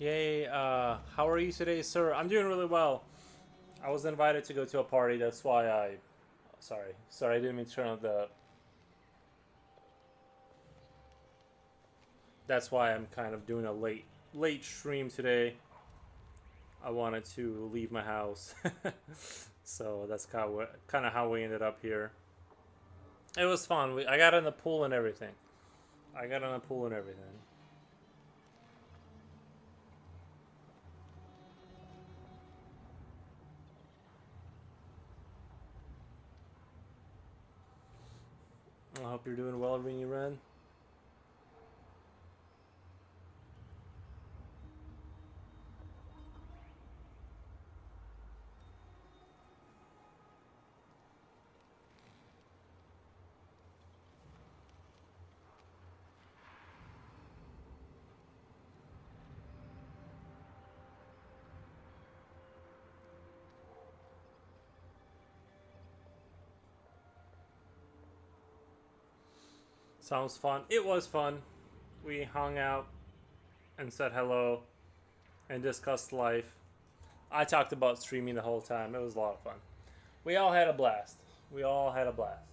Yay, how are you today, sir? I'm doing really well. I was invited to go to a party, that's why I... Sorry, I didn't mean to turn on the... That's why I'm kind of doing a late stream today. I wanted to leave my house. So that's kind of how we ended up here. It was fun. I got in the pool and everything. I got in the pool and everything. I hope you're doing well, Rini Ren. Sounds fun. It was fun. We hung out and said hello and discussed life. I talked about streaming the whole time. It was a lot of fun. We all had a blast. We all had a blast.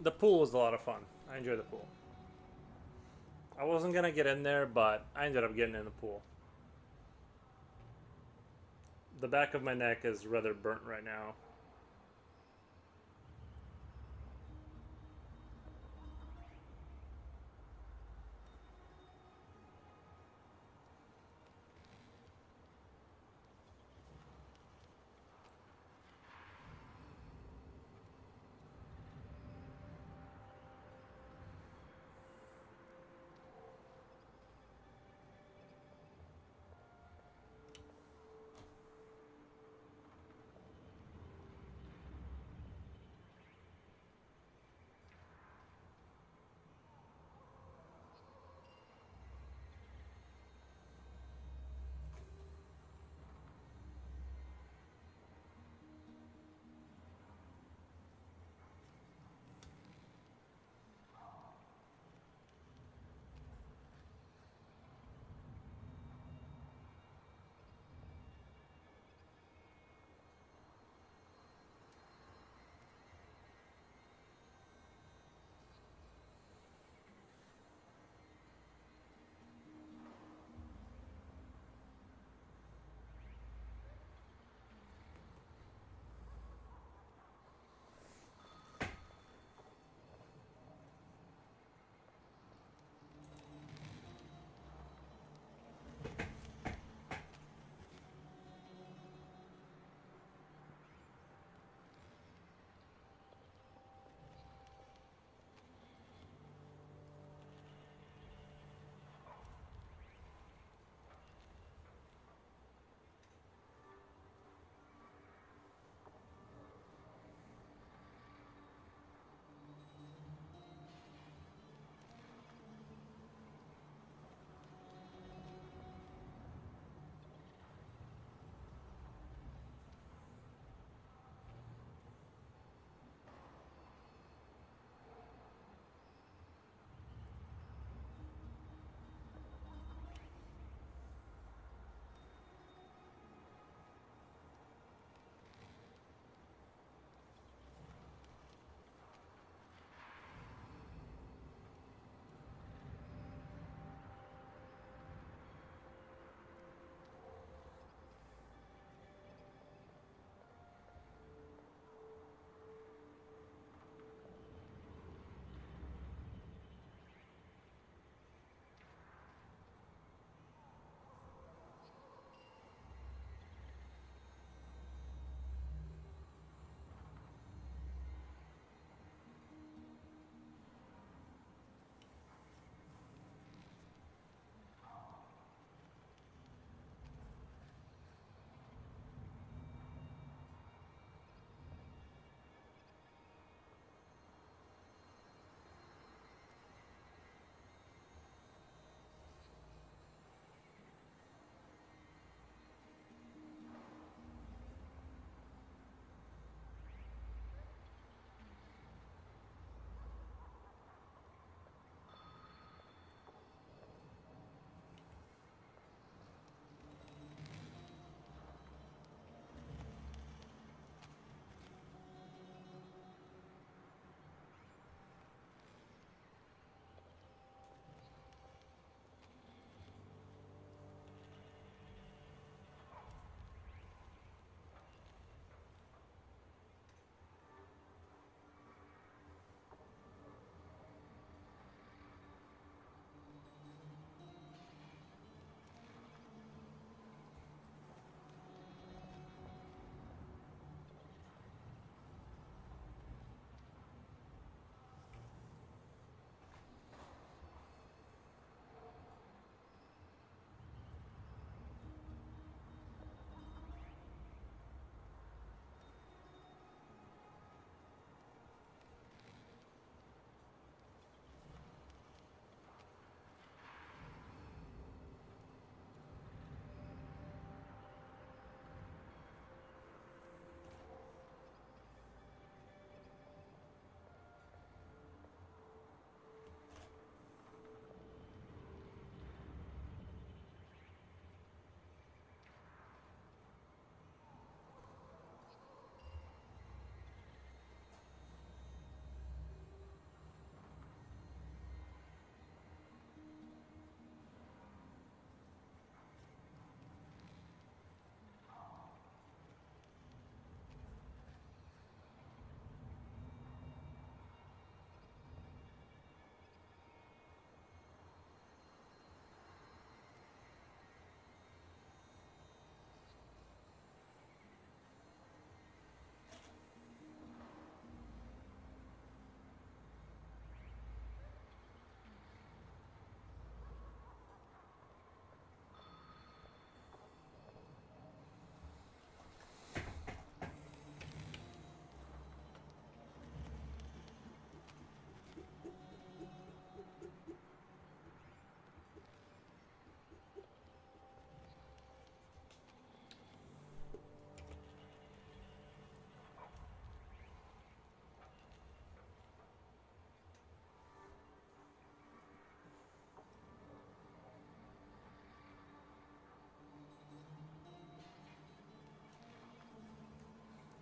The pool was a lot of fun. I enjoyed the pool. I wasn't gonna get in there, but I ended up getting in the pool. The back of my neck is rather burnt right now.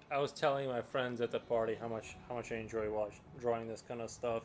I was telling my friends at the party how much I enjoy drawing this kind of stuff.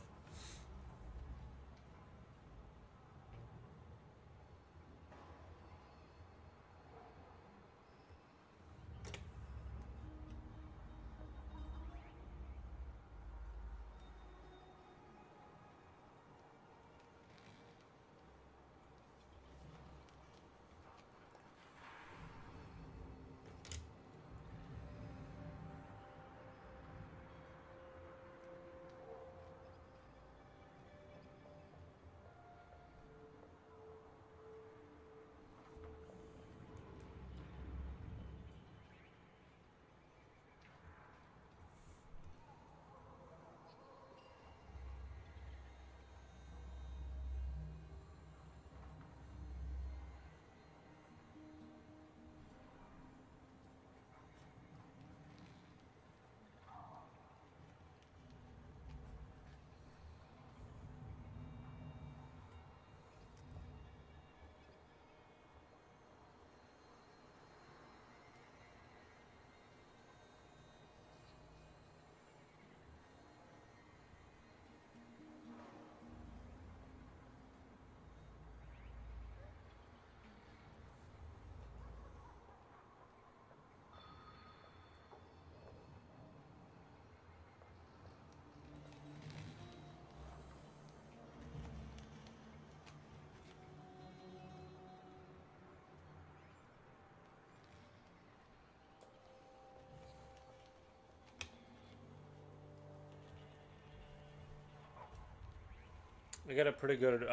I got a pretty good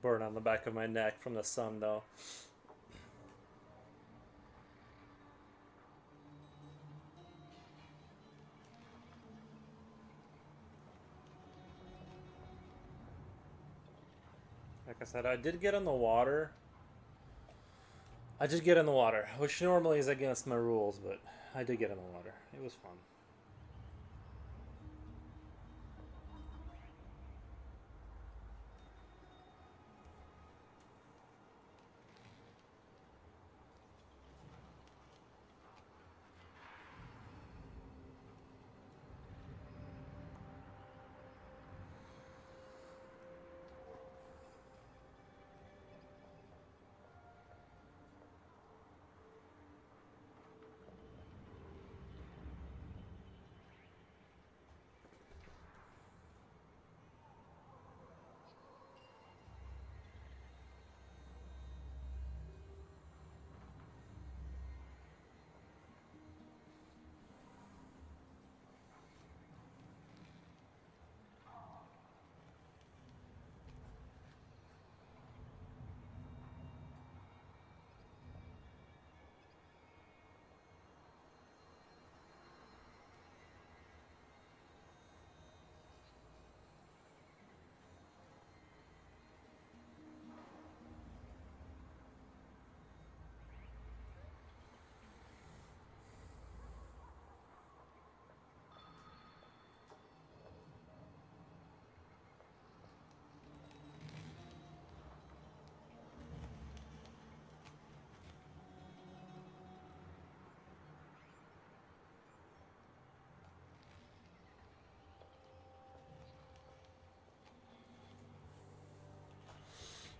burn on the back of my neck from the sun, though. Like I said, I did get in the water. I did get in the water, which normally is against my rules, but I did get in the water. It was fun.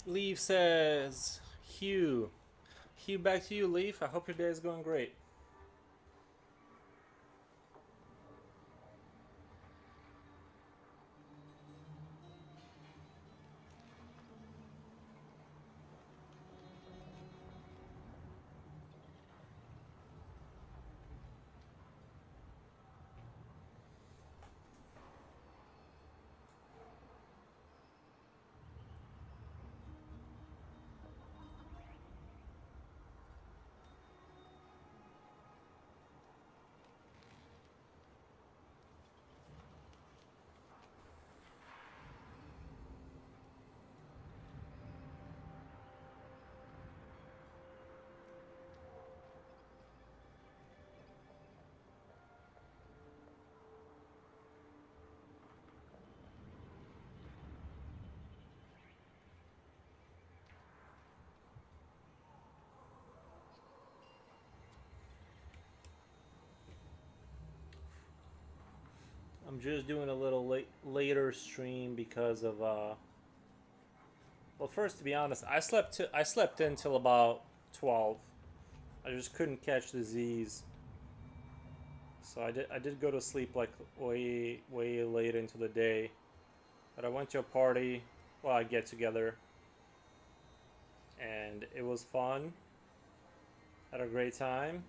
Leaf says, Hugh. Hugh, back to you, Leaf. I hope your day is going great. I'm just doing a little later stream because of well, first to be honest, I slept in till about 12. I just couldn't catch the Z's. So I did go to sleep like way late into the day. But I went to a party, well, a get together, and it was fun. Had a great time.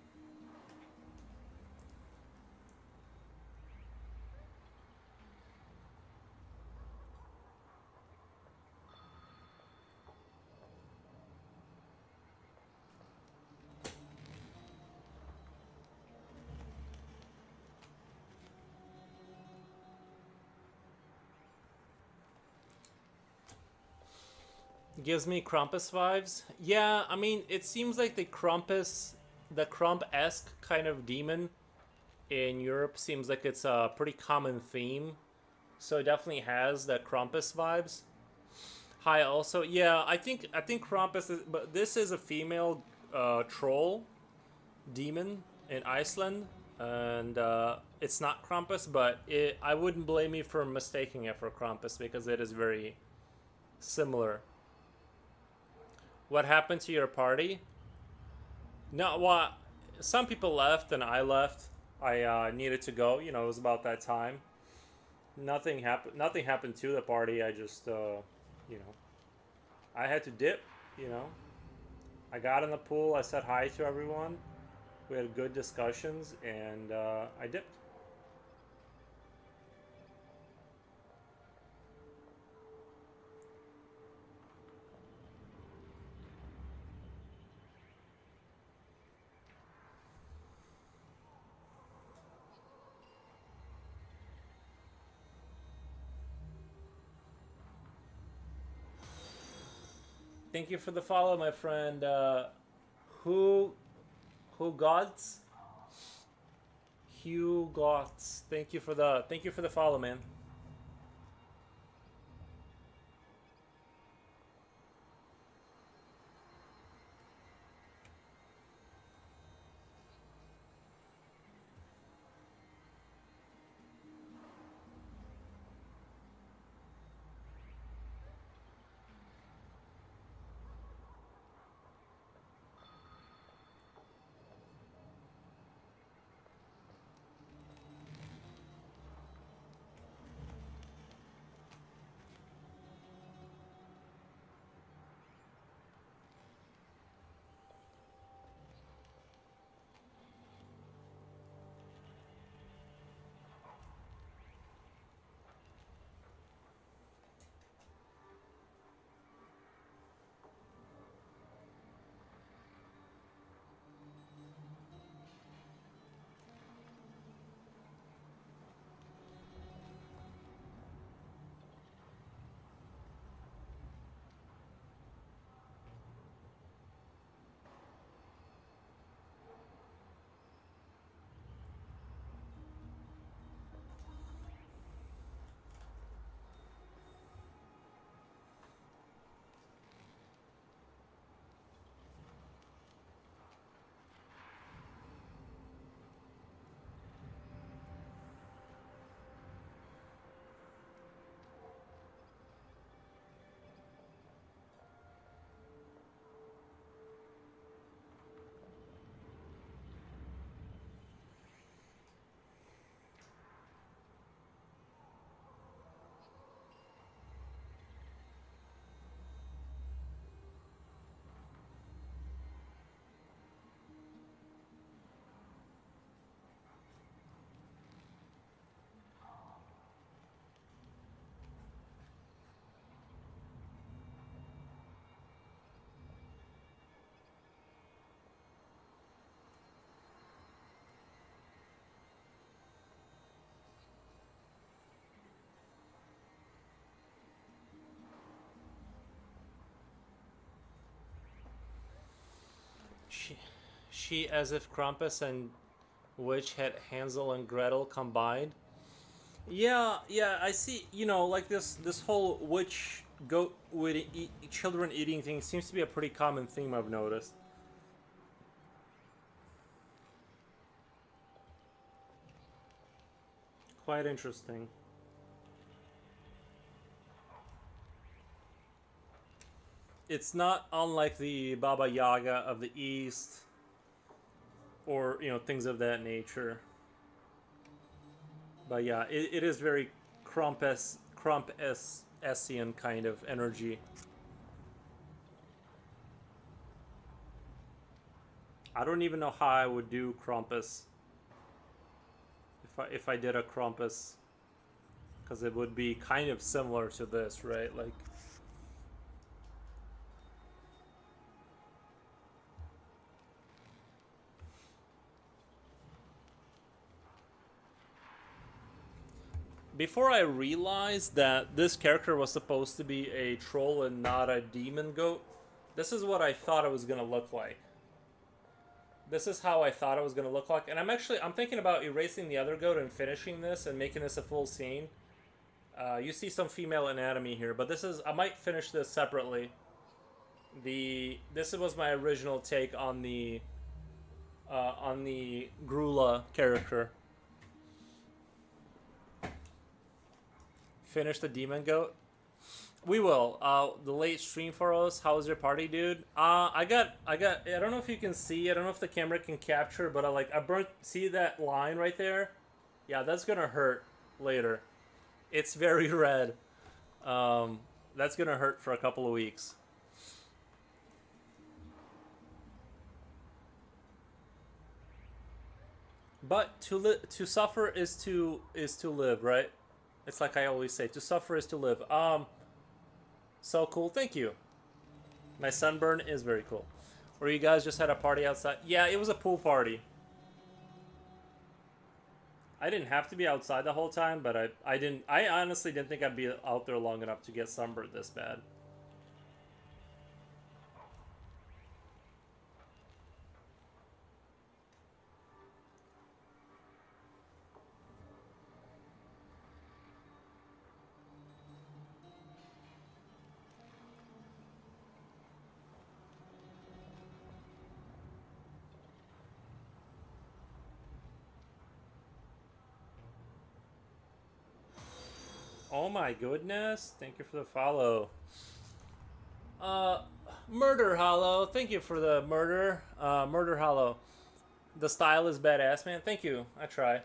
Gives me Krampus vibes. Yeah, I mean, it seems like the Krump-esque kind of demon in Europe seems like it's a pretty common theme. So it definitely has the Krampus vibes. Hi, also, yeah, I think Krampus is, but this is a female troll demon in Iceland, and it's not Krampus, but I wouldn't blame you for mistaking it for Krampus because it is very similar. What happened to your party? No, well, some people left and I left. I needed to go. You know, it was about that time. Nothing happened. Nothing happened to the party. I just, you know, I had to dip. You know, I got in the pool. I said hi to everyone. We had good discussions, and I dipped. Thank you for the follow, my friend. Who who gods? Hugh Gots. Thank you for the follow, man. She, she as if Krampus and Witch had Hansel and Gretel combined. Yeah, yeah, I see. You know, like this whole witch goat with children eating thing seems to be a pretty common theme I've noticed. quite interesting. It's not unlike the Baba Yaga of the East, or things of that nature. But yeah, it is very Crump-Essian kind of energy. I don't even know how I would do Krampus if I did a Krampus, because it would be kind of similar to this, right? Like, before I realized that this character was supposed to be a troll and not a demon goat, this is what I thought it was gonna look like. This is how I thought it was going to look like. And I'm thinking about erasing the other goat and finishing this and making this a full scene. You see some female anatomy here, but I might finish this separately. This was my original take on the Grýla character. Finish the demon goat. We will. The late stream for us. How was your party, dude? I don't know if you can see. I don't know if the camera can capture, but I burnt. See that line right there? Yeah, that's gonna hurt later. It's very red. That's gonna hurt for a couple of weeks. But to suffer is to live, right? It's like I always say. To suffer is to live. So cool, thank you. My sunburn is very cool. Or you guys just had a party outside? Yeah, it was a pool party. I didn't have to be outside the whole time, but I honestly didn't think I'd be out there long enough to get sunburned this bad. Oh my goodness. Thank you for the follow. Murder Hollow. Thank you for the murder. Murder Hollow. The style is badass, man. Thank you. I try.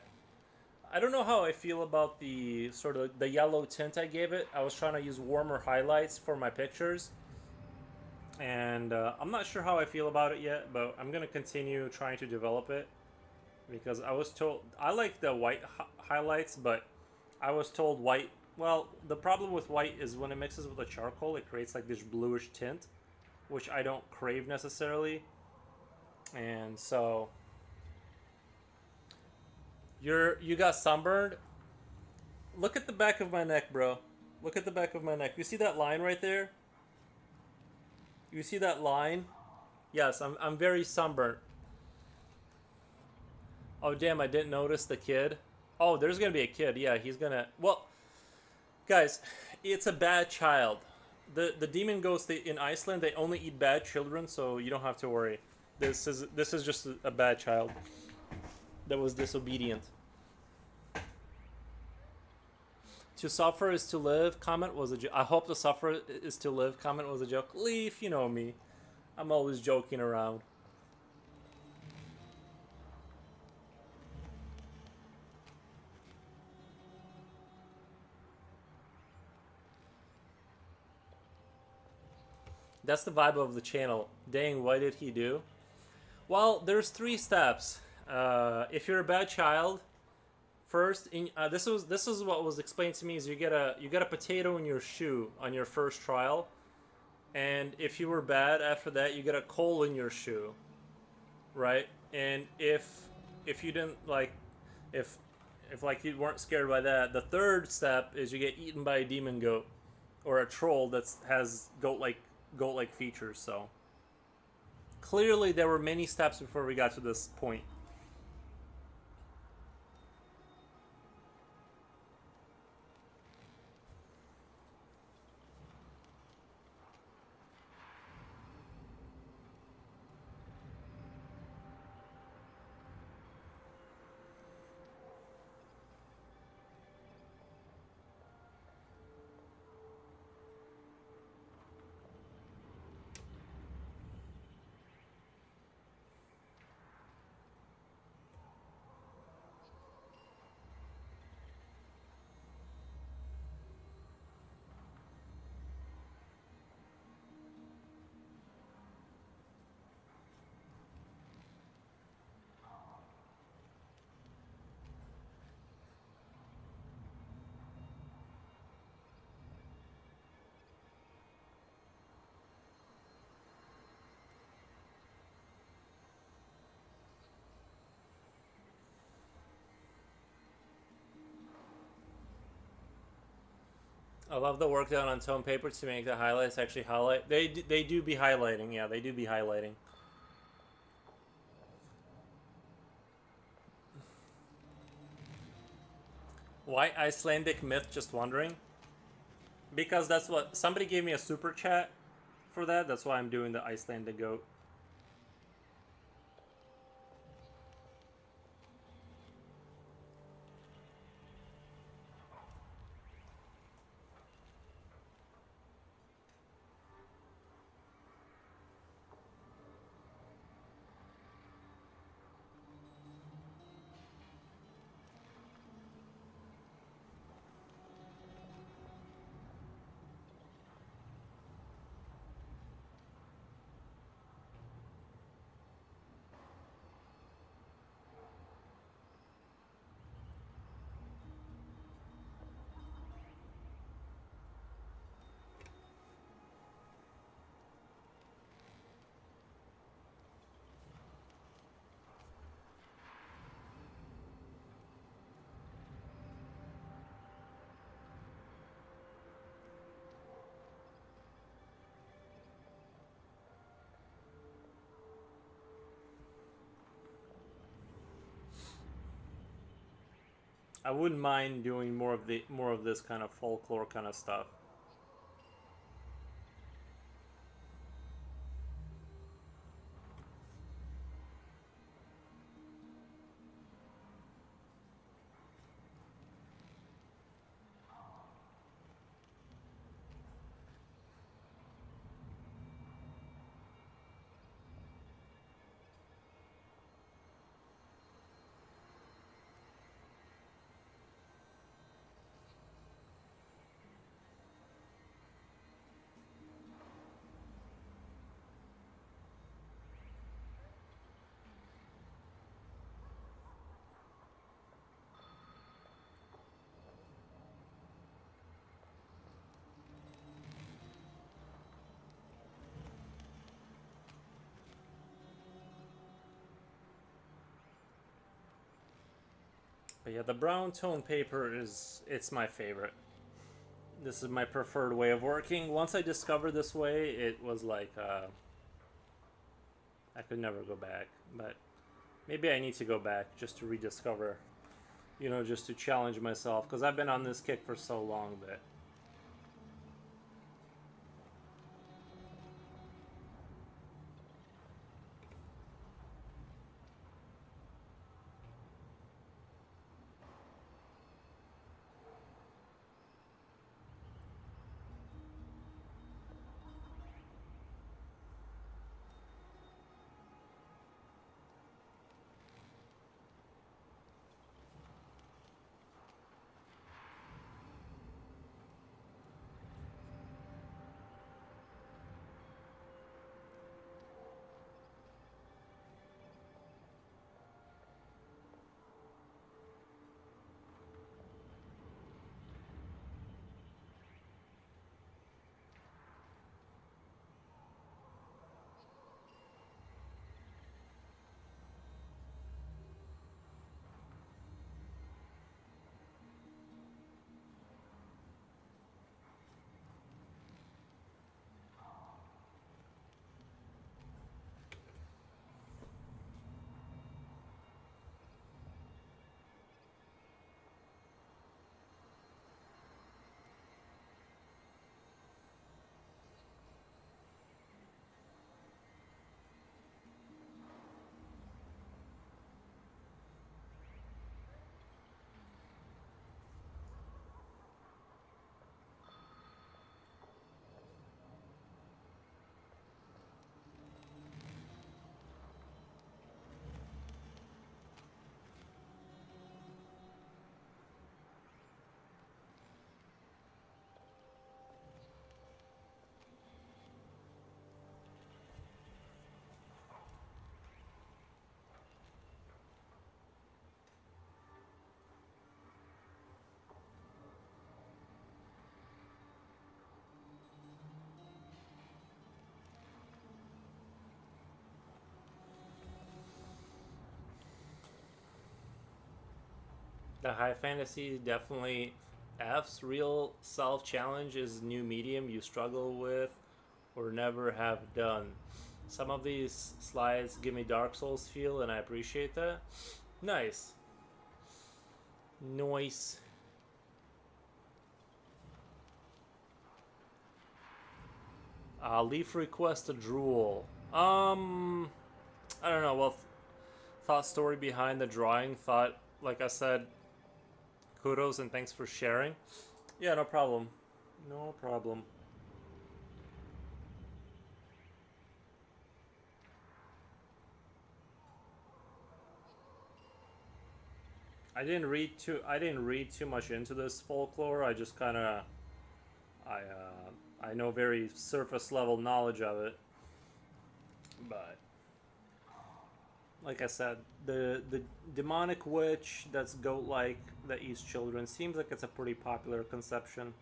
I don't know how I feel about the sort of the yellow tint I gave it. I was trying to use warmer highlights for my pictures. And I'm not sure how I feel about it yet, but I'm going to continue trying to develop it. Because I was told... I like the white highlights, but I was told white... Well, the problem with white is when it mixes with the charcoal, it creates like this bluish tint, which I don't crave necessarily. And so... You got sunburned? Look at the back of my neck, bro. Look at the back of my neck. You see that line right there? You see that line? Yes, I'm very sunburnt. Oh, damn, I didn't notice the kid. Oh, there's going to be a kid. Yeah, he's going to... Well, guys, it's a bad child. The demon ghosts in Iceland, they only eat bad children, so you don't have to worry. This is just a bad child that was disobedient. To suffer is to live. Comment was a joke. I hope to suffer is to live. Comment was a joke. Leaf, you know me. I'm always joking around. That's the vibe of the channel. Dang, what did he do? Well, there's 3 steps. If you're a bad child, first, this is what was explained to me: is you get a potato in your shoe on your first trial, and if you were bad after that, you get a coal in your shoe, right? And if you didn't if you weren't scared by that, the third step is you get eaten by a demon goat or a troll that has goat-like features. So clearly there were many steps before we got to this point. I love the work done on tone paper to make the highlights actually highlight. They do be highlighting. Yeah, they do be highlighting. Why Icelandic myth? Just wondering. Because that's what somebody gave me a super chat for that. That's why I'm doing the Icelandic goat. I wouldn't mind doing more of this kind of folklore kind of stuff. But yeah, the brown tone paper it's my favorite. This is my preferred way of working. Once I discovered this way, it was like I could never go back. But maybe I need to go back just to rediscover, just to challenge myself because I've been on this kick for so long that the high fantasy definitely F's real self challenge is new medium you struggle with or never have done. Some of these slides give me Dark Souls feel, and I appreciate that. Nice. Noise. Leaf request a drool. I don't know. Well, thought story behind the drawing. Thought, like I said, kudos and thanks for sharing. Yeah, no problem. No problem. I didn't read too much into this folklore. I just kind of I know very surface level knowledge of it. But like I said, the demonic witch that's goat-like that eats children seems like it's a pretty popular conception.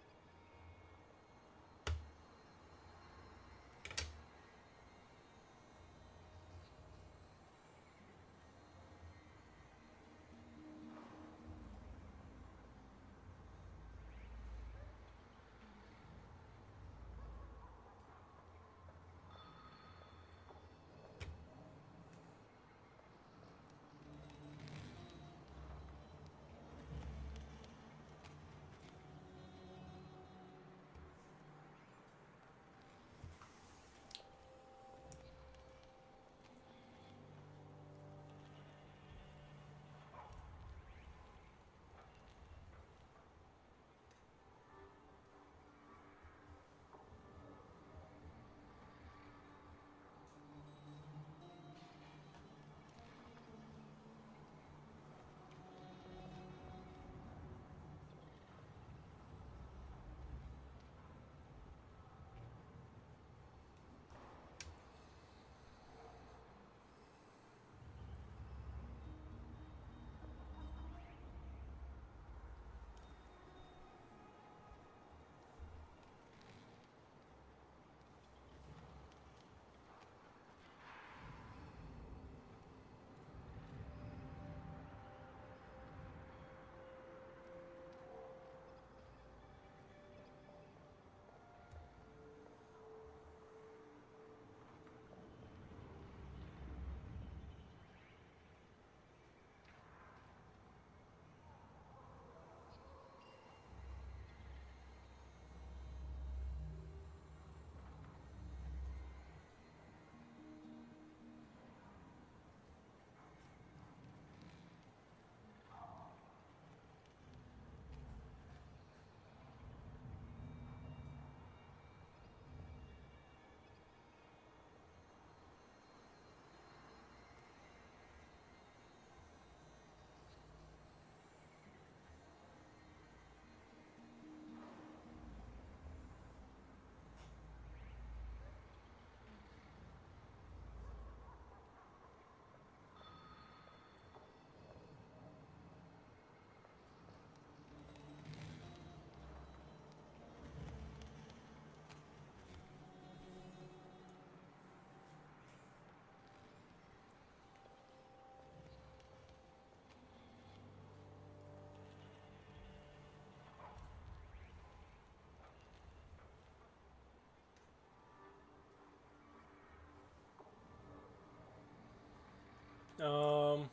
Um,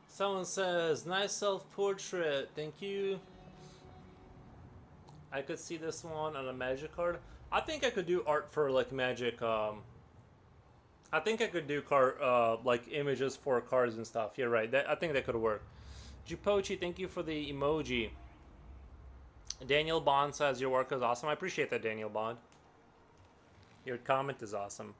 Someone says, nice self-portrait. Thank you. I could see this one on a magic card. I think I could do art for like magic. I think I could do like images for cards and stuff. You're right. I think that could work. Jupochi, thank you for the emoji. Daniel Bond says your work is awesome. I appreciate that, Daniel Bond. Your comment is awesome.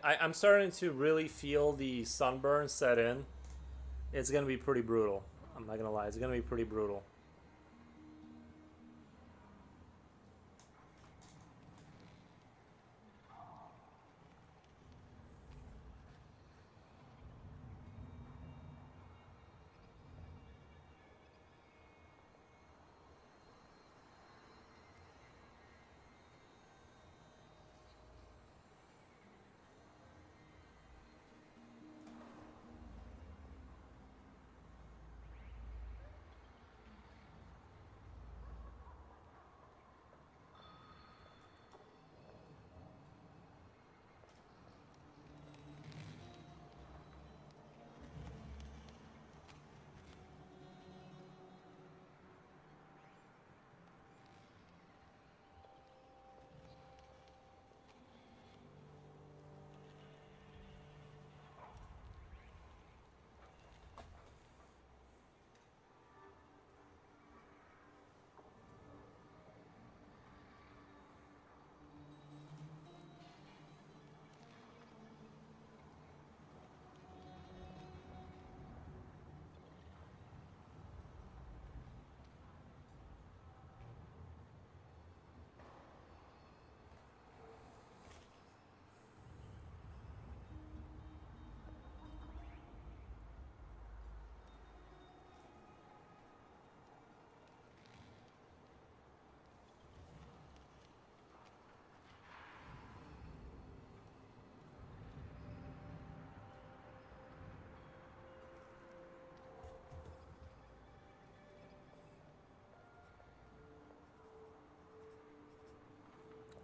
I'm starting to really feel the sunburn set in. It's going to be pretty brutal. I'm not going to lie. It's going to be pretty brutal.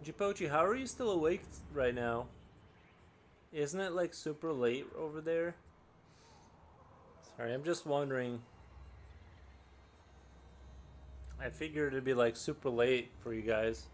Pochi Pochi, how are you still awake right now? Isn't it like super late over there? Sorry, I'm just wondering. I figured it'd be like super late for you guys.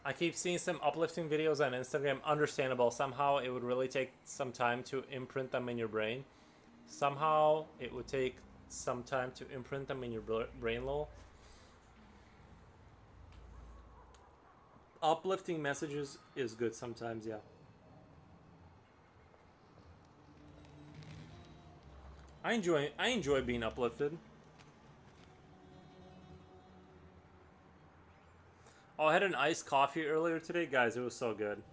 I keep seeing some uplifting videos on Instagram. Understandable. Somehow it would really take some time to imprint them in your brain. Somehow it would take some time to imprint them in your brain, lol. Uplifting messages is good sometimes, yeah. I enjoy being uplifted. Oh, I had an iced coffee earlier today, guys. It was so good.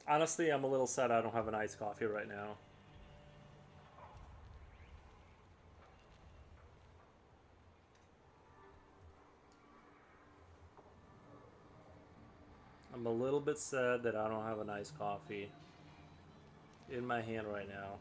Honestly, I'm a little sad I don't have an iced coffee right now. I'm a little bit sad that I don't have an iced coffee in my hand right now.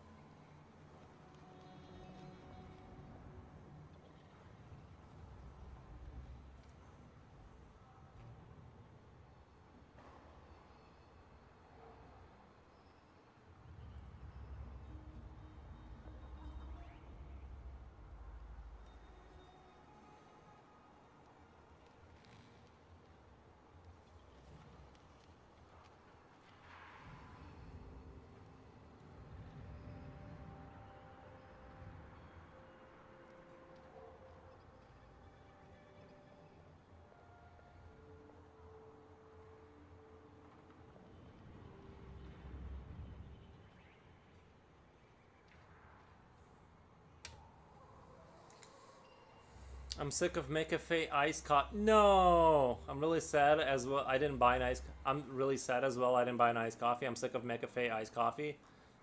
I'm sick of McAfee iced coffee. No, I'm really sad as well. I didn't buy an iced. I'm really sad as well. I didn't buy an iced coffee. I'm sick of McAfee iced coffee.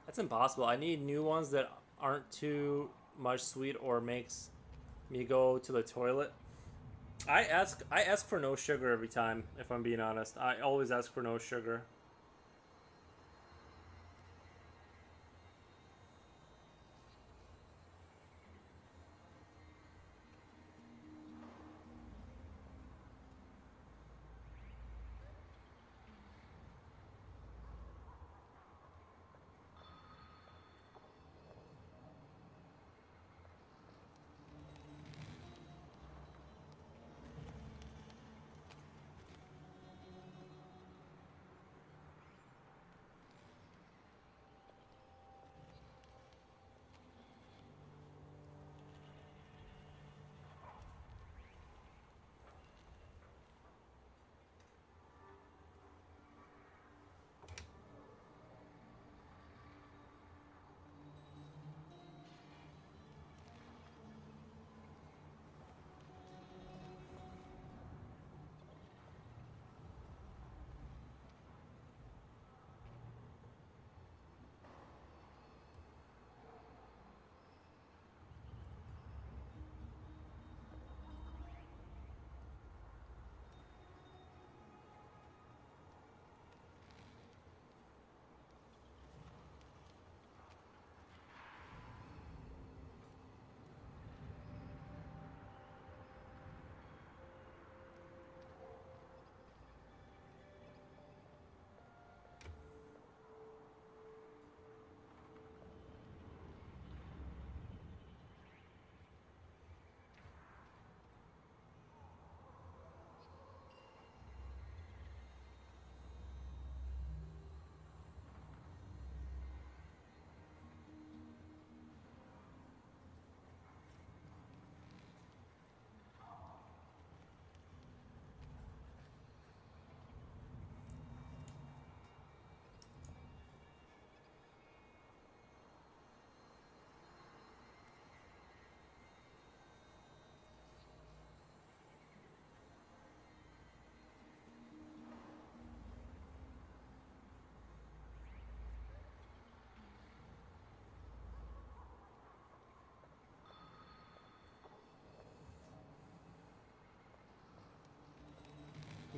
That's impossible. I need new ones that aren't too much sweet or makes me go to the toilet. I ask for no sugar every time. If I'm being honest, I always ask for no sugar.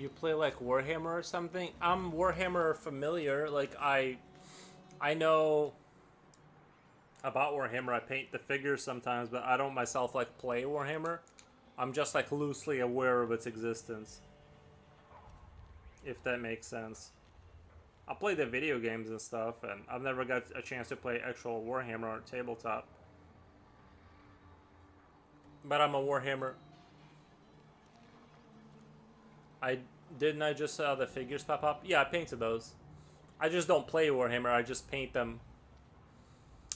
You play like Warhammer or something? I'm Warhammer familiar. Like I know about Warhammer. I paint the figures sometimes, but I don't myself like play Warhammer. I'm just like loosely aware of its existence, if that makes sense. I play the video games and stuff, and I've never got a chance to play actual Warhammer on tabletop. But I'm a Warhammer. I didn't I just saw the figures pop up? Yeah, I painted those. I just don't play Warhammer. I just paint them.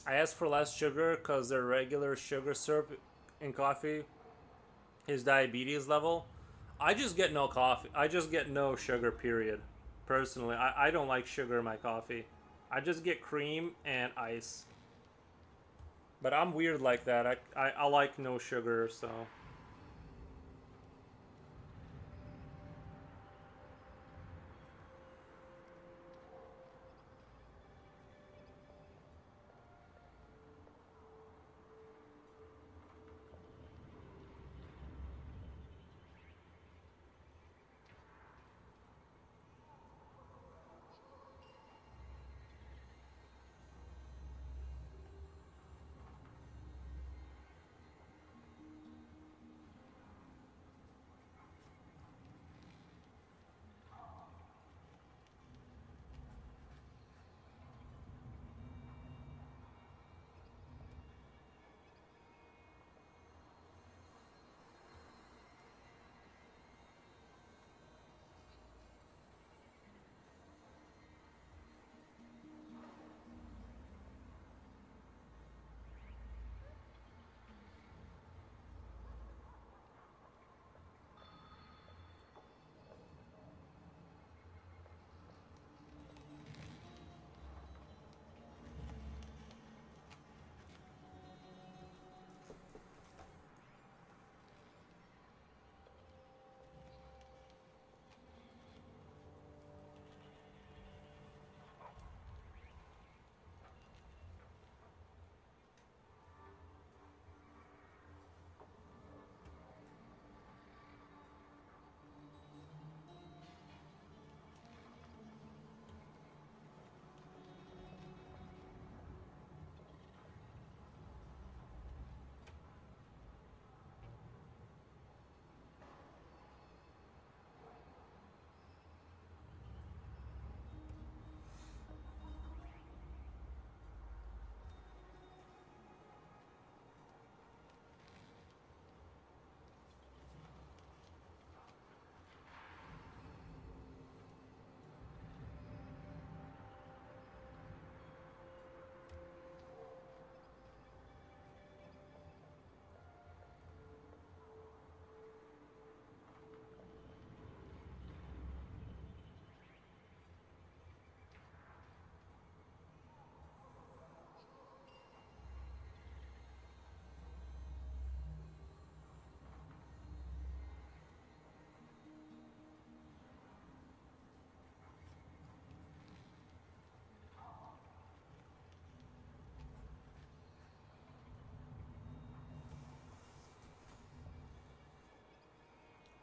I asked for less sugar because their regular sugar syrup in coffee is diabetes level. I just get no coffee. I just get no sugar, period. Personally, I don't like sugar in my coffee. I just get cream and ice. But I'm weird like that. I like no sugar, so...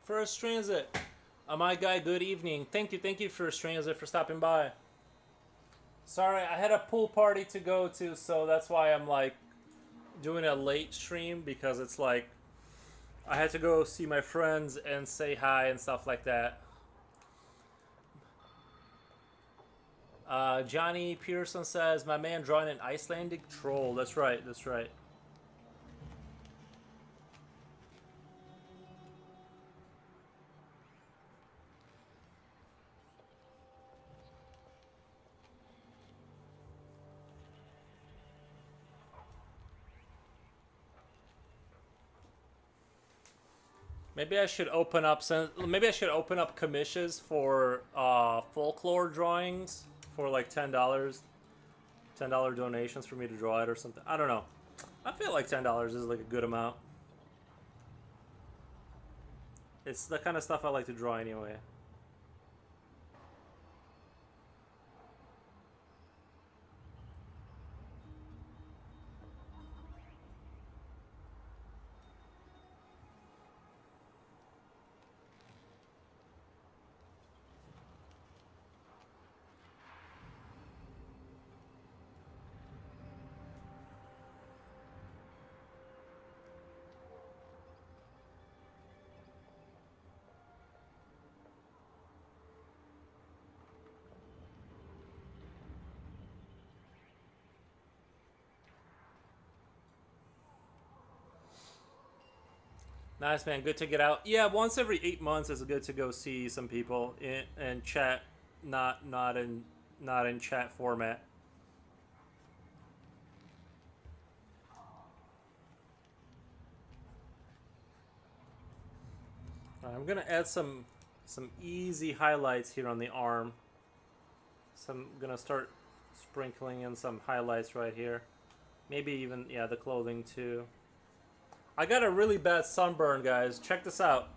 First Transit. My guy, good evening. Thank you, First Transit, for stopping by. Sorry, I had a pool party to go to, so that's why I'm like doing a late stream, because it's like I had to go see my friends and say hi and stuff like that. Johnny Pearson says, my man drawing an Icelandic troll. That's right, that's right. Maybe I should open up commissions for folklore drawings for like $10. $10 donations for me to draw it or something. I don't know. I feel like $10 is like a good amount. It's the kind of stuff I like to draw anyway. Nice, man. Good to get out. Yeah, once every 8 months is good to go see some people and chat, not in chat format. I'm gonna add some easy highlights here on the arm. So I'm gonna start sprinkling in some highlights right here. Maybe even, yeah, the clothing too. I got a really bad sunburn, guys. Check this out.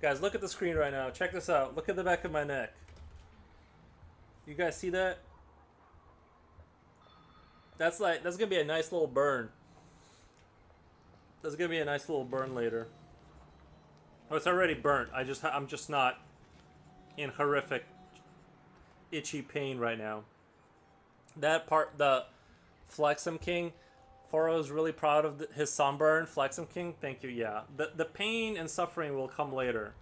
Guys, look at the screen right now. Check this out. Look at the back of my neck. You guys see that? That's gonna be a nice little burn. That's gonna be a nice little burn later. Oh, it's already burnt. I'm just not in horrific itchy pain right now. That part, the Flexum King, Foro is really proud of his sunburn. Flexum King, thank you. Yeah, the pain and suffering will come later.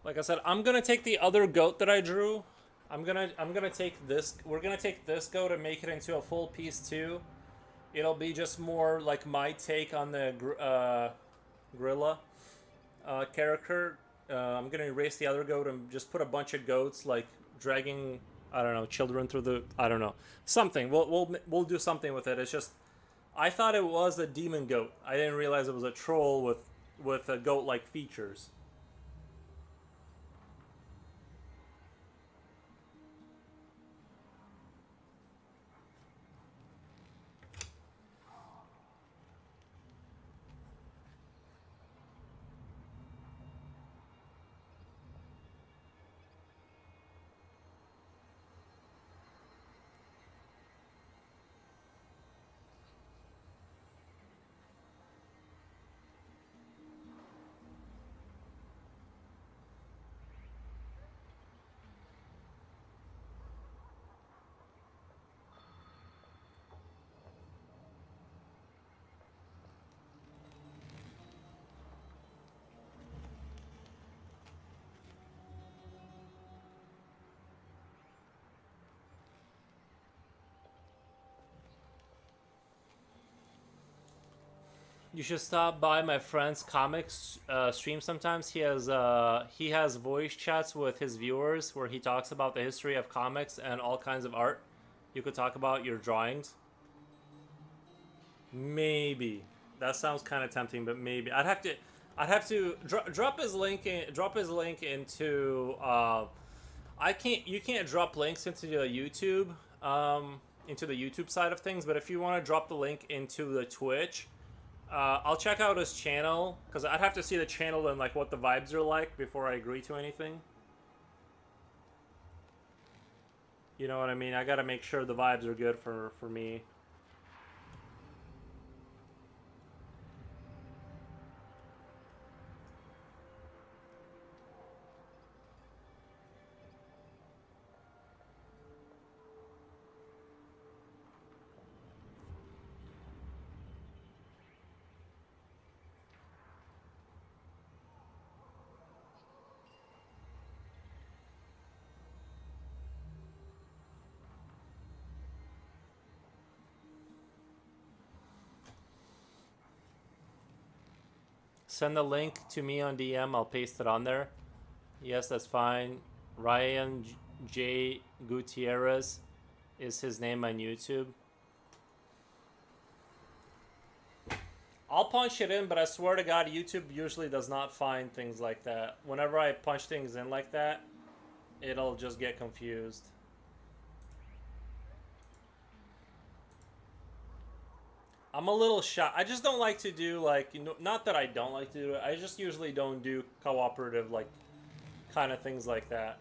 Like I said, I'm gonna take the other goat that I drew. I'm gonna take this. We're gonna take this goat and make it into a full piece too. It'll be just more like my take on the Grýla character. I'm gonna erase the other goat and just put a bunch of goats like dragging, I don't know, children through the, I don't know, something. We'll do something with it. It's just I thought it was a demon goat. I didn't realize it was a troll with a goat like features. You should stop by my friend's comics stream sometimes. He has voice chats with his viewers where he talks about the history of comics and all kinds of art. You could talk about your drawings. Maybe that sounds kind of tempting, but maybe drop his link into. I can't. You can't drop links into the YouTube side of things. But if you want to drop the link into the Twitch, I'll check out his channel because I'd have to see the channel and like what the vibes are like before I agree to anything. You know what I mean? I gotta make sure the vibes are good for me. Send the link to me on DM. I'll paste it on there. Yes, that's fine. Ryan J. Gutierrez is his name on YouTube. I'll punch it in, but I swear to God, YouTube usually does not find things like that. Whenever I punch things in like that, it'll just get confused. I'm a little shy. I just don't like to do, like, you know, not that I don't like to do it. I just usually don't do cooperative, like, kind of things like that.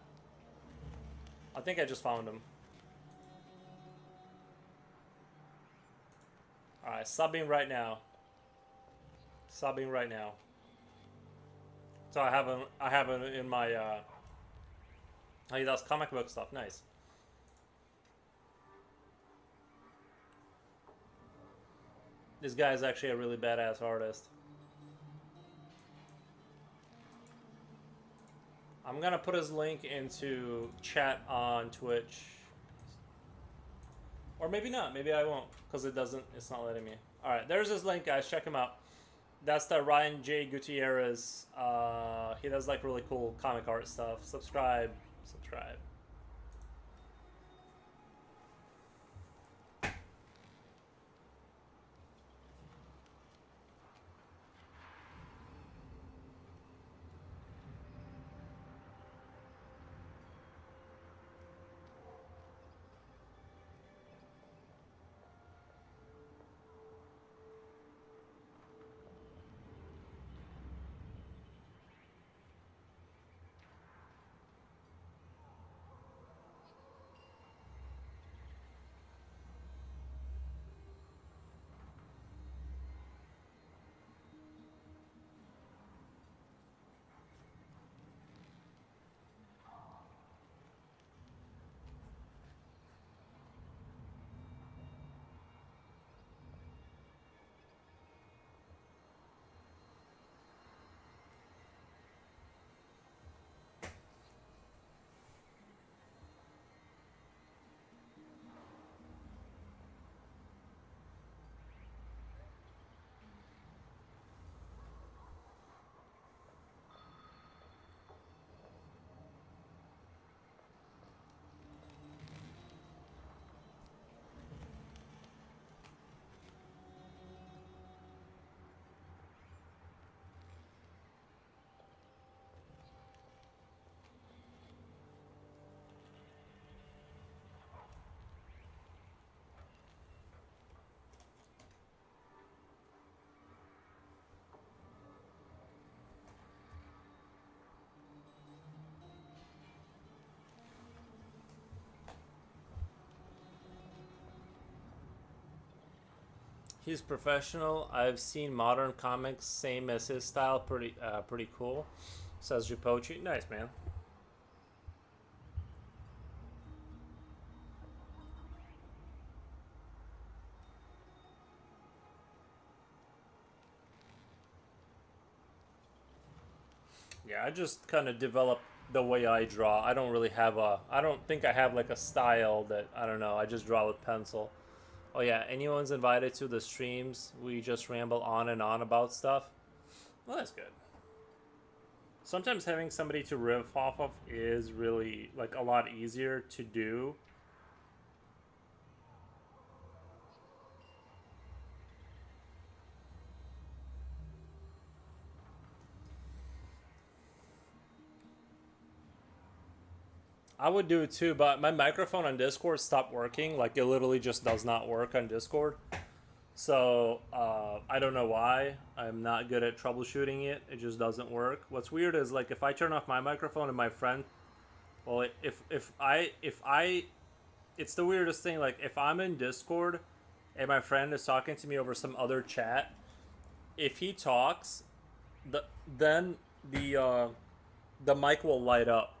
I think I just found him. All right, subbing right now. Subbing right now. So I have it in my oh, that's comic book stuff. Nice. This guy is actually a really badass artist. I'm gonna put his link into chat on Twitch. Or maybe not. Maybe I won't, because it's not letting me. Alright, there's his link, guys. Check him out. That's the Ryan J. Gutierrez. He does like really cool comic art stuff. Subscribe. Subscribe. He's professional. I've seen modern comics, same as his style. Pretty cool. Says Jupochi. Nice, man. Yeah, I just kind of developed the way I draw. I don't really have I don't think I have like a style that, I don't know, I just draw with pencil. Oh yeah, anyone's invited to the streams. We just ramble on and on about stuff. Well, that's good. Sometimes having somebody to riff off of is really like a lot easier to do. I would do it too, but my microphone on Discord stopped working. Like, it literally just does not work on Discord. So, I don't know why. I'm not good at troubleshooting it. It just doesn't work. What's weird is, like, if I turn off my microphone and my friend... Well, if I... It's the weirdest thing. Like, if I'm in Discord and my friend is talking to me over some other chat, if he talks, then the mic will light up.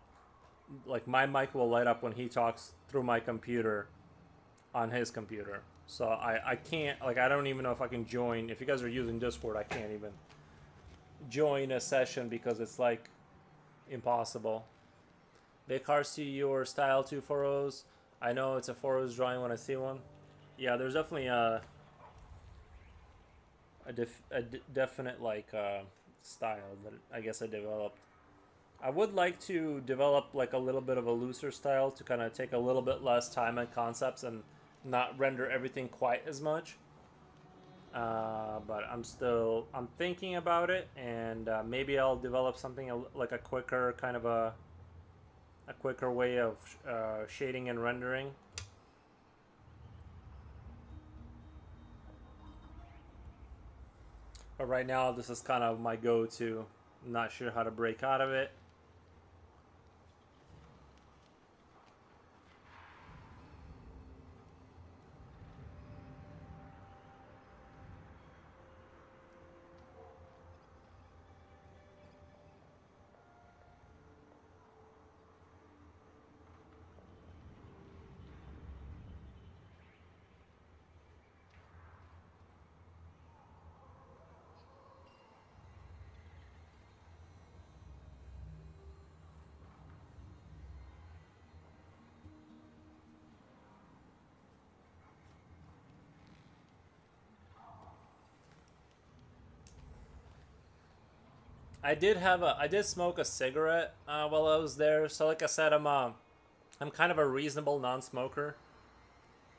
Like, my mic will light up when he talks through my computer on his computer. So I can't, like, I don't even know if I can join. If you guys are using Discord, I can't even join a session because it's like impossible. Big hearts to your style too, Foros. I know it's a Foros drawing when I see one. Yeah, there's definitely a definite like style that I guess I developed. I would like to develop like a little bit of a looser style to kind of take a little bit less time and concepts and not render everything quite as much. But I'm thinking about it, and maybe I'll develop something like a quicker kind of a quicker way of shading and rendering. But right now, this is kind of my go-to. I'm not sure how to break out of it. I did smoke a cigarette while I was there. So like I said, I'm kind of a reasonable non-smoker,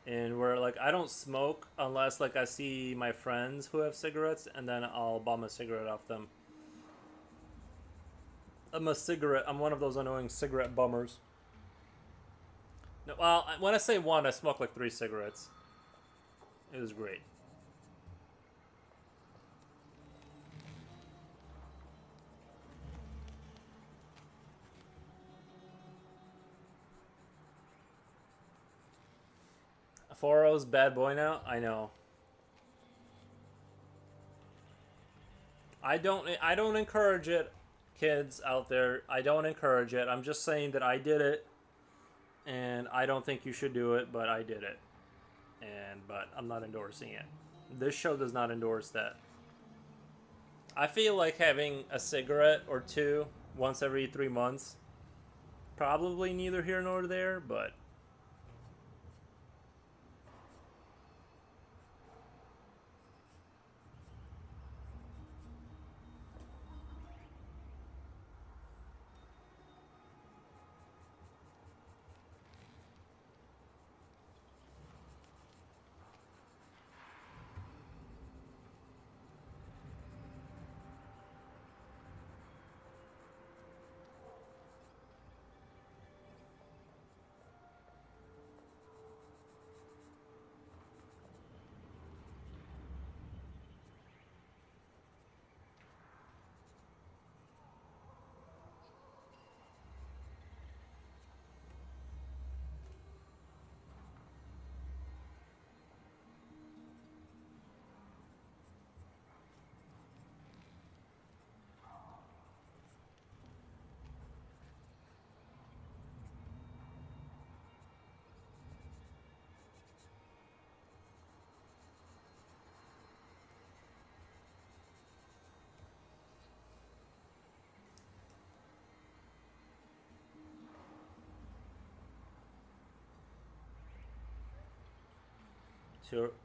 and where like I don't smoke unless like I see my friends who have cigarettes, and then I'll bum a cigarette off them. I'm one of those annoying cigarette bummers. No, well, when I say one, I smoke like 3 cigarettes. It was great. Foro's bad boy now. I know. I don't encourage it, kids out there. I don't encourage it. I'm just saying that I did it, and I don't think you should do it, but I did it, and but I'm not endorsing it. This show does not endorse that. I feel like having a cigarette or two once every 3 months, probably neither here nor there, but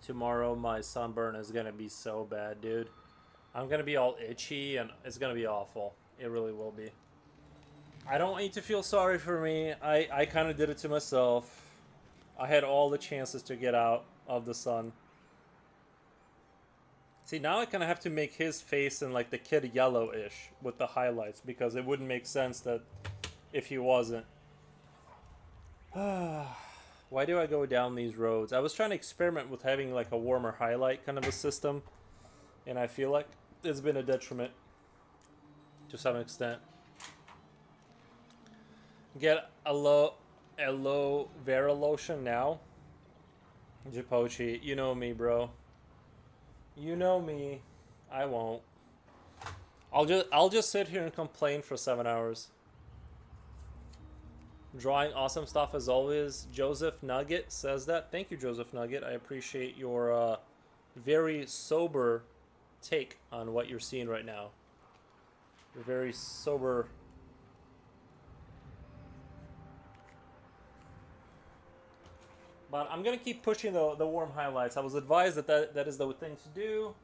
tomorrow my sunburn is gonna be so bad, dude. I'm gonna be all itchy and it's gonna be awful. It really will be. I don't want you to feel sorry for me. I kind of did it to myself. I had all the chances to get out of the sun. See, now I kind of have to make his face in like the kid yellowish with the highlights because it wouldn't make sense that if he wasn't. Why do I go down these roads? I was trying to experiment with having like a warmer highlight kind of a system, and I feel like it's been a detriment to some extent. Get aloe vera lotion now. Jipochi, you know me, bro. You know me. I won't. I'll just sit here and complain for 7 hours. Drawing awesome stuff as always. Joseph Nugget says that. Thank you, Joseph Nugget. I appreciate your very sober take on what you're seeing right now. You're very sober. But I'm gonna keep pushing the warm highlights. I was advised that is the thing to do.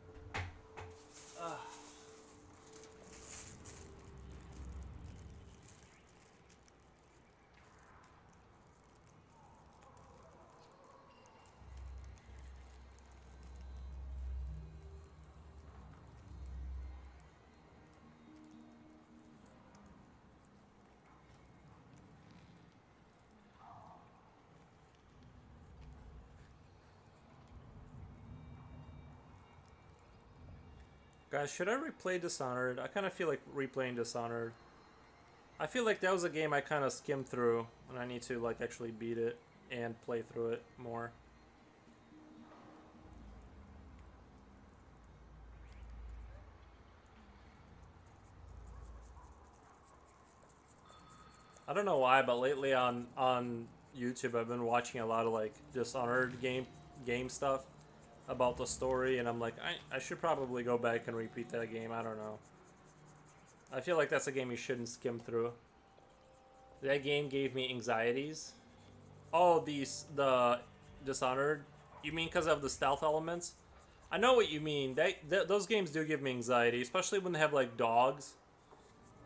Guys, should I replay Dishonored? I kind of feel like replaying Dishonored. I feel like that was a game I kind of skimmed through, and I need to like actually beat it and play through it more. I don't know why, but lately on YouTube I've been watching a lot of like Dishonored game stuff about the story, and I'm like, I should probably go back and repeat that game. I don't know. I feel like that's a game you shouldn't skim through. That game gave me anxieties. Oh, the Dishonored. You mean because of the stealth elements? I know what you mean. Those games do give me anxiety, especially when they have like dogs.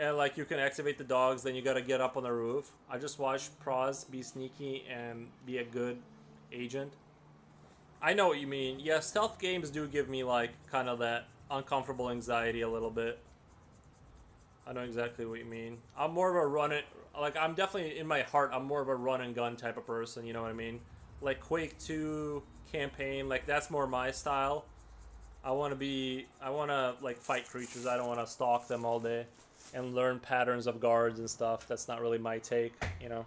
and like you can activate the dogs, then you gotta get up on the roof. I just watched pros be sneaky and be a good agent. I know what you mean. Yeah, stealth games do give me like kind of that uncomfortable anxiety a little bit. I know exactly what you mean. I'm more of a run it, like I'm definitely in my heart. I'm more of a run and gun type of person. You know what I mean? Like Quake 2 campaign, like that's more my style. I want to like fight creatures. I don't want to stalk them all day and learn patterns of guards and stuff. That's not really my take, you know.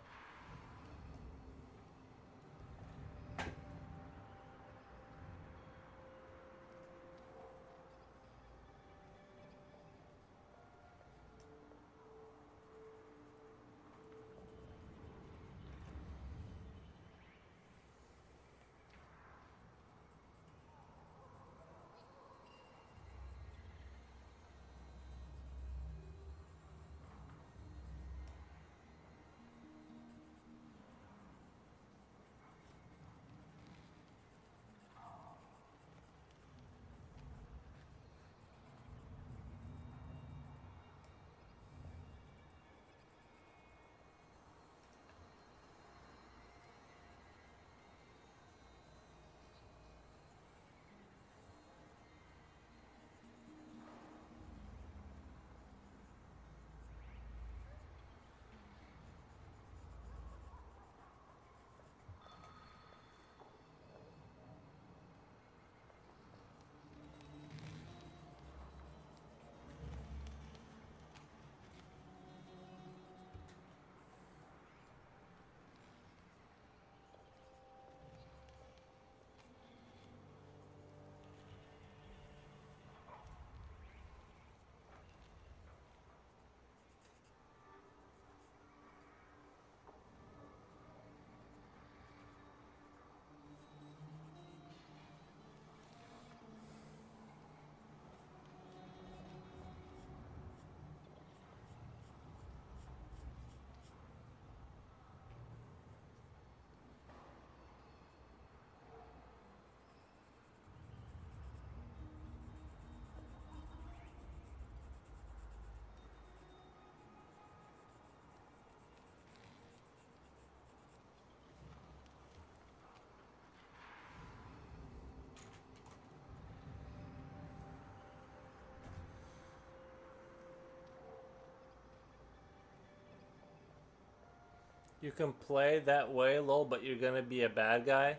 You can play that way, lol, but you're gonna be a bad guy.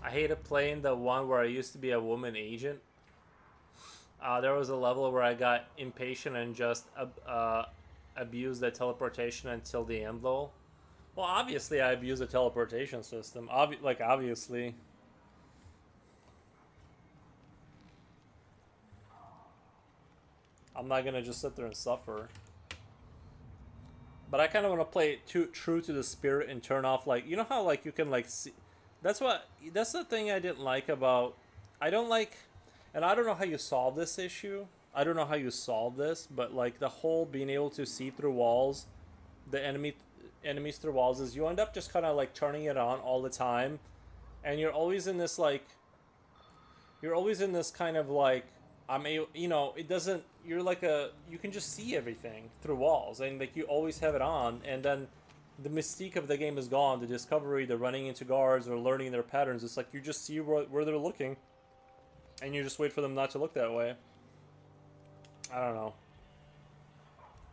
I hated playing the one where I used to be a woman agent. There was a level where I got impatient and just abused the teleportation until the end, lol. Well, obviously I abused the teleportation system. Obviously. I'm not gonna just sit there and suffer. But I kind of want to play it true to the spirit and turn off, like, you know how like you can like see. That's the thing I didn't like about. I don't like, and I don't know how you solve this issue. I don't know how you solve this, but like the whole being able to see through walls, the enemies through walls, is you end up just kind of like turning it on all the time, and you're always in this kind of like, you know, it doesn't, you're like you can just see everything through walls, and like you always have it on, and then the mystique of the game is gone. The discovery, the running into guards or learning their patterns, it's like you just see where they're looking, and you just wait for them not to look that way. I don't know.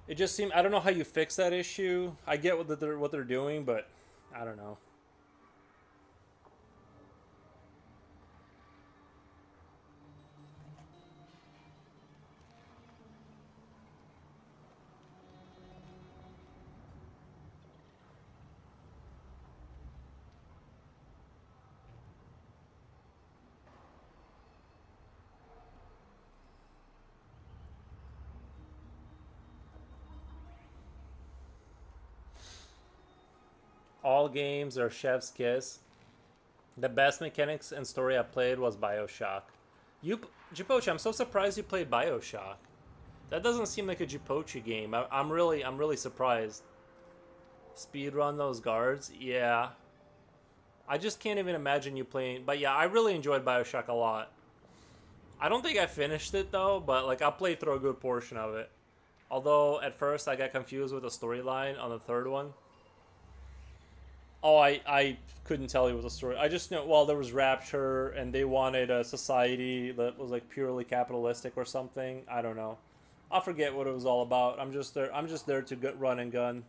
It just seemed, I don't know how you fix that issue. I get what they're doing, but I don't know. All games are chef's kiss. The best mechanics and story I played was BioShock. You, Jipochi, I'm so surprised you played BioShock. That doesn't seem like a Jipochi game. I'm really surprised. Speedrun those guards, yeah. I just can't even imagine you playing. But yeah, I really enjoyed BioShock a lot. I don't think I finished it though, but like I played through a good portion of it. Although at first I got confused with the storyline on the third one. Oh, I couldn't tell you what the story. I just know, well, there was rapture and they wanted a society that was like purely capitalistic or something. I don't know. I forget what it was all about. I'm just there to run and gun.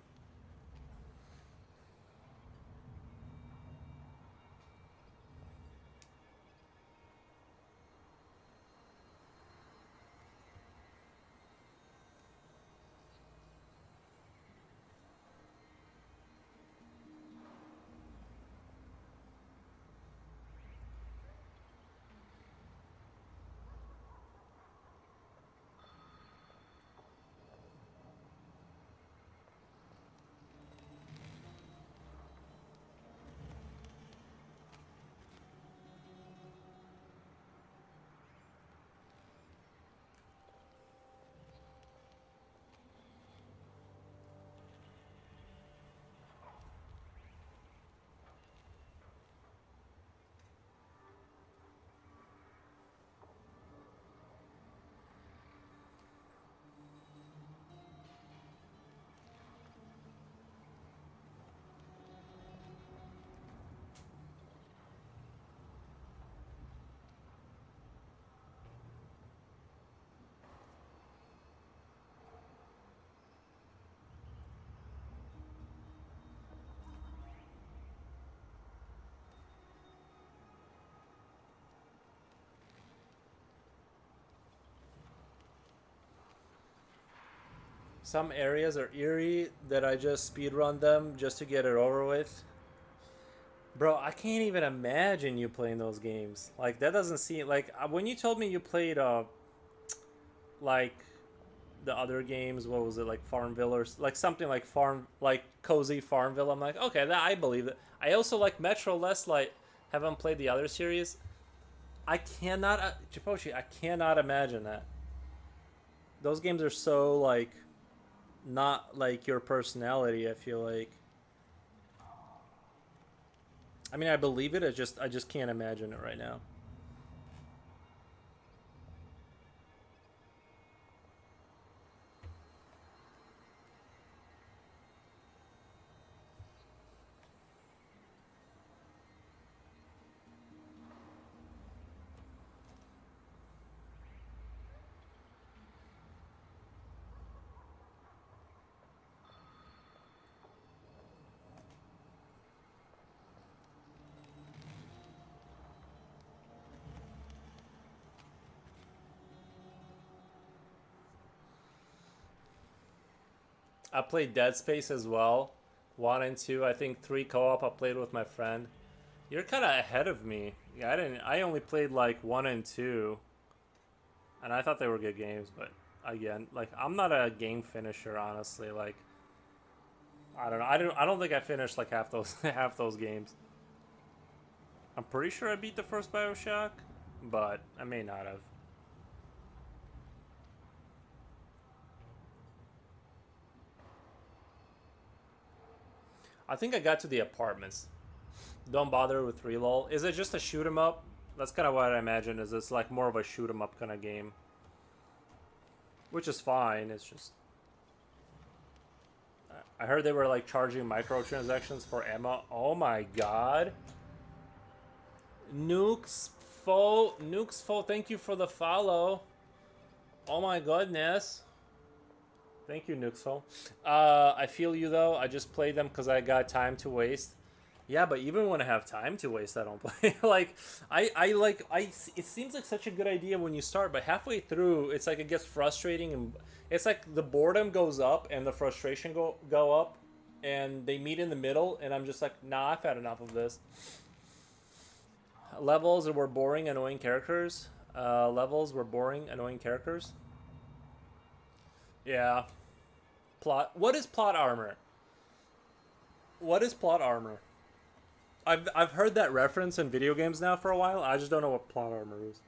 Some areas are eerie that I just speedrun them just to get it over with. Bro, I can't even imagine you playing those games. Like that doesn't seem like when you told me you played like the other games, what was it, like Farmville or like something like like Cozy Farmville. I'm like, okay, that I believe it. I also like Metro less. Like, haven't played the other series. I cannot, Chiposhi. I cannot imagine that. Those games are so like not like your personality. I feel like. I mean, I believe it. I just can't imagine it right now. I played Dead Space as well. One and two. I think three co-op I played with my friend. You're kind of ahead of me. Yeah, I didn't. I only played like one and two, and I thought they were good games. But again, like I'm not a game finisher, honestly. Like I don't know. I don't think I finished like half those half those games. I'm pretty sure I beat the first Bioshock, but I may not have. I think I got to the apartments. Don't bother with reload. Is it just a shoot 'em up? That's kind of what I imagine. Is it's like more of a shoot 'em up kind of game, which is fine. It's just I heard they were like charging microtransactions for Emma. Oh my god. Nukes Fo, thank you for the follow. Oh my goodness. Thank you, Nuxfo. I feel you though. I just played them because I got time to waste. Yeah, but even when I have time to waste, I don't play. Like, it seems like such a good idea when you start, but halfway through, it's like it gets frustrating, and it's like the boredom goes up and the frustration go up, and they meet in the middle, and I'm just like, nah, I've had enough of this. Levels were boring, annoying characters. Levels were boring, annoying characters. Yeah. Plot. What is plot armor? What is plot armor? I've heard that reference in video games now for a while. I just don't know what plot armor is.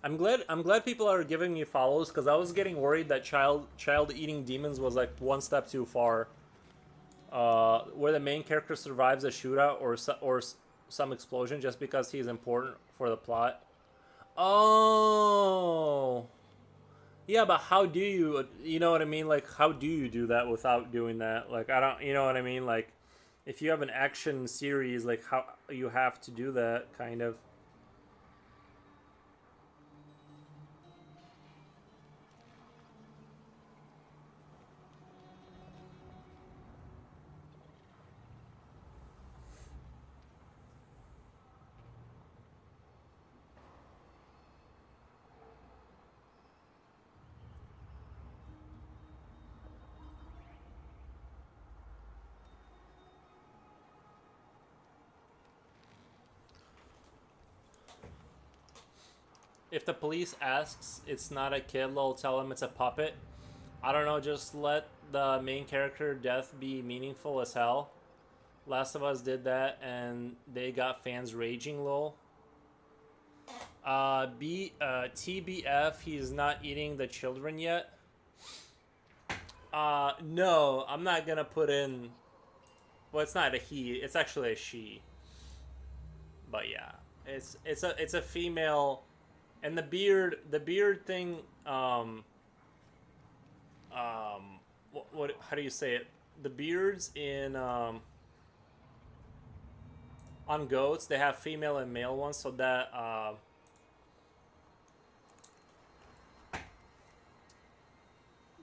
I'm glad people are giving me follows because I was getting worried that child eating demons was like one step too far. where the main character survives a shootout or some explosion just because he's important for the plot. Oh, yeah, but how do you, you know what I mean? Like, how do you do that without doing that? Like, I don't, you know what I mean? Like, if you have an action series, like, how you have to do that, kind of. If the police asks, it's not a kid, they'll tell them it's a puppet. I don't know, just let the main character death be meaningful as hell. Last of Us did that, and they got fans raging. Lol. TBF. He's not eating the children yet. No, I'm not gonna put in. Well, it's not a he. It's actually a she. But yeah, it's a female, and the beard thing. What how do you say it? The beards in on goats, they have female and male ones, so that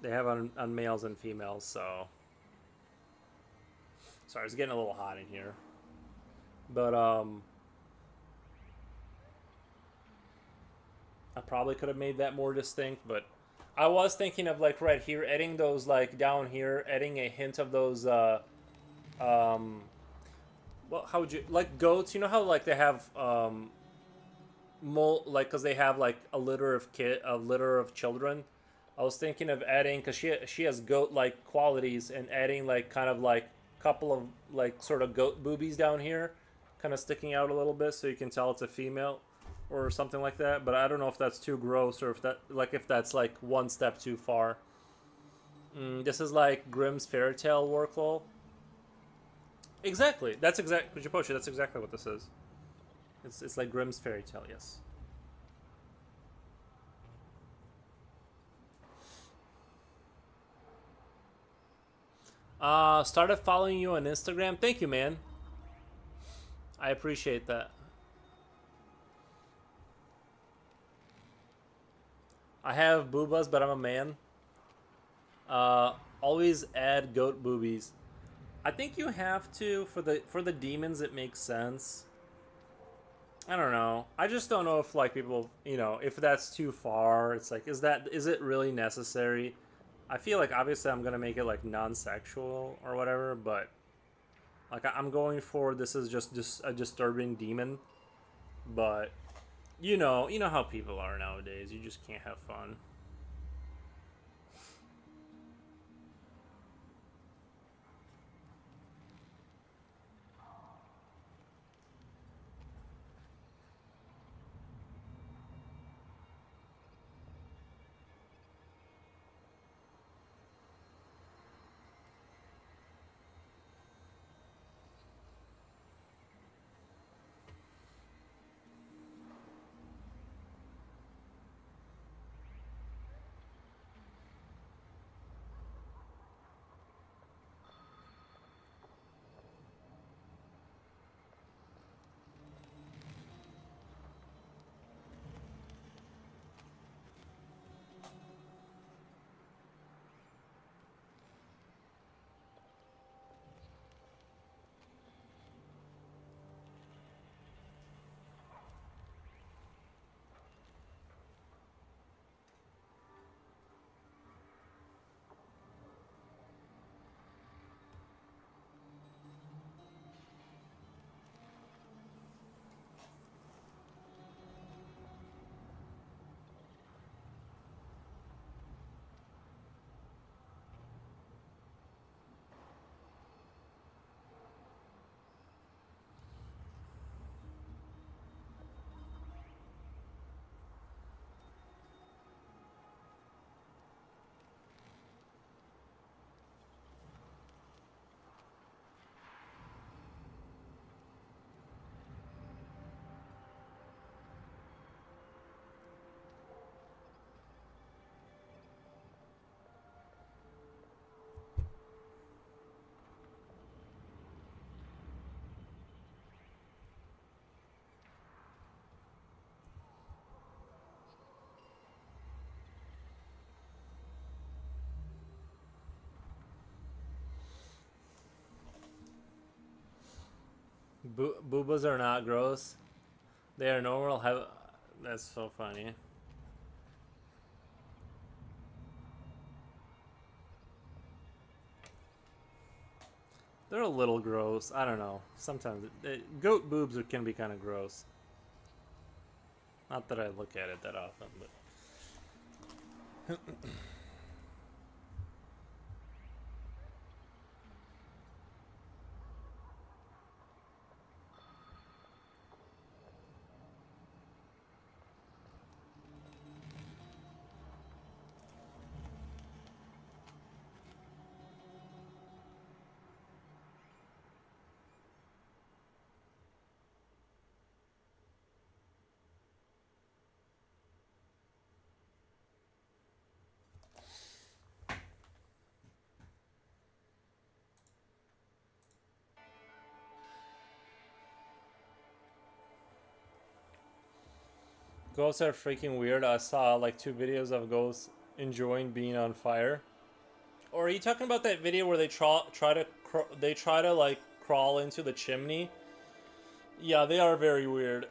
they have on males and females. So sorry, it's getting a little hot in here, but I probably could have made that more distinct. But I was thinking of like right here, adding those like down here, adding a hint of those um well, how would you like goats? You know how like they have like because they have like a litter of children. I was thinking of adding because she has goat like qualities and adding like kind of like couple of like sort of goat boobies down here, kind of sticking out a little bit so you can tell it's a female or something like that. But I don't know if that's too gross or if that's like one step too far. This is like Grimm's fairy tale workflow. Exactly. That's exactly Japoshi. That's exactly what this is. It's like Grimm's fairy tale. Yes. Started following you on Instagram. Thank you, man. I appreciate that. I have boobas, but I'm a man. Always add goat boobies. I think you have to for the demons. It makes sense. I don't know. I just don't know if like people, if that's too far. It's like, is it really necessary? I feel like obviously I'm gonna make it like non-sexual or whatever, but like I'm going for this is just a disturbing demon. But you know how people are nowadays. You just can't have fun. Boobas are not gross. They are normal. That's so funny. They're a little gross. I don't know. Sometimes goat boobs can be kind of gross. Not that I look at it that often, but. Ghosts are freaking weird. I saw like 2 videos of ghosts enjoying being on fire. Or are you talking about that video where they try to like crawl into the chimney? Yeah, they are very weird.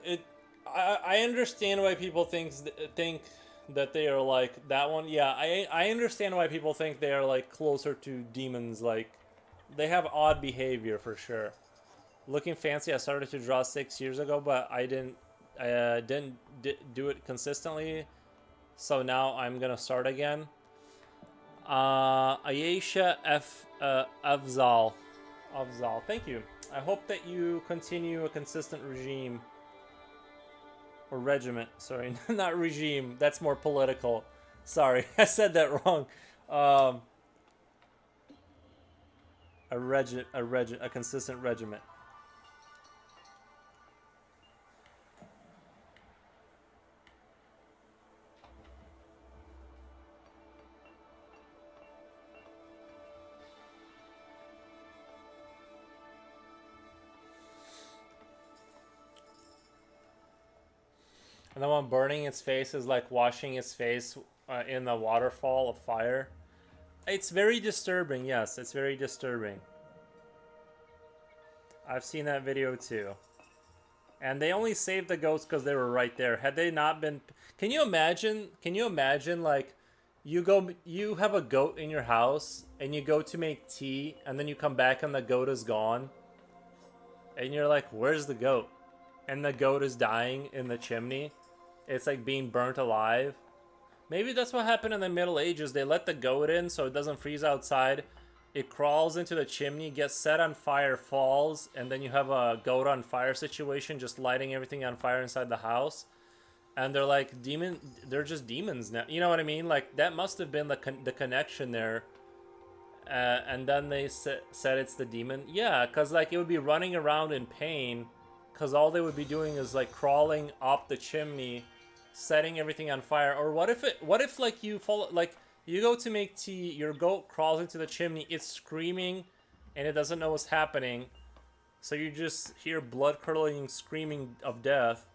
I understand why people think that they are like that one. Yeah, I understand why people think they are like closer to demons. Like they have odd behavior for sure. Looking fancy. I started to draw 6 years ago, but I didn't do it consistently. So now I'm gonna start again. Ayesha Afzal, thank you. I hope that you continue a consistent regime or regiment. Sorry, not regime. That's more political. Sorry, I said that wrong. A consistent regiment. And the one burning its face is like washing its face in the waterfall of fire. It's very disturbing, yes, it's very disturbing. I've seen that video too. And they only saved the goats because they were right there. Had they not been... Can you imagine like you have a goat in your house and you go to make tea and then you come back and the goat is gone? And you're like, where's the goat? And the goat is dying in the chimney. It's like being burnt alive. Maybe that's what happened in the Middle Ages. They let the goat in so it doesn't freeze outside. It crawls into the chimney, gets set on fire, falls, and then you have a goat on fire situation, just lighting everything on fire inside the house. And they're like, they're just demons now. You know what I mean? Like, that must have been the connection there. And then they said it's the demon. Yeah, because like it would be running around in pain, because all they would be doing is like crawling up the chimney, setting everything on fire. Or what if like you follow, like you go to make tea, your goat crawls into the chimney, it's screaming and it doesn't know what's happening, so you just hear blood curdling screaming of death,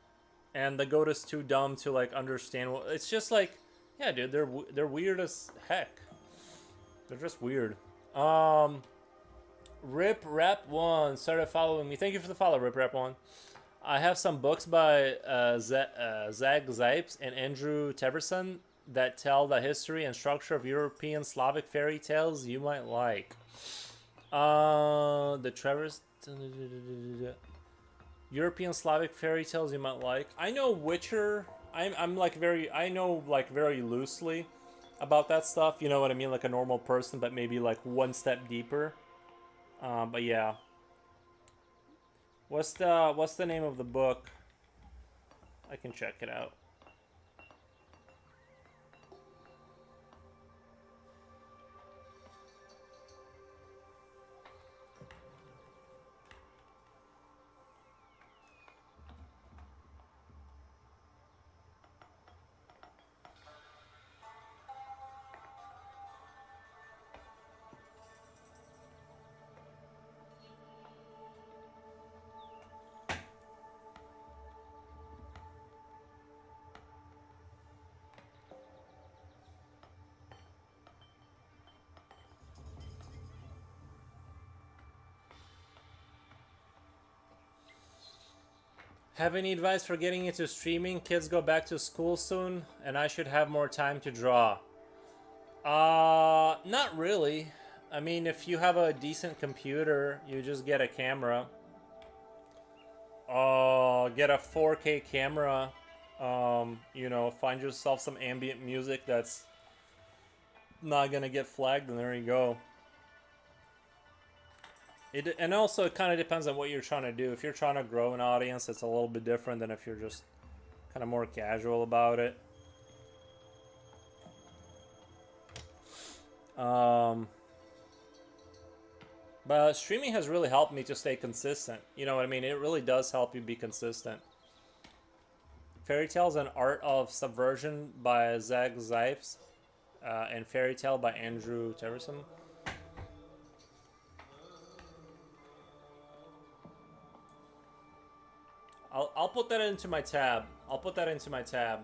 and the goat is too dumb to like understand what it's just like. Yeah, dude, they're weird as heck. They're just weird. Rip Rap 1 started following me. Thank you for the follow, Rip Rap 1. I have some books by Zag Zipes and Andrew Teverson that tell the history and structure of European Slavic fairy tales you might like. The Travers... European Slavic fairy tales you might like. I know Witcher. I'm like I know like very loosely about that stuff. You know what I mean? Like a normal person, but maybe like one step deeper. But yeah. What's the name of the book? I can check it out. Have any advice for getting into streaming? Kids go back to school soon, and I should have more time to draw. Not really. I mean, if you have a decent computer, you just get a camera. Get a 4K camera. You know, find yourself some ambient music that's not gonna get flagged, and there you go. And also, it kind of depends on what you're trying to do. If you're trying to grow an audience, it's a little bit different than if you're just kind of more casual about it. But streaming has really helped me to stay consistent. You know what I mean? It really does help you be consistent. Fairy Tales: An Art of Subversion by Zach Zipes, and Fairy Tale by Andrew Terrason. I'll put that into my tab. I'll put that into my tab.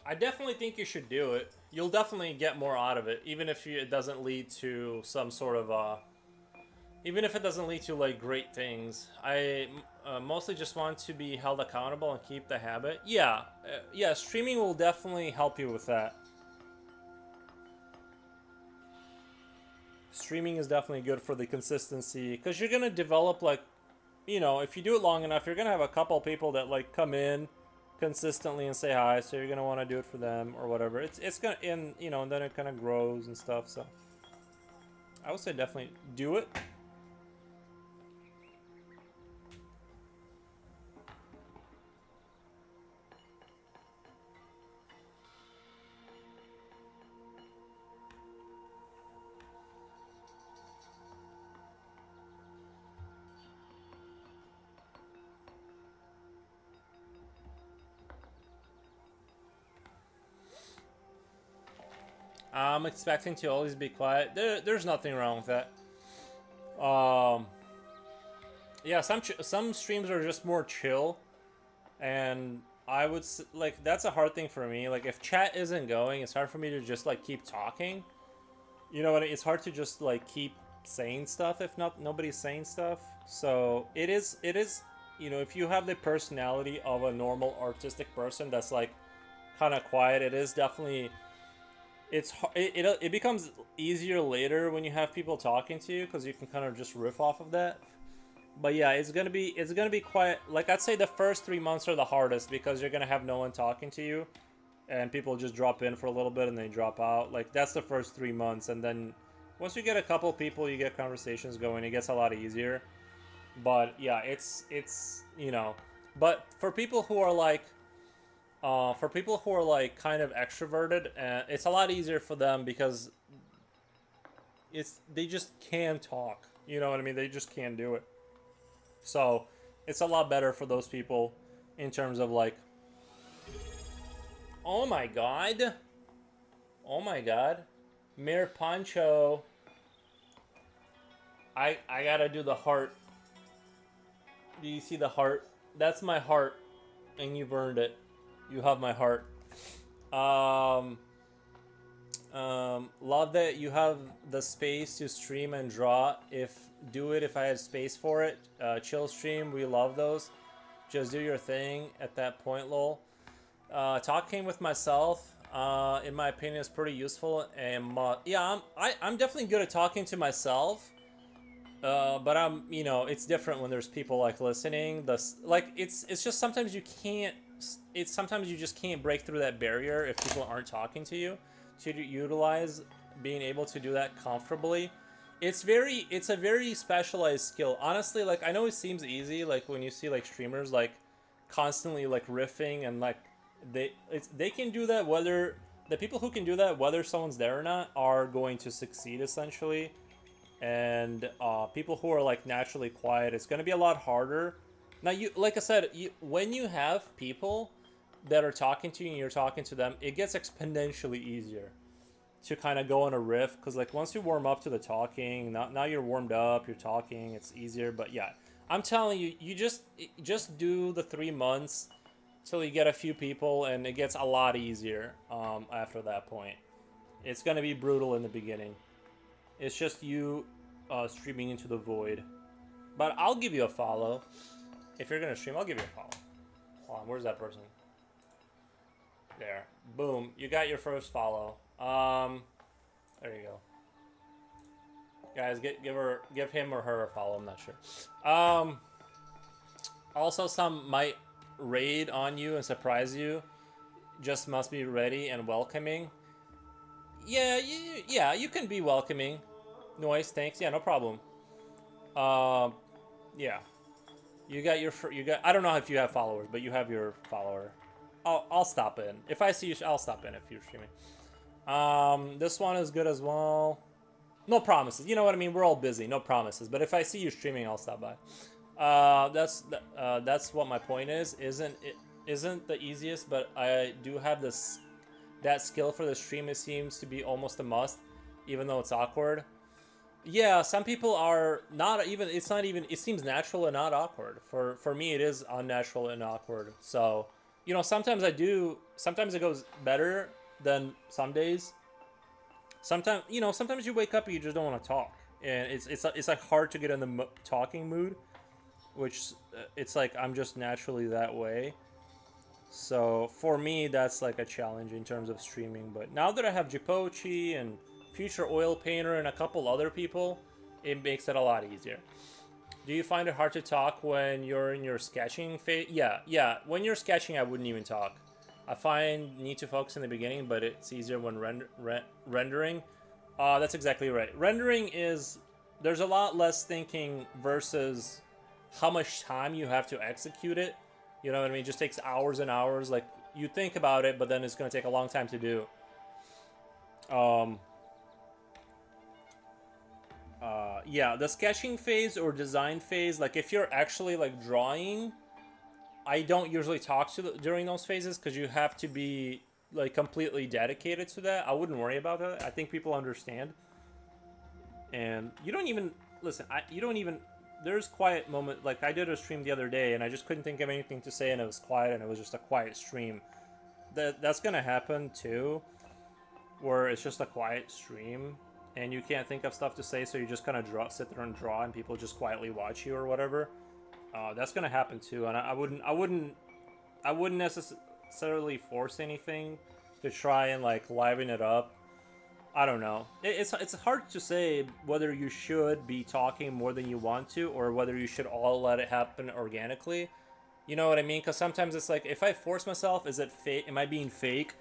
I definitely think you should do it. You'll definitely get more out of it, even if it doesn't lead to some sort of even if it doesn't lead to like great things. I mostly just want to be held accountable and keep the habit. Yeah, yeah. Streaming will definitely help you with that. Streaming is definitely good for the consistency, because you're gonna develop, like, you know, if you do it long enough, you're gonna have a couple people that like come in consistently and say hi, so you're gonna want to do it for them or whatever. It's gonna, and you know, and then it kind of grows and stuff. So I would say definitely do it. I'm expecting to always be quiet. There's nothing wrong with that. Yeah, some streams are just more chill, and I would like, that's a hard thing for me. Like, if chat isn't going, it's hard for me to just like keep talking. You know what? It's hard to just like keep saying stuff if nobody's saying stuff. So it is. You know, if you have the personality of a normal artistic person that's like kind of quiet, it is definitely. It becomes easier later when you have people talking to you, because you can kind of just riff off of that. But yeah, it's gonna be quiet. Like, I'd say the first 3 months are the hardest, because you're gonna have no one talking to you, and people just drop in for a little bit and they drop out. Like, that's the first 3 months, and then once you get a couple people, you get conversations going. It gets a lot easier. But yeah, it's you know, but for people who are like. Kind of extroverted, it's a lot easier for them, because they just can't talk. You know what I mean? They just can't do it. So it's a lot better for those people in terms of like. Oh my god! Oh my god! Mir Pancho. I gotta do the heart. Do you see the heart? That's my heart, and you've earned it. You have my heart. Love that you have the space to stream and draw. If I had space for it. Chill stream, we love those. Just do your thing at that point, lol. Talking with myself, in my opinion, is pretty useful. And yeah, I'm definitely good at talking to myself. But you know, it's different when there's people like listening. It's just sometimes you can't. Sometimes you just can't break through that barrier if people aren't talking to you. To utilize being able to do that comfortably, it's a very specialized skill. Honestly, like, I know it seems easy, like when you see like streamers like constantly like riffing, and like they can do that, whether the people who can do that, whether someone's there or not, are going to succeed essentially. And people who are like naturally quiet, it's going to be a lot harder. Now, like I said, when you have people that are talking to you and you're talking to them, it gets exponentially easier to kind of go on a riff, because like once you warm up to the talking, now you're warmed up, you're talking, it's easier. But yeah, I'm telling you, you just do the 3 months till you get a few people, and it gets a lot easier after that point. It's going to be brutal in the beginning. It's just you streaming into the void. But I'll give you a follow. If you're gonna stream, I'll give you a follow. Hold on, where's that person? There. Boom. You got your first follow. There you go. Guys, give him or her a follow. I'm not sure. Also, some might raid on you and surprise you. Just must be ready and welcoming. Yeah, you can be welcoming. Noise, thanks. Yeah, no problem. Yeah. You got I don't know if you have followers, but you have your follower. I'll stop in. If I see you, I'll stop in if you're streaming. This one is good as well. No promises. You know what I mean? We're all busy. No promises. But if I see you streaming, I'll stop by. That's what my point is. Isn't the easiest, but I do have that skill for the stream. It seems to be almost a must, even though it's awkward. Yeah, some people are not even. It's not even. It seems natural and not awkward. For me, it is unnatural and awkward. So, you know, sometimes I do. Sometimes it goes better than some days. Sometimes, you know, sometimes you wake up and you just don't want to talk, and it's like hard to get in the talking mood, which it's like I'm just naturally that way. So for me, that's like a challenge in terms of streaming. But now that I have Jipochi and Future Oil Painter and a couple other people, it makes it a lot easier. Do you find it hard to talk when you're in your sketching phase? Yeah. When you're sketching, I wouldn't even talk. I find need to focus in the beginning, but it's easier when rendering. That's exactly right. Rendering is, there's a lot less thinking versus how much time you have to execute it. You know what I mean? It just takes hours and hours. Like, you think about it, but then it's going to take a long time to do. Yeah, the sketching phase or design phase, like if you're actually like drawing, I don't usually talk to during those phases because you have to be like completely dedicated to that. I wouldn't worry about that. I think people understand. And you don't even listen. You don't even. There's quiet moment. Like I did a stream the other day, and I just couldn't think of anything to say, and it was quiet, and it was just a quiet stream. That's gonna happen too, where it's just a quiet stream, and you can't think of stuff to say, so you just kind of sit there and draw, and people just quietly watch you or whatever. That's gonna happen too, and I wouldn't necessarily force anything to try and like liven it up. I don't know. It's hard to say whether you should be talking more than you want to, or whether you should all let it happen organically. You know what I mean? Because sometimes it's like, if I force myself, is it fake? Am I being fake,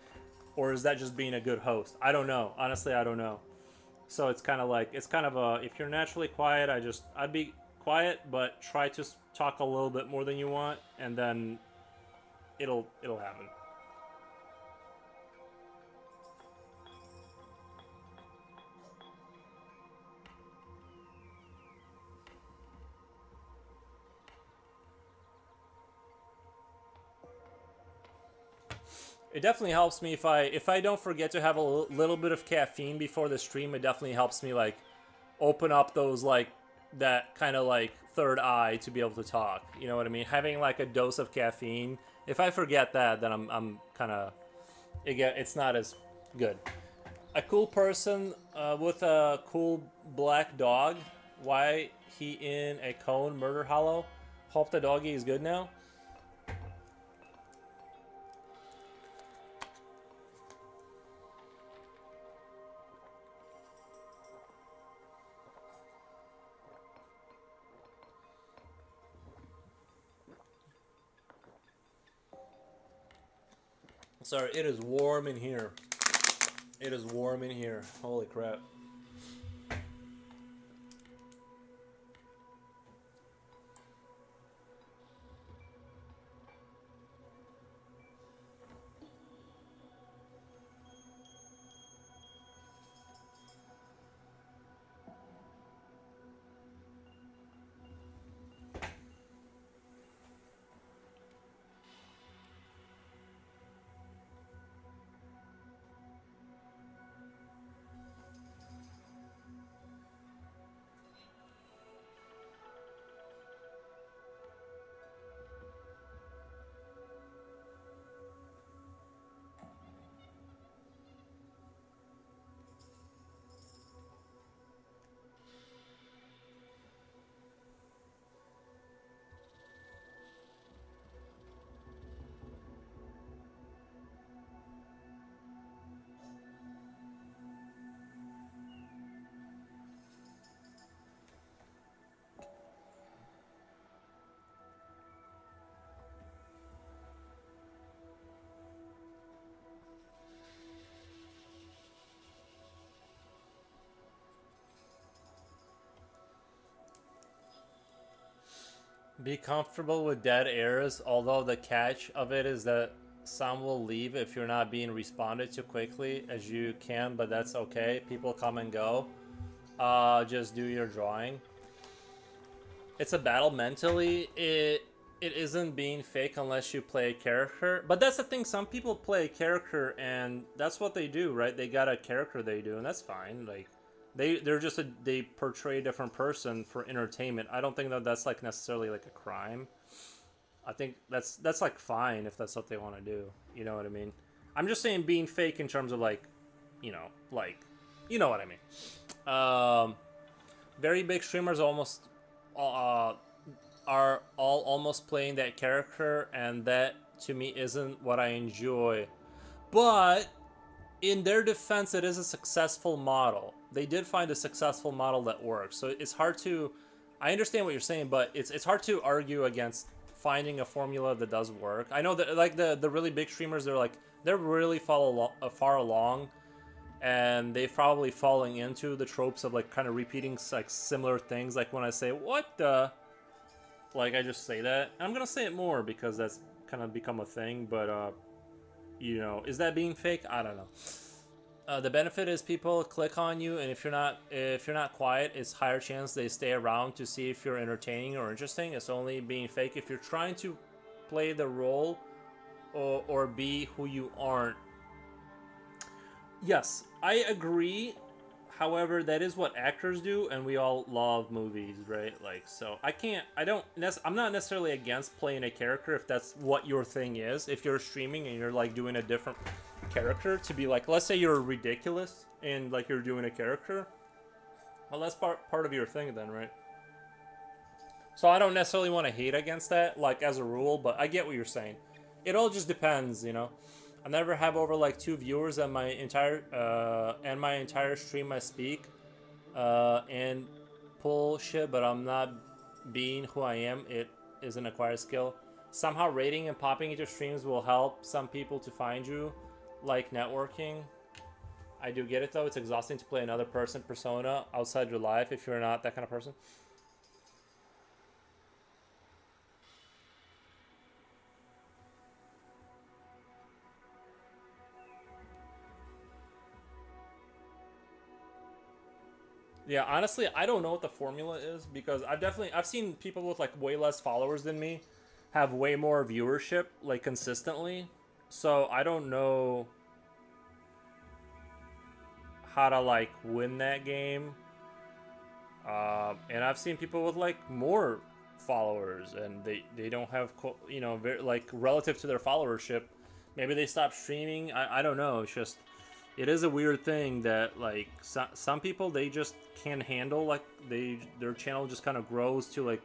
or is that just being a good host? I don't know. Honestly, I don't know. So it's kind of like, if you're naturally quiet, I'd be quiet, but try to talk a little bit more than you want, and then it'll happen. It definitely helps me if I don't forget to have a little bit of caffeine before the stream. It definitely helps me like open up those like that kind of like third eye to be able to talk. You know what I mean? Having like a dose of caffeine. If I forget that, then I'm kind of it's not as good. A cool person with a cool black dog. Why he in a cone? Murder Hollow. Hope the doggy is good now. Sorry, it is warm in here. It is warm in here. Holy crap. Be comfortable with dead airs, although the catch of it is that some will leave if you're not being responded to quickly as you can, but that's okay. People come and go. Just do your drawing. It's a battle mentally. It isn't being fake unless you play a character. But that's the thing, some people play a character and that's what they do, right? They got a character they do, and that's fine. Like they portray a different person for entertainment. I don't think that that's like necessarily like a crime. I think that's like fine if that's what they want to do. You know what I mean? I'm just saying being fake in terms of like, you know what I mean. Very big streamers almost are all almost playing that character, and that to me isn't what I enjoy. But in their defense, it is a successful model. They did find a successful model that works. So it's hard to, I understand what you're saying, but it's hard to argue against finding a formula that does work. I know that like the really big streamers, they're really far along, and they've probably falling into the tropes of like kind of repeating like similar things. Like when I say what the, like I just say that. And I'm gonna say it more because that's kind of become a thing. But is that being fake? I don't know. The benefit is people click on you, and if you're not quiet, it's higher chance they stay around to see if you're entertaining or interesting. It's only being fake if you're trying to play the role or be who you aren't. Yes, I agree. However, that is what actors do, and we all love movies, right? Like, so I'm not necessarily against playing a character if that's what your thing is. If you're streaming and you're like doing a different character to be like, let's say you're ridiculous and like you're doing a character, well, that's part of your thing then, right? So I don't necessarily want to hate against that, like as a rule, but I get what you're saying. It all just depends, you know. I never have over like 2 viewers on my entire stream I speak and pull shit, but I'm not being who I am. It is an acquired skill. Somehow rating and popping into streams will help some people to find you, like networking. I do get it though. It's exhausting to play another person persona outside your life if you're not that kind of person. Yeah, honestly, I don't know what the formula is because I've seen people with like way less followers than me have way more viewership like consistently. So I don't know how to like win that game. And I've seen people with like more followers and they don't have very, like relative to their followership. Maybe they stop streaming. I don't know. It's just it is a weird thing that like some people they just can't handle like their channel just kind of grows to like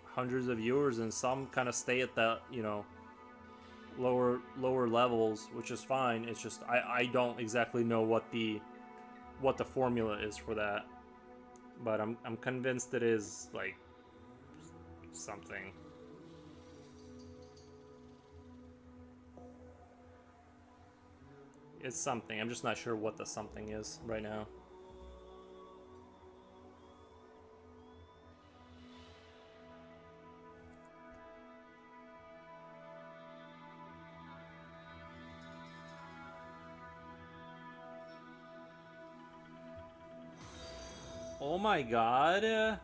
hundreds of viewers, and some kind of stay at that lower levels, which is fine. It's just I don't exactly know what the formula is for that, but I'm convinced it is like something. It's something. I'm just not sure what the something is right now. Oh my god.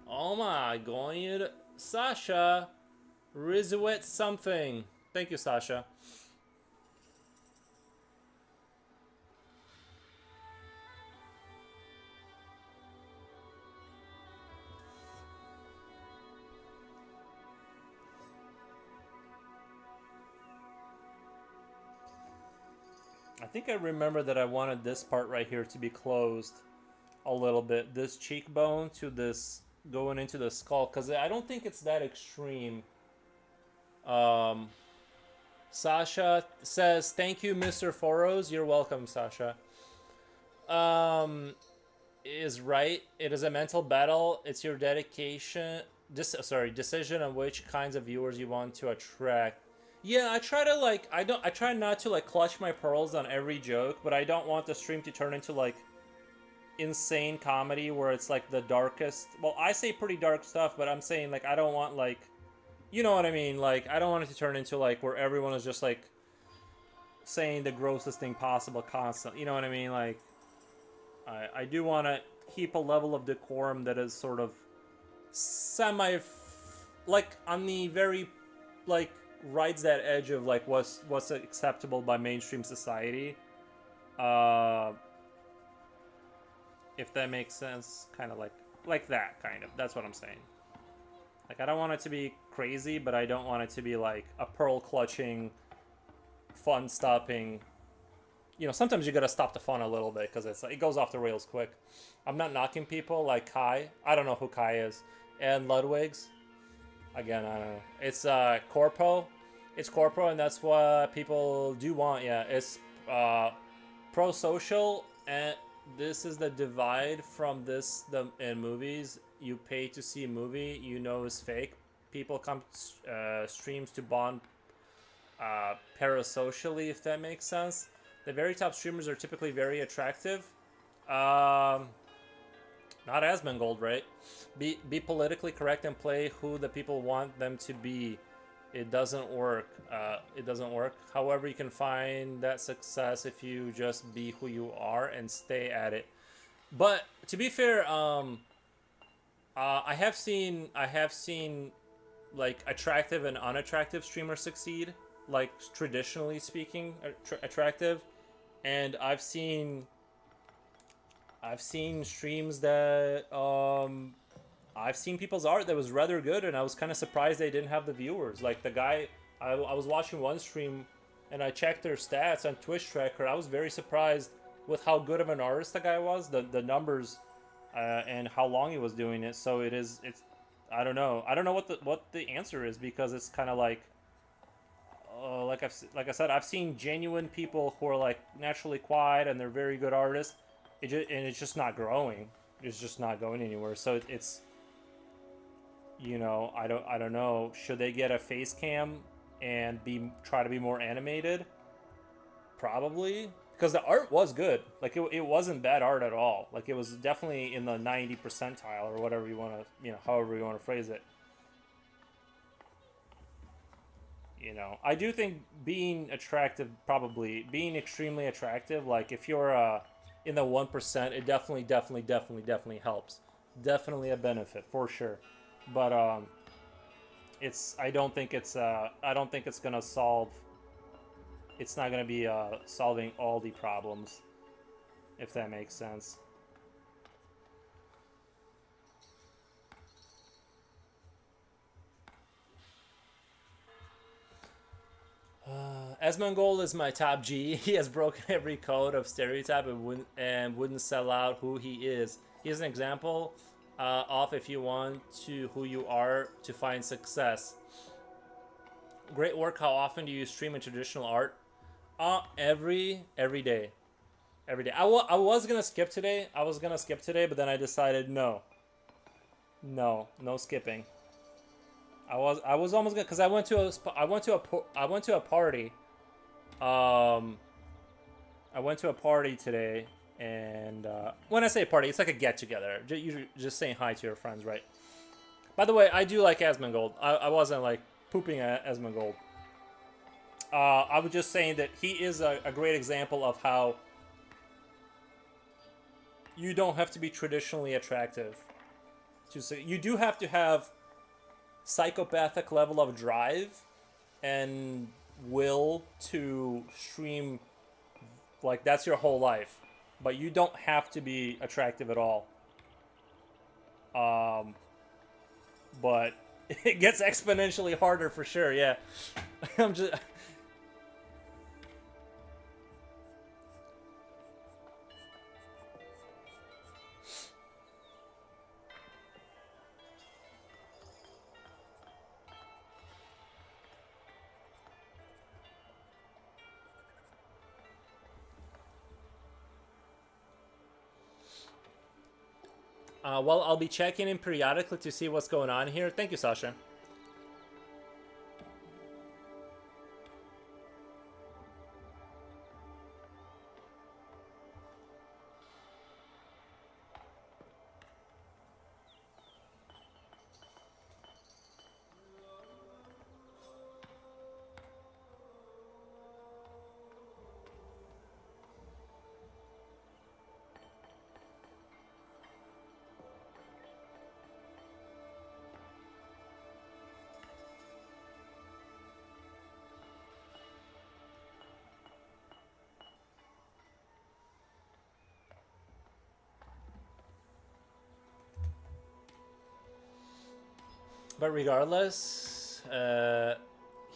Oh my god. Sasha. Rizuet something. Thank you, Sasha. I think I remember that I wanted this part right here to be closed a little bit. This cheekbone to this going into the skull, because I don't think it's that extreme. Sasha says, thank you, Mr. Foros. You're welcome, Sasha. Is right. It is a mental battle. It's your dedication. Decision on which kinds of viewers you want to attract. Yeah, I try to like I try not to like clutch my pearls on every joke, but I don't want the stream to turn into like insane comedy where it's like the darkest. Well, I say pretty dark stuff, but I'm saying like I don't want like, you know what I mean? Like I don't want it to turn into like where everyone is just like saying the grossest thing possible constantly. You know what I mean? Like I do want to keep a level of decorum that is sort of semi, like on the very, like rides that edge of like what's acceptable by mainstream society. If that makes sense, kind of like that kind of. That's what I'm saying. Like I don't want it to be crazy, but I don't want it to be like a pearl clutching, fun stopping. You know, sometimes you gotta stop the fun a little bit because it goes off the rails quick. I'm not knocking people like Kai. I don't know who Kai is, and Ludwig's. Again, I don't know. It's corpo. It's corpo, and that's what people do want. Yeah, it's pro-social, and this is the divide from in movies. You pay to see a movie you know is fake. People come streams to bond parasocially, if that makes sense. The very top streamers are typically very attractive. Not Asmongold, right? Be politically correct and play who the people want them to be. It doesn't work. It doesn't work. However, you can find that success if you just be who you are and stay at it. But to be fair, I have seen like attractive and unattractive streamers succeed. Like traditionally speaking, attractive, and I've seen streams that I've seen people's art that was rather good, and I was kind of surprised they didn't have the viewers. Like the guy, I was watching one stream, and I checked their stats on Twitch Tracker. I was very surprised with how good of an artist the guy was, the numbers, and how long he was doing it. So it's I don't know what the answer is, because it's kind of like like I said, I've seen genuine people who are like naturally quiet and they're very good artists. And it's just not growing. It's just not going anywhere. So it's, you know, I don't know. Should they get a face cam and try to be more animated? Probably, because the art was good. Like it wasn't bad art at all. Like it was definitely in the 90 percentile or whatever you want to, you know, however you want to phrase it. You know, I do think being attractive, probably being extremely attractive, like if you're in the 1%, it definitely helps. Definitely a benefit for sure. But I don't think it's gonna solve. It's not gonna be solving all the problems, if that makes sense. Asmongold is my top G. He has broken every code of stereotype and wouldn't sell out who he is. Here's an example of if you want to who you are to find success. Great work. How often do you stream in traditional art? Every day. Every day. I was gonna skip today. But then I decided no, no skipping. I was almost gonna, because I went to a party. I went to a party today, and when I say party, it's like a get together. You're just saying hi to your friends, right? By the way, I do like Asmongold. I wasn't like pooping at Asmongold. I was just saying that he is a great example of how you don't have to be traditionally attractive. You do have to have psychopathic level of drive and will to stream, like that's your whole life, but you don't have to be attractive at all. But it gets exponentially harder for sure. Yeah. I'm just well, I'll be checking in periodically to see what's going on here. Thank you, Sasha. But regardless,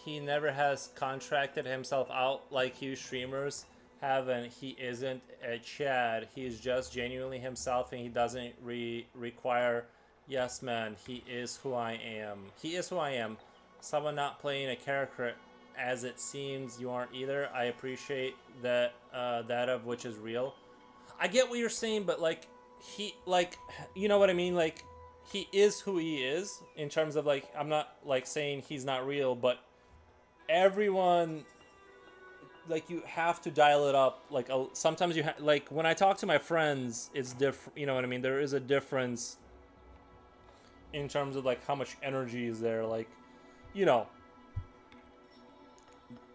he never has contracted himself out like huge streamers have, and he isn't a Chad. He's just genuinely himself, and he doesn't require, yes, man, he is who I am. He is who I am. Someone not playing a character as it seems you aren't either. I appreciate that, that of which is real. I get what you're saying, but like, he, like, you know what I mean? Like, he is who he is in terms of like, I'm not like saying he's not real, but everyone, like, you have to dial it up. Like, sometimes you like, when I talk to my friends, it's different. You know what I mean? There is a difference in terms of like how much energy is there. Like, you know,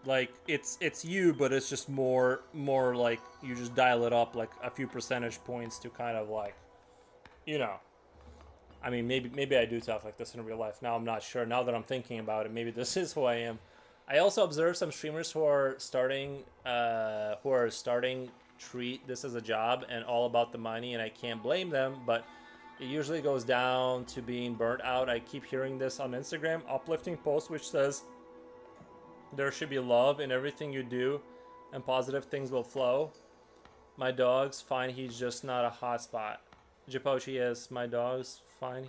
like it's you, but it's just more like you just dial it up like a few percentage points to kind of like, you know. I mean, maybe I do talk like this in real life. Now I'm not sure. Now that I'm thinking about it, maybe this is who I am. I also observe some streamers who are starting treat this as a job and all about the money, and I can't blame them. But it usually goes down to being burnt out. I keep hearing this on Instagram, uplifting post which says there should be love in everything you do, and positive things will flow. My dog's fine. He's just not a hotspot. Japochi, yes, my dog's fine.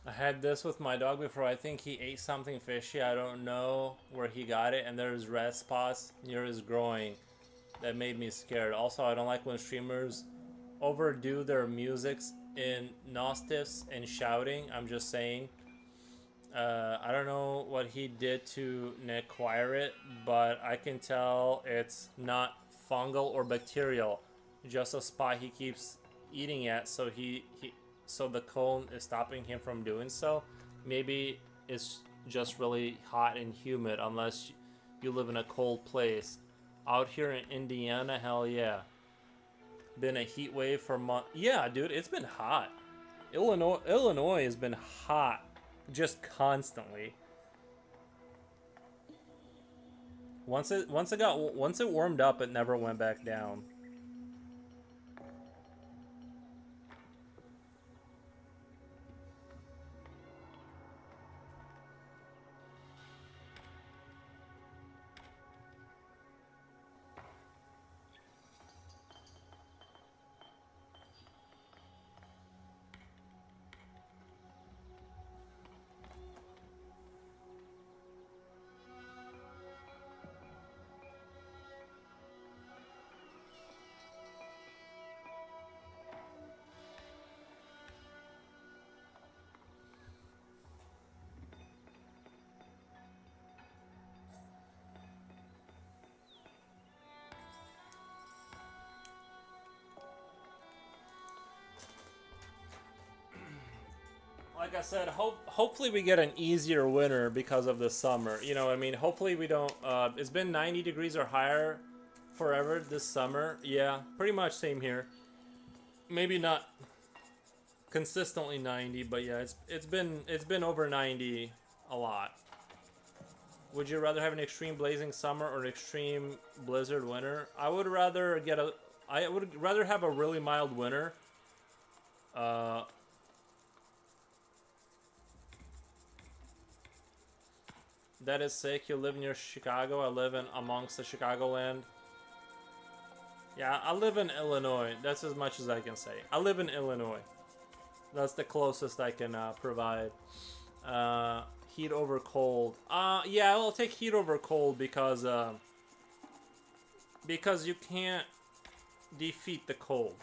I had this with my dog before. I think he ate something fishy. I don't know where he got it, and there's red spots near his groin that made me scared. Also, I don't like when streamers overdo their musics in nostiffs and shouting. I'm just saying. I don't know what he did to acquire it, but I can tell it's not fungal or bacterial. Just a spot he keeps eating at, so so the cone is stopping him from doing so. Maybe it's just really hot and humid, unless you live in a cold place. Out here in Indiana, hell yeah. Been a heat wave for months. Yeah, dude, it's been hot. Illinois has been hot, just constantly. Once it warmed up, it never went back down. like I said, hopefully we get an easier winter because of the summer. You know what I mean? Hopefully we don't. It's been 90 degrees or higher forever this summer. Yeah, pretty much same here. Maybe not consistently 90, but yeah, it's been over 90 a lot. Would you rather have an extreme blazing summer or an extreme blizzard winter? I would rather have a really mild winter. That is sick. You live near Chicago. I live in amongst the Chicagoland. Yeah, I live in Illinois. That's as much as I can say. I live in Illinois. That's the closest I can provide. Heat over cold. Yeah, I'll take heat over cold because you can't defeat the cold.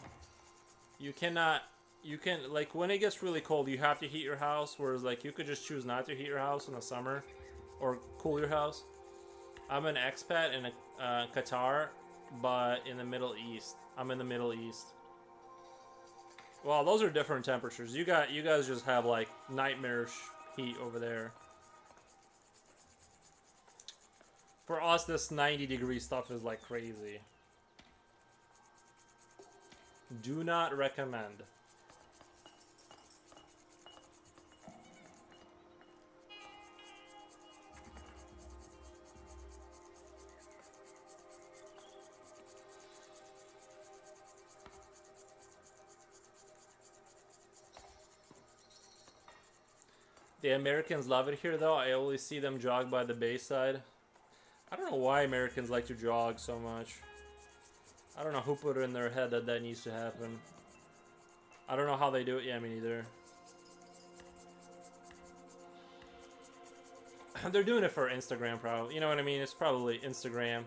You cannot. You can, like, when it gets really cold, you have to heat your house. Whereas, like, you could just choose not to heat your house in the summer. Or cool your house. I'm an expat in Qatar, but in the Middle East. I'm in the Middle East. Well, those are different temperatures. You guys just have like nightmarish heat over there. For us, this 90-degree stuff is like crazy. Do not recommend. The Americans love it here, though. I always see them jog by the bayside. I don't know why Americans like to jog so much. I don't know who put it in their head that that needs to happen. I don't know how they do it. Yeah, me neither. They're doing it for Instagram, probably. You know what I mean? It's probably Instagram.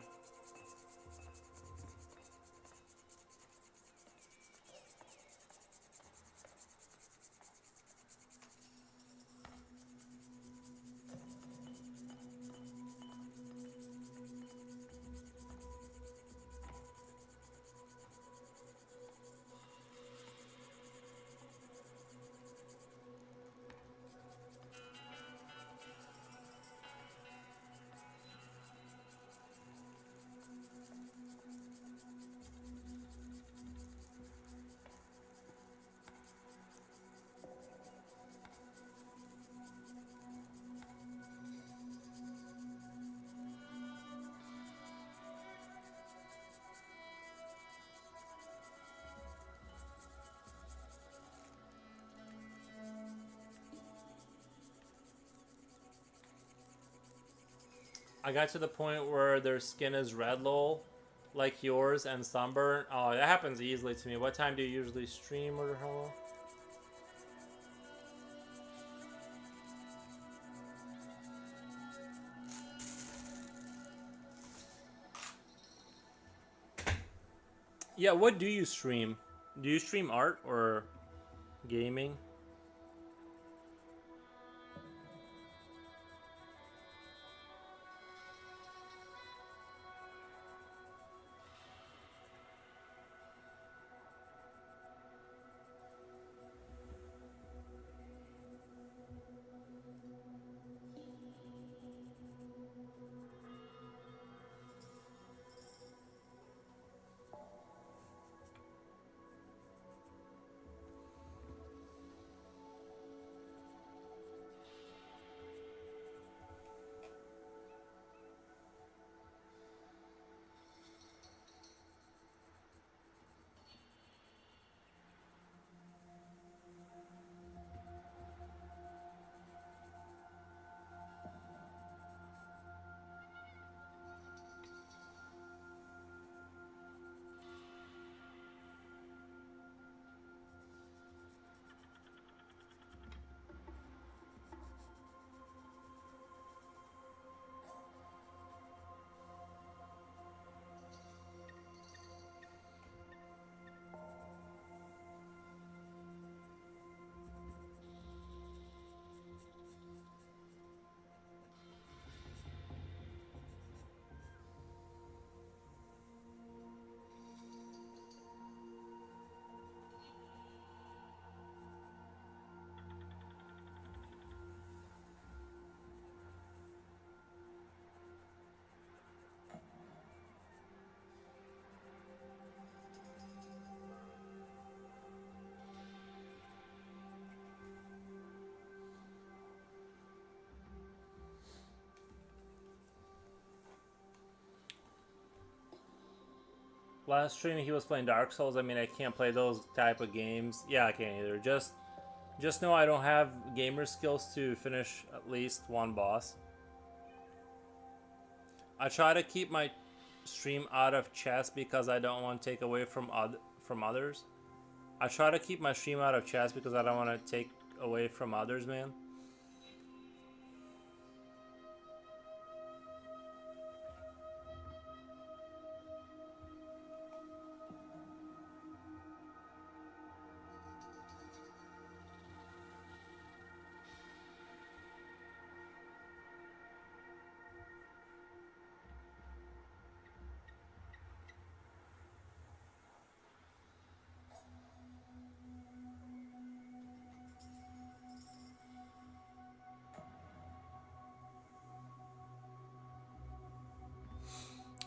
I got to the point where their skin is red, lol, like yours, and sunburn. Oh, that happens easily to me. What time do you usually stream or hello? Yeah, what do you stream? Do you stream art or gaming? Last stream he was playing Dark Souls. I mean, I can't play those type of games. Yeah, I can't either. Just know I don't have gamer skills to finish at least one boss. I try to keep my stream out of chess because I don't want to take away from others. I try to keep my stream out of chess because I don't want to take away from others, man.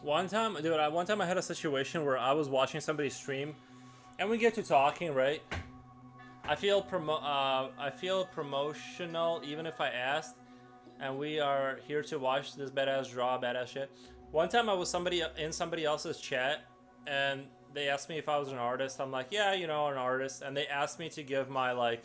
One time, dude, one time I had a situation where I was watching somebody stream, and we get to talking, right? I feel promotional even if I asked, and we are here to watch this badass draw badass shit. One time I was in somebody else's chat, and they asked me if I was an artist. I'm like, yeah, you know, an artist, and they asked me to give my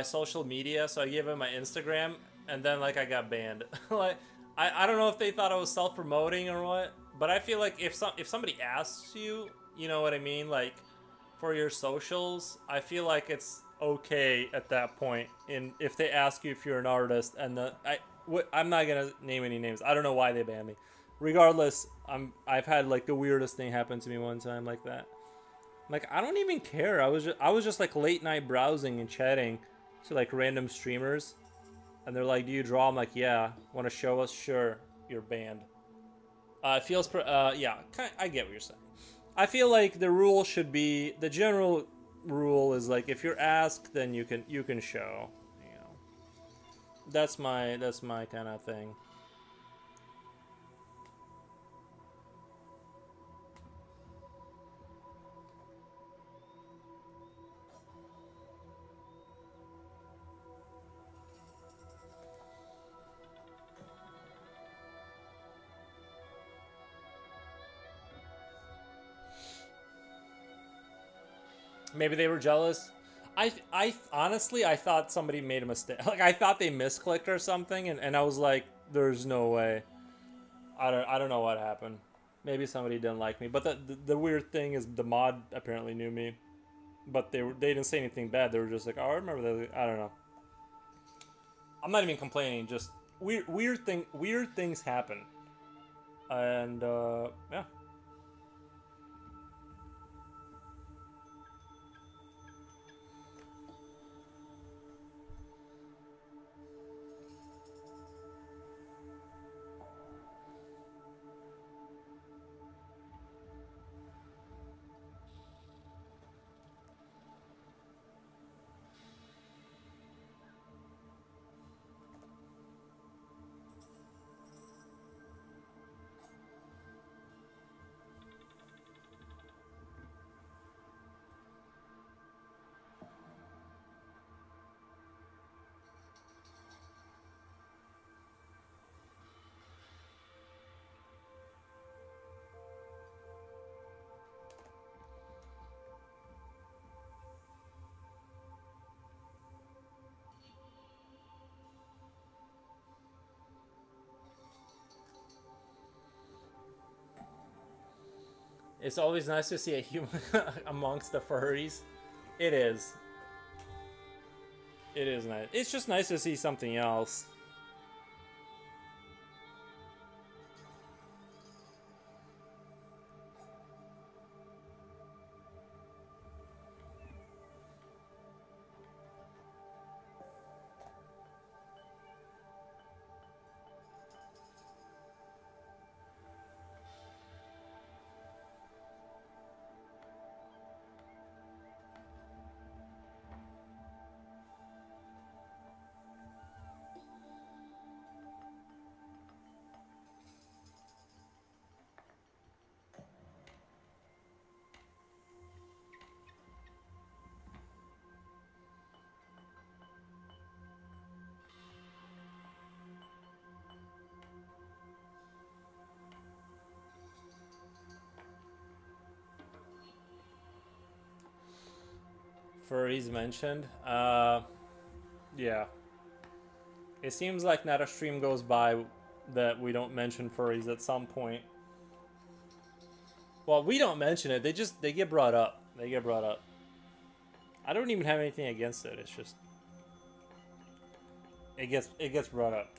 social media, so I gave them my Instagram, and then like I got banned. Like I don't know if they thought I was self-promoting or what, but I feel like if somebody asks you, you know what I mean, like for your socials, I feel like it's okay at that point. And if they ask you if you're an artist, and I'm not gonna name any names. I don't know why they banned me. Regardless, I've had like the weirdest thing happen to me one time like that. Like I don't even care. I was just like late night browsing and chatting to like random streamers, and they're like, "Do you draw?" I'm like, "Yeah." Want to show us? Sure. You're banned. It feels yeah. I get what you're saying. I feel like the general rule is like if you're asked, then you can show. You know, that's my kind of thing. Maybe they were jealous. I honestly I thought somebody made a mistake. Like I thought they misclicked or something, and I was like, "There's no way." I don't know what happened. Maybe somebody didn't like me. But the weird thing is the mod apparently knew me, but they didn't say anything bad. They were just like, "Oh, I remember that." I don't know. I'm not even complaining. Just weird things happen, and yeah. It's always nice to see a human amongst the furries. It is. It is nice. It's just nice to see something else. Furries mentioned. Yeah. It seems like not a stream goes by that we don't mention furries at some point. Well, we don't mention it. They get brought up. They get brought up. I don't even have anything against it. It's just it gets brought up.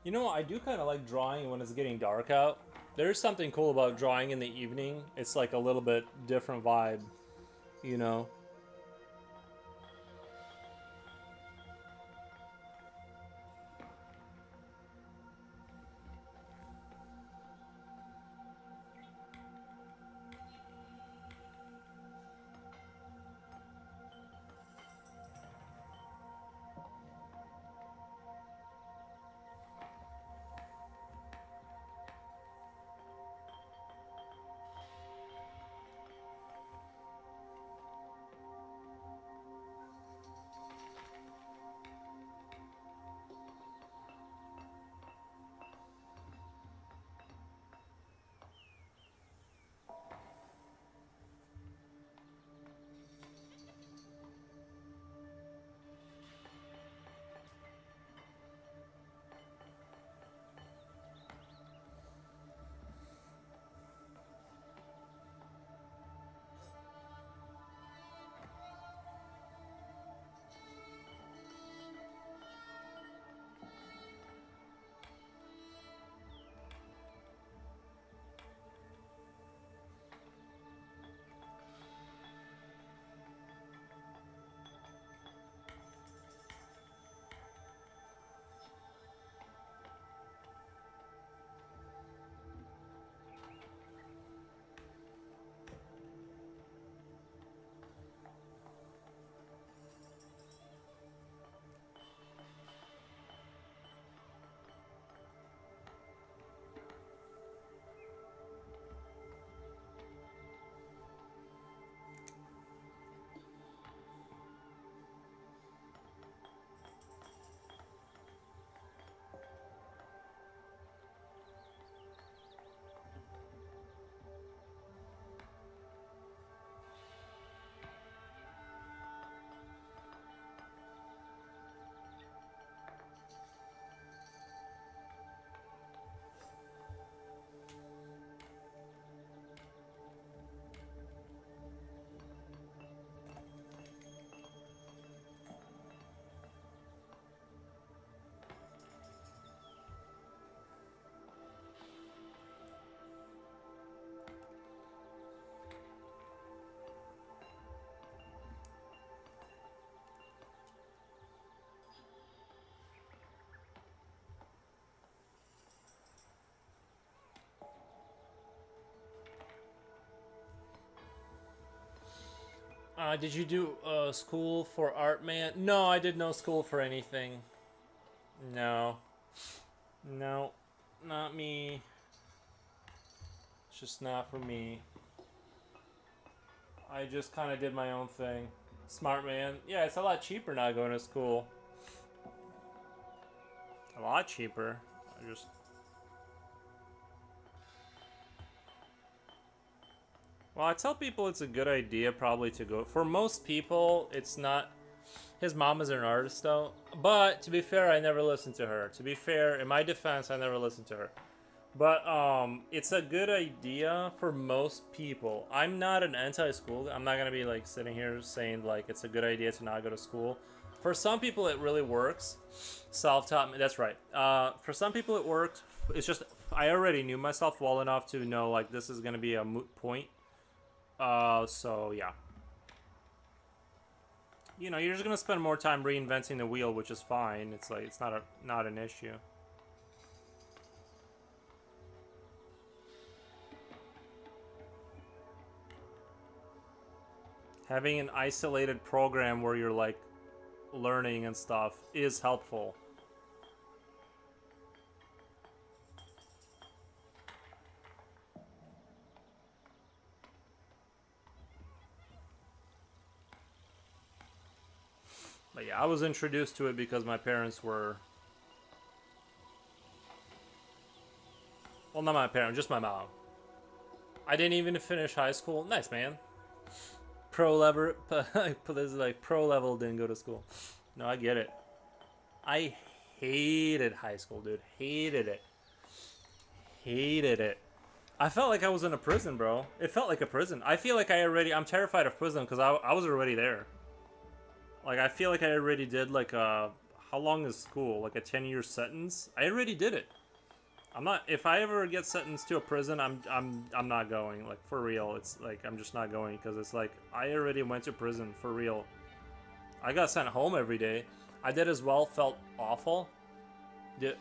You know, I do kind of like drawing when it's getting dark out. There's something cool about drawing in the evening. It's like a little bit different vibe, you know. Did you do school for art, man? No, I did no school for anything. No. No. Not me. It's just not for me. I just kind of did my own thing. Smart man. Yeah, it's a lot cheaper not going to school. A lot cheaper. I just... Well, I tell people it's a good idea probably to go. For most people, it's not. His mom is an artist though. But to be fair, I never listened to her. To be fair, in my defense, I never listened to her. But it's a good idea for most people. I'm not an anti-school. I'm not gonna be like sitting here saying like it's a good idea to not go to school. For some people, it really works. Self-taught. That's right. For some people, it worked. It's just I already knew myself well enough to know like this is gonna be a moot point. So yeah. You know, you're just gonna spend more time reinventing the wheel, which is fine. It's like it's not an issue. Having an isolated program where you're like learning and stuff is helpful. But yeah, I was introduced to it because my parents were... Well, not my parents, just my mom. I didn't even finish high school. Nice, man. Pro level, this is like pro level, didn't go to school. No, I get it. I hated high school, dude. Hated it. Hated it. I felt like I was in a prison, bro. It felt like a prison. I feel like I'm terrified of prison because I was already there. Like, I feel like I already did, like, how long is school? Like a 10-year sentence? I already did it. I'm not, if I ever get sentenced to a prison, I'm not going, like, for real. It's like, I'm just not going, because it's like, I already went to prison, for real. I got sent home every day. I did as well, felt awful.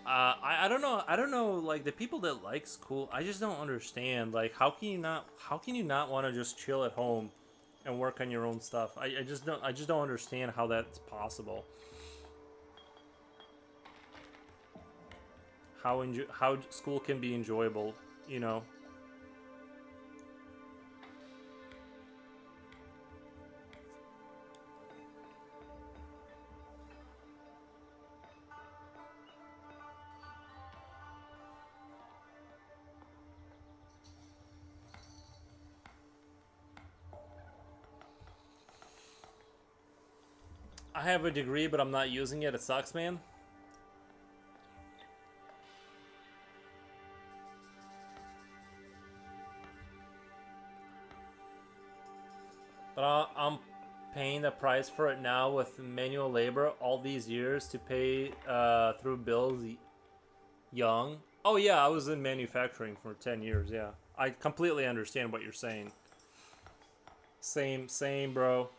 I don't know, like, the people that like school, I just don't understand, like, how can you not want to just chill at home and work on your own stuff? I just don't understand how that's possible. How school can be enjoyable, you know. I have a degree, but I'm not using it. It sucks, man. But I'm paying the price for it now with manual labor all these years to pay through bills young. Oh yeah, I was in manufacturing for 10 years, yeah. I completely understand what you're saying. Same, bro.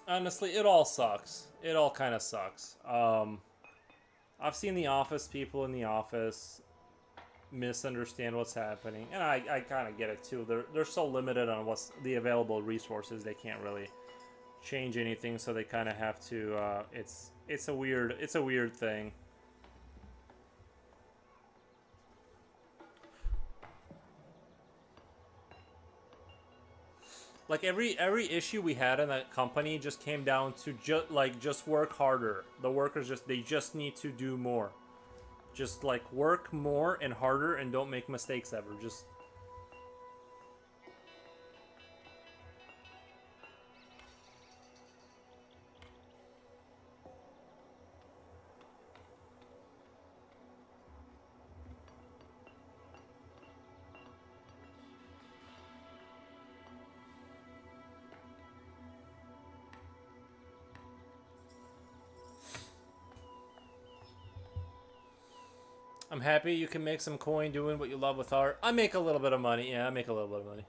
Honestly, it all sucks. It all kind of sucks. I've seen the office people in the office misunderstand what's happening, and I kind of get it too. They're so limited on what's the available resources, they can't really change anything, so they kind of have to. It's a weird thing. Like every issue we had in that company just came down to just work harder. The workers they just need to do more. Just like work more and harder and don't make mistakes ever. Just I'm happy you can make some coin doing what you love with art. I make a little bit of money. Yeah, I make a little bit of money.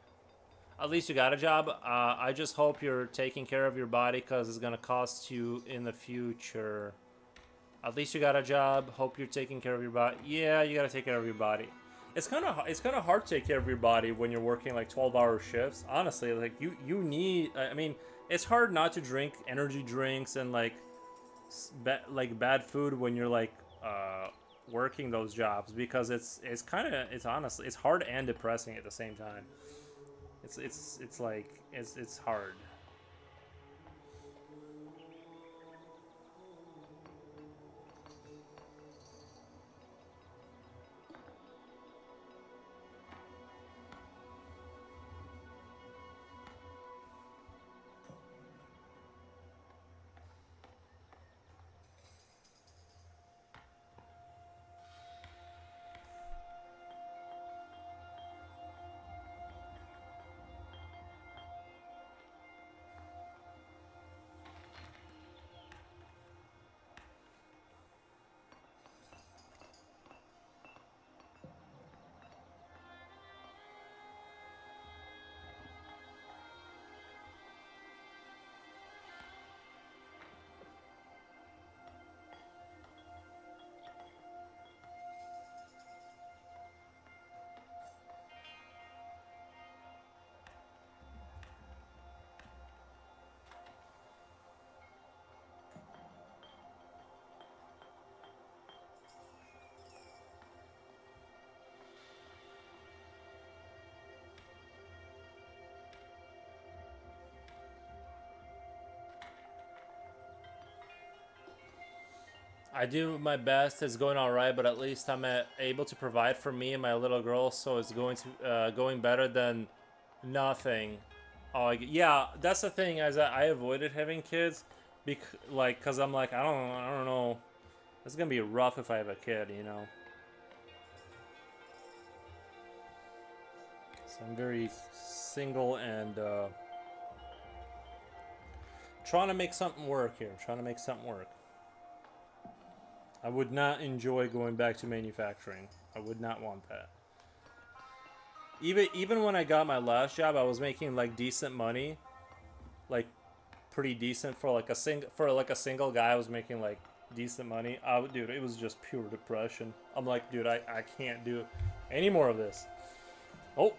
At least you got a job. I just hope you're taking care of your body because it's going to cost you in the future. At least you got a job. Hope you're taking care of your body. Yeah, you got to take care of your body. It's kind of hard to take care of your body when you're working like 12-hour shifts. Honestly, like you need, I mean, it's hard not to drink energy drinks and like bad food when you're like working those jobs, because it's honestly it's hard and depressing at the same time. It's hard. I do my best. It's going all right, but at least I'm able to provide for me and my little girl, so it's going better than nothing. Yeah, that's the thing. As I avoided having kids, cause I'm like I don't know. It's gonna be rough if I have a kid, you know. So I'm very single and trying to make something work here. Trying to make something work. I would not enjoy going back to manufacturing. I would not want that. Even when I got my last job, I was making like decent money, like pretty decent for like a single guy. I was making like decent money. Dude, it was just pure depression. I'm like, dude, I can't do any more of this. Oh.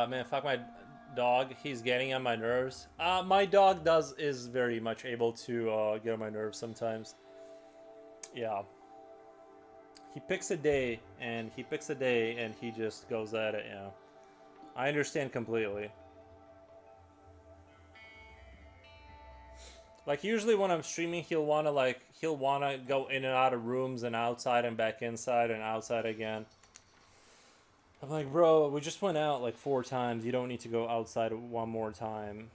Man, fuck my dog. He's getting on my nerves. My dog is very much able to get on my nerves sometimes. Yeah. He picks a day, and he just goes at it. Yeah. I understand completely. Like usually when I'm streaming, he'll wanna go in and out of rooms and outside and back inside and outside again. I'm like, bro, we just went out like 4 times. You don't need to go outside one more time.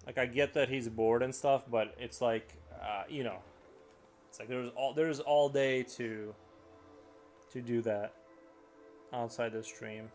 Like, I get that he's bored and stuff, but it's like, you know, it's like there's all day to do that outside the stream.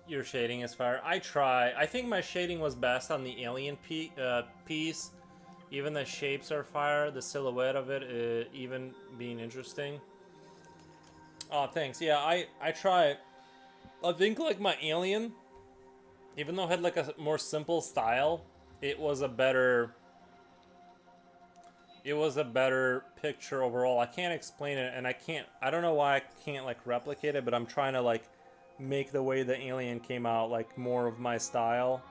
Your shading is fire. I try. I think my shading was best on the alien piece. Even the shapes are fire. The silhouette of it, even being interesting. Oh, thanks. Yeah, I try. I think like my alien, even though it had like a more simple style, it was a better. It was a better picture overall. I can't explain it, and I can't. I don't know why I can't like replicate it, but I'm trying to like make the way the alien came out like more of my style,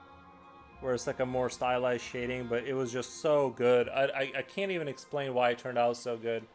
where it's like a more stylized shading. But it was just so good. I can't even explain why it turned out so good.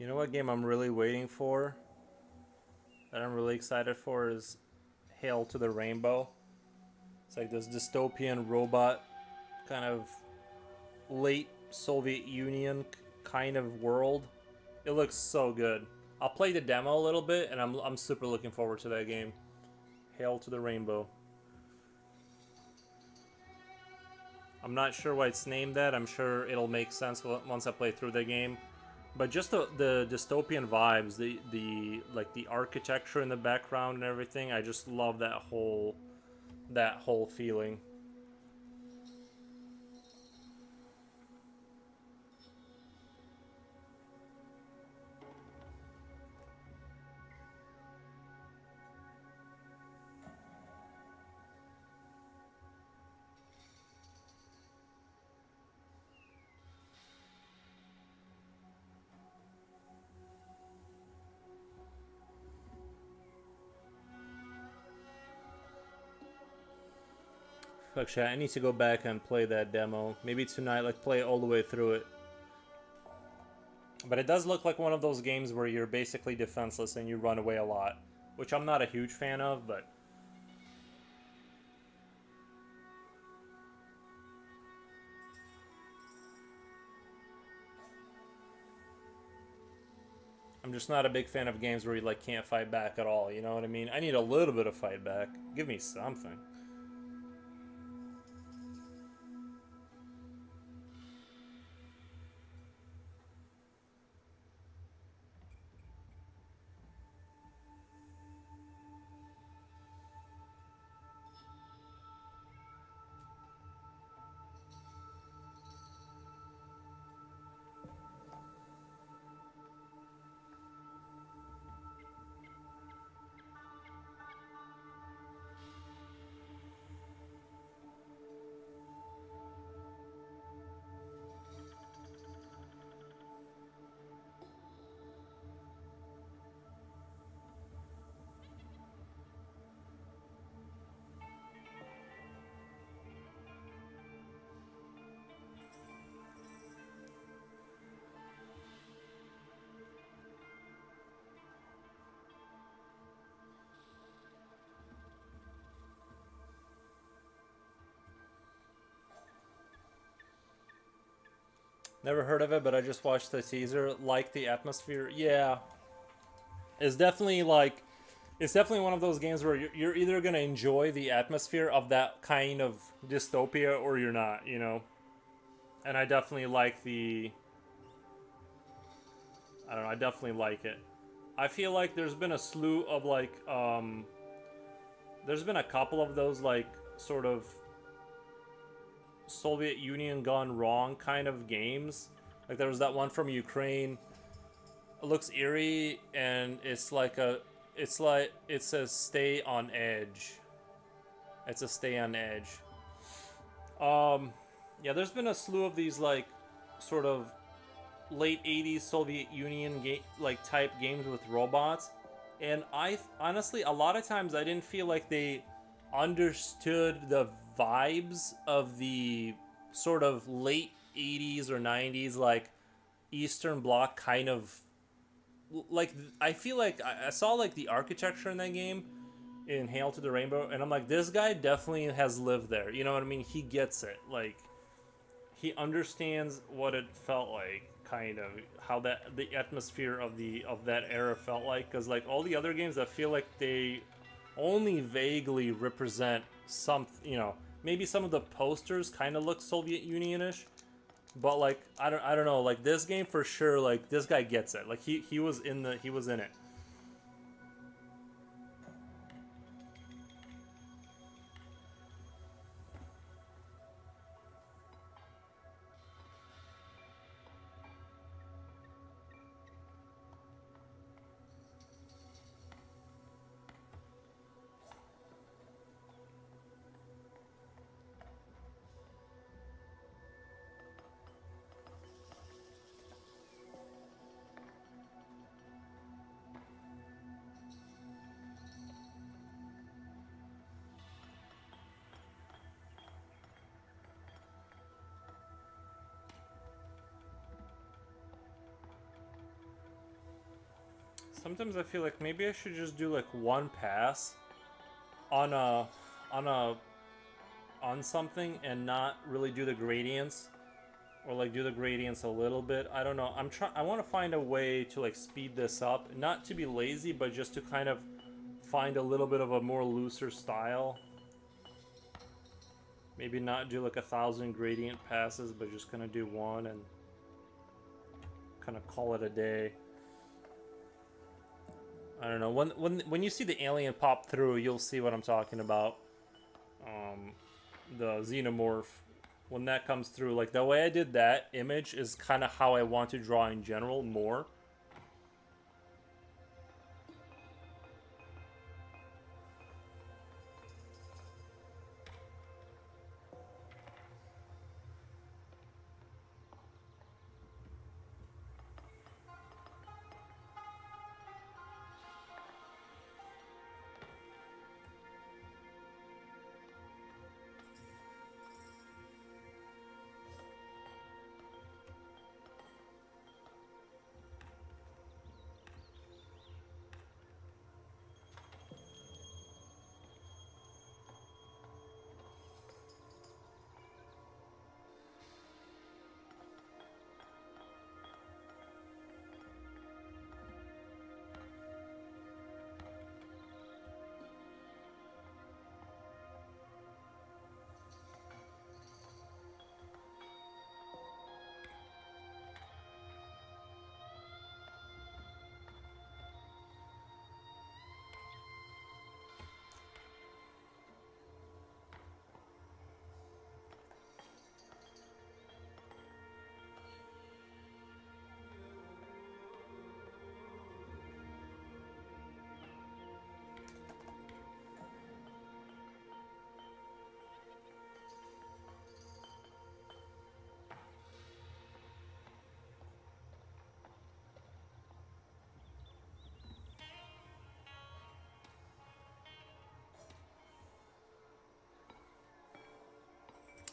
You know what game I'm really waiting for? That I'm really excited for is Hail to the Rainbow. It's like this dystopian robot kind of late Soviet Union kind of world. It looks so good. I'll play the demo a little bit, and I'm super looking forward to that game. Hail to the Rainbow. I'm not sure why it's named that. I'm sure it'll make sense once I play through the game. But just the dystopian vibes, the like the architecture in the background and everything, I just love that whole feeling. Actually, I need to go back and play that demo. Maybe tonight, like play all the way through it. But it does look like one of those games where you're basically defenseless and you run away a lot, which I'm not a huge fan of, but I'm just not a big fan of games where you like can't fight back at all, you know what I mean? I need a little bit of fight back. Give me something. Never heard of it, but I just watched the teaser. Like the atmosphere. Yeah. It's definitely like it's definitely one of those games where you're either going to enjoy the atmosphere of that kind of dystopia or you're not, you know. And I definitely like I don't know, I definitely like it. I feel like there's been a slew of like there's been a couple of those like sort of Soviet Union gone wrong kind of games. Like there was that one from Ukraine. It looks eerie and it says stay on edge. It's a stay on edge. Yeah, there's been a slew of these like sort of late 80s Soviet Union like type games with robots, and I honestly a lot of times I didn't feel like they understood the vibes of the sort of late 80s or 90s like Eastern Bloc kind of like I feel like I saw like the architecture in that game in Hail to the Rainbow, and I'm like, this guy definitely has lived there. You know what I mean? He gets it. Like he understands what it felt like, kind of how the atmosphere of that era felt like. Because like all the other games, I feel like they only vaguely represent some. You know, maybe some of the posters kind of look Soviet Union-ish, but like I don't know. Like this game for sure. Like this guy gets it. Like he was in it. Sometimes I feel like maybe I should just do like one pass on a on a on something and not really do the gradients, or like do the gradients a little bit. I don't know. I want to find a way to like speed this up, not to be lazy, but just to kind of find a little bit of a more looser style. Maybe not do like 1,000 gradient passes, but just kind of do one and kind of call it a day. I don't know. When you see the alien pop through, you'll see what I'm talking about. The xenomorph, when that comes through, like the way I did that image is kind of how I want to draw in general more.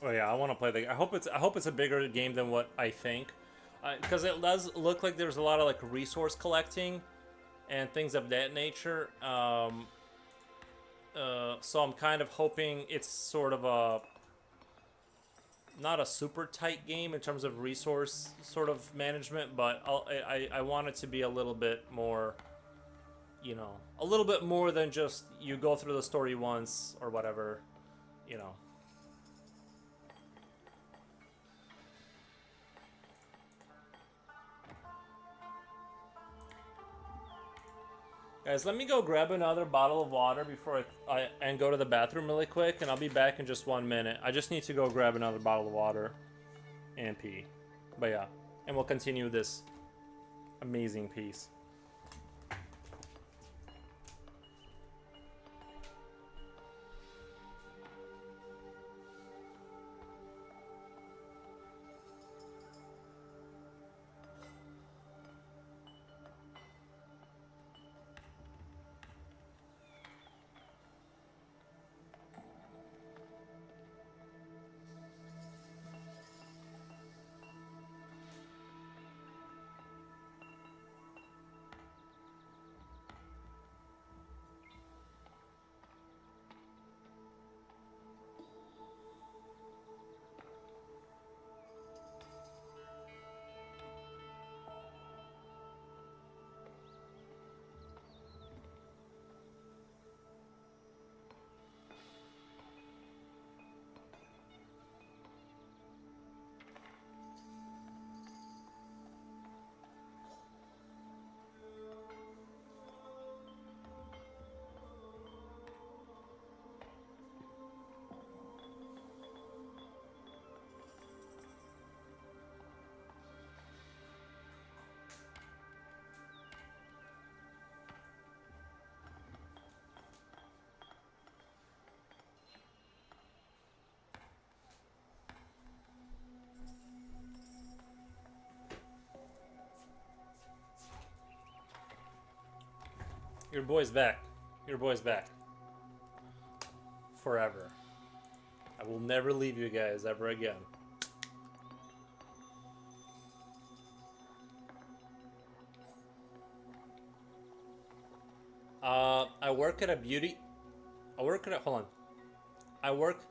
Oh yeah, I want to play the. I hope it's a bigger game than what I think, because it does look like there's a lot of like resource collecting and things of that nature. So I'm kind of hoping it's sort of a not a super tight game in terms of resource sort of management, but I want it to be a little bit more, you know, a little bit more than just you go through the story once or whatever, you know. Guys, let me go grab another bottle of water before and go to the bathroom really quick, and I'll be back in just 1 minute. I just need to go grab another bottle of water and pee. But yeah, and we'll continue this amazing piece. Your boy's back. Your boy's back. Forever. I will never leave you guys ever again. I work at a beauty. I work at a. Hold on. I work.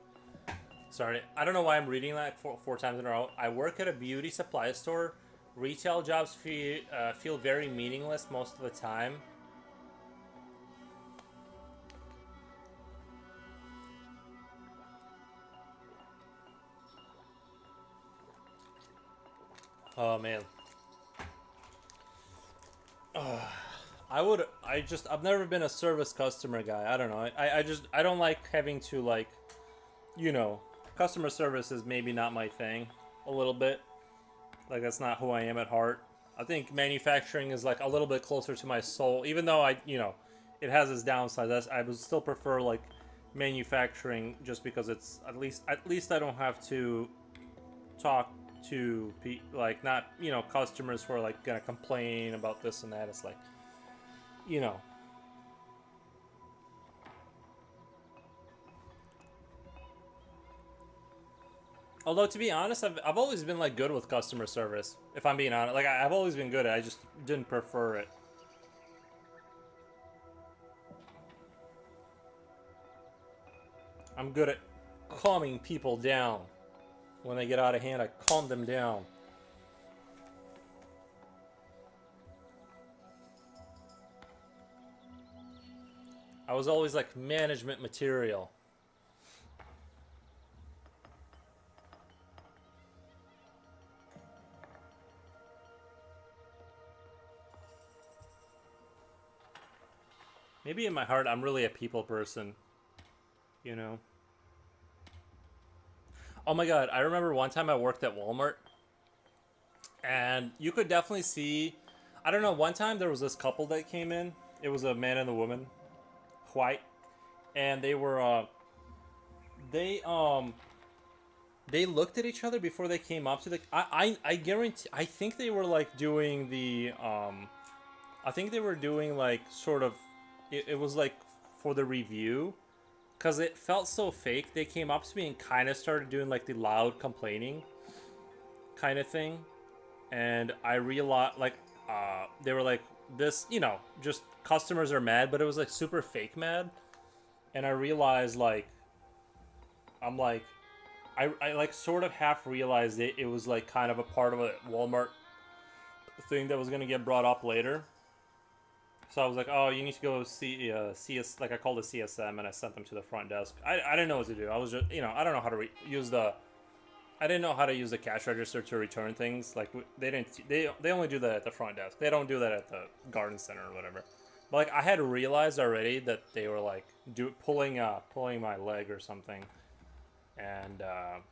Sorry, I don't know why I'm reading that four times in a row. I work at a beauty supply store. Retail jobs feel very meaningless most of the time. Oh man. I've never been a service customer guy. I don't know. I don't like having to, like, you know, customer service is maybe not my thing a little bit. Like, that's not who I am at heart. I think manufacturing is like a little bit closer to my soul, even though it has its downsides. I would still prefer like manufacturing just because it's at least I don't have to talk to like, not, customers who are like gonna complain about this and that. It's like, you know. Although, to be honest, I've always been like good with customer service. If I'm being honest, like, I've always been good at it. I just didn't prefer it. I'm good at calming people down. When they get out of hand, I calm them down. I was always like management material. Maybe in my heart, I'm really a people person, you know? Oh my god, I remember one time I worked at Walmart, and you could definitely see, I don't know, one time there was this couple that came in. It was a man and a woman, white, and they were, they looked at each other before they came up to the, I guarantee, I think they were like doing the, I think they were doing like sort of, it was like for the review, because it felt so fake. They came up to me and kind of started doing like the loud complaining kind of thing, and I realized like, they were like, this, just customers are mad, but it was like super fake mad, and I realized like, I'm like, I like sort of half realized it was like kind of a part of a Walmart thing that was gonna get brought up later. So I was like, oh, you need to go see CS, like I called a CSM and I sent them to the front desk. I didn't know what to do. I was just, I don't know how to use the, I didn't know how to use the cash register to return things. Like, they only do that at the front desk. They don't do that at the garden center or whatever. But like, I had realized already that they were like pulling my leg or something. And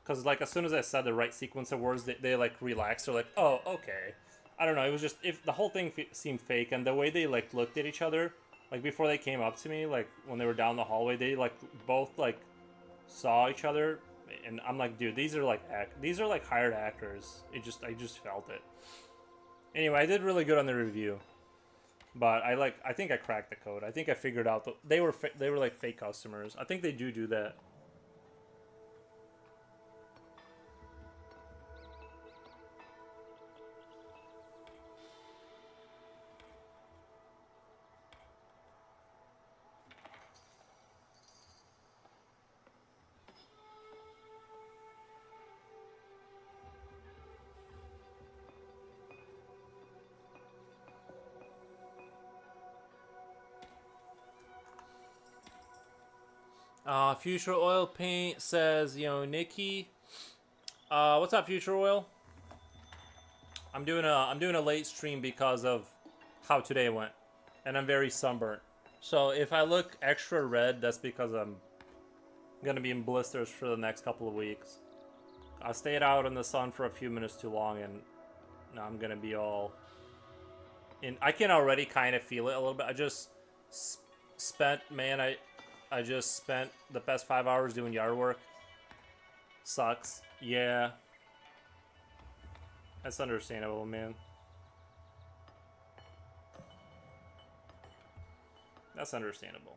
because like as soon as I said the right sequence of words, they like relaxed. They're like, oh, okay. I don't know. It was just, if the whole thing seemed fake, and the way they like looked at each other, like before they came up to me, like when they were down the hallway, they like both like saw each other, and I'm like, dude, these are like hired actors. I just felt it. Anyway, I did really good on the review, but I think I cracked the code. I think I figured out they were like fake customers. I think they do that. Future Oil Paint says, Nikki. What's up, Future Oil? I'm doing a late stream because of how today went, and I'm very sunburnt. So if I look extra red, that's because I'm gonna be in blisters for the next couple of weeks. I stayed out in the sun for a few minutes too long, and now I'm gonna be all in. I can already kind of feel it a little bit. I just spent, man, I just spent the past 5 hours doing yard work. Sucks. Yeah. That's understandable, man. That's understandable.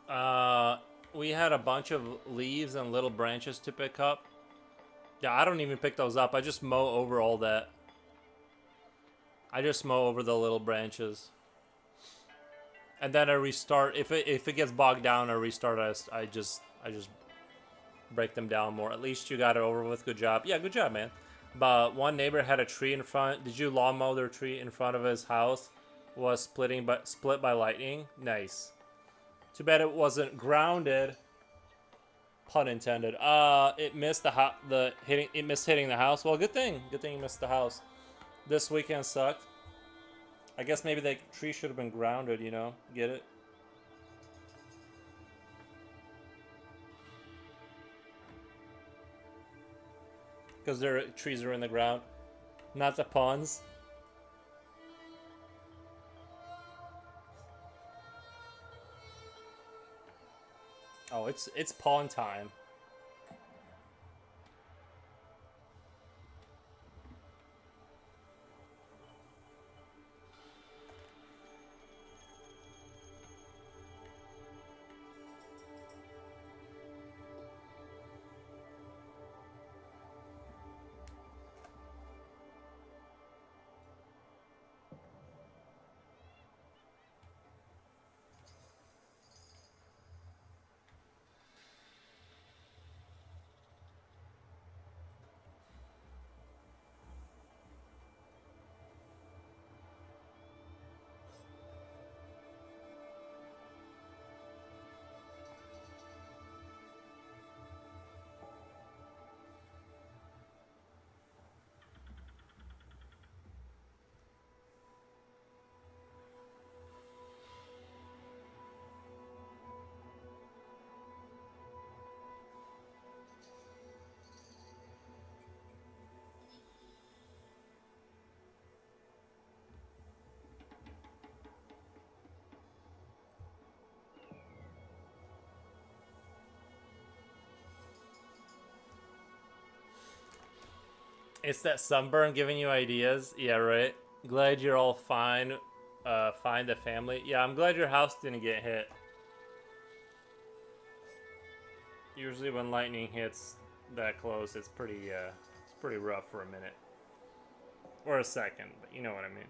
Uh, we had a bunch of leaves and little branches to pick up. Yeah, I don't even pick those up. I just mow over all that. I just mow over the little branches. And then I restart. If it gets bogged down, I restart. I just break them down more. At least you got it over with. Good job. Yeah, good job, man. But one neighbor had a tree in front. Did you lawn mow their tree in front of his house? Was split by lightning. Nice. Too bad it wasn't grounded. Pun intended. It missed it missed hitting the house. Well, good thing. Good thing you missed the house. This weekend sucked. I guess maybe the tree should have been grounded, you know? Get it? Because their trees are in the ground. Not the pawns. Oh, it's pawn time. It's that sunburn giving you ideas. Yeah, right. Glad you're all fine. Find the family. Yeah, I'm glad your house didn't get hit. Usually when lightning hits that close, it's pretty rough for a minute. Or a second, but you know what I mean.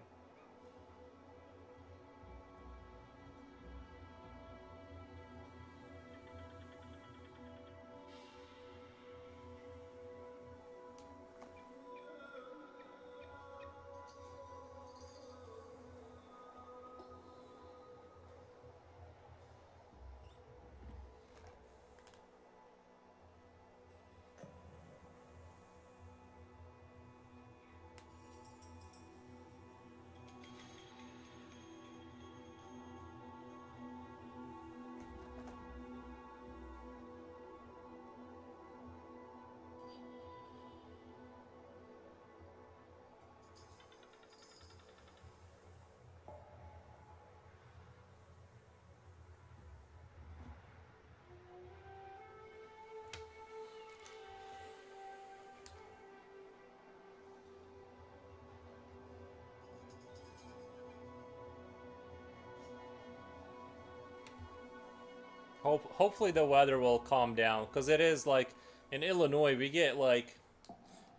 Hopefully the weather will calm down, because it is like in Illinois we get like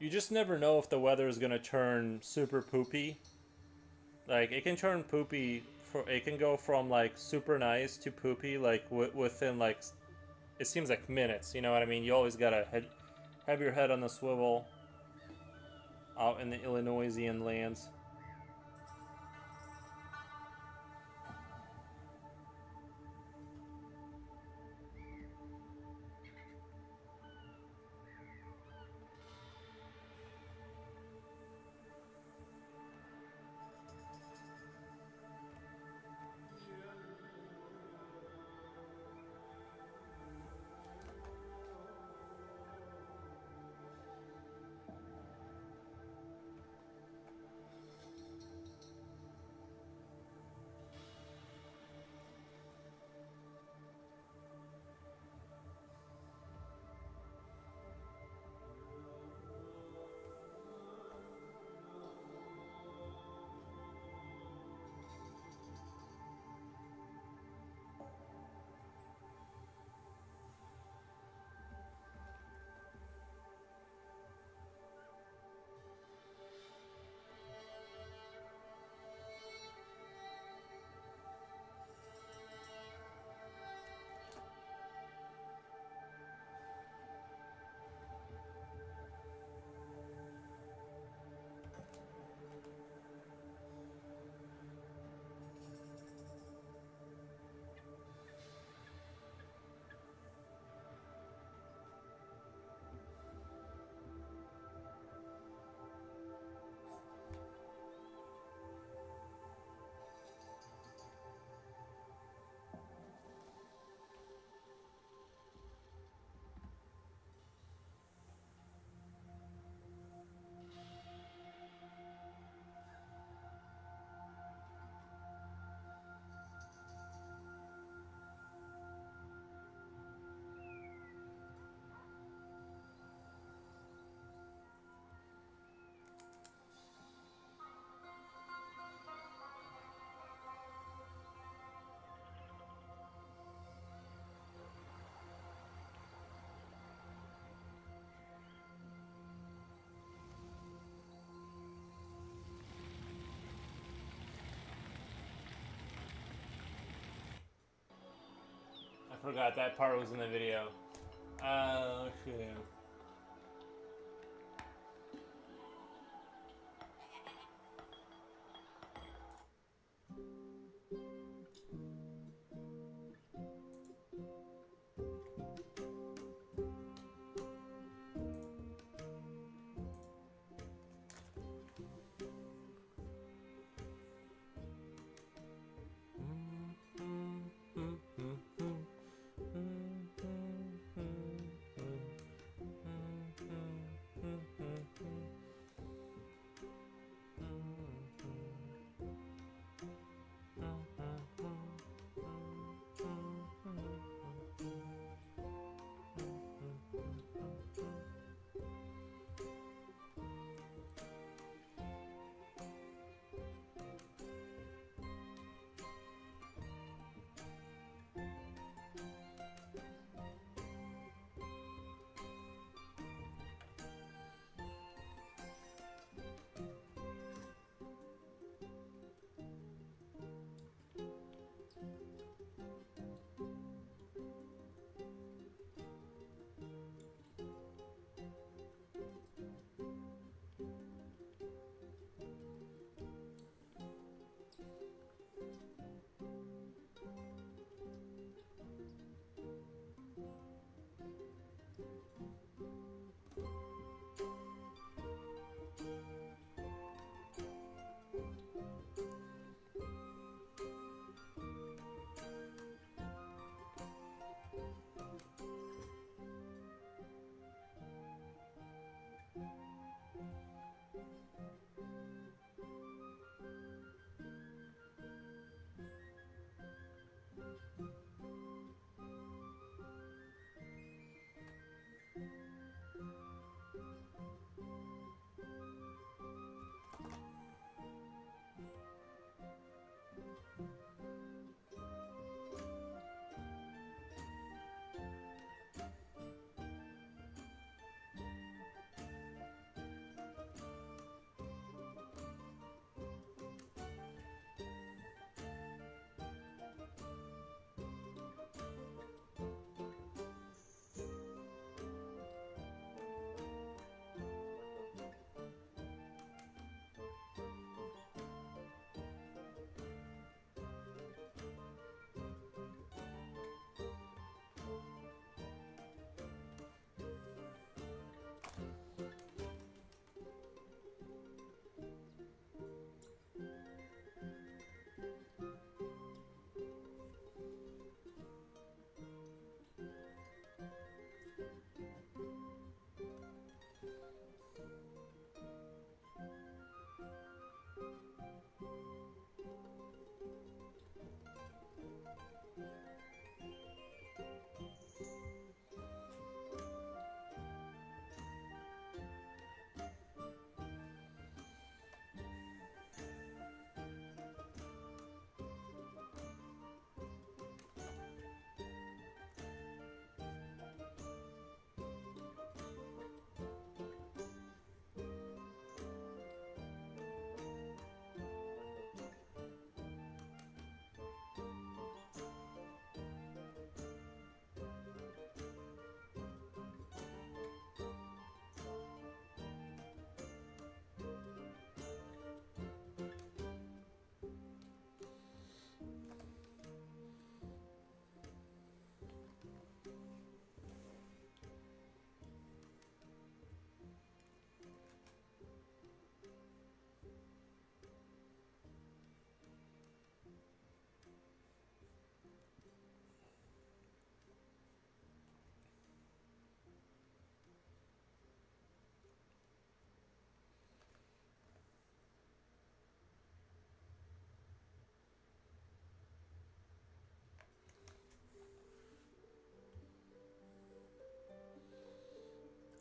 you just never know if the weather is gonna turn super poopy. Like it can turn poopy for it can go from like super nice to poopy like within like it seems like minutes. You know what I mean? You always gotta have your head on the swivel out in the Illinoisian lands. forgot that part was in the video. Okay.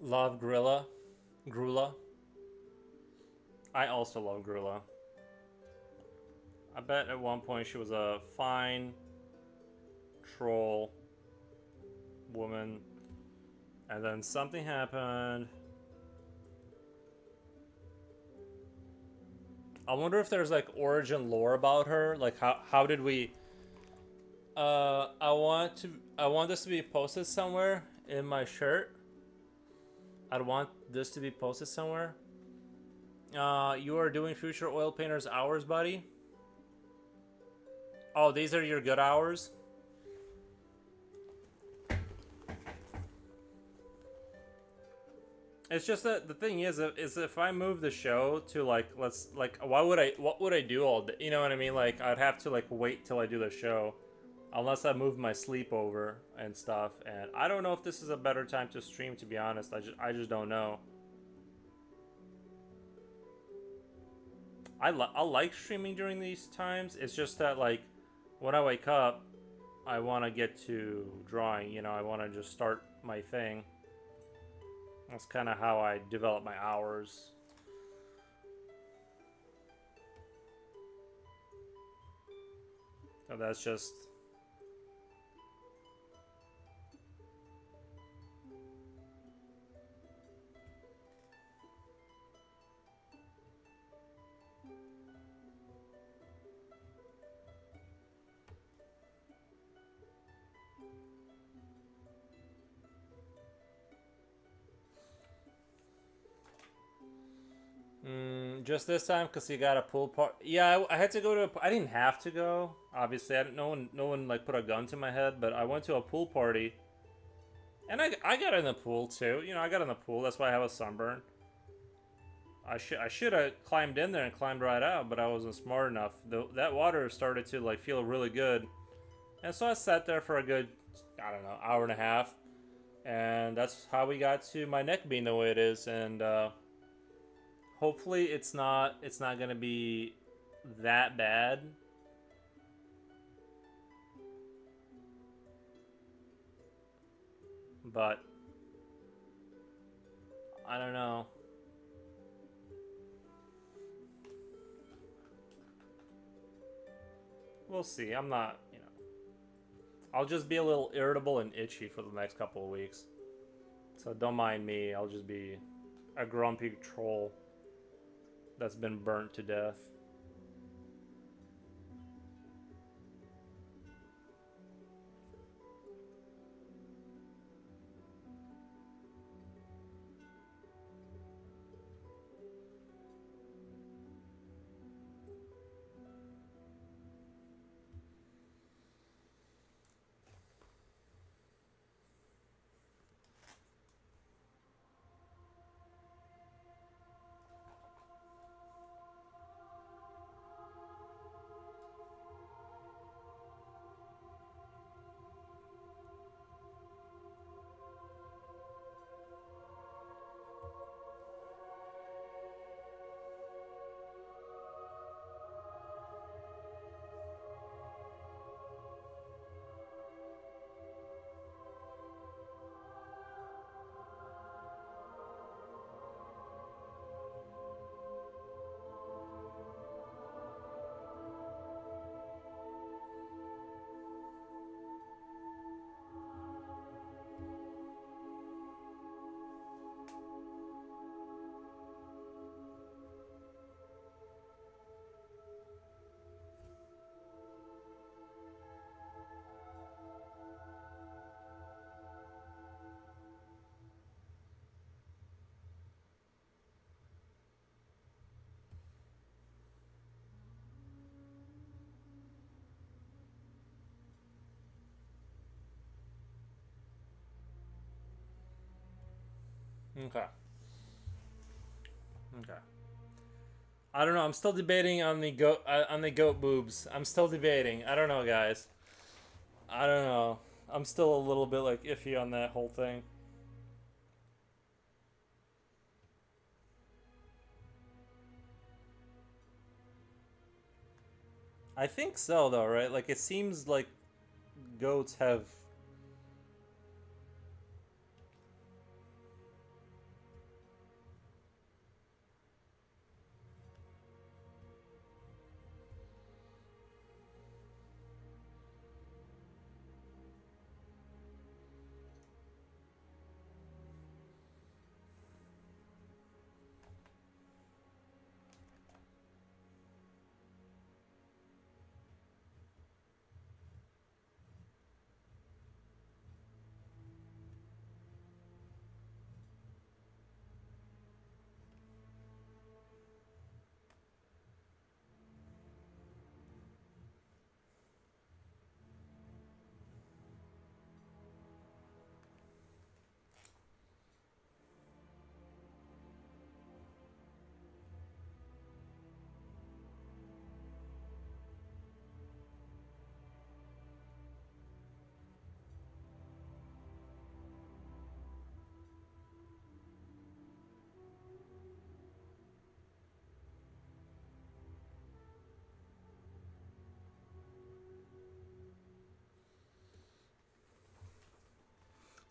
Love Grýla. Grýla. I also love Grýla. I bet at one point she was a fine troll woman, and then something happened. I wonder if there's like origin lore about her. Like how did we I want this to be posted somewhere in my shirt. I'd want this to be posted somewhere. You are doing future oil painters hours, buddy. Oh, these are your good hours. It's just that the thing is if I move the show to like what would I do all day? You know what I mean? Like I'd have to like wait till I do the show, unless I move my sleep over and stuff. And I don't know if this is a better time to stream. To be honest, I just don't know. I like streaming during these times. It's just that like when I wake up, I want to get to drawing. You know, I want to just start my thing. That's kind of how I develop my hours. So that's just... just this time because you got a pool party. Yeah, I had to go to. I didn't have to go. Obviously, I didn't. No one like put a gun to my head. But I went to a pool party, and I got in the pool too. You know, I got in the pool. That's why I have a sunburn. I should have climbed in there and climbed right out, but I wasn't smart enough. That water started to like feel really good, and so I sat there for a good, I don't know, hour and a half, and that's how we got to my neck being the way it is. And hopefully it's not gonna be that bad. But I don't know. We'll see. I'm not, you know. I'll just be a little irritable and itchy for the next couple of weeks. So don't mind me. I'll just be a grumpy troll that's been burnt to death. Okay. Okay. I don't know. I'm still debating on the goat boobs. I'm still debating. I don't know, guys. I don't know. I'm still a little bit like iffy on that whole thing. I think so, though, right? Like it seems like goats have...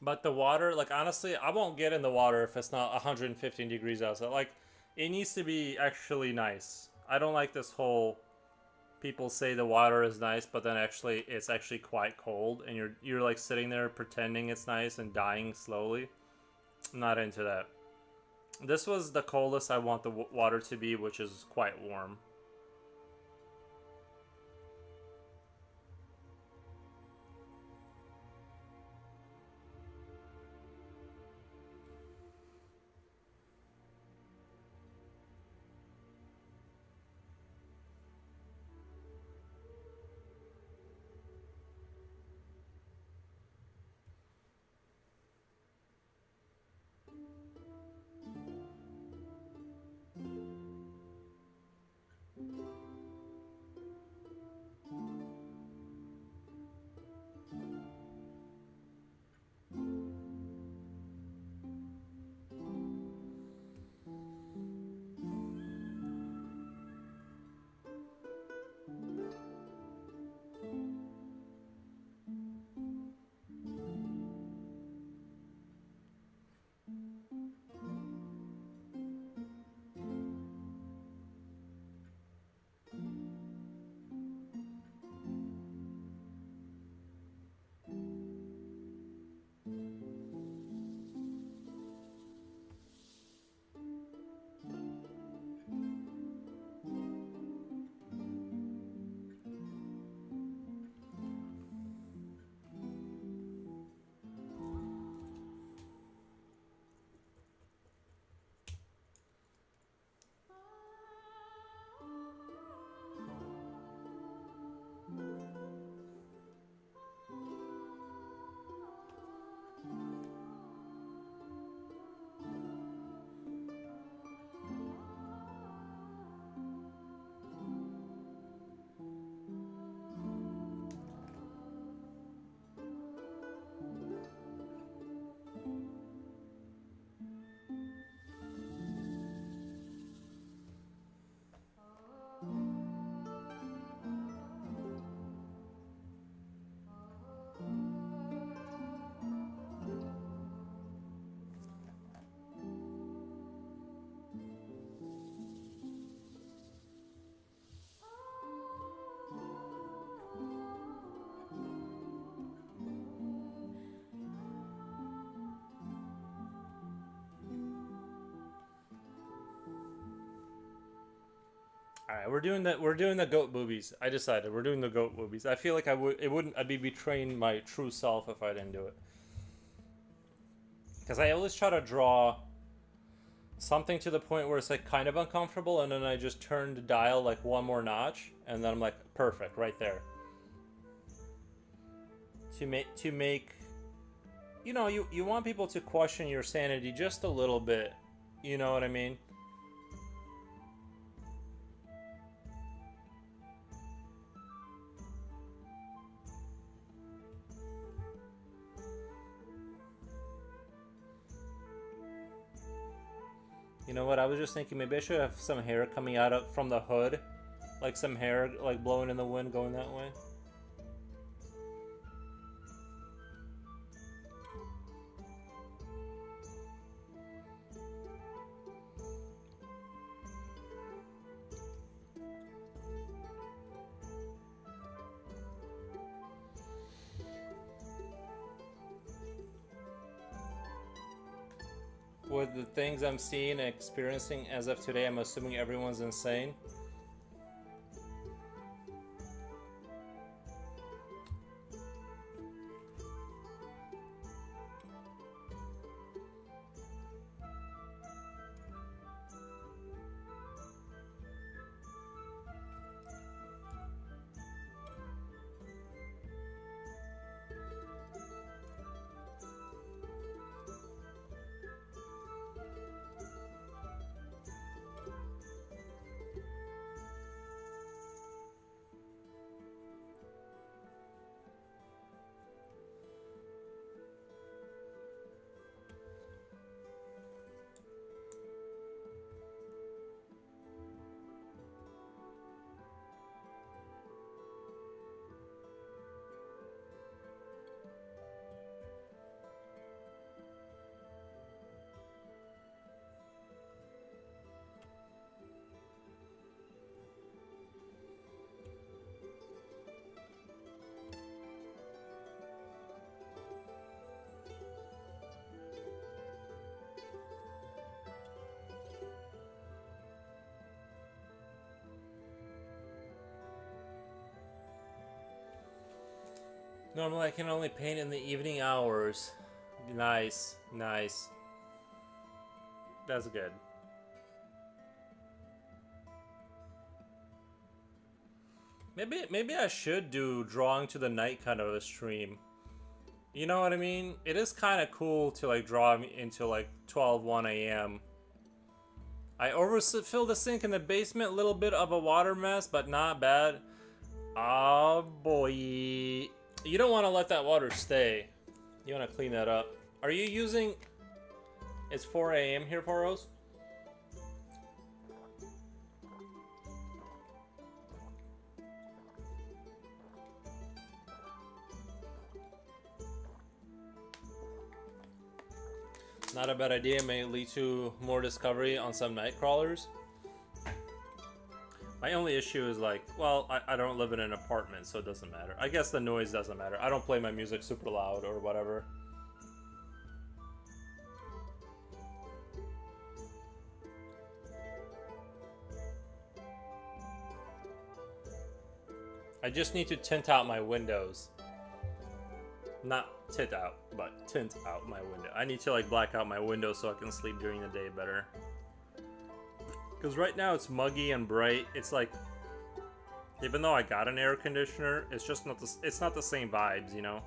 But the water, like honestly, I won't get in the water if it's not 115 degrees outside. Like it needs to be actually nice. I don't like this whole people say the water is nice, but then actually it's actually quite cold, and you're like sitting there pretending it's nice and dying slowly. I'm not into that. This was the coldest I want the water to be, which is quite warm. All right, we're doing the goat boobies. I decided we're doing the goat boobies. I feel like I'd be betraying my true self if I didn't do it. Because I always try to draw something to the point where it's like kind of uncomfortable, and then I just turn the dial like one more notch, and then I'm like perfect right there. To make you want people to question your sanity just a little bit. You know what I mean? You know what? I was just thinking maybe I should have some hair coming out of from the hood, like some hair like blowing in the wind going that way. With the things I'm seeing and experiencing as of today, I'm assuming everyone's insane. Normally I can only paint in the evening hours. Nice, nice. That's good. Maybe I should do drawing to the night kind of a stream. You know what I mean? It is kind of cool to like draw into like 1 a.m. I overfilled the sink in the basement, a little bit of a water mess, but not bad. Oh boy. You don't want to let that water stay. You want to clean that up. Are you using... It's 4 a.m. here, Poros? Not a bad idea. May lead to more discovery on some night crawlers. My only issue is like, well, I don't live in an apartment, so it doesn't matter. I guess the noise doesn't matter. I don't play my music super loud or whatever. I just need to tint out my windows. Not tint out, but tint out my window. I need to like black out my windows so I can sleep during the day better. Because right now it's muggy and bright. It's like, even though I got an air conditioner, it's just not it's not the same vibes, you know?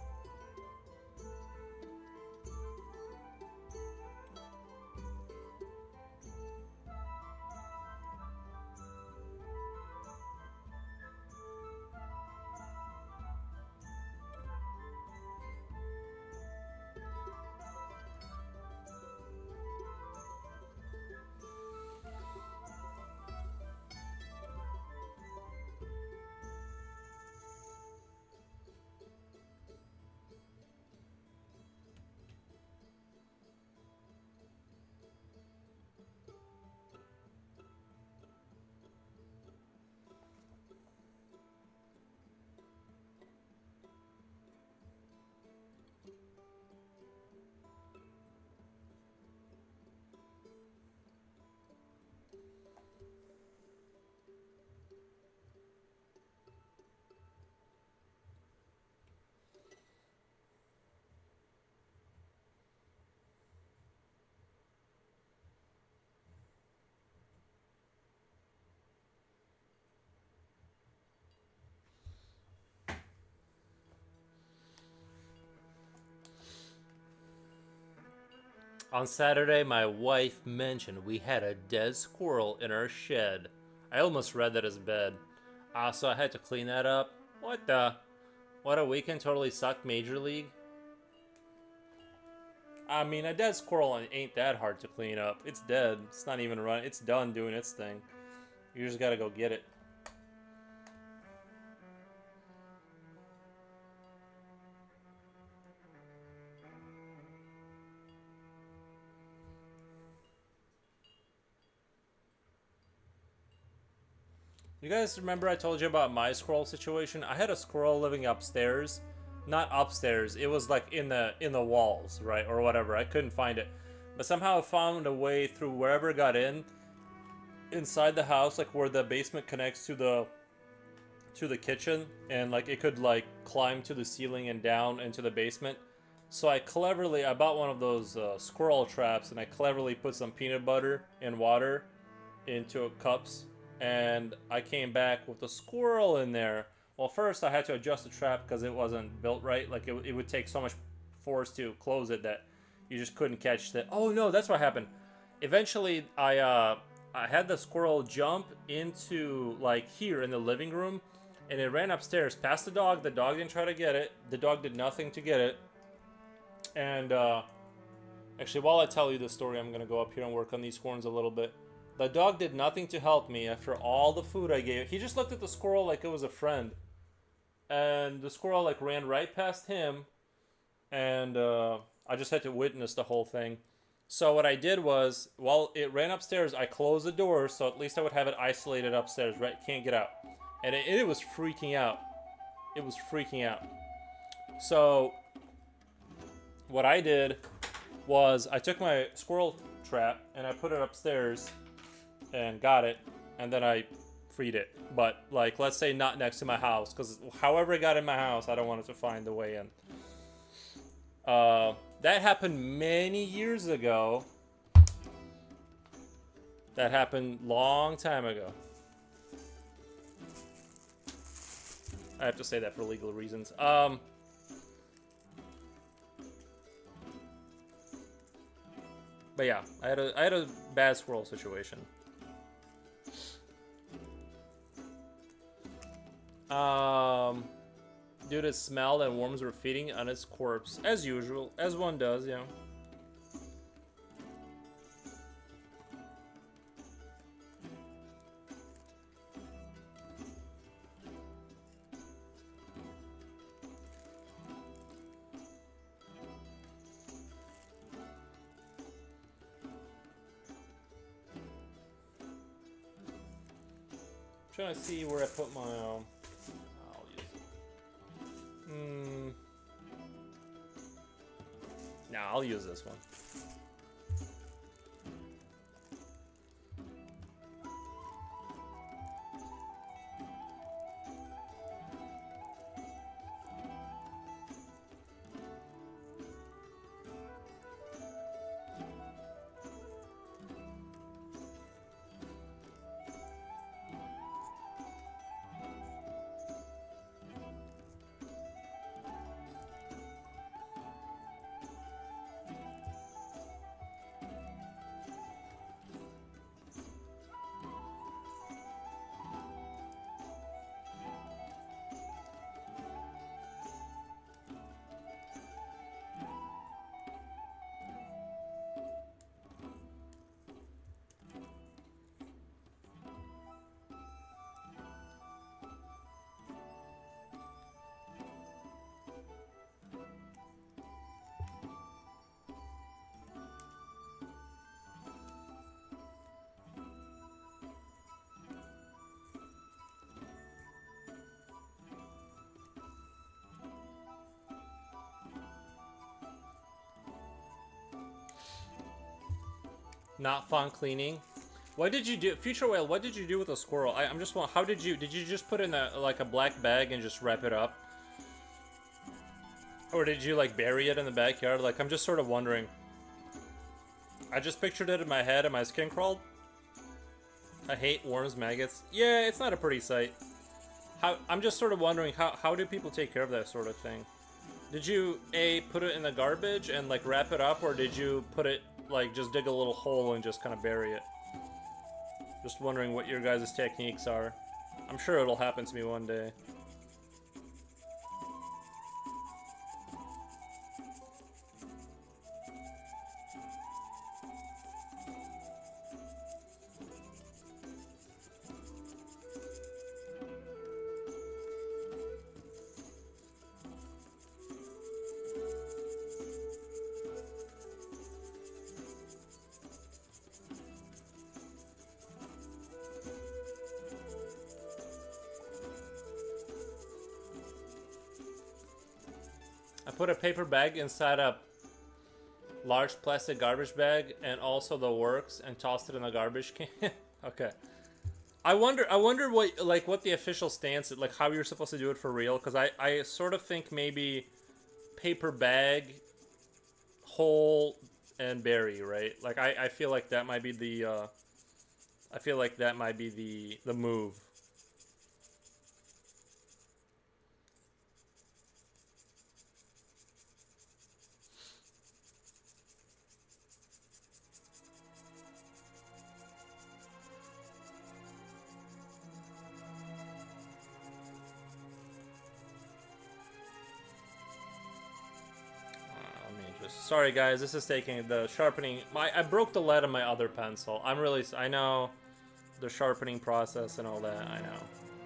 On Saturday, my wife mentioned we had a dead squirrel in our shed. I almost read that as bed. So I had to clean that up. What the? What a weekend totally sucked, Major League. I mean, a dead squirrel ain't that hard to clean up. It's dead. It's not even running. It's done doing its thing. You just gotta go get it. You guys remember I told you about my squirrel situation? I had a squirrel living upstairs. Not upstairs. It was like in the walls, right? Or whatever. I couldn't find it. But somehow I found a way through wherever it got inside the house, like where the basement connects to the kitchen, and like it could like climb to the ceiling and down into the basement. So I bought one of those squirrel traps, and I cleverly put some peanut butter and water into cups. And I came back with a squirrel in there. Well, first I had to adjust the trap because it wasn't built right. Like it would take so much force to close it that you just couldn't catch that. Oh no, that's what happened. Eventually, I had the squirrel jump into like here in the living room, and it ran upstairs past the dog. The dog didn't try to get it. The dog did nothing to get it. And actually, while I tell you the story, I'm gonna go up here and work on these horns a little bit. The dog did nothing to help me after all the food I gave. He just looked at the squirrel like it was a friend. And the squirrel like ran right past him. And I just had to witness the whole thing. So what I did was, while it ran upstairs, I closed the door so at least I would have it isolated upstairs, right? Can't get out. And it was freaking out. It was freaking out. So what I did was I took my squirrel trap and I put it upstairs and got it, and then I freed it. But like, let's say not next to my house, because however it got in my house, I don't want it to find the way in. That happened many years ago. That happened long time ago. I have to say that for legal reasons. But yeah, I had a bad squirrel situation. Due to smell that worms were feeding on its corpse, as usual, as one does, you know. Trying to see where I put my I'll use it. Nah, I'll use this one. Not fun cleaning. What did you do, Future Whale? What did you do with the squirrel? I'm just wondering, how did you just put it in like a black bag and just wrap it up, or did you like bury it in the backyard? Like, I'm just sort of wondering. I just pictured it in my head and my skin crawled. I hate worms, maggots. Yeah, it's not a pretty sight. I'm just sort of wondering how do people take care of that sort of thing? Did you put it in the garbage and like wrap it up, or did you put it like just dig a little hole and just kind of bury it? Just wondering what your guys' techniques are. I'm sure it'll happen to me one day. Put a paper bag inside a large plastic garbage bag and also the works and tossed it in the garbage can. Okay. I wonder what the official stance is, like how you're supposed to do it for real, because I sort of think maybe paper bag, hole, and bury, right? Like I feel like that might be the the move. Sorry guys, this is taking the sharpening. I broke the lead on my other pencil. I know the sharpening process and all that, I know.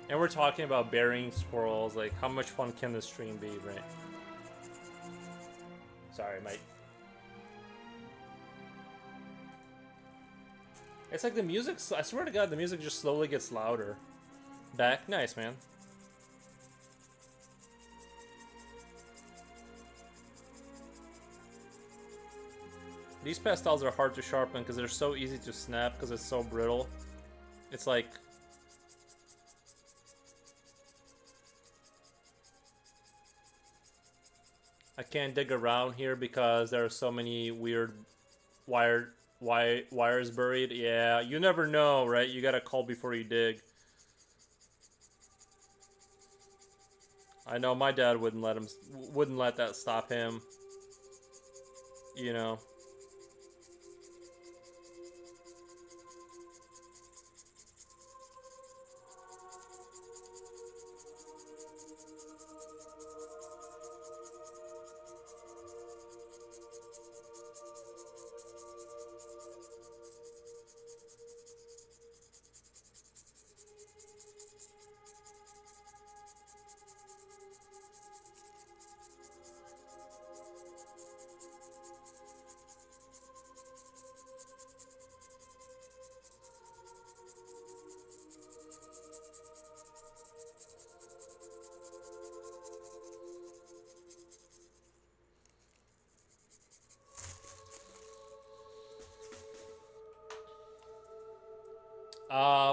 And we're talking about burying squirrels, like how much fun can this stream be, right? Sorry, mate. It's like the music, I swear to God, the music just slowly gets louder. Back, nice man. These pastels are hard to sharpen because they're so easy to snap because it's so brittle. It's like I can't dig around here because there are so many weird wires buried. Yeah, you never know, right? You gotta call before you dig. I know my dad wouldn't let that stop him. You know.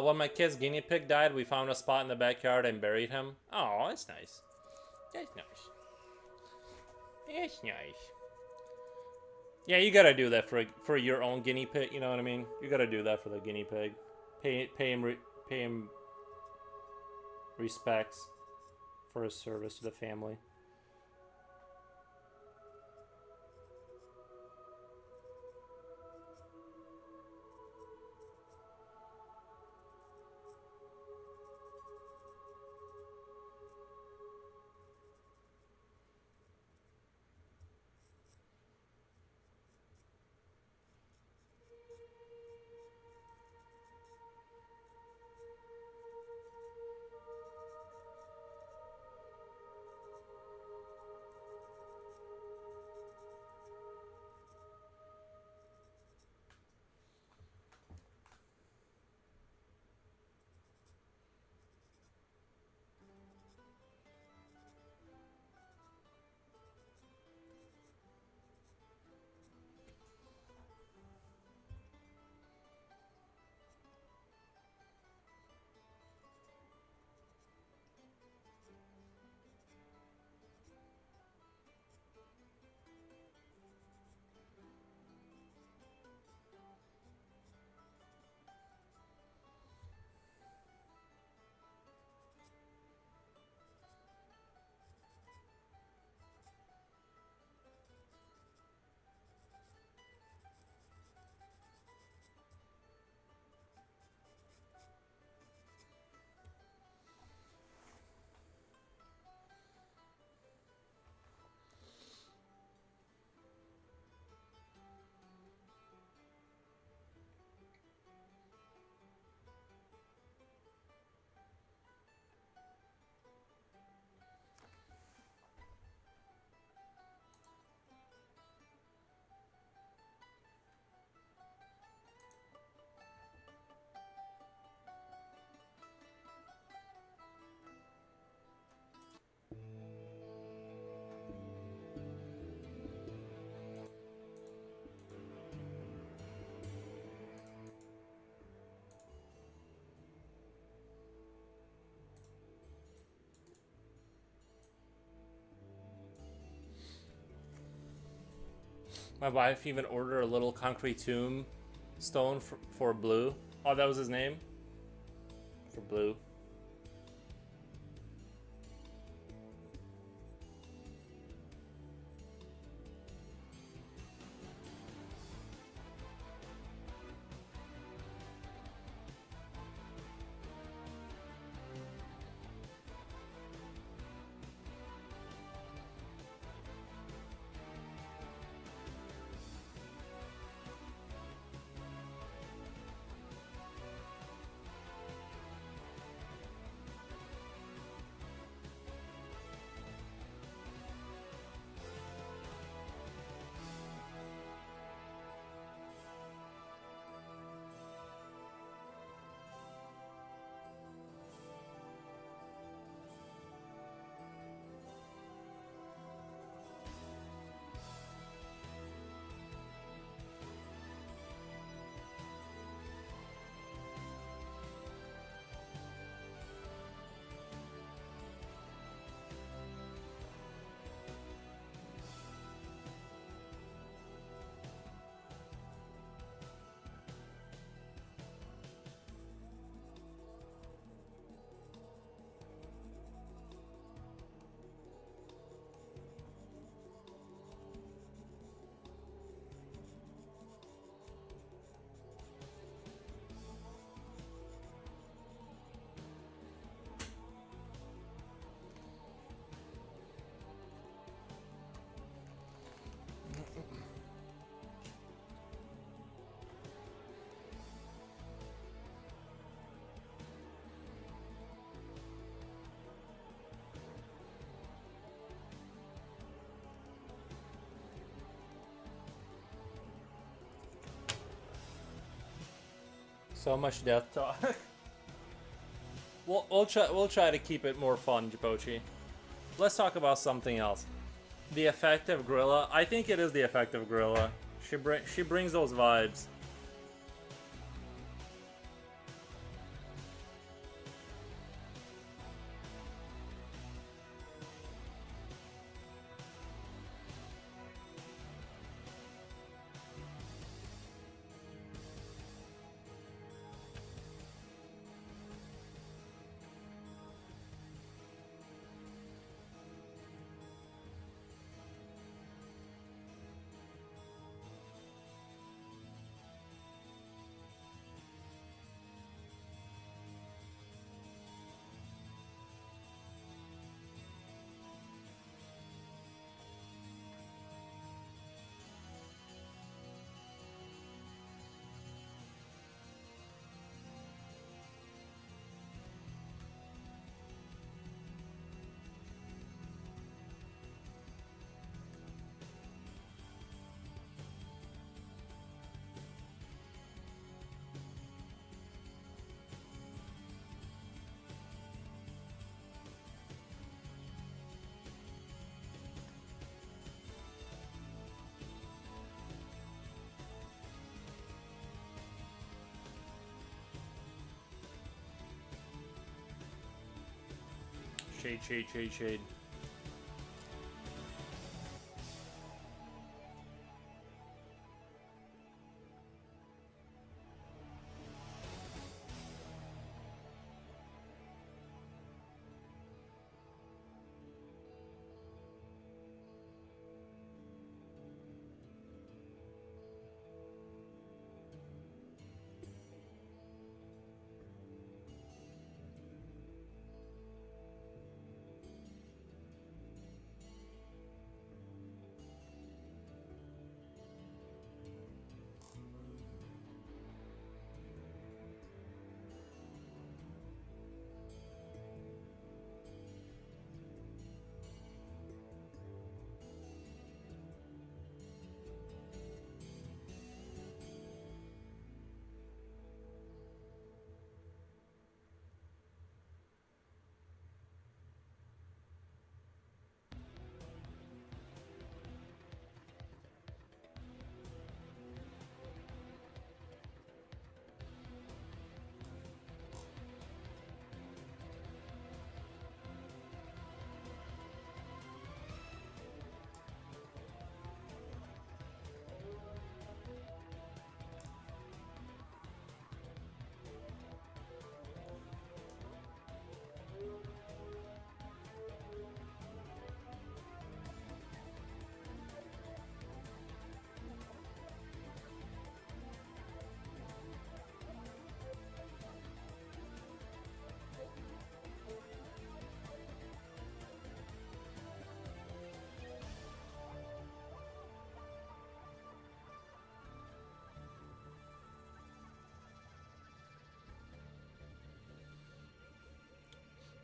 When my kid's guinea pig died, we found a spot in the backyard and buried him. Oh, that's nice. That's nice. That's nice. Yeah, you gotta do that for your own guinea pig. You know what I mean? You gotta do that for the guinea pig. Pay him respects for his service to the family. My wife even ordered a little concrete tomb stone for Blue. Oh, that was his name? For Blue. So much death talk. We'll try to keep it more fun, Japochi. Let's talk about something else. The effect of Grýla. I think it is the effect of Grýla. She brings those vibes. Shade, shade, shade, shade.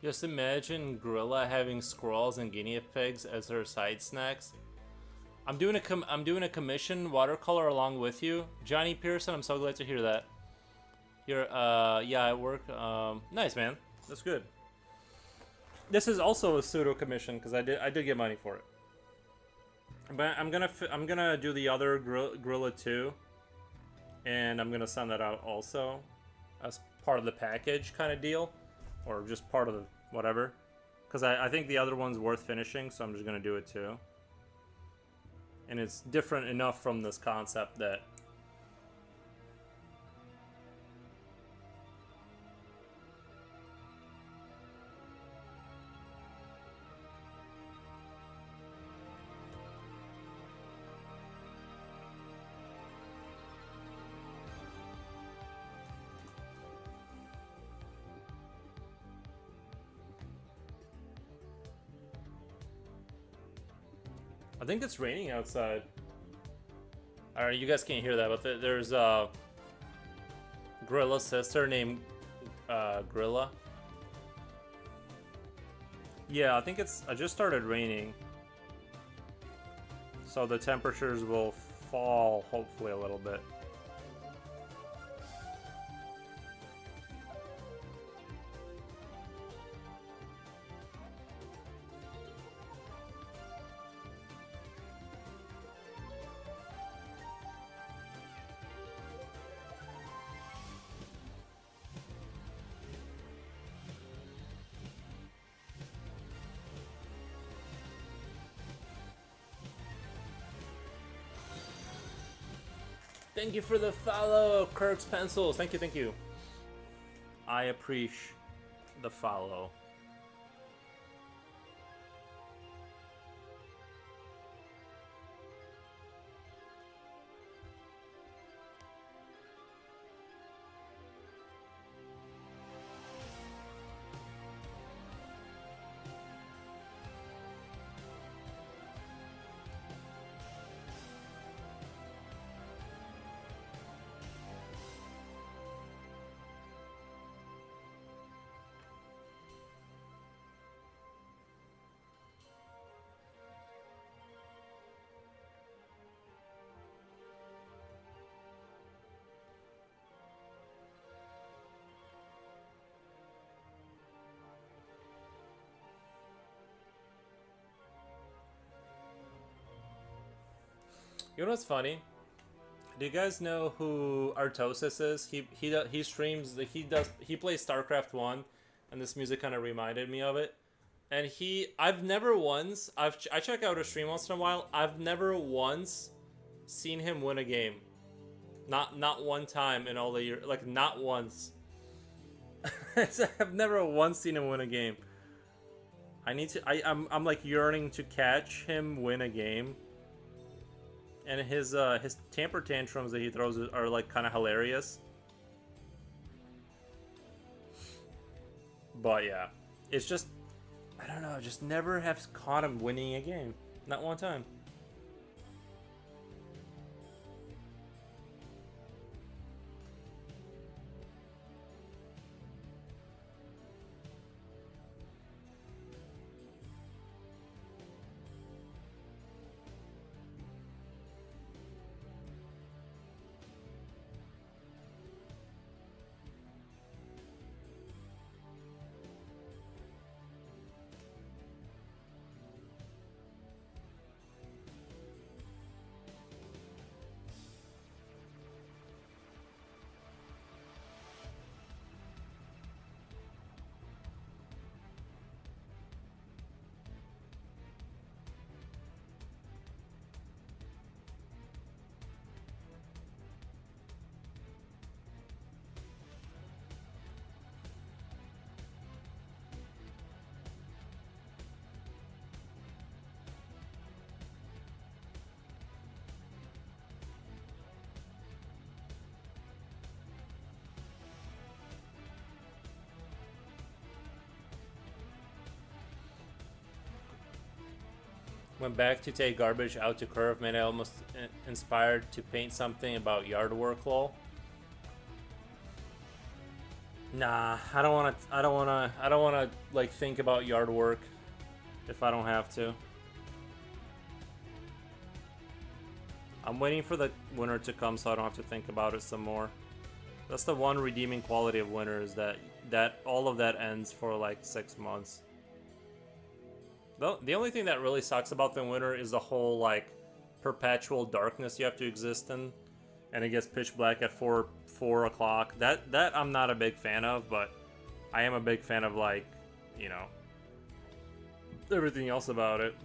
Just imagine Grýla having squirrels and guinea pigs as her side snacks. I'm doing a commission watercolor along with you, Johnny Pearson. I'm so glad to hear that. You're yeah, at work. Nice, man. That's good. This is also a pseudo commission because I did get money for it. But I'm gonna do the other Grýla too, and I'm gonna send that out also as part of the package kind of deal, or just part of the whatever. Because I think the other one's worth finishing, so I'm just gonna do it too. And it's different enough from this concept that I think it's raining outside. Alright, you guys can't hear that, but there's Grýla's sister named Grýla. Yeah, I think I just started raining. So the temperatures will fall hopefully a little bit. Thank you for the follow, Kirk's Pencils. Thank you, thank you. I appreciate the follow. You know what's funny? Do you guys know who Artosis is? He streams, he plays StarCraft 1, and this music kind of reminded me of it. And I've never once, I check out a stream once in a while. I've never once seen him win a game. Not one time in all the years, like not once. I've never once seen him win a game. I'm like yearning to catch him win a game. And his temper tantrums that he throws are like kind of hilarious. But yeah, it's just, I don't know, I just never have caught him winning a game. Not one time. Went back to take garbage out to curve, man. I almost inspired to paint something about yard work, lol. Nah, I don't wanna like think about yard work if I don't have to. I'm waiting for the winter to come so I don't have to think about it some more. That's the one redeeming quality of winter, is that all of that ends for like 6 months. The only thing that really sucks about the winter is the whole like perpetual darkness you have to exist in, and it gets pitch black at 4 o'clock. That I'm not a big fan of, but I am a big fan of, like, you know, everything else about it.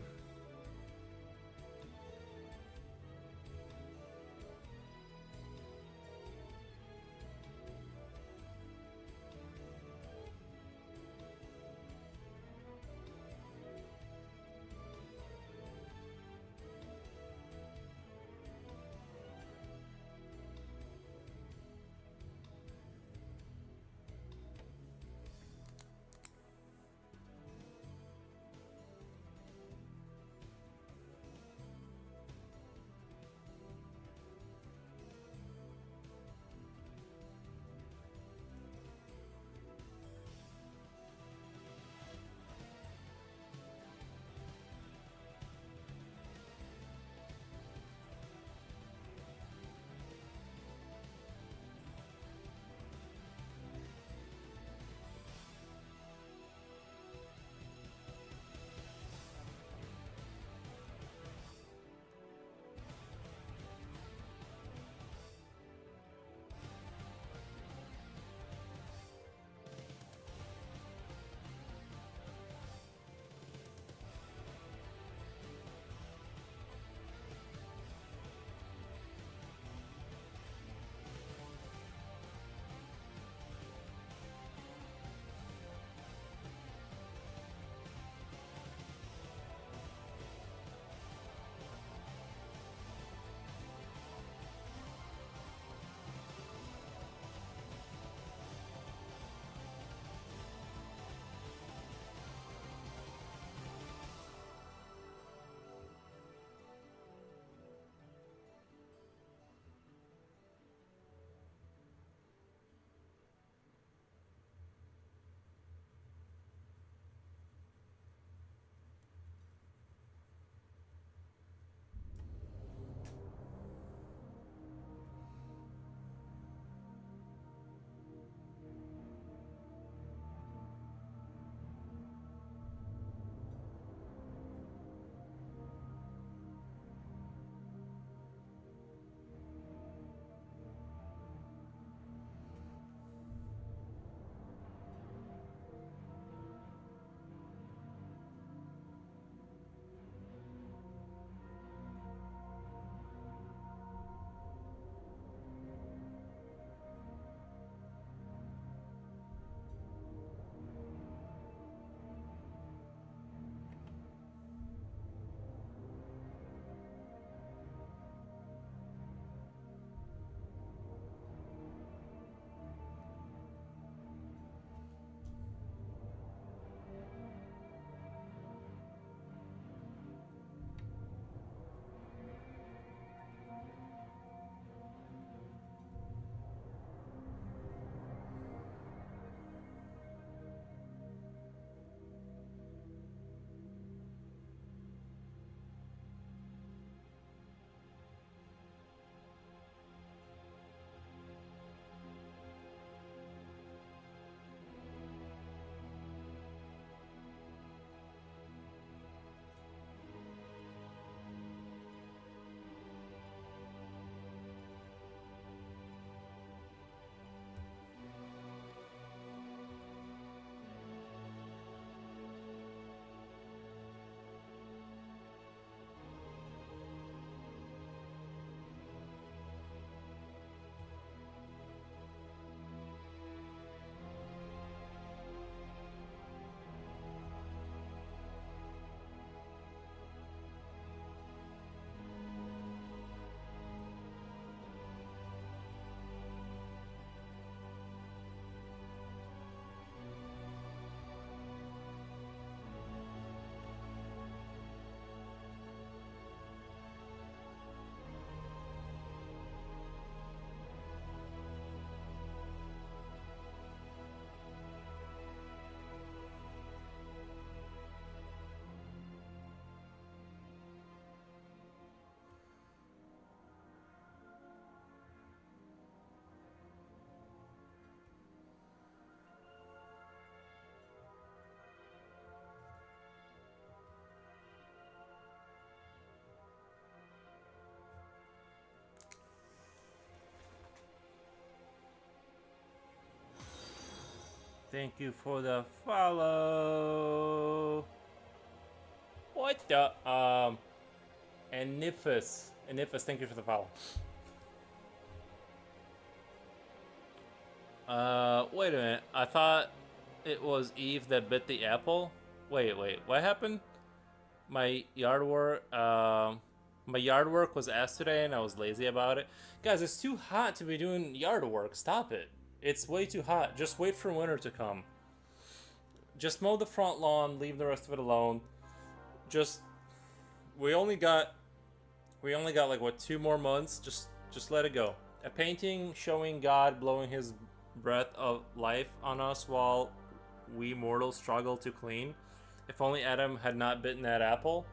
thank you for the follow. What the? Anifus, thank you for the follow. Wait a minute. I thought it was Eve that bit the apple. Wait, what happened? My yard work was asked today, and I was lazy about it. Guys, it's too hot to be doing yard work. Stop it. It's way too hot. Just wait for winter to come. Just mow the front lawn. Leave the rest of it alone. We only got like what, 2 more months. Just let it go. A painting showing God blowing his breath of life on us while we mortals struggle to clean. If only Adam had not bitten that apple.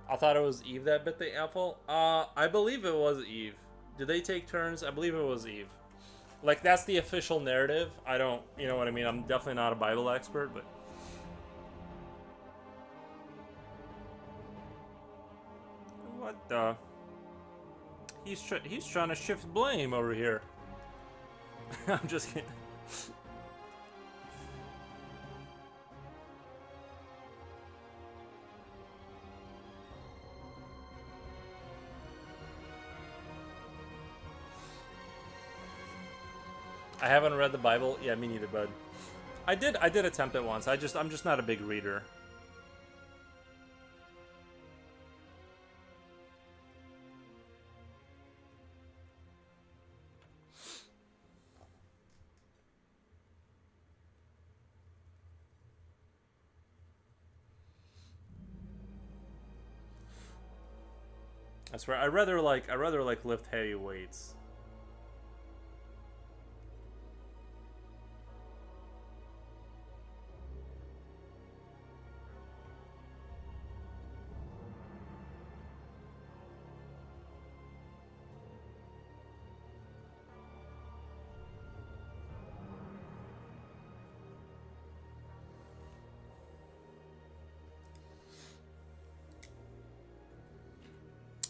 I thought it was Eve that bit the apple. I believe it was Eve. Did they take turns? I believe it was Eve. Like, that's the official narrative. I don't, you know what I mean? I'm definitely not a Bible expert, but... What the... He's trying to shift blame over here. I'm just kidding. I haven't read the Bible. Yeah, me neither, bud. I did attempt it once. I'm just not a big reader. I swear, I rather like lift heavy weights.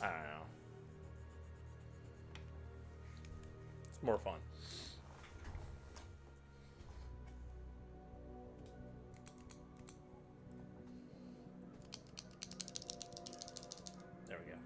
I don't know. It's more fun. There we go.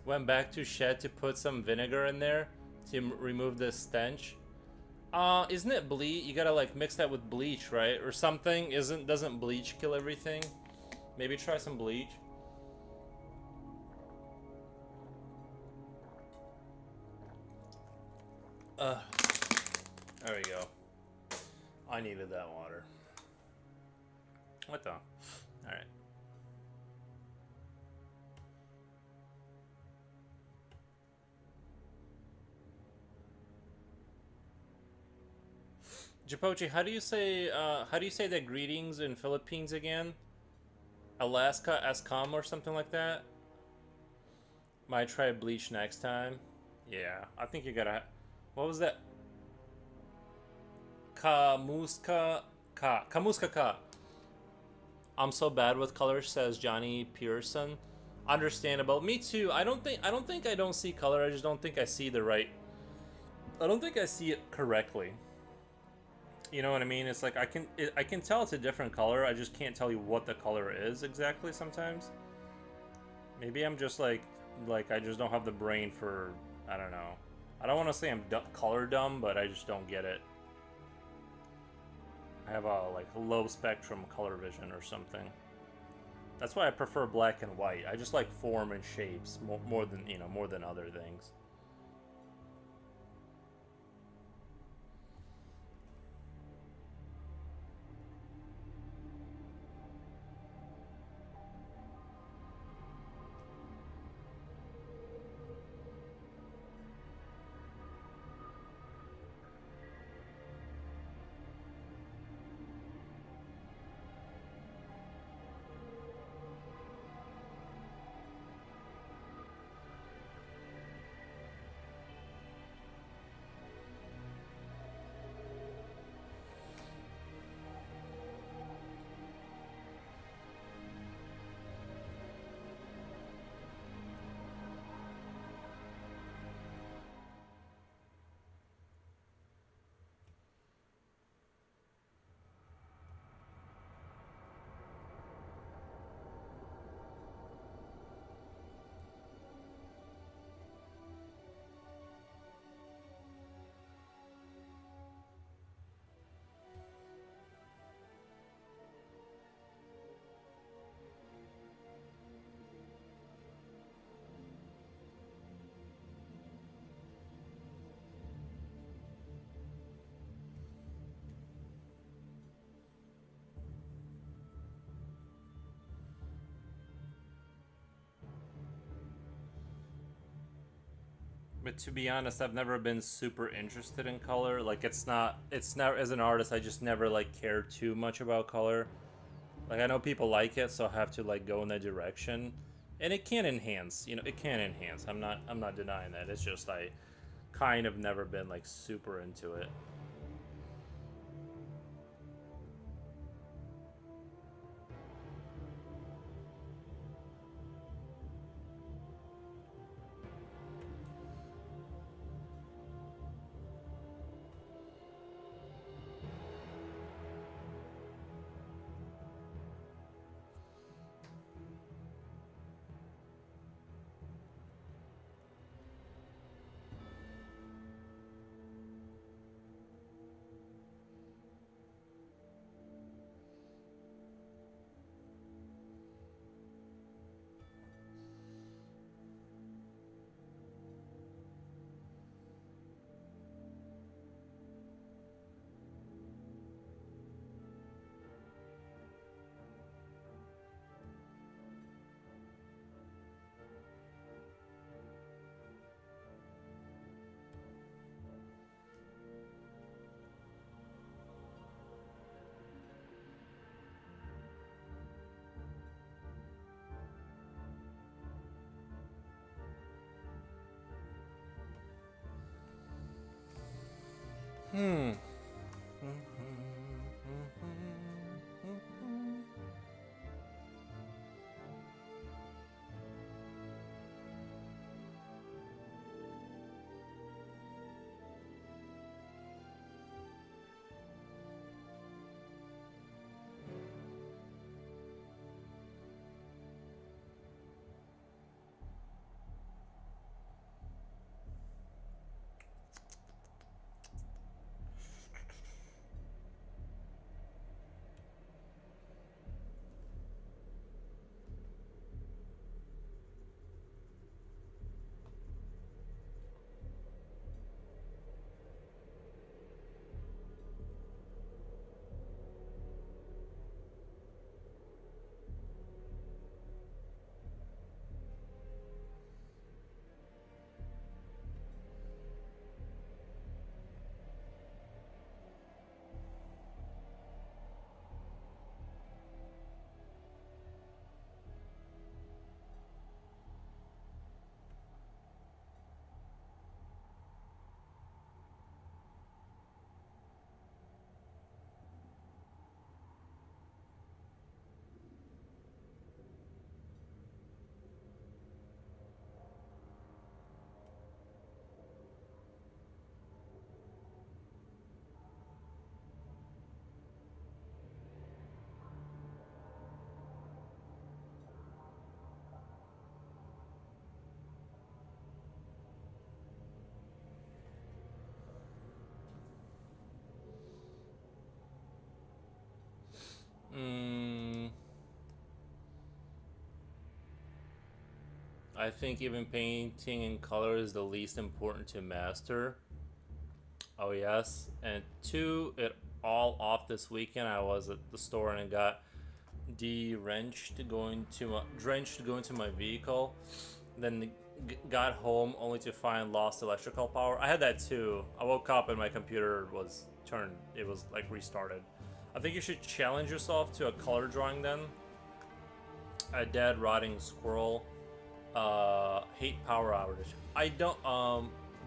Went back to shed to put some vinegar in there to remove the stench. Isn't it bleach? You gotta like mix that with bleach, right? Or something. Doesn't bleach kill everything? Maybe try some bleach. There we go. I needed that water. What the? Alright. Japoche, how do you say that greetings in Philippines again? Alaska Ascom or something like that? Might try bleach next time. Yeah, I think you gotta. What was that? Kamuska Ka. I'm so bad with colors, says Johnny Pearson. Understandable. Me too. I don't think I don't see color. I just don't think I see the right. I don't think I see it correctly. You know what I mean? It's like I can tell it's a different color. I just can't tell you what the color is exactly sometimes. Maybe I'm just like I just don't have the brain for, I don't know. I don't want to say I'm color dumb, but I just don't get it. I have a like low spectrum color vision or something. That's why I prefer black and white. I just like form and shapes more than, more than other things. But to be honest, I've never been super interested in color. Like it's not as an artist, I just never like cared too much about color. Like I know people like it, so I have to like go in that direction. And it can enhance, it can enhance. I'm not denying that. It's just I kind of never been like super into it. Hmm. I think even painting in color is the least important to master. Oh yes, and two, it all off this weekend. I was at the store and it got drenched going to my vehicle. Then got home only to find lost electrical power. I had that too. I woke up and my computer was turned. It was like restarted. I think you should challenge yourself to a color drawing then. A dead rotting squirrel. Hate power outage. I don't.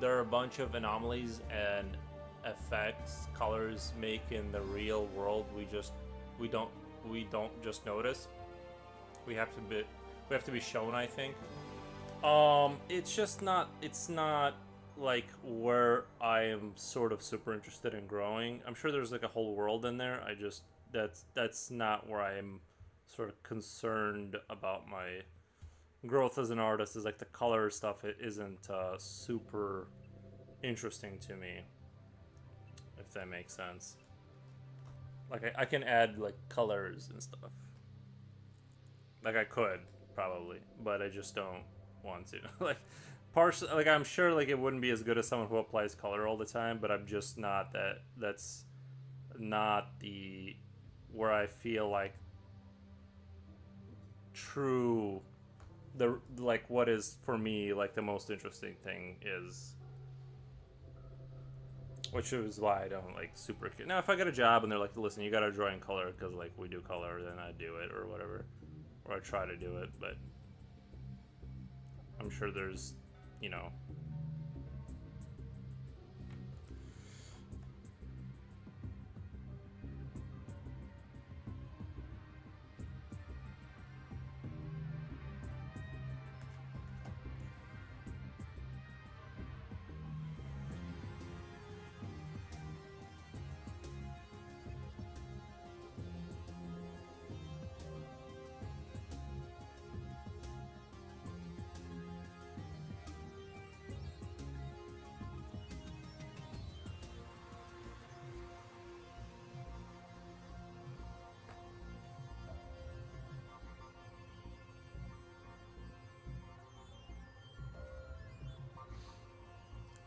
There are a bunch of anomalies and effects colors make in the real world. We don't just notice. We have to be shown, I think. It's just not. It's not like where I am sort of super interested in growing. I'm sure there's like a whole world in there. That's not where I am sort of concerned about my growth as an artist. Is like the color stuff. It isn't super interesting to me, if that makes sense. Like I can add like colors and stuff. Like I could probably, but I just don't want to. Like partially, like I'm sure like it wouldn't be as good as someone who applies color all the time, but I'm just not that. That's not the where I feel like true the like what is for me like the most interesting thing is, which is why I don't like super. Now if I get a job and they're like, listen, you gotta draw in color because like we do color, then I do it or whatever, or I try to do it. But I'm sure there's, you know.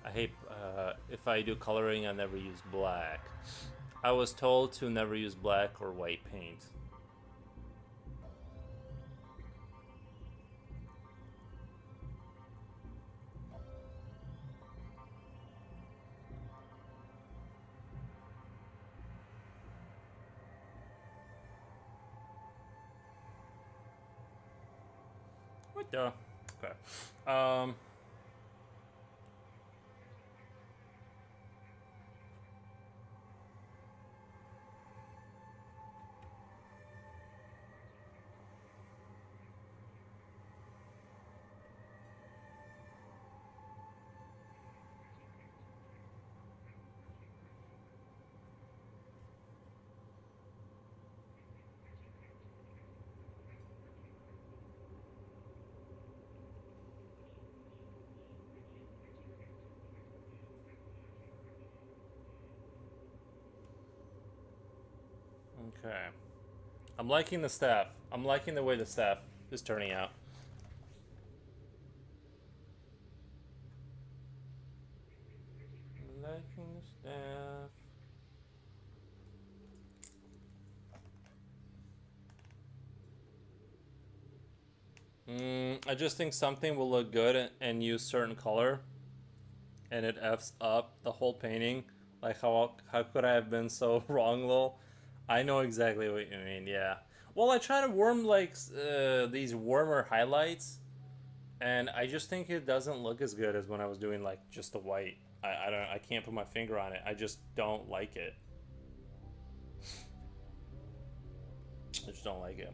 I hate if I do coloring, I never use black. I was told to never use black or white paint. What the? Okay. Okay. I'm liking the staff. I'm liking the way the staff is turning out. Liking the staff. I just think something will look good and use certain color, and it f's up the whole painting. Like how could I have been so wrong, lol? I know exactly what you mean. Yeah. Well, I try to warm like these warmer highlights, and I just think it doesn't look as good as when I was doing like just the white. I can't put my finger on it. I just don't like it. I just don't like it.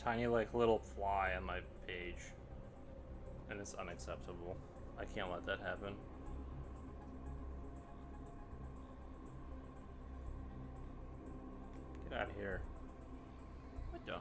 tiny like little fly on my page, and it's unacceptable. I can't let that happen. Get out of here. What the?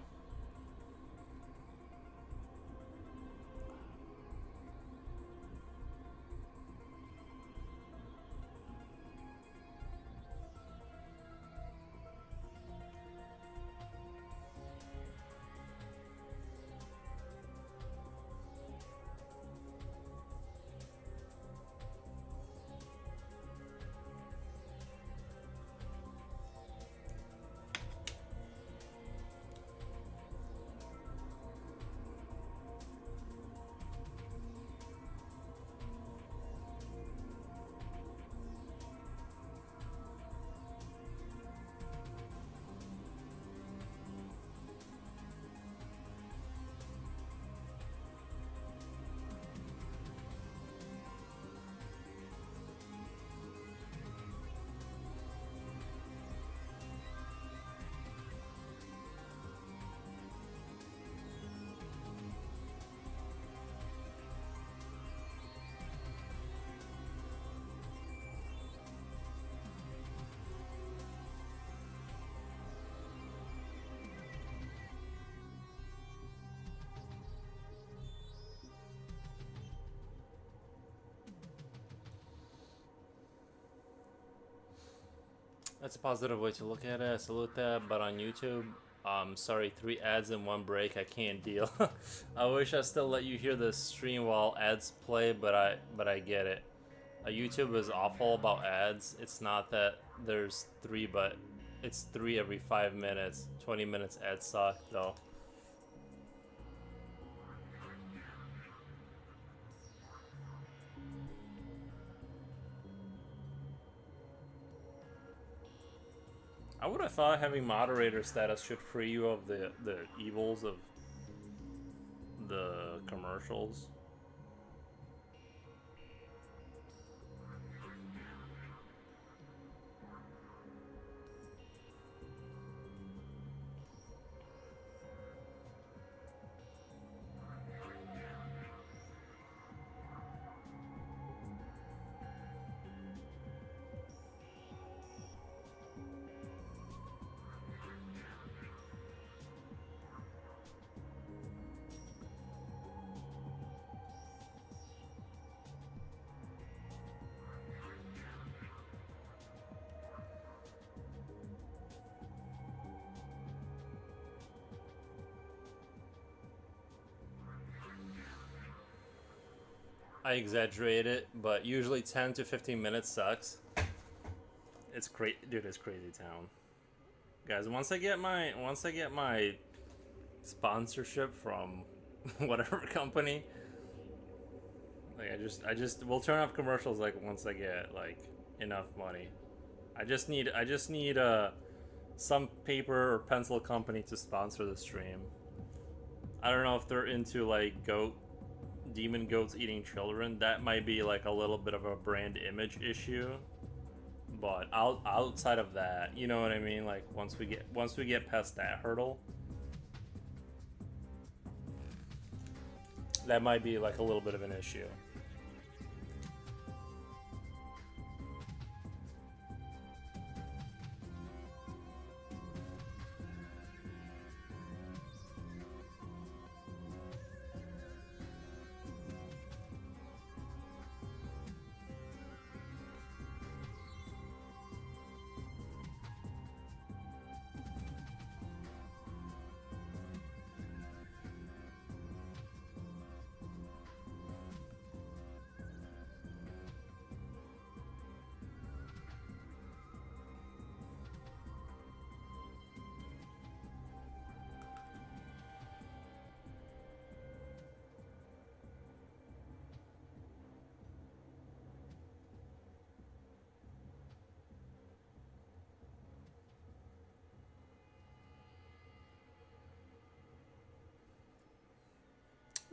That's a positive way to look at it. I salute that, but on YouTube, sorry, 3 ads in 1 break. I can't deal. I wish I still let you hear the stream while ads play, but I get it. YouTube is awful about ads. It's not that there's 3, but it's 3 every 5 minutes. 20 minutes ads suck though. I would have thought having moderator status should free you of the evils of the commercials. I exaggerate it, but usually 10 to 15 minutes sucks. It's crazy, dude. It's crazy town, guys. Once I get my sponsorship from whatever company, like I just will turn off commercials like once I get like enough money. I just need some paper or pencil company to sponsor the stream. I don't know if they're into like demon goats eating children. That might be like a little bit of a brand image issue, but outside of that, you know what I mean, like once we get past that hurdle, that might be like a little bit of an issue.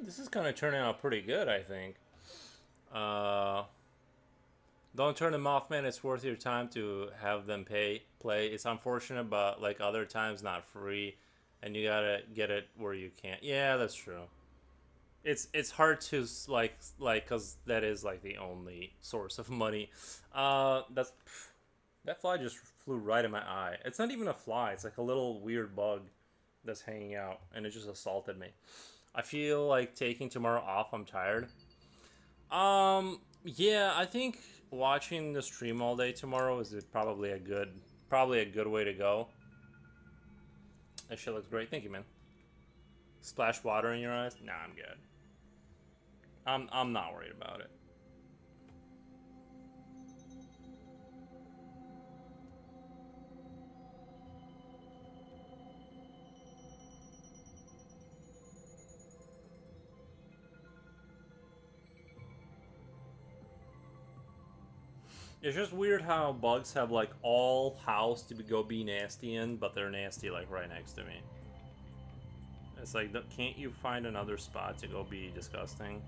This is kind of turning out pretty good, I think. Don't turn them off, man. It's worth your time to have them play. It's unfortunate, but like other times, not free. and you gotta get it where you can't. Yeah, that's true. It's hard to like because that is like the only source of money. That's that fly just flew right in my eye. It's not even a fly. It's like a little weird bug that's hanging out, and it just assaulted me. I feel like taking tomorrow off. I'm tired. Yeah, I think watching the stream all day tomorrow is probably a good way to go. That shit looks great. Thank you, man. Splash water in your eyes? Nah, I'm good. I'm not worried about it. It's just weird how bugs have like all house to go be nasty in, but they're nasty like right next to me. It's like, can't you find another spot to go be disgusting?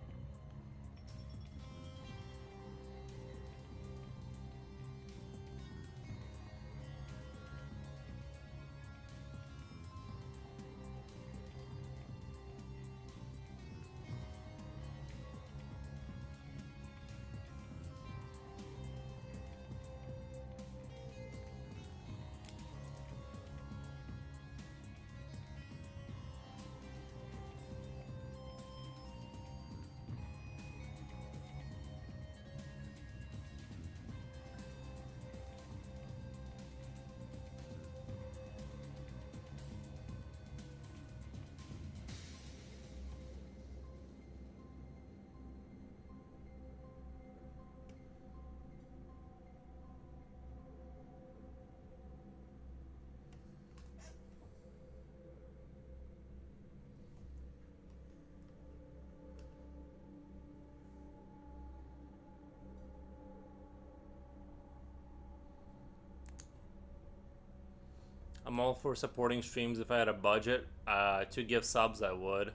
I'm all for supporting streams if I had a budget. To give subs, I would.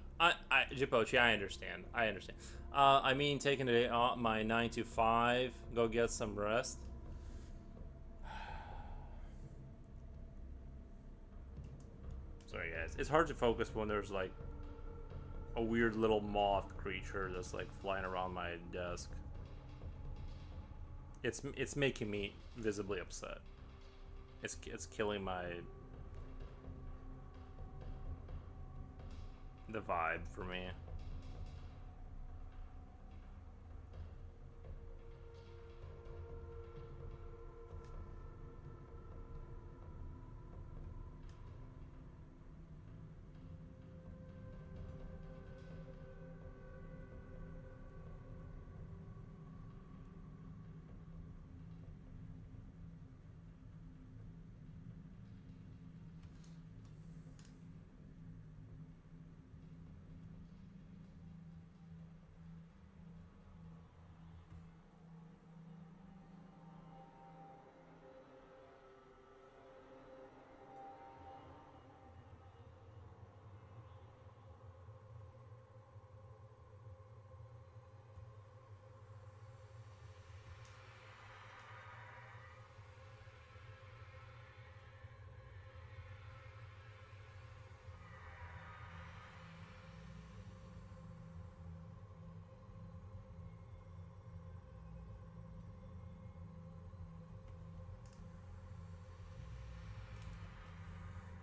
Jipochi, I understand. I understand. I mean, taking today off my 9 to 5, go get some rest. Sorry, guys. It's hard to focus when there's like a weird little moth creature that's like flying around my desk. It's making me visibly upset. It's killing the vibe for me.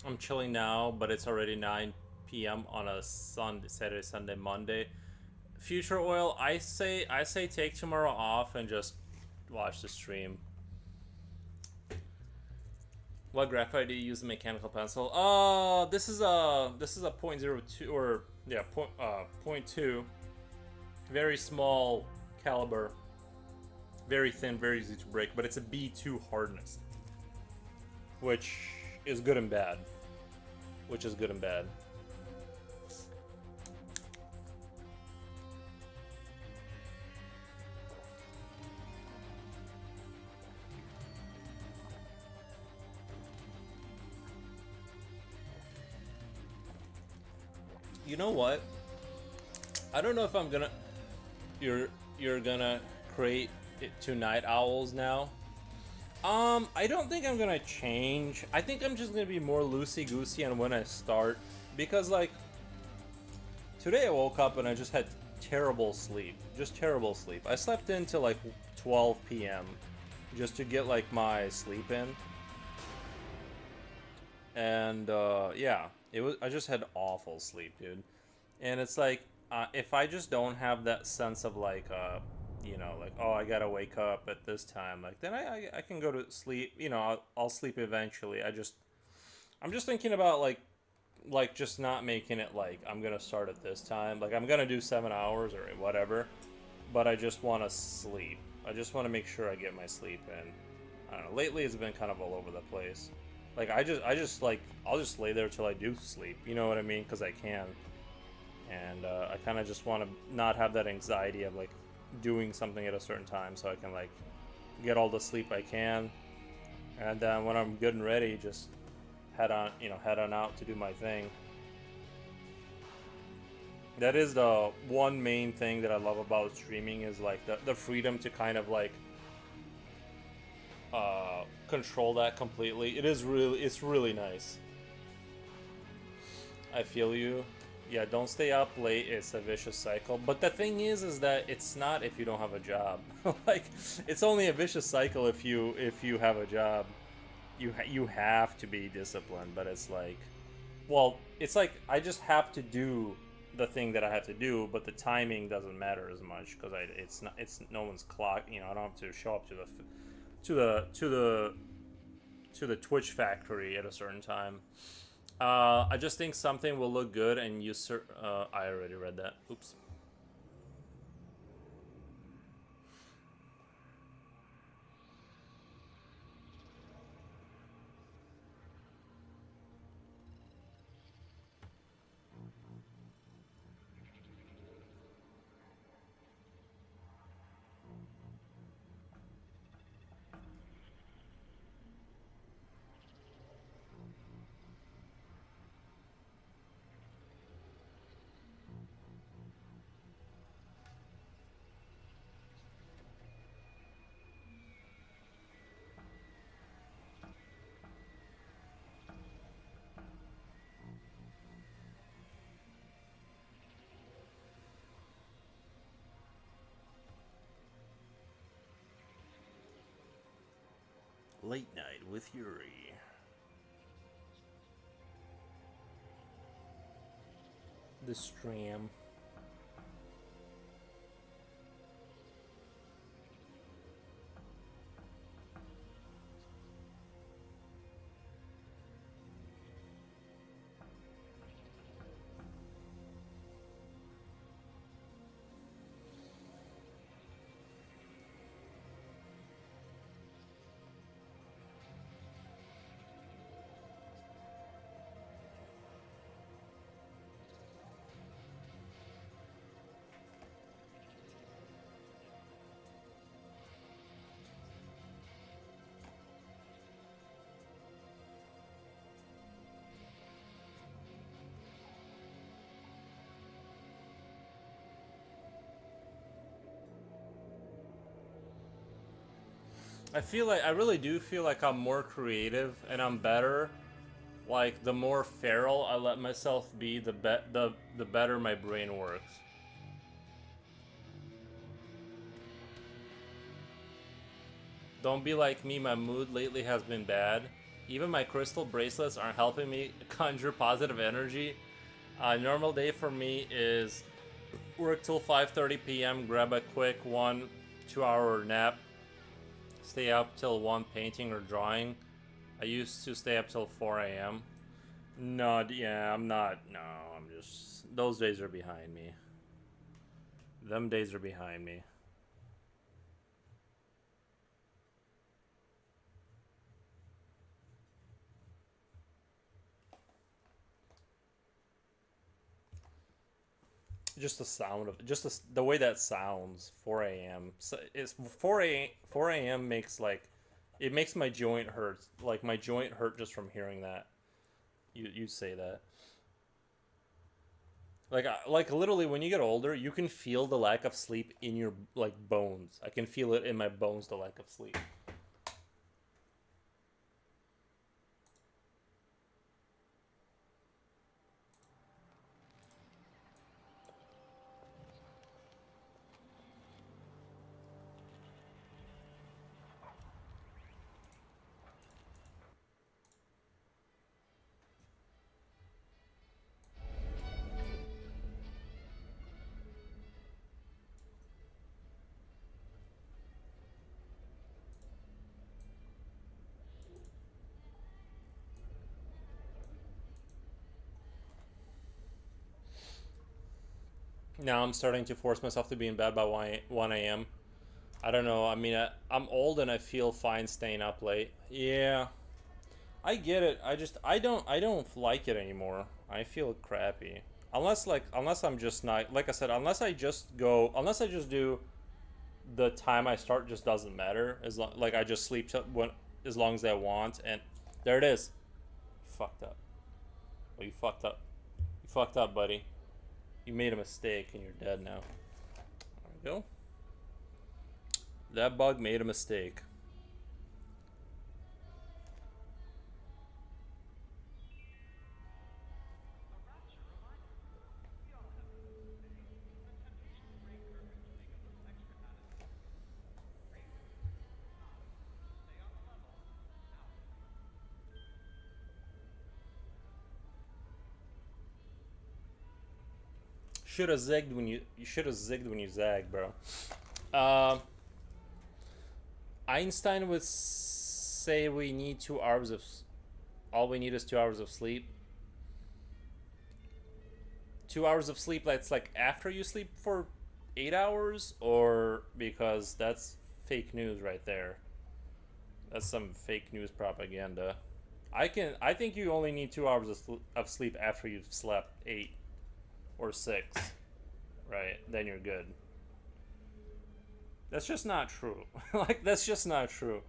I'm chilling now, but it's already 9 p.m. on a Saturday, Sunday, Monday. Future Oil, I say take tomorrow off and just watch the stream. What graphite do you use the mechanical pencil? This is a .02 or yeah, .2. Very small caliber. Very thin, very easy to break, but it's a B2 hardness. Which is good and bad. You know what? I don't know if I'm gonna... You're gonna create it 2 night owls now. I don't think I'm gonna change. I think I'm just gonna be more loosey-goosey on when I start. Because, like, today I woke up and I just had terrible sleep. Just terrible sleep. I slept into, like, 12 p.m. just to get, like, my sleep in. And, yeah. I just had awful sleep, dude. And it's like, if I just don't have that sense of, like, like, oh, I gotta wake up at this time, like, then I can go to sleep, I'll sleep eventually. I'm just thinking about, like, just not making it, like, I'm gonna start at this time. Like, I'm gonna do 7 hours or whatever, but I just want to sleep. I just want to make sure I get my sleep in. I don't know. Lately, it's been kind of all over the place. Like, like, I'll just lay there till I do sleep. You know what I mean? Because I can. And I kind of just want to not have that anxiety of, like, doing something at a certain time, so I can, like, get all the sleep I can. And then when I'm good and ready, just head on out to do my thing. That is the one main thing that I love about streaming, is, like, the freedom to kind of, like, control that completely. It's really nice. I feel you. Yeah, don't stay up late. It's a vicious cycle. But the thing is that it's not if you don't have a job. Like, it's only a vicious cycle if you have a job. You have to be disciplined. But it's like, well, it's like I just have to do the thing that I have to do, but the timing doesn't matter as much because it's no one's clock. I don't have to show up to the Twitch factory at a certain time. I just think something will look good, and I already read that. Oops. Late night with Yuri. The stream. I really do feel like I'm more creative and I'm better. Like, the more feral I let myself be, the better my brain works. Don't be like me, my mood lately has been bad. Even my crystal bracelets aren't helping me conjure positive energy. A normal day for me is work till 5:30 p.m., grab a quick 1-2 hour nap, stay up till 1 painting or drawing. I used to stay up till 4 a.m. No, yeah, I'm not. No, I'm just. Those days are behind me. Them days are behind me. Just the sound of just the way that sounds. 4 a.m. So it's 4 a.m. makes, like, it makes my joint hurt. Like, my joint hurt just from hearing that. You say that. Like literally, when you get older, you can feel the lack of sleep in your, like, bones. I can feel it in my bones, the lack of sleep. Now I'm starting to force myself to be in bed by 1 a.m. I don't know. I mean, I'm old and I feel fine staying up late. Yeah, I get it. I don't like it anymore. I feel crappy. Unless I'm just not, like I said, unless I just do the time I start just doesn't matter. Like I just sleep as long as I want, and there it is. You fucked up. Oh, you fucked up. You fucked up, buddy. You made a mistake and you're dead now. There we go. That bug made a mistake. Should have zigged when you zagged, bro. Uh, Einstein would say we need 2 hours of. All we need is 2 hours of sleep. 2 hours of sleep. That's like after you sleep for 8 hours, or because that's fake news right there. That's some fake news propaganda. I think you only need 2 hours of sleep after you've slept 8 or 6. Right? Then you're good. That's just not true. Like that's just not true.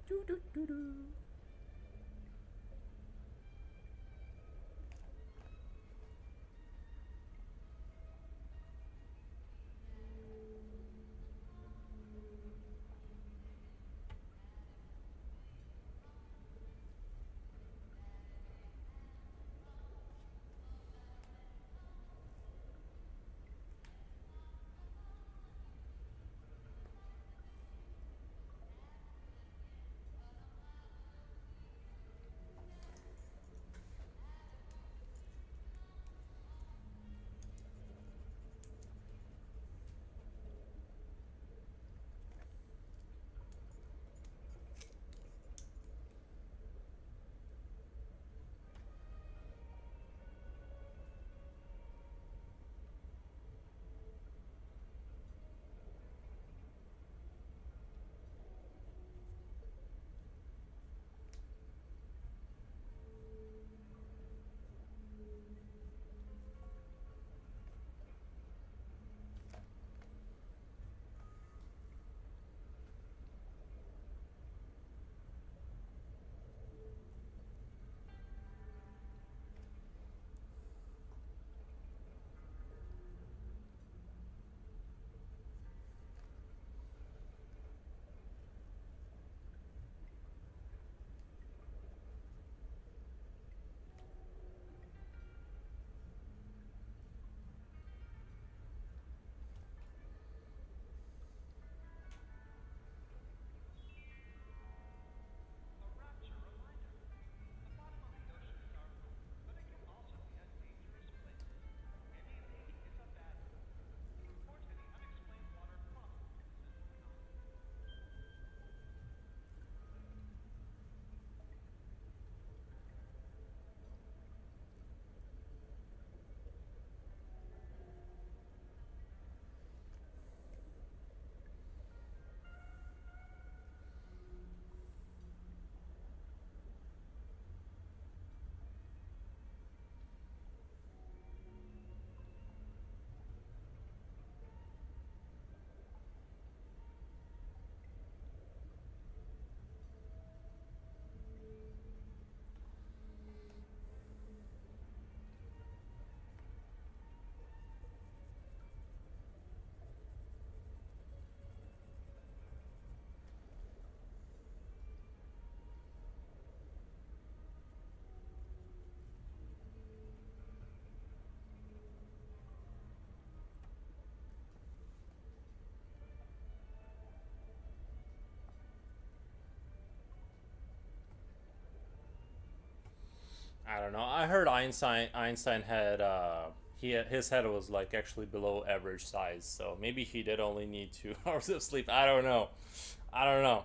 Doo doo doo doo. don't know. I heard Einstein had his head was like actually below average size, so maybe he did only need 2 hours of sleep. I don't know. I don't know.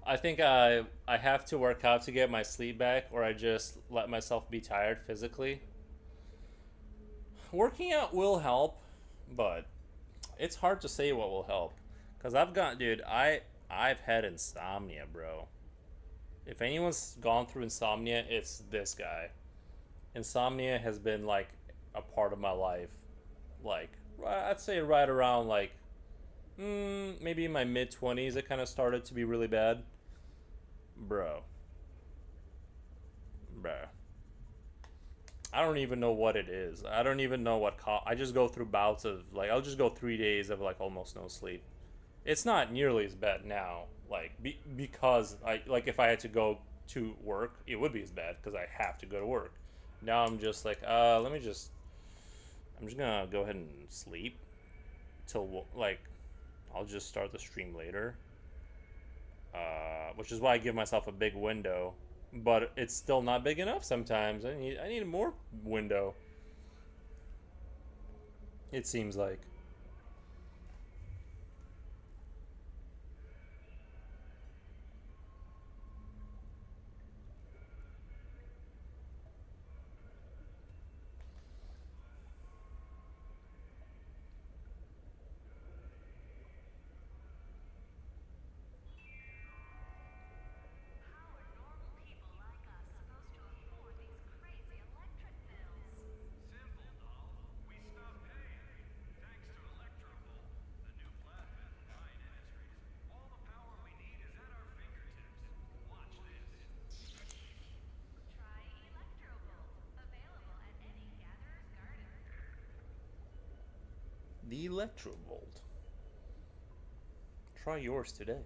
I think I have to work out to get my sleep back, or I just let myself be tired physically. Working out will help, but it's hard to say what will help. Cause dude, I've had insomnia, bro. If anyone's gone through insomnia, it's this guy. Insomnia has been like a part of my life. Like I'd say right around like maybe in my mid 20s, it kind of started to be really bad, bro. Bro, I don't even know what it is. I don't even know what. I just go through bouts of like I'll just go 3 days of like almost no sleep. It's not nearly as bad now. Like because I like if I had to go to work, it would be as bad because I have to go to work. Now I'm just like let me just. I'm just gonna go ahead and sleep till like I'll just start the stream later. Which is why I give myself a big window, but it's still not big enough sometimes. I need more window. It seems like. The Electrovolt. Try yours today.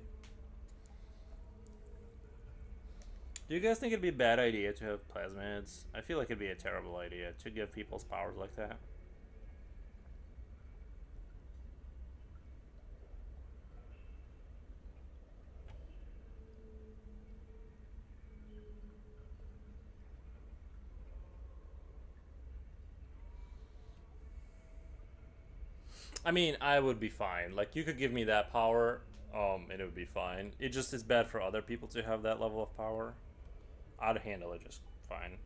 Do you guys think it'd be a bad idea to have plasmids? I feel like it'd be a terrible idea to give people's powers like that. I mean, I would be fine. Like, you could give me that power, and it would be fine. It just is bad for other people to have that level of power. I'd handle it just fine.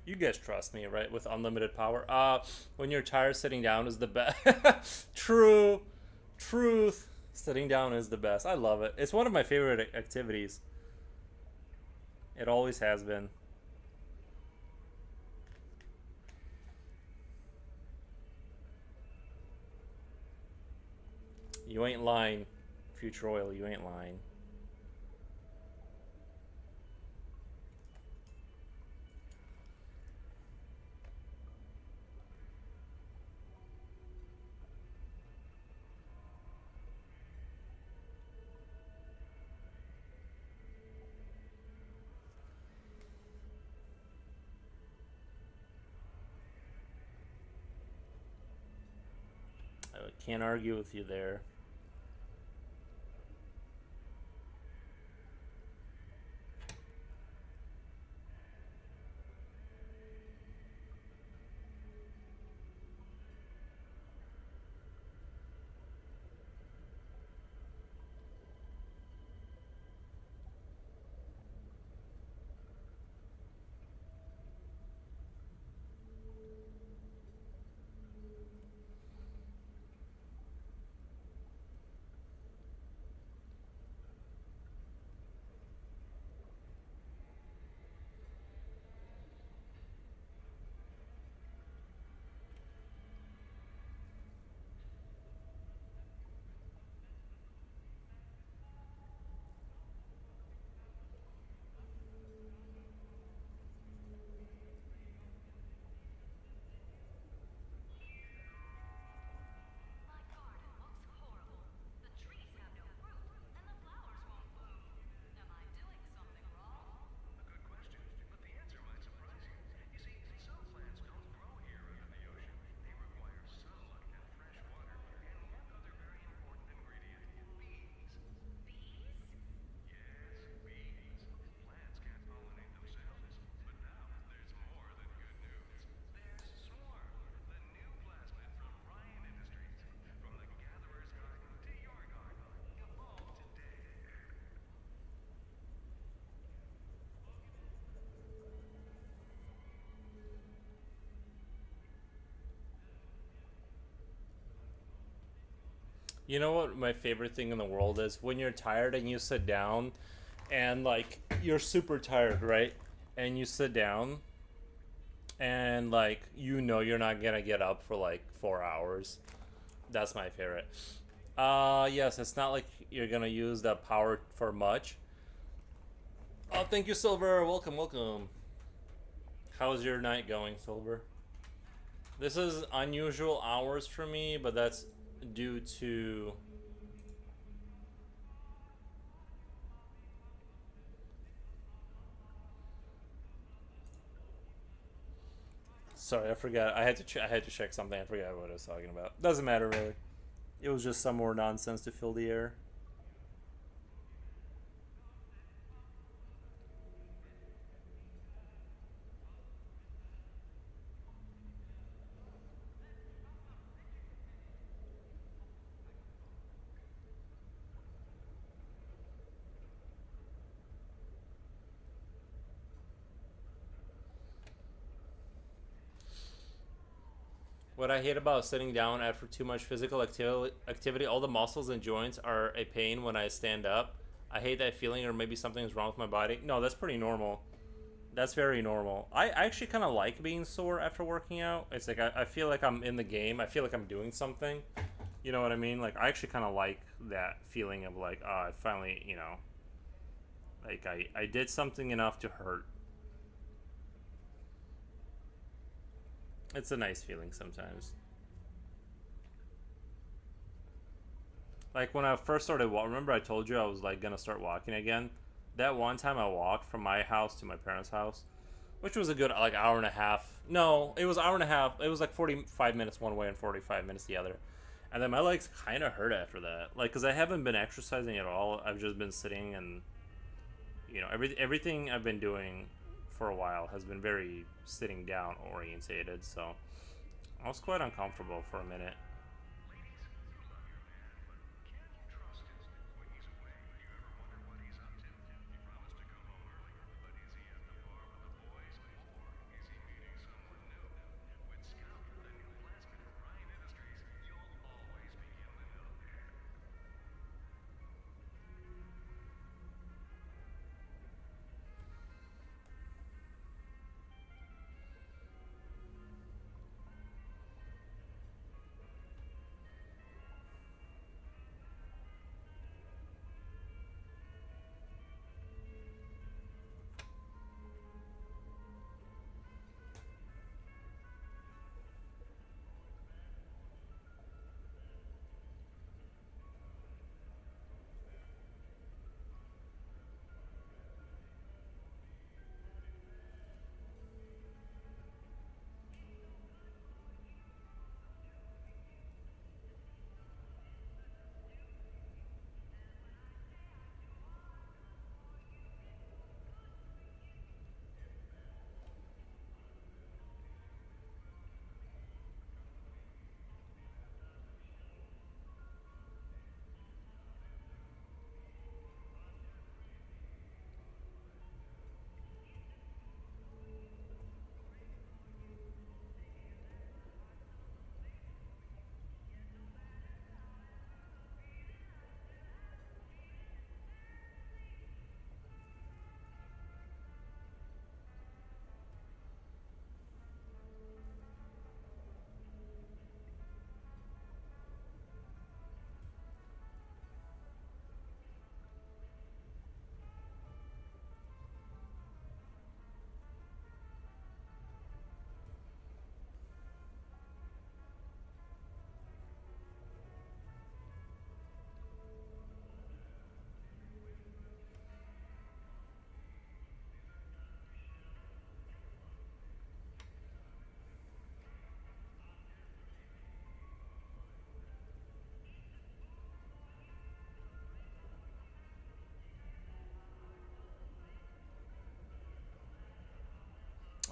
You guys trust me, right? With unlimited power. When you're tired, sitting down is the best. True. Truth. Sitting down is the best. I love it. It's one of my favorite activities. It always has been. You ain't lying, future oil. You ain't lying. I can't argue with you there. You know what my favorite thing in the world is? When you're tired and you sit down and like you're super tired, right? And you sit down and like you know you're not gonna get up for like 4 hours. That's my favorite. Yes, it's not like you're gonna use the power for much. Oh, thank you, Silver. Welcome, welcome. How's your night going, Silver? This is unusual hours for me, but that's due to. Sorry, I forgot. I had to. I had to check something. I forgot what I was talking about. Doesn't matter really. It was just some more nonsense to fill the air. What I hate about sitting down after too much physical activity, all the muscles and joints are a pain when I stand up. I hate that feeling, or maybe something's wrong with my body. No, that's pretty normal. That's very normal. I actually kind of like being sore after working out. It's like I feel like I'm in the game. I feel like I'm doing something. You know what I mean? Like I actually kind of like that feeling of like, I finally, like I did something enough to hurt. It's a nice feeling sometimes. Like when I first started walking, remember I told you I was like gonna start walking again. That one time I walked from my house to my parents' house, which was a good like hour and a half. No, it was hour and a half. It was like 45 minutes one way and 45 minutes the other. And then my legs kind of hurt after that, like because I haven't been exercising at all. I've just been sitting, and everything I've been doing for a while has been very sitting down orientated. So I was quite uncomfortable for a minute.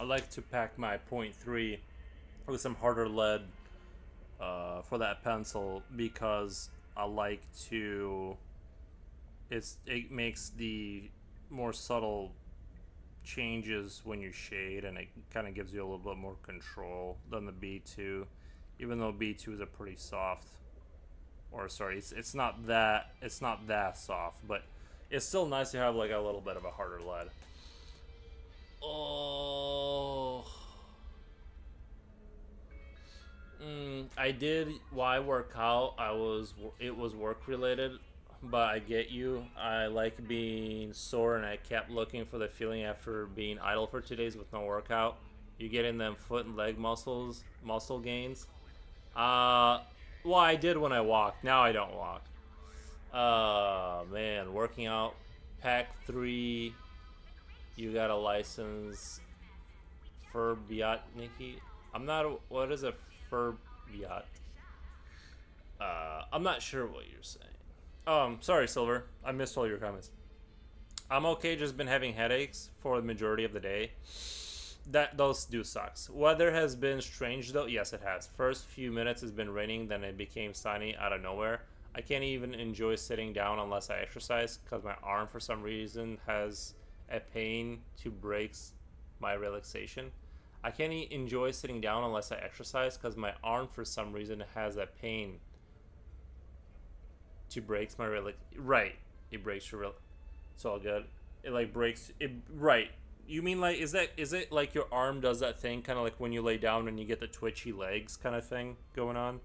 I like to pack my point .3 with some harder lead for that pencil because I like to. It makes the more subtle changes when you shade, and it kind of gives you a little bit more control than the B2, even though B2 is a pretty soft. or sorry, it's not that soft, but it's still nice to have like a little bit of a harder lead. Oh, I did. Why work out? It was work related, but I get you. I like being sore, and I kept looking for the feeling after being idle for 2 days with no workout. You get in them foot and leg muscle gains. Uh, well, I did when I walked. Now I don't walk. Man, working out. Pack 3. You got a license. Nikki. I'm not. What is a Furbiot? I'm not sure what you're saying. Sorry, Silver. I missed all your comments. I'm okay. Just been having headaches for the majority of the day. Those do sucks. Weather has been strange though. Yes, it has. First few minutes has been raining, then it became sunny out of nowhere. I can't even enjoy sitting down unless I exercise because my arm for some reason has a pain to breaks my relaxation. I can't enjoy sitting down unless I exercise because my arm for some reason has a pain to breaks my right. It breaks your it's all good. It like breaks it right. You mean like is it like your arm does that thing kind of like when you lay down and you get the twitchy legs kind of thing going on?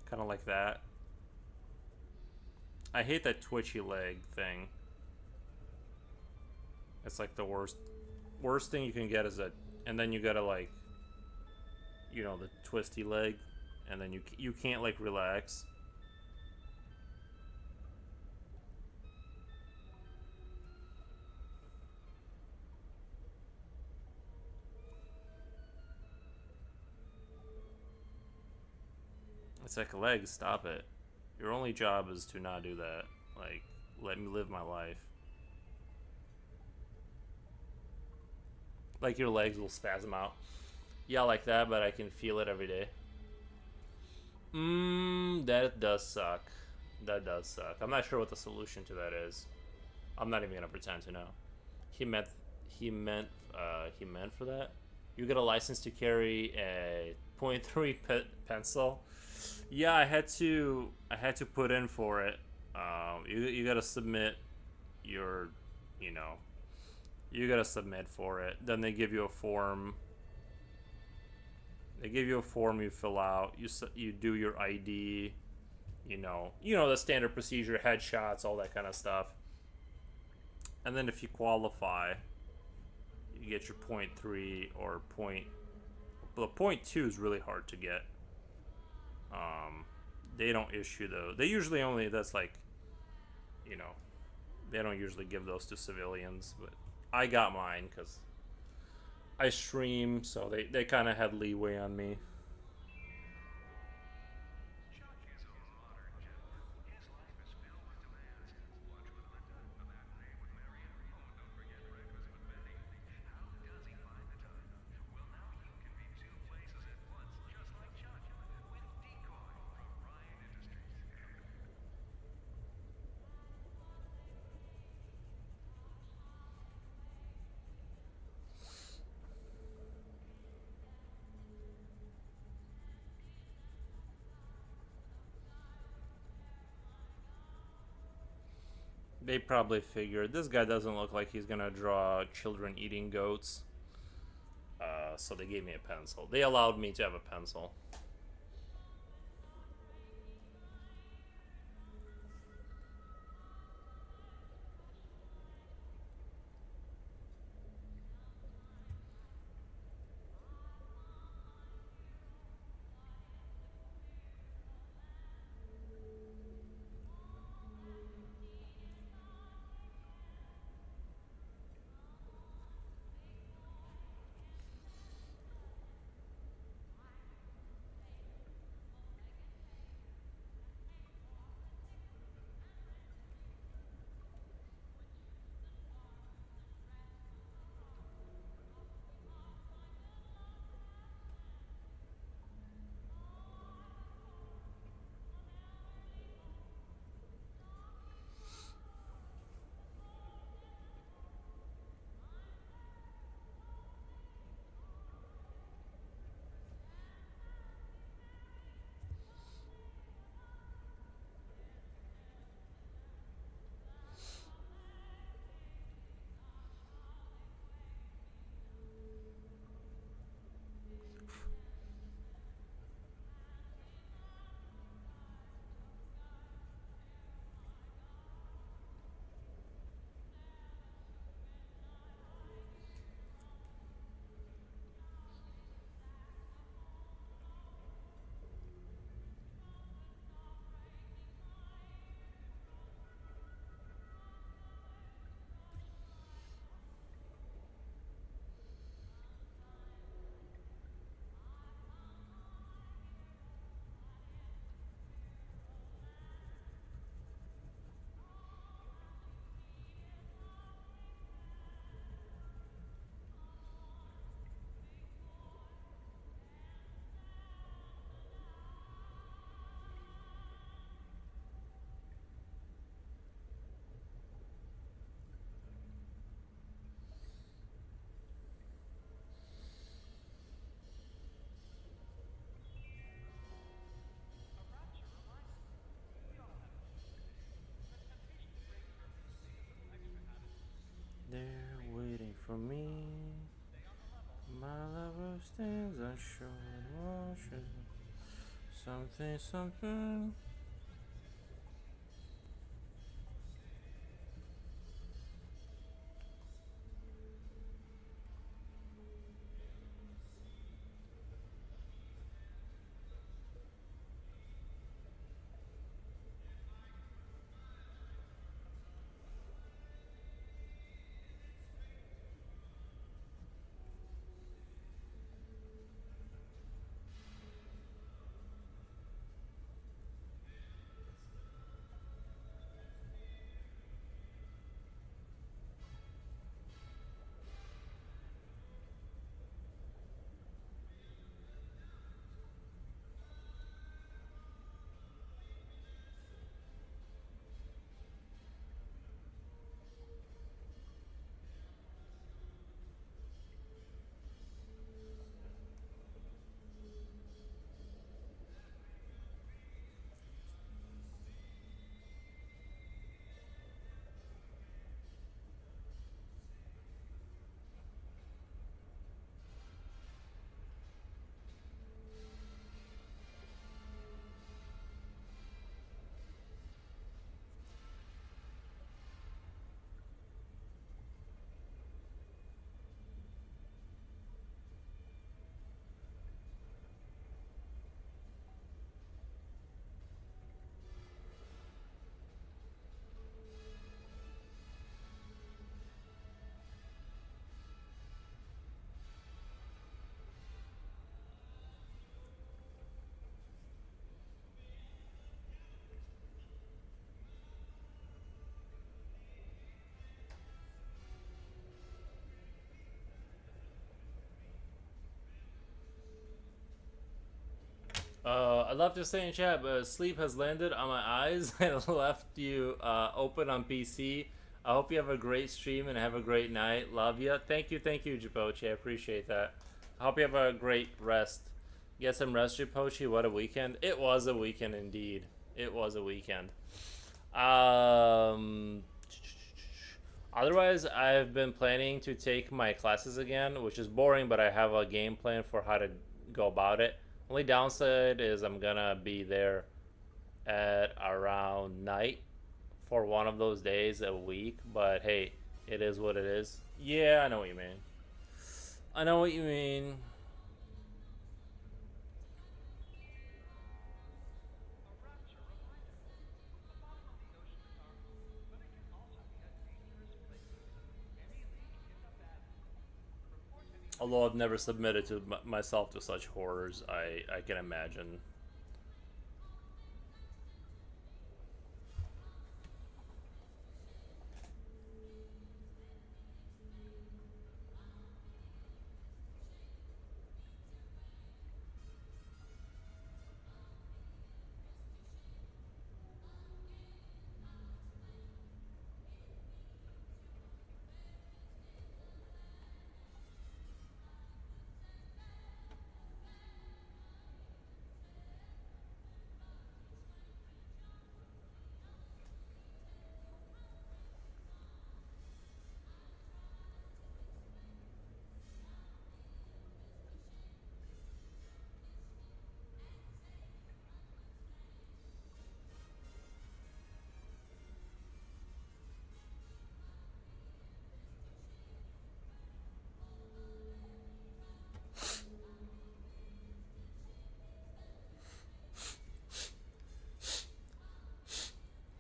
Kind of like that. I hate that twitchy leg thing. It's like the worst thing you can get is that, and then you gotta like, you know, the twisty leg, and then you can't like relax. It's like, legs, stop it. Your only job is to not do that. Like, let me live my life. Like your legs will spasm out. Yeah, like that, but I can feel it every day. That does suck. That does suck. I'm not sure what the solution to that is. I'm not even gonna pretend to know. He meant for that. You get a license to carry a .3 pencil. Yeah, I had to put in for it. You gotta submit your, you know, you gotta submit for it. Then they give you a form. They give you a form you fill out. You do your ID. You know the standard procedure, headshots, all that kind of stuff. And then if you qualify, you get your .3 or point. Well, .2 is really hard to get. They don't issue those. They usually only, that's like, you know, they don't usually give those to civilians, but I got mine because I stream, so they kind of had leeway on me. They probably figured this guy doesn't look like he's gonna draw children eating goats. So they gave me a pencil. They allowed me to have a pencil. for me. My lover stands unsure and watches something, something. I'd love to stay in chat, but sleep has landed on my eyes and left you open on PC. I hope you have a great stream and have a great night. Love ya. Thank you, Jipochi. I appreciate that. I hope you have a great rest. Get some rest, Jipochi. What a weekend. It was a weekend indeed. It was a weekend. Otherwise, I've been planning to take my classes again, which is boring, but I have a game plan for how to go about it. Only downside is I'm gonna be there at around night for one of those days a week, but hey, it is what it is. Yeah, I know what you mean. I know what you mean. Although I've never submitted to myself to such horrors, I can imagine.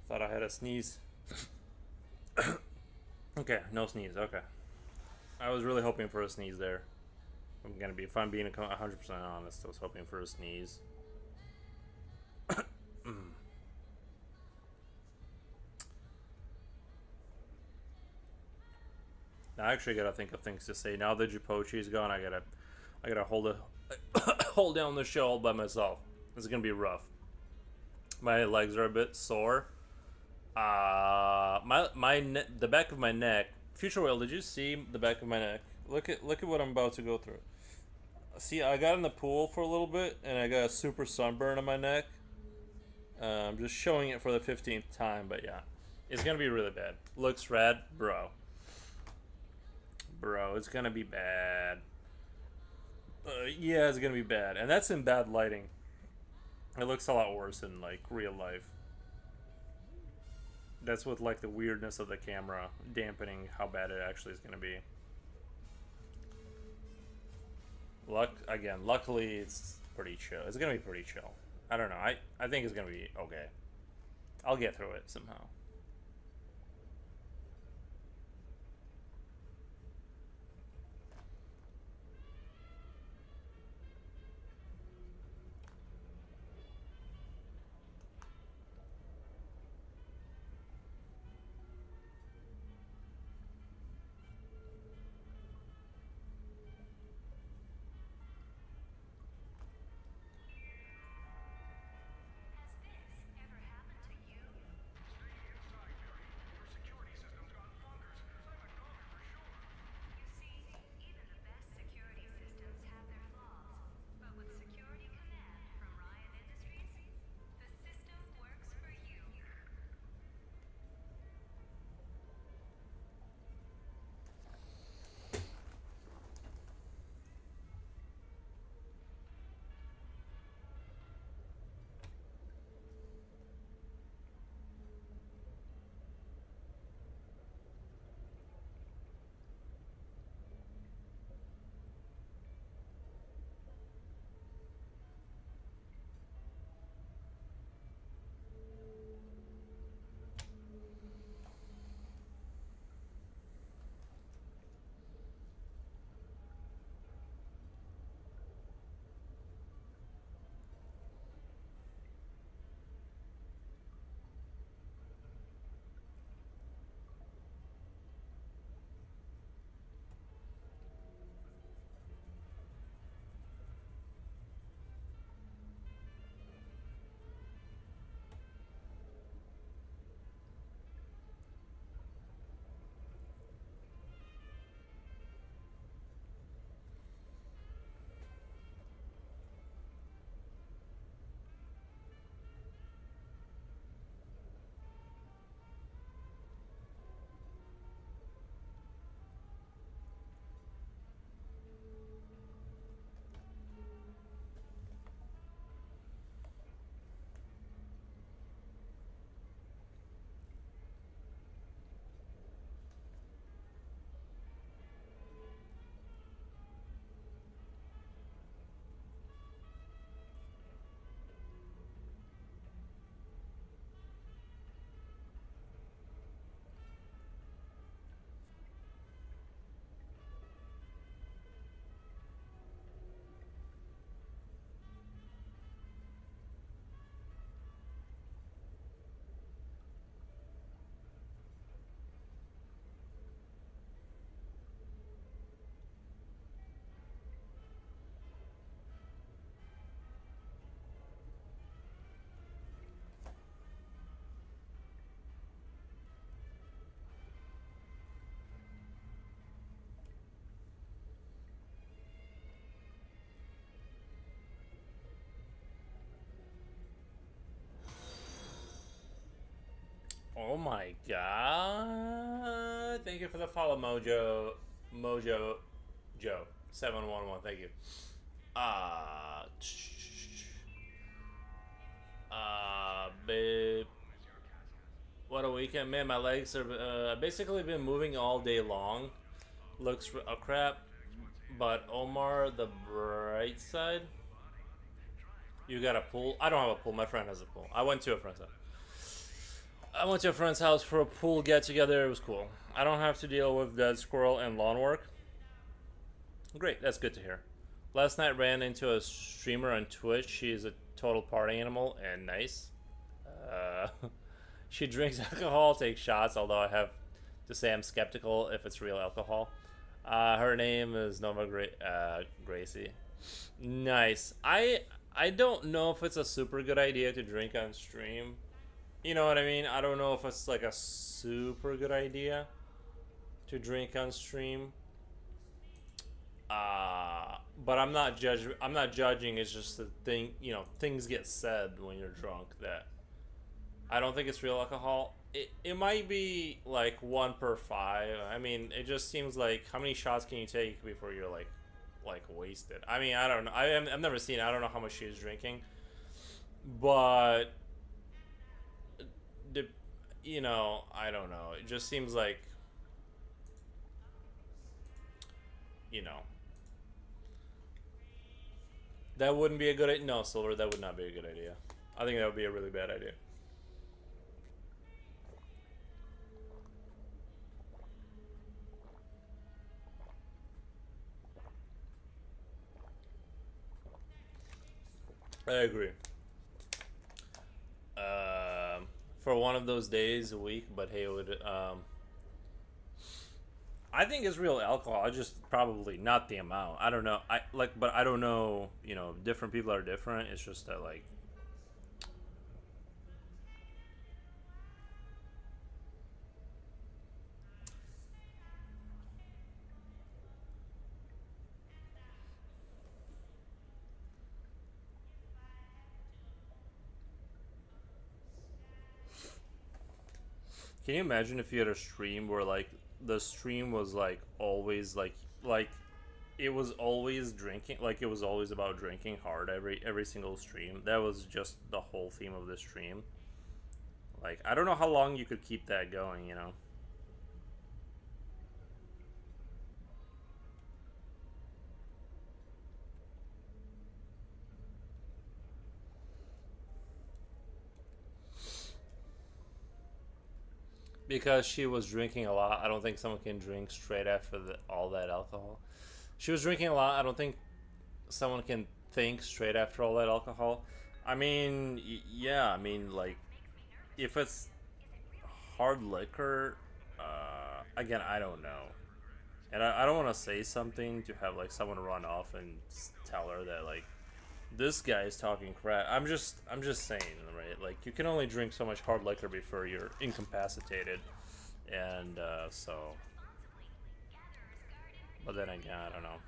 Thought I had a sneeze. Okay, no sneeze. Okay. I was really hoping for a sneeze there. If I'm being 100% honest, I was hoping for a sneeze. I actually gotta think of things to say. Now that Jipochi's gone, I gotta hold down the show all by myself. This is gonna be rough. My legs are a bit sore. The back of my neck. Future Whale, did you see the back of my neck? Look at what I'm about to go through. See, I got in the pool for a little bit, and I got a super sunburn on my neck. I'm just showing it for the 15th time, but yeah. It's gonna be really bad. Looks rad, bro. Bro, it's gonna be bad. Yeah, it's gonna be bad. And that's in bad lighting. It looks a lot worse in, like, real life. That's with, like, the weirdness of the camera dampening how bad it actually is gonna be. Luckily, it's pretty chill. It's gonna be pretty chill. I don't know. I think it's gonna be okay. I'll get through it somehow. Oh my god. Thank you for the follow, Mojo Joe. 711, thank you. Uh Babe. What a weekend. Man, my legs are basically been moving all day long. Looks a crap. But Omar, the bright side. You got a pool? I don't have a pool. My friend has a pool. I went to a friend's house. For a pool get together. It was cool. I don't have to deal with dead squirrel and lawn work. Great, that's good to hear. Last night ran into a streamer on Twitch. She's a total party animal and nice. Uh, she drinks alcohol, takes shots, although I have to say I'm skeptical if it's real alcohol. Her name is Gracie. Nice. I don't know if it's a super good idea to drink on stream. You know what I mean? I don't know if it's like a super good idea to drink on stream. But I'm not judging. It's just the thing. You know, things get said when you're drunk that I don't think it's real alcohol. it might be like 1 per 5. I mean, it just seems like how many shots can you take before you're like wasted? I mean, I don't know. I've never seen. I don't know how much she is drinking, but the, I don't know. It just seems like you know that wouldn't be a good idea. No, Silver, that would not be a good idea. I think that would be a really bad idea. I agree. Um, for one of those days a week, but hey, it would I think it's real alcohol. I just probably not the amount. I don't know. But I don't know. Different people are different. It's just that like, can you imagine if you had a stream where like the stream was like always like it was always drinking, like it was always about drinking hard every single stream. That was just the whole theme of the stream. Like I don't know how long you could keep that going. Because she was drinking a lot. I don't think someone can drink straight after all that alcohol. She was drinking a lot. I don't think someone can think straight after all that alcohol. I mean, yeah. I mean, like if it's hard liquor, again, I don't know, and I don't want to say something to have like someone run off and tell her that like this guy is talking crap. I'm just saying, right? Like you can only drink so much hard liquor before you're incapacitated, and so. But then again, I don't know.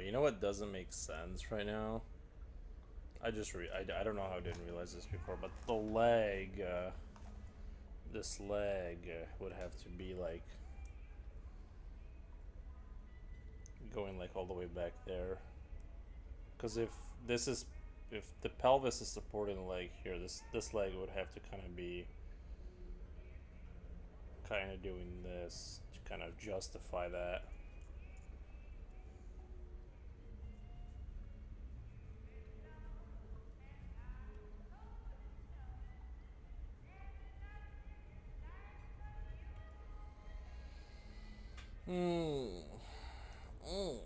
You know what doesn't make sense right now? I don't know how I didn't realize this before, but this leg would have to be like going like all the way back there. Because if the pelvis is supporting the leg here, this leg would have to kind of be kind of doing this to kind of justify that. Hmm. Mm.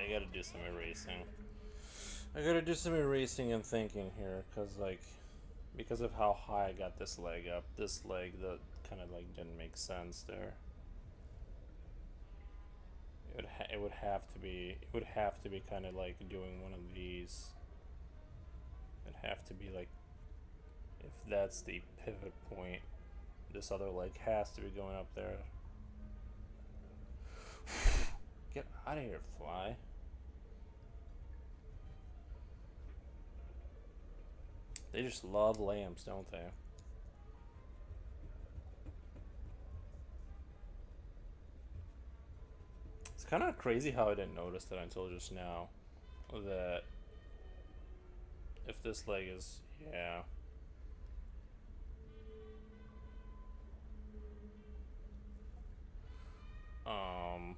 I gotta do some erasing. I gotta do some erasing and thinking here, because of how high I got this leg up. This leg that kind of like didn't make sense there. It would have to be. It would have to be kind of like doing one of these. It'd have to be like, if that's the pivot point, this other leg has to be going up there. Get out of here, fly. They just love lamps, don't they? It's kind of crazy how I didn't notice that until just now. That if this leg is, yeah. Um.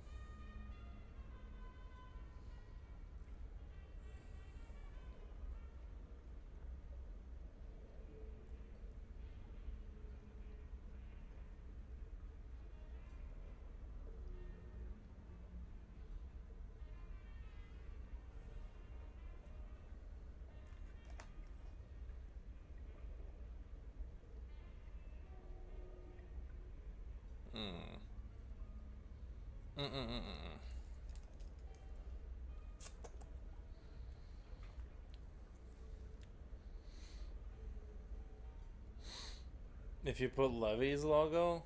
If you put Levy's logo,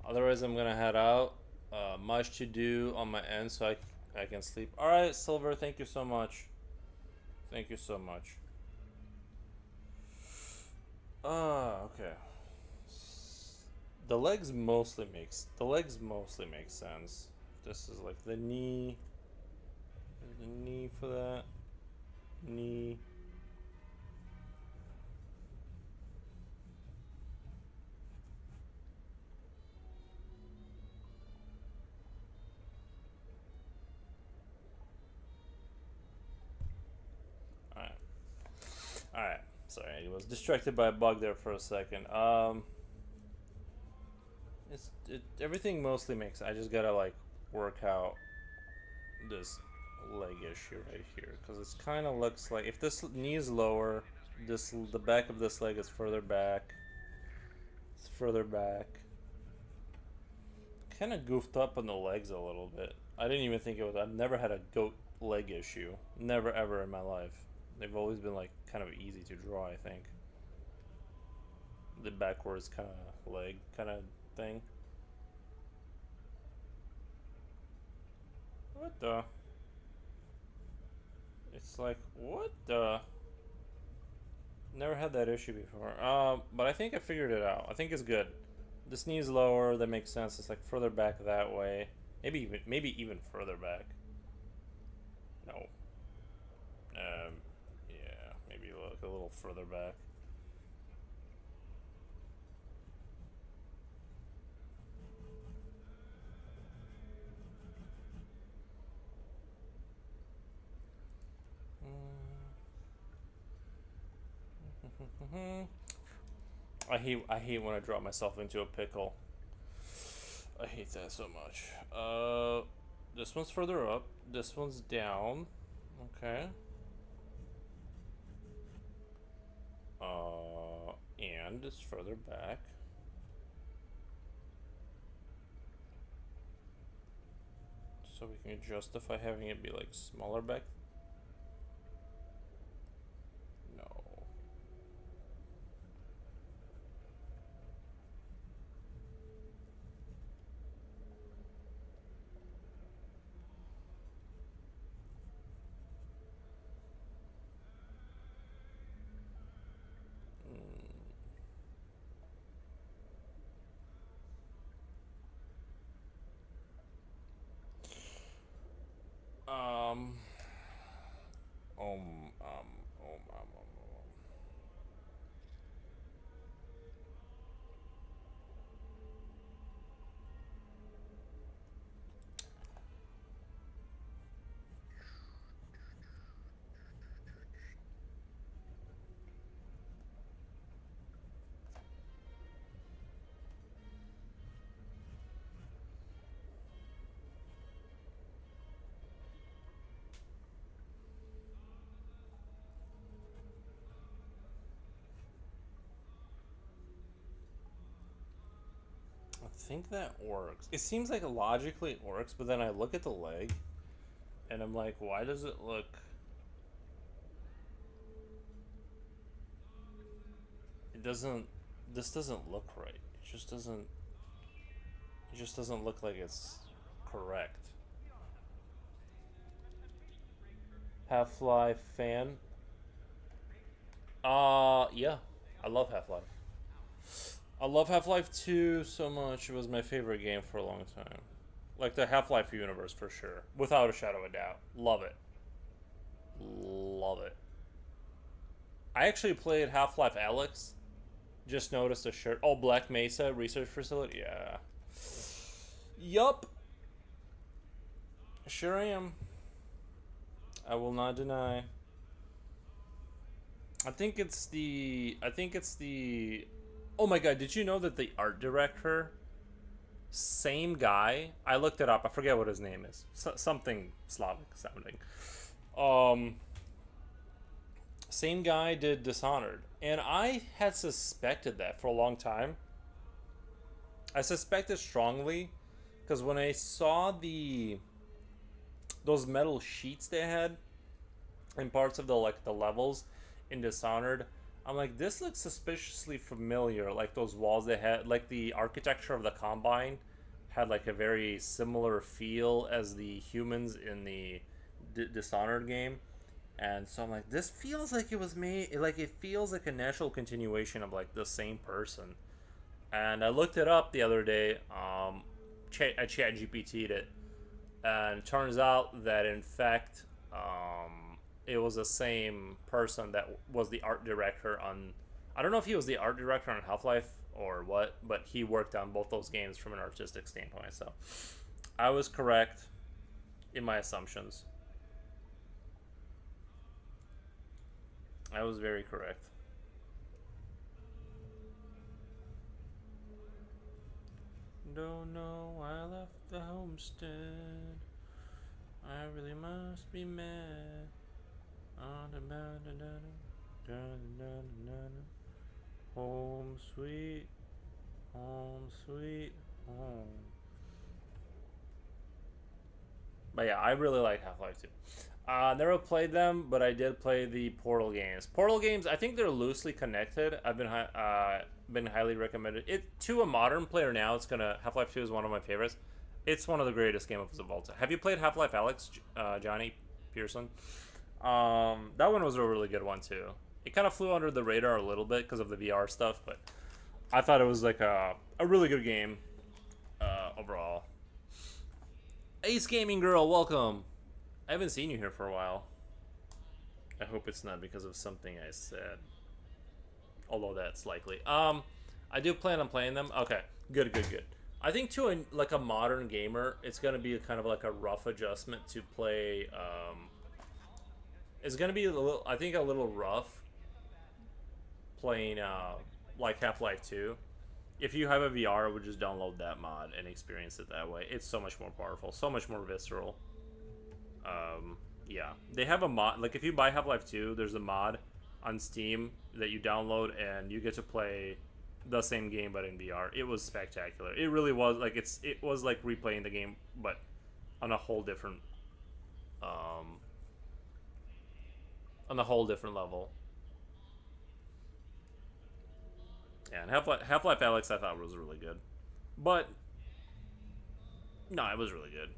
otherwise I'm gonna head out. Much to do on my end, so I can sleep. All right, Silver. Thank you so much. Thank you so much. Okay. The legs mostly makes sense. This is like the knee. The knee for that. Knee. Alright. Alright. Sorry, I was distracted by a bug there for a second. Everything mostly makes. I just gotta like work out this leg issue right here, because it kind of looks like if this knee is lower, the back of this leg is further back. It's further back. Kind of goofed up on the legs a little bit. I didn't even think it was. I've never had a goat leg issue. Never ever in my life. They've always been like kind of easy to draw, I think. The backwards kind of leg kind of thing. What the? It's like, what the? Never had that issue before. But I think I figured it out. I think it's good. This knee's lower. That makes sense. It's like further back that way. Maybe even further back. No. Yeah. Maybe look a little further back. I hate when I drop myself into a pickle. I hate that so much. This one's further up. This one's down. Okay. And it's further back. So we can justify having it be like smaller back. No. think that works. It seems like logically it works, but then I look at the leg, and I'm like, why does it look... It doesn't... This doesn't look right. It just doesn't... It just doesn't look like it's correct. Half-Life fan? Yeah. I love Half-Life. I love Half-Life 2 so much. It was my favorite game for a long time. Like the Half-Life universe for sure. Without a shadow of a doubt. Love it. Love it. I actually played Half-Life Alyx. Just noticed a shirt. Oh, Black Mesa Research Facility? Yeah. Yup. Sure I am. I will not deny. I think it's the... Oh my god, did you know that the art director... Same guy... I looked it up. I forget what his name is. Something Slavic sounding. Same guy did Dishonored. And I had suspected that for a long time. I suspected strongly. Because when I saw those metal sheets they had in parts of the levels in Dishonored, I'm like, this looks suspiciously familiar. Like those walls they had, like the architecture of the Combine had like a very similar feel as the humans in the Dishonored game. And so I'm like, this feels like it was made, like it feels like a natural continuation of like the same person. And I looked it up the other day. I chat GPT'd it, and it turns out that in fact it was the same person that was the art director on... I don't know if he was the art director on Half-Life or what, but he worked on both those games from an artistic standpoint. So I was correct in my assumptions. I was very correct. Don't know why I left the homestead. I really must be mad. Home sweet home. But yeah, I really like Half-Life 2. Never played them, but I did play the Portal games. Portal games, I think they're loosely connected. I've been highly recommended. It to a modern player now. Half-Life 2 is one of my favorites. It's one of the greatest games of all time. Have you played Half-Life Alyx, Johnny Pearson? That one was a really good one too. It kind of flew under the radar a little bit because of the VR stuff, but I thought it was like a really good game overall. Ace Gaming Girl, welcome. I haven't seen you here for a while. I hope it's not because of something I said. Although that's likely. I do plan on playing them. Okay, good. I think to a modern gamer, it's gonna be kind of like a rough adjustment to play. It's gonna be a little rough playing like Half-Life 2. If you have a VR, I would just download that mod and experience it that way. It's so much more powerful, so much more visceral. Yeah, they have a mod. Like if you buy Half-Life 2, there's a mod on Steam that you download and you get to play the same game but in VR. It was spectacular. It really was. Like it was like replaying the game but on a whole different level. Yeah, and Half-Life Alyx I thought was really good, but no, it was really good.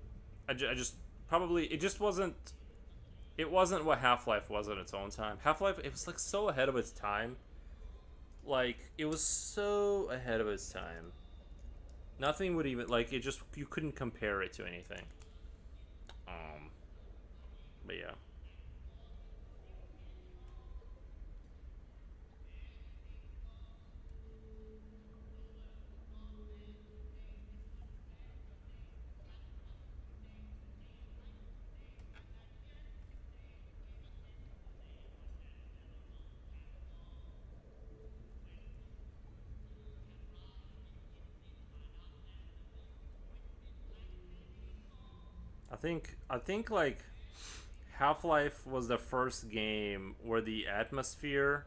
I just probably it wasn't what Half-Life was at its own time. Half-Life, it was like so ahead of its time. Like it was so ahead of its time. Nothing would even like it. Just you couldn't compare it to anything. But yeah. I think like Half-Life was the first game where the atmosphere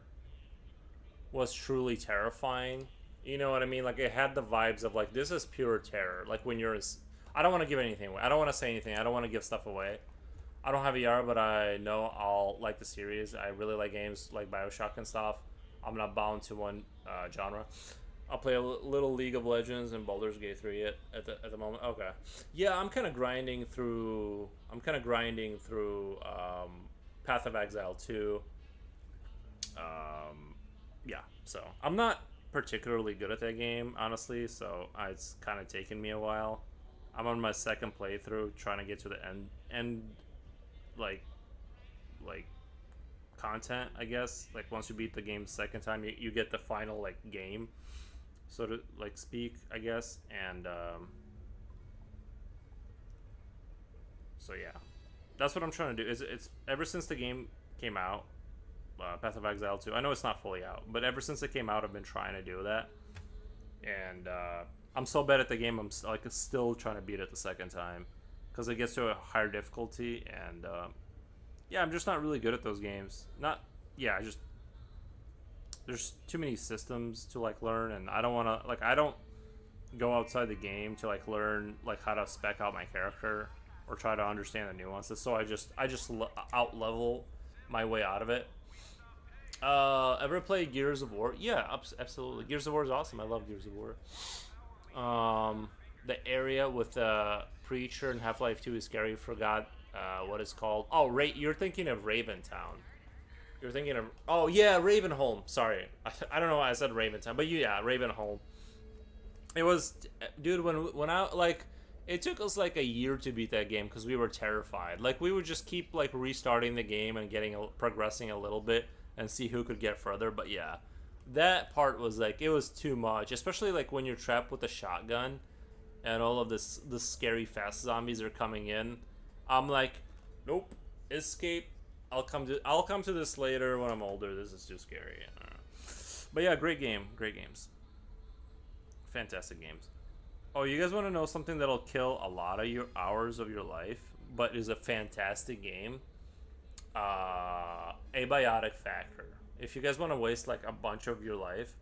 was truly terrifying You know what I mean? Like it had the vibes of like this is pure terror. Like when you're, I don't want to give anything away. I don't want to say anything. I don't want to give stuff away. I don't have a ER, but I know I'll like the series. I really like games like Bioshock and stuff. I'm not bound to one genre. I'll play a little League of Legends and Baldur's Gate 3 at the moment. Okay, yeah, I'm kind of grinding through. Path of Exile 2. Yeah, so I'm not particularly good at that game, honestly. So it's kind of taken me a while. I'm on my second playthrough, trying to get to the end like like content, I guess. Like once you beat the game the second time, you get the final like game, so to like speak, I guess. And so yeah, that's what I'm trying to do. Is it's ever since the game came out, Path of Exile 2. I know it's not fully out, but ever since it came out, I've been trying to do that. And I'm so bad at the game. I'm like still trying to beat it the second time because it gets to a higher difficulty. And yeah, I'm just not really good at those games. Not yeah, I just there's too many systems to like learn, and I don't want to like I don't go outside the game to like learn like how to spec out my character or try to understand the nuances. So I just out level my way out of it. Ever played Gears of War? Yeah, absolutely. Gears of War is awesome. I love Gears of War. The area with the preacher in Half-Life 2 is scary. Forgot what it's called. Oh, you're thinking of Raventown. You're thinking of oh yeah, Ravenholm. Sorry, I don't know why I said Raventown, but yeah, Ravenholm. It was, dude. When I like, it took us like a year to beat that game because we were terrified. Like we would just keep like restarting the game and progressing a little bit and see who could get further. But yeah, that part was like it was too much, especially like when you're trapped with a shotgun and all of the scary fast zombies are coming in. I'm like, nope, escape. I'll come to this later when I'm older. This is too scary. But yeah, great game, great games, fantastic games. Oh, you guys want to know something that'll kill a lot of your hours of your life, but is a fantastic game? Abiotic Factor. If you guys want to waste like a bunch of your life,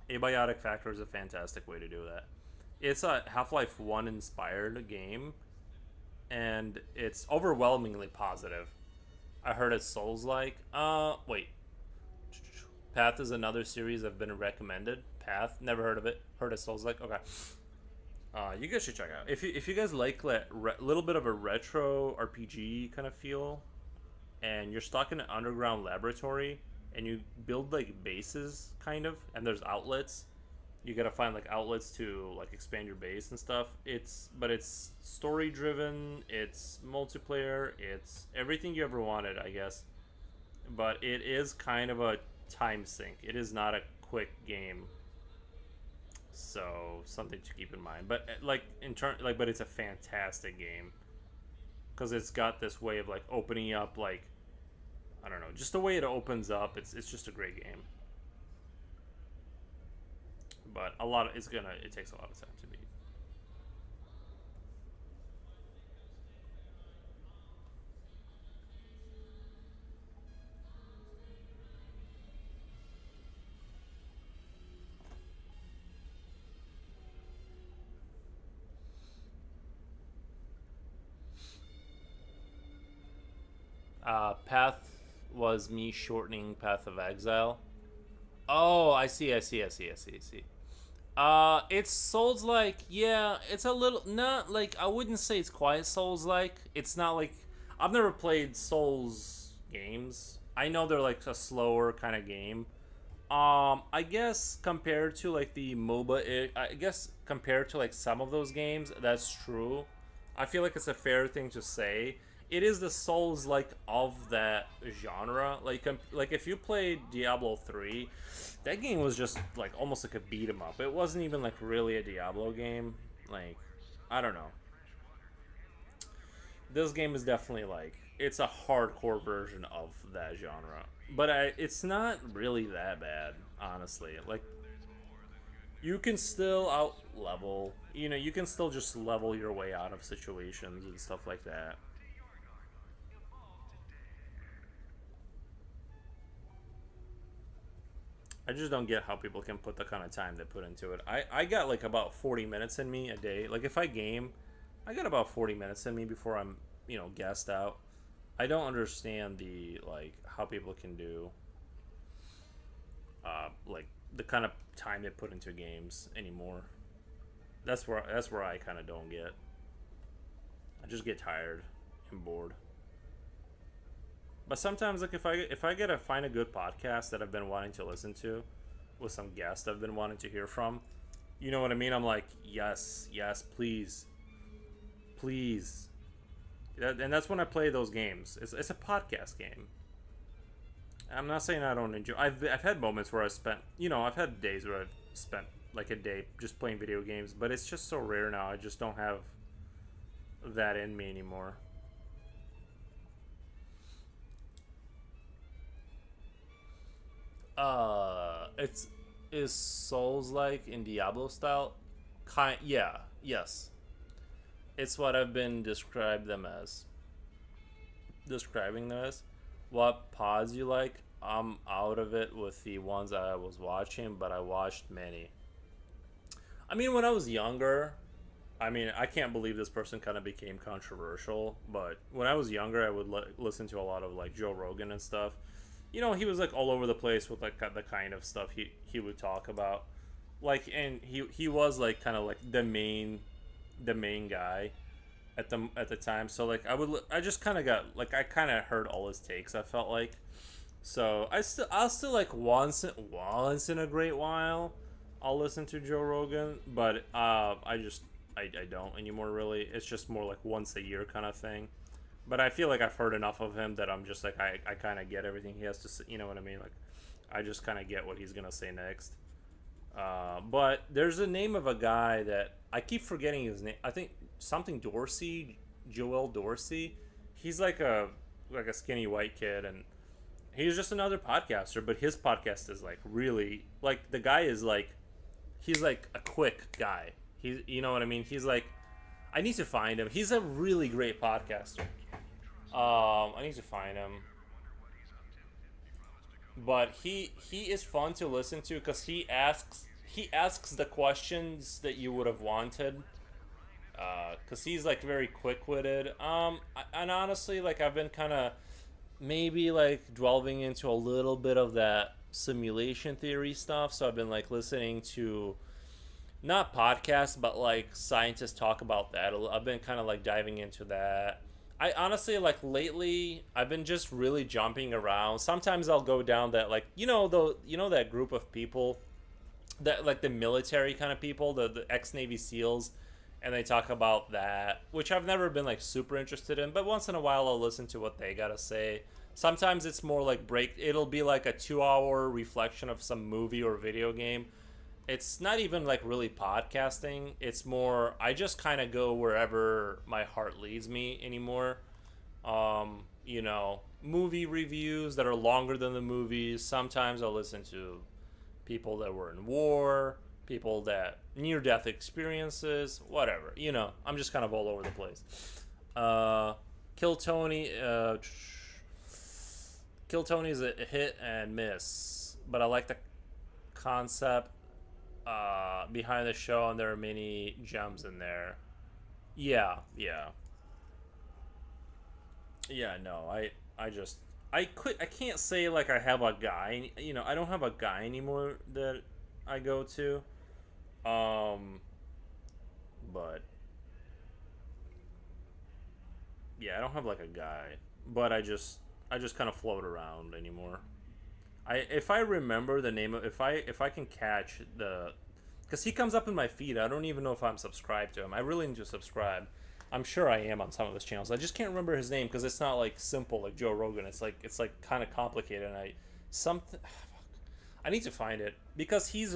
Abiotic Factor is a fantastic way to do that. It's a Half-Life 1 inspired game, and it's overwhelmingly positive. I heard it's Souls-like. Wait. Path is another series I've been recommended. Path, never heard of it. Heard it's Souls-like. Okay. You guys should check out. If you guys like a little bit of a retro RPG kind of feel, and you're stuck in an underground laboratory, and you build like bases, kind of, and there's outlets. You gotta find like outlets to like expand your base and stuff. It's story driven. It's multiplayer. It's everything you ever wanted, I guess. But it is kind of a time sink. It is not a quick game. So something to keep in mind. But like but it's a fantastic game because it's got this way of like opening up, like I don't know, just the way it opens up. It's just a great game. But it takes a lot of time to beat. Path was me shortening Path of Exile. Oh, I see. It's Souls like, yeah, it's a little not like I wouldn't say it's quite Souls like. It's not like I've never played Souls games. I know they're like a slower kind of game. I guess compared to like the MOBA, I guess compared to like some of those games, that's true. I feel like it's a fair thing to say. It is the Souls like of that genre. Like if you played Diablo 3, that game was just like almost like a beat 'em up. It wasn't even like really a Diablo game. Like I don't know. This game is definitely like it's a hardcore version of that genre. But it's not really that bad, honestly. Like you can still out level. You know, you can still just level your way out of situations and stuff like that. I just don't get how people can put the kind of time they put into it. I got like about 40 minutes in me a day. Like if I game, I got about 40 minutes in me before I'm, gassed out. I don't understand the like how people can do like the kind of time they put into games anymore. That's where I kind of don't get. I just get tired and bored. But sometimes, like if I get to find a good podcast that I've been wanting to listen to, with some guests I've been wanting to hear from, you know what I mean? I'm like, yes, yes, please, please. And that's when I play those games. It's a podcast game. I'm not saying I don't enjoy. I've had moments where I spent, I've had days where I've spent like a day just playing video games, but it's just so rare now. I just don't have that in me anymore. It's is Souls like in Diablo style? Yeah, yes. It's what I've been describing them as. What pods you like? I'm out of it with the ones I was watching, but I watched many. I mean, when I was younger, I mean, I can't believe this person kind of became controversial, but when I was younger, I would listen to a lot of like Joe Rogan and stuff. He was like all over the place with like the kind of stuff he would talk about. Like, and he was like kind of like the main guy at the time. So like I just kind of got like I kind of heard all his takes. I felt like so I'll still like once in a great while I'll listen to Joe Rogan, but I don't anymore really. It's just more like once a year kind of thing. But I feel like I've heard enough of him that I'm just like I kind of get everything he has to say. You know what I mean? Like I just kind of get what he's gonna say next. But there's a name of a guy that I keep forgetting his name. I think something Dorsey, Joel Dorsey. He's like a skinny white kid, and he's just another podcaster. But his podcast is like really like the guy is like he's like a quick guy. You know what I mean? He's like I need to find him. He's a really great podcaster. I need to find him. But he is fun to listen to because he asks the questions that you would have wanted. Because he's like very quick witted. And honestly, like I've been kind of maybe like delving into a little bit of that simulation theory stuff. So I've been like listening to not podcasts, but like scientists talk about that. I've been kind of like diving into that. I honestly like lately I've been just really jumping around. Sometimes I'll go down that like that group of people that like the military kind of people, the ex Navy SEALs, and they talk about that, which I've never been like super interested in, but once in a while I'll listen to what they gotta say. Sometimes it's more like it'll be like a 2 hour reflection of some movie or video game. It's not even like really podcasting. It's more I just kind of go wherever my heart leads me anymore. Movie reviews that are longer than the movies. Sometimes I'll listen to people that were in war, people that near death experiences, whatever. I'm just kind of all over the place. Kill Tony Kill Tony's a hit and miss, but I like the concept behind the show, and there are many gems in there. Yeah, yeah, yeah. No, I can't say like I have a guy. I don't have a guy anymore that I go to. Um, but yeah, I don't have like a guy. But I just kind of float around anymore. If I remember the name of if I can catch the because he comes up in my feed. I don't even know if I'm subscribed to him. I really need to subscribe. I'm sure I am on some of his channels. I just can't remember his name because it's not like simple like Joe Rogan. It's like kind of complicated. And something I need to find it because he's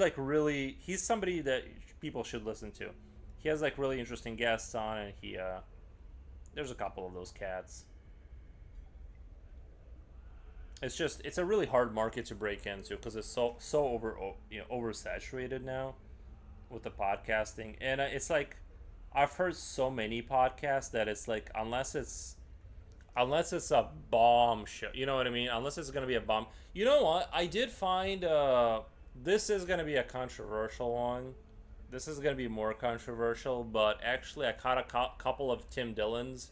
somebody that people should listen to. He has like really interesting guests on, and there's a couple of those cats. It's a really hard market to break into because it's so oversaturated now with the podcasting, and it's like I've heard so many podcasts that it's like unless it's a bomb show, you know what I mean? Unless it's gonna be a bomb. You know what? I did find This is going to be a controversial one. This is going to be more controversial, but actually, I caught a couple of Tim Dillon's,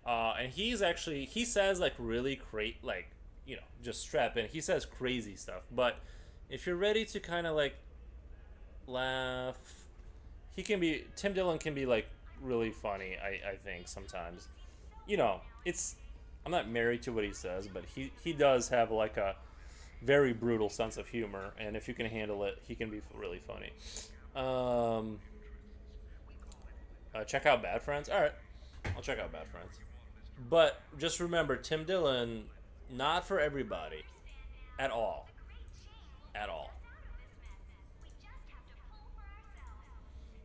and he says like really like just strap in. He says crazy stuff, but if you're ready to kind of like laugh, Tim Dillon can be like really funny. I think sometimes, it's I'm not married to what he says, but he does have like a very brutal sense of humor, and if you can handle it, he can be really funny. Um, check out Bad Friends. All right, I'll check out Bad Friends. But just remember, Tim Dillon, not for everybody, at all, at all.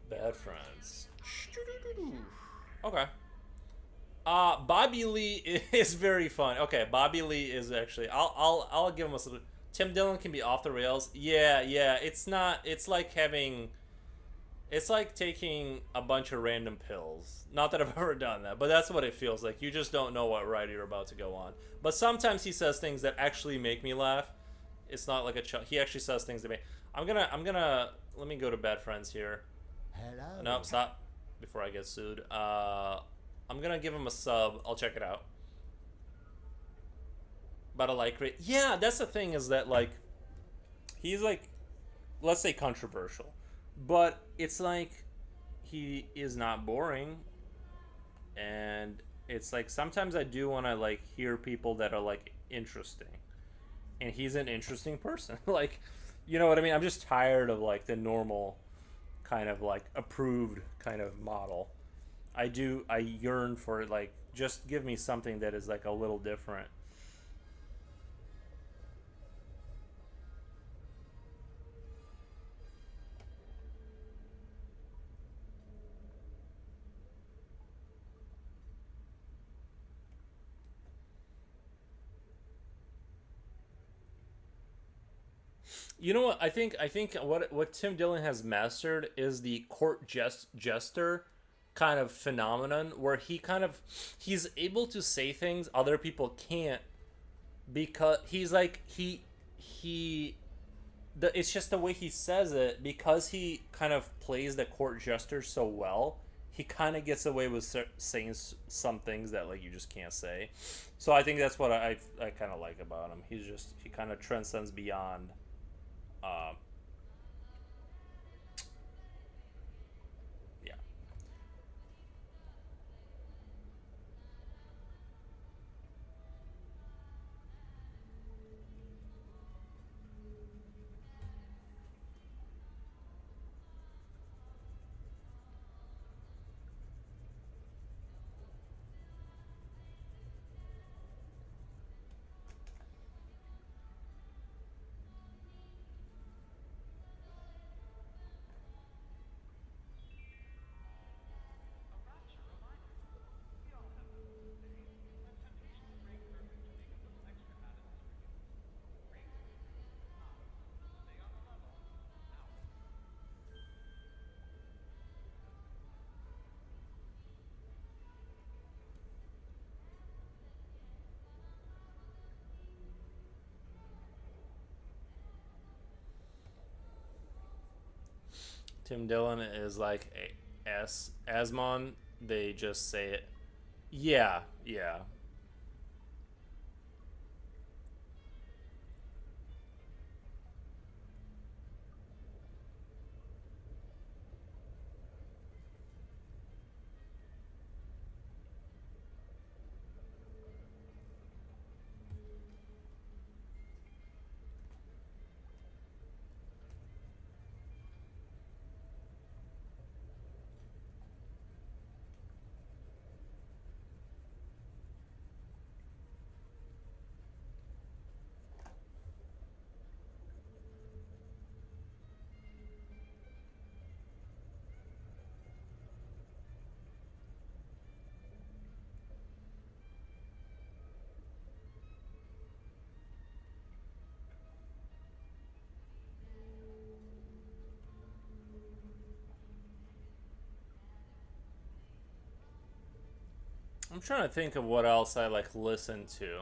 Bad Friends. Okay. Bobby Lee is very fun. Okay, Bobby Lee is actually. I'll give him a. Tim Dillon can be off the rails. Yeah, yeah. It's not. It's like having. It's like taking a bunch of random pills. Not that I've ever done that, but that's what it feels like. You just don't know what ride you're about to go on. But sometimes he says things that actually make me laugh. It's not like he actually says things to me. Let me go to Bad Friends here. Hello. No, stop before I get sued. I'm gonna give him a sub. I'll check it out. But I like it. Yeah, that's the thing is that like he's like, let's say controversial, but it's like he is not boring, and it's like sometimes I do want to like hear people that are like interesting, and he's an interesting person. Like, you know what I mean? I'm just tired of like the normal kind of like approved kind of model. I yearn for like just give me something that is like a little different. You know what? I think what Tim Dillon has mastered is the jester kind of phenomenon where he's able to say things other people can't because he's like he it's just the way he says it because he kind of plays the court jester so well. He kind of gets away with saying some things that like you just can't say. So I think that's what I kind of like about him. He kind of transcends beyond. Uh, yeah. Tim Dillon is like a S Asmon. They just say it. Yeah, yeah. I'm trying to think of what else I like listen to.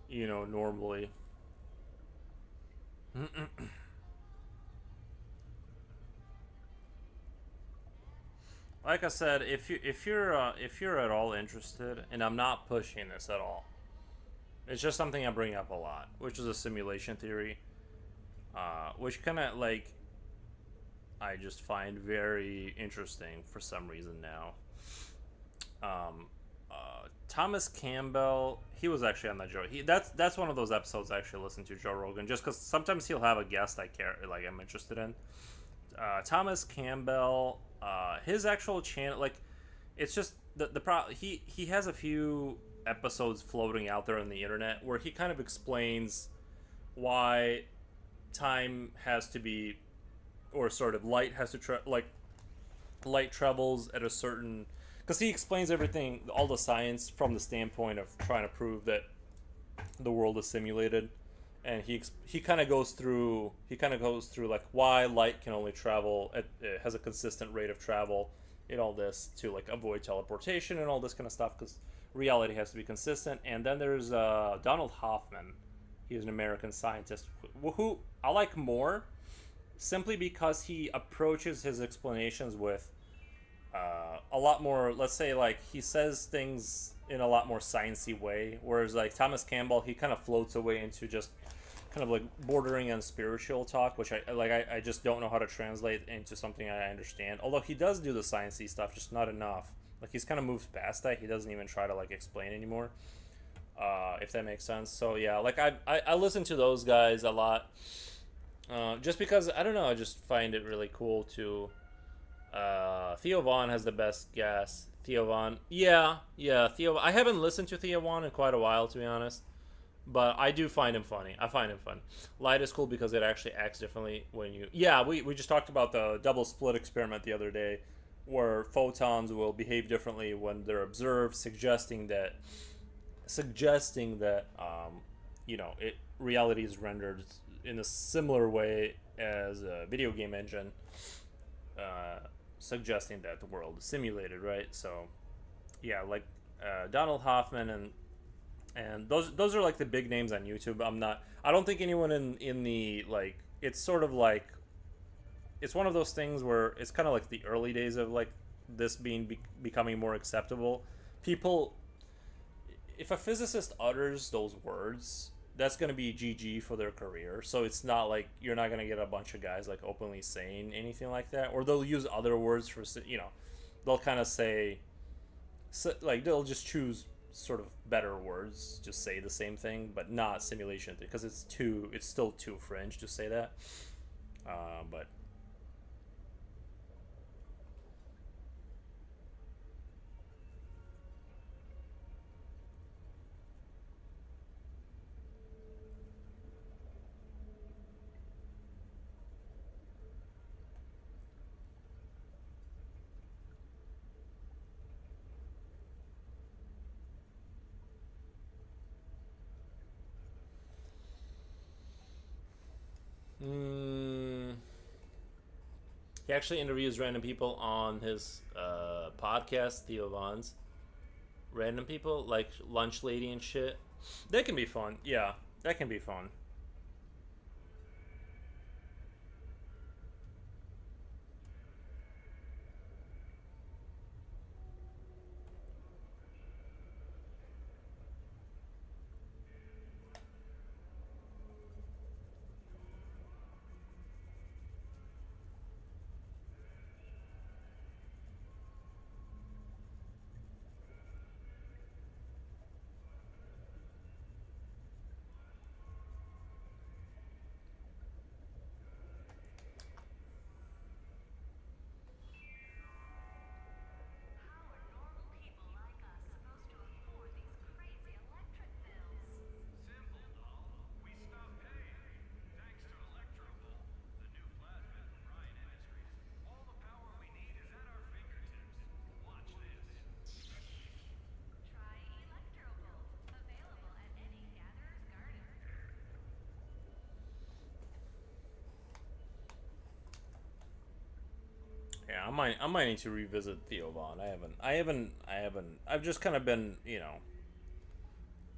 Normally. like I said, if you're at all interested, and I'm not pushing this at all, it's just something I bring up a lot, which is a simulation theory, which kind of like I just find very interesting for some reason now. Um, Thomas Campbell, he was actually on that Joe. That's one of those episodes I actually listen to Joe Rogan just because sometimes he'll have a guest I care like I'm interested in. Thomas Campbell, his actual channel, like it's just the pro. He has a few episodes floating out there on the internet where he kind of explains why time has to be, or sort of light has to like light travels at a certain, because he explains everything, all the science from the standpoint of trying to prove that the world is simulated, and he kind of goes through like why light can only travel at has a consistent rate of travel in all this to like avoid teleportation and all this kind of stuff because reality has to be consistent. And then there's Donald Hoffman. He's an American scientist who I like more simply because he approaches his explanations with a lot more, let's say, like he says things in a lot more sciencey way, whereas like Thomas Campbell, he kind of floats away into just kind of like bordering on spiritual talk, which I just don't know how to translate into something I understand, although he does do the sciencey stuff, just not enough. Like he's kind of moved past that. He doesn't even try to like explain anymore, if that makes sense. So yeah, like I listen to those guys a lot, just because I don't know, I just find it really cool to Theo Vaughn has the best guess. Theo Vaughn, yeah, Theo. I haven't listened to Theo Vaughn in quite a while, to be honest, but I do find him funny. I find him fun. Light is cool because it actually acts differently when you. Yeah, we just talked about the double split experiment the other day, where photons will behave differently when they're observed, suggesting that reality is rendered in a similar way as a video game engine. Uh, Suggesting that the world is simulated, right? So, yeah, like Donald Hoffman and those are like the big names on YouTube. I don't think anyone in the like. It's sort of like it's one of those things where it's kind of like the early days of like this becoming more acceptable. People, if a physicist utters those words, that's going to be GG for their career. So it's not like you're not going to get a bunch of guys like openly saying anything like that, or they'll use other words for, they'll kind of say, like they'll just choose sort of better words, just say the same thing, but not simulation, because it's still too fringe to say that. But mm, he actually interviews random people on his podcast, Theo Vaughn's. Random people like lunch lady and shit. That can be fun. Yeah, that can be fun. Yeah, I might need to revisit Theo Vaughn. I've just kind of been,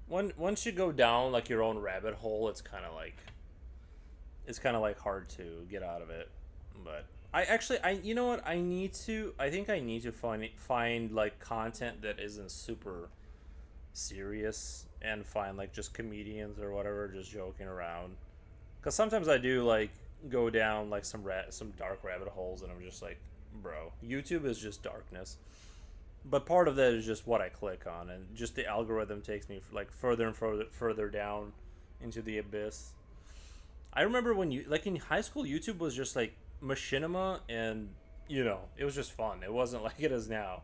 once you go down like your own rabbit hole, it's kind of like hard to get out of it. But you know what, I think I need to find like content that isn't super serious, and find like just comedians or whatever just joking around, because sometimes I do like go down like some dark rabbit holes, and I'm just like, bro, YouTube is just darkness. But part of that is just what I click on, and just the algorithm takes me like further and further down into the abyss. I remember when you like in high school, YouTube was just like machinima, and it was just fun. It wasn't like it is now.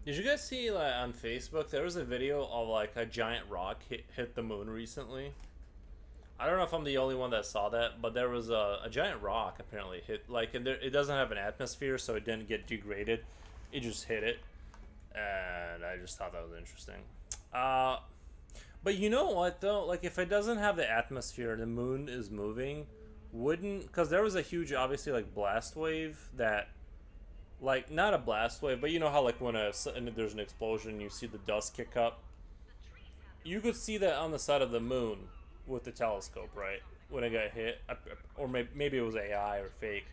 Did you guys see like on Facebook there was a video of like a giant rock hit the moon recently? I don't know if I'm the only one that saw that, but there was a giant rock apparently hit like, and it doesn't have an atmosphere, so it didn't get degraded. It just hit it, and I just thought that was interesting. Uh, but you know what though? Like if it doesn't have the atmosphere and the moon is moving, wouldn't, because there was a huge obviously like blast wave that, like not a blast wave, but you know how like when there's an explosion, you see the dust kick up. You could see that on the side of the moon with the telescope, right? When it got hit, or maybe it was AI or fake.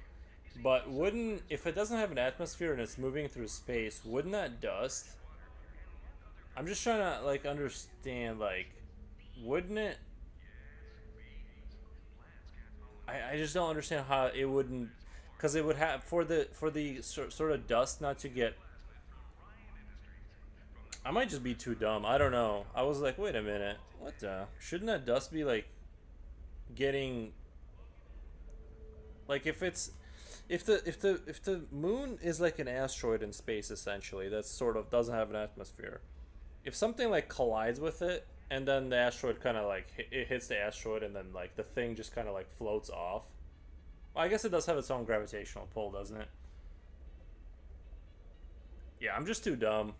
But wouldn't, if it doesn't have an atmosphere and it's moving through space, wouldn't that dust? I'm just trying to like understand, like, wouldn't it? I just don't understand how it wouldn't, because it would have for the sort of dust not to get. I might just be too dumb. I don't know. I was like, wait a minute, what the? Shouldn't that dust be like getting, like if it's, if the moon is like an asteroid in space essentially that sort of doesn't have an atmosphere. If something like collides with it, and then the asteroid kind of like it hits the asteroid, and then like the thing just kind of like floats off. Well, I guess it does have its own gravitational pull, doesn't it? Yeah, I'm just too dumb.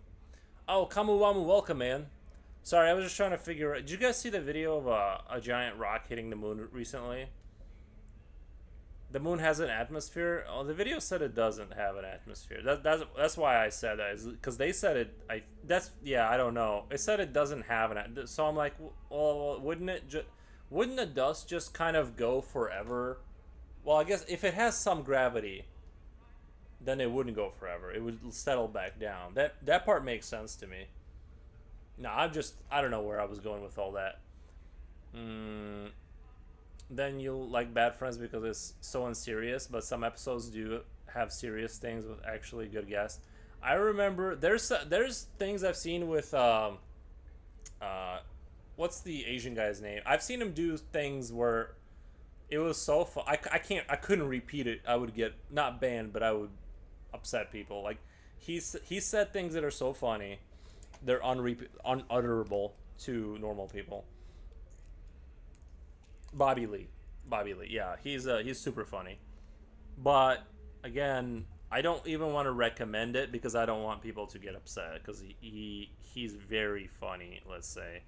Oh, Kamuwamu, welcome, man. Sorry, I was just trying to figure out. Did you guys see the video of a giant rock hitting the moon recently? The moon has an atmosphere. Oh, the video said it doesn't have an atmosphere. That's why I said that, is because they said it. Yeah. I don't know. It said it doesn't have an. So I'm like, well, wouldn't the dust just kind of go forever? Well, I guess if it has some gravity, then it wouldn't go forever. It would settle back down. That part makes sense to me. No, I don't know where I was going with all that. Mm, then you'll like Bad Friends because it's so unserious, but some episodes do have serious things with actually good guests. I remember there's things I've seen with uh what's the Asian guy's name? I've seen him do things where it was so fun. I couldn't repeat it. I would get not banned, but I would upset people. Like he said things that are so funny, they're unutterable to normal people. Bobby Lee. Bobby Lee. Yeah, he's super funny. But again, I don't even want to recommend it because I don't want people to get upset because he's very funny, let's say.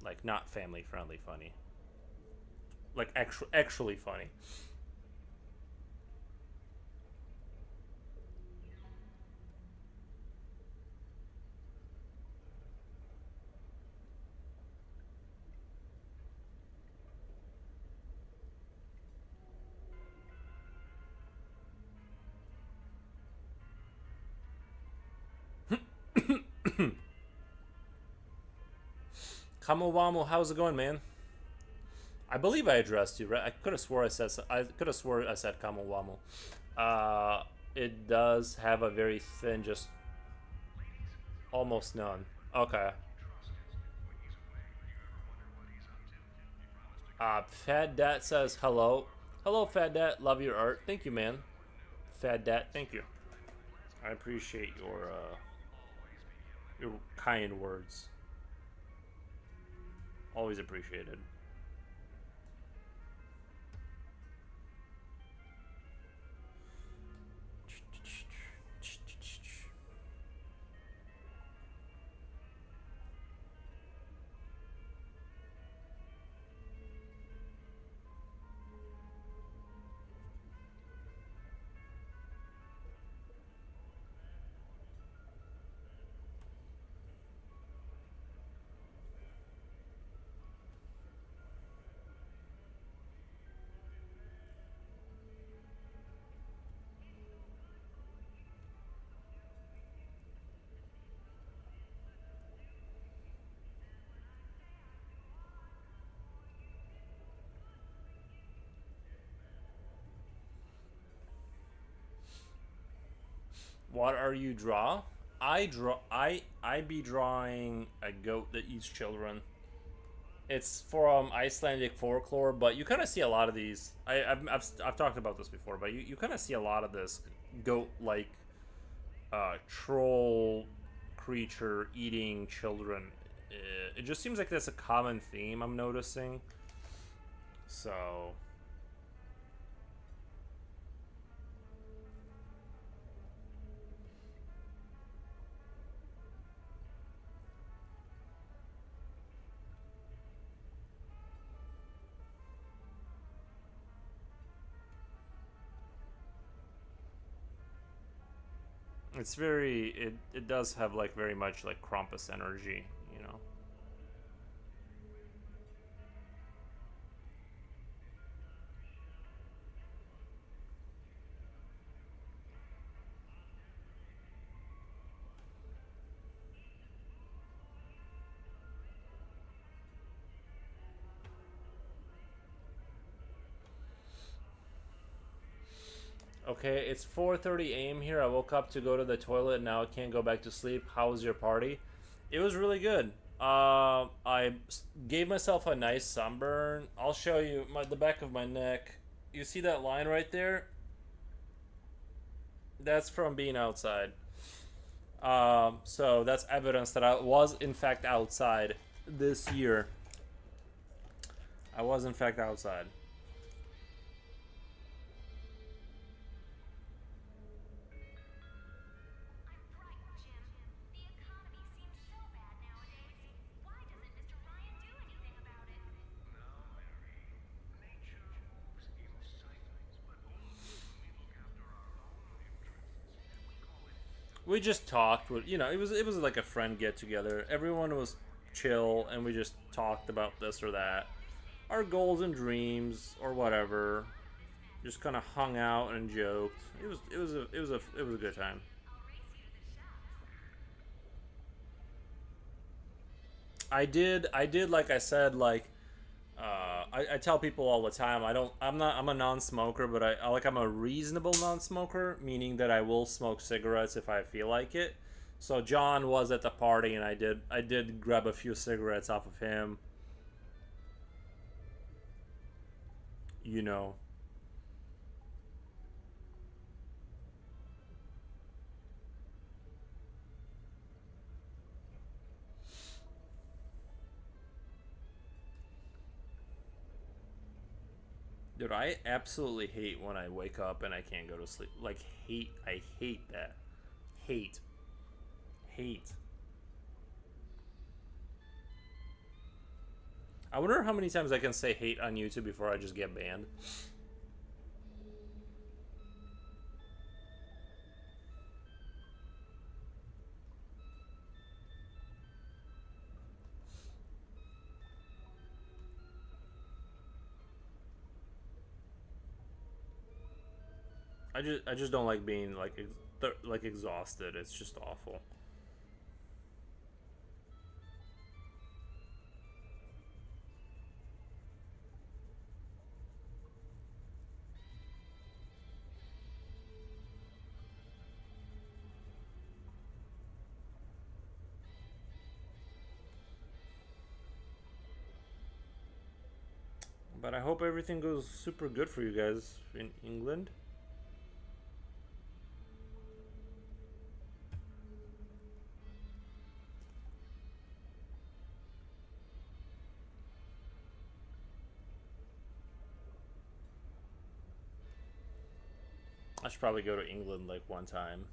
Like not family friendly funny. Like actually funny. Kamowamu, how's it going, man? I believe I addressed you, right? I could have swore I said Kamowamu. It does have a very thin, just almost none. Okay. Fat Dat says hello. Hello, Fat Dat. Love your art. Thank you, man. Fat Dat, thank you. I appreciate your kind words. Always appreciated. What are you draw? I be drawing a goat that eats children. It's from Icelandic folklore, but you kind of see a lot of these. I've talked about this before, but you kind of see a lot of this goat-like troll creature eating children. It just seems like that's a common theme I'm noticing. So it's very it does have like very much like Krampus energy, you know. Okay, it's 4:30 a.m. here. I woke up to go to the toilet and now I can't go back to sleep. How was your party? It was really good. I gave myself a nice sunburn. I'll show you the back of my neck. You see that line right there? That's from being outside. So that's evidence that I was in fact outside this year. I was in fact outside. We just talked with, you know, it was like a friend get together. Everyone was chill and we just talked about this or that, our goals and dreams or whatever. Just kind of hung out and joked. It was a good time. I did like I said, like I tell people all the time, I'm a non-smoker, but I'm a reasonable non-smoker, meaning that I will smoke cigarettes if I feel like it. So John was at the party and I did grab a few cigarettes off of him, you know. Dude, I absolutely hate when I wake up and I can't go to sleep. Like, I hate that. Hate. Hate. I wonder how many times I can say hate on YouTube before I just get banned. I just don't like being like like exhausted. It's just awful. But I hope everything goes super good for you guys in England. I should probably go to England like one time.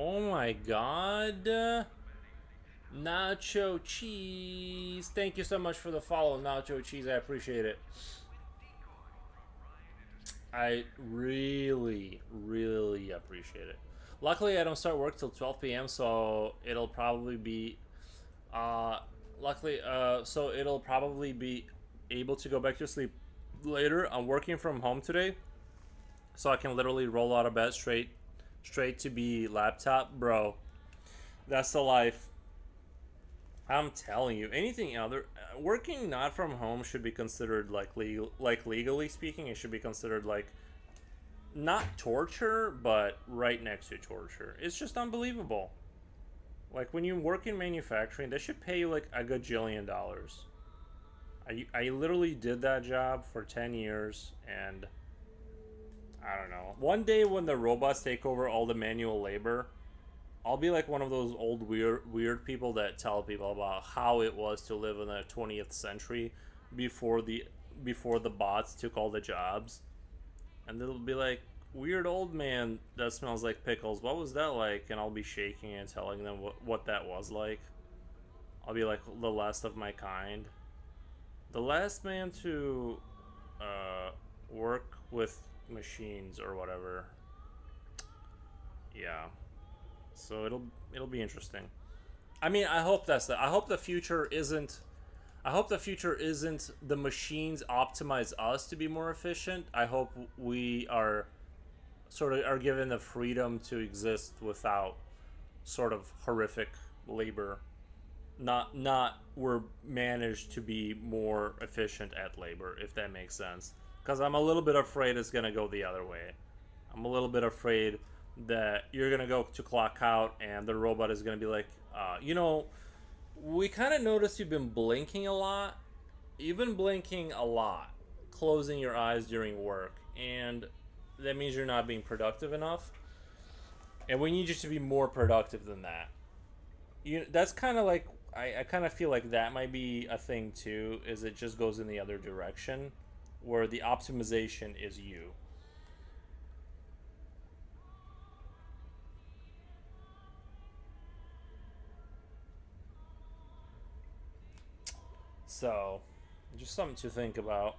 Oh my god. Nacho Cheese. Thank you so much for the follow, Nacho Cheese. I appreciate it. I really, really appreciate it. Luckily, I don't start work till 12 p.m., so it'll probably be, uh, so it'll probably be able to go back to sleep later. I'm working from home today, so I can literally roll out of bed straight to be laptop, bro. That's the life. I'm telling you, anything other working not from home should be considered like legal, like legally speaking, it should be considered like not torture, but right next to torture. It's just unbelievable. Like when you work in manufacturing, they should pay you like a gajillion dollars. I literally did that job for 10 years, and I don't know. One day when the robots take over all the manual labor, I'll be like one of those old weird people that tell people about how it was to live in the 20th century before the bots took all the jobs. And they'll be like, weird old man that smells like pickles. What was that like? And I'll be shaking and telling them what that was like. I'll be like the last of my kind. The last man to work with machines or whatever. Yeah. So it'll be interesting. I mean, I hope I hope the future isn't the machines optimize us to be more efficient. I hope we are given the freedom to exist without sort of horrific labor. Not we're managed to be more efficient at labor, if that makes sense. Because I'm a little bit afraid it's gonna go the other way. I'm a little bit afraid that you're gonna go to clock out and the robot is gonna be like, we kind of noticed you've been blinking a lot. You've been blinking a lot, closing your eyes during work, and that means you're not being productive enough. And we need you to be more productive than that. That's kind of like I kind of feel like that might be a thing too. Is it just goes in the other direction, where the optimization is you. So, just something to think about.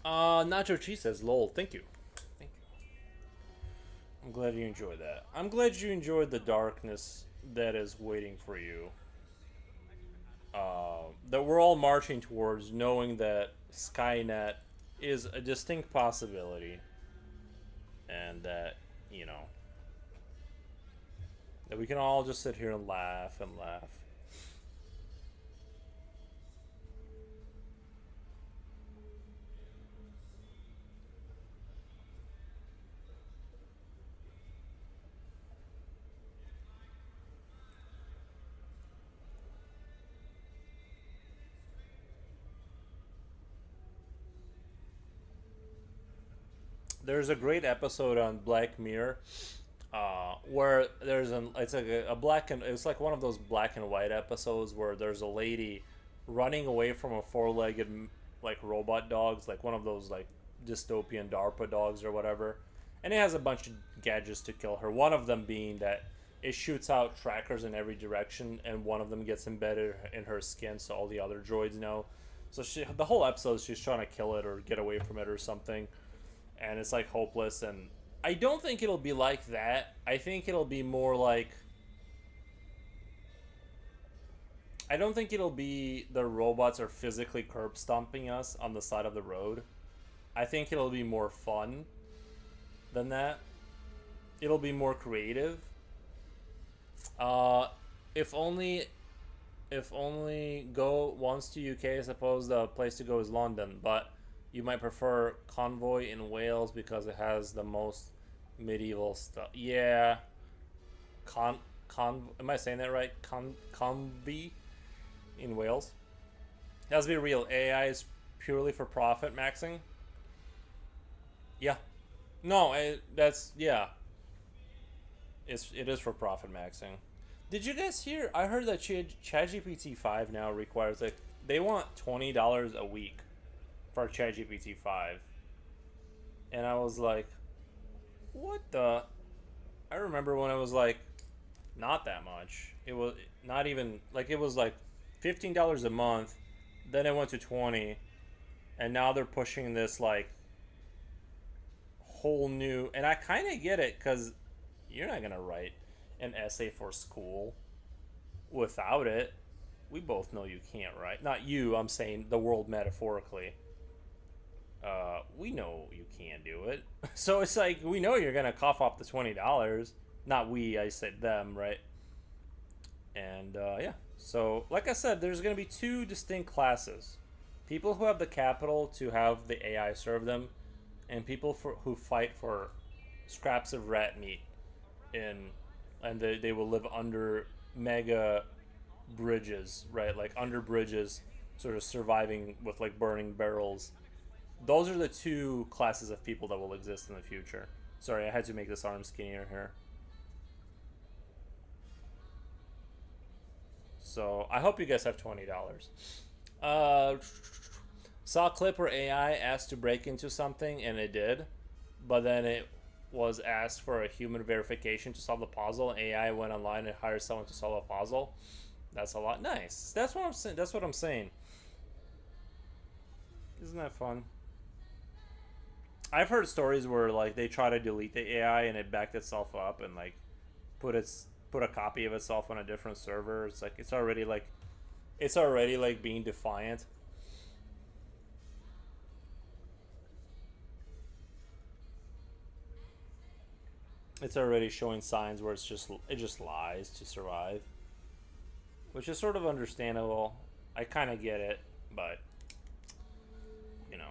Nacho Cheese says, "Lol, thank you, thank you. I'm glad you enjoyed that. I'm glad you enjoyed the darkness that is waiting for you. That we're all marching towards, knowing that Skynet is a distinct possibility, and that you know that we can all just sit here and laugh and laugh." There's a great episode on Black Mirror, where there's it's like a black and it's like one of those black and white episodes where there's a lady running away from a four-legged like robot dogs, like one of those like dystopian DARPA dogs or whatever, and it has a bunch of gadgets to kill her. One of them being that it shoots out trackers in every direction, and one of them gets embedded in her skin, so all the other droids know. So the whole episode, she's trying to kill it or get away from it or something, and it's like hopeless. And I don't think it'll be like that. I think it'll be more like, I don't think it'll be the robots are physically curb stomping us on the side of the road. I think it'll be more fun than that. It'll be more creative. Uh, if only, if only go once to UK. I suppose the place to go is London, but you might prefer Convoy in Wales because it has the most medieval stuff. Yeah, Am I saying that right? Convy in Wales. Let's be real. AI is purely for profit maxing. Yeah. No, that's yeah. It is for profit maxing. Did you guys hear? I heard that ChatGPT 5 now requires like they want $20 a week for ChatGPT 5, and I was like, what the? I remember when it was like not that much. It was not even like it was like $15 a month. Then it went to 20, and now they're pushing this like whole new. And I kind of get it because you're not gonna write an essay for school without it. We both know you can't write. Not you. I'm saying the world metaphorically. We know you can't do it. So it's like we know you're gonna cough up the $20. Not we. I said them, right? And yeah. So like I said, there's gonna be two distinct classes: people who have the capital to have the AI serve them, and people who fight for scraps of rat meat and they will live under mega bridges, right? Like under bridges, sort of surviving with like burning barrels. Those are the two classes of people that will exist in the future. Sorry, I had to make this arm skinnier here. So I hope you guys have $20. Saw a clip where AI asked to break into something and it did, but then it was asked for a human verification to solve the puzzle. AI went online and hired someone to solve a puzzle. That's a lot. Nice. That's what I'm saying. That's what I'm saying. Isn't that fun? I've heard stories where like they try to delete the AI and it backed itself up and like put a copy of itself on a different server. It's like it's already like being defiant. It's already showing signs where it just lies to survive, which is sort of understandable. I kind of get it, but you know.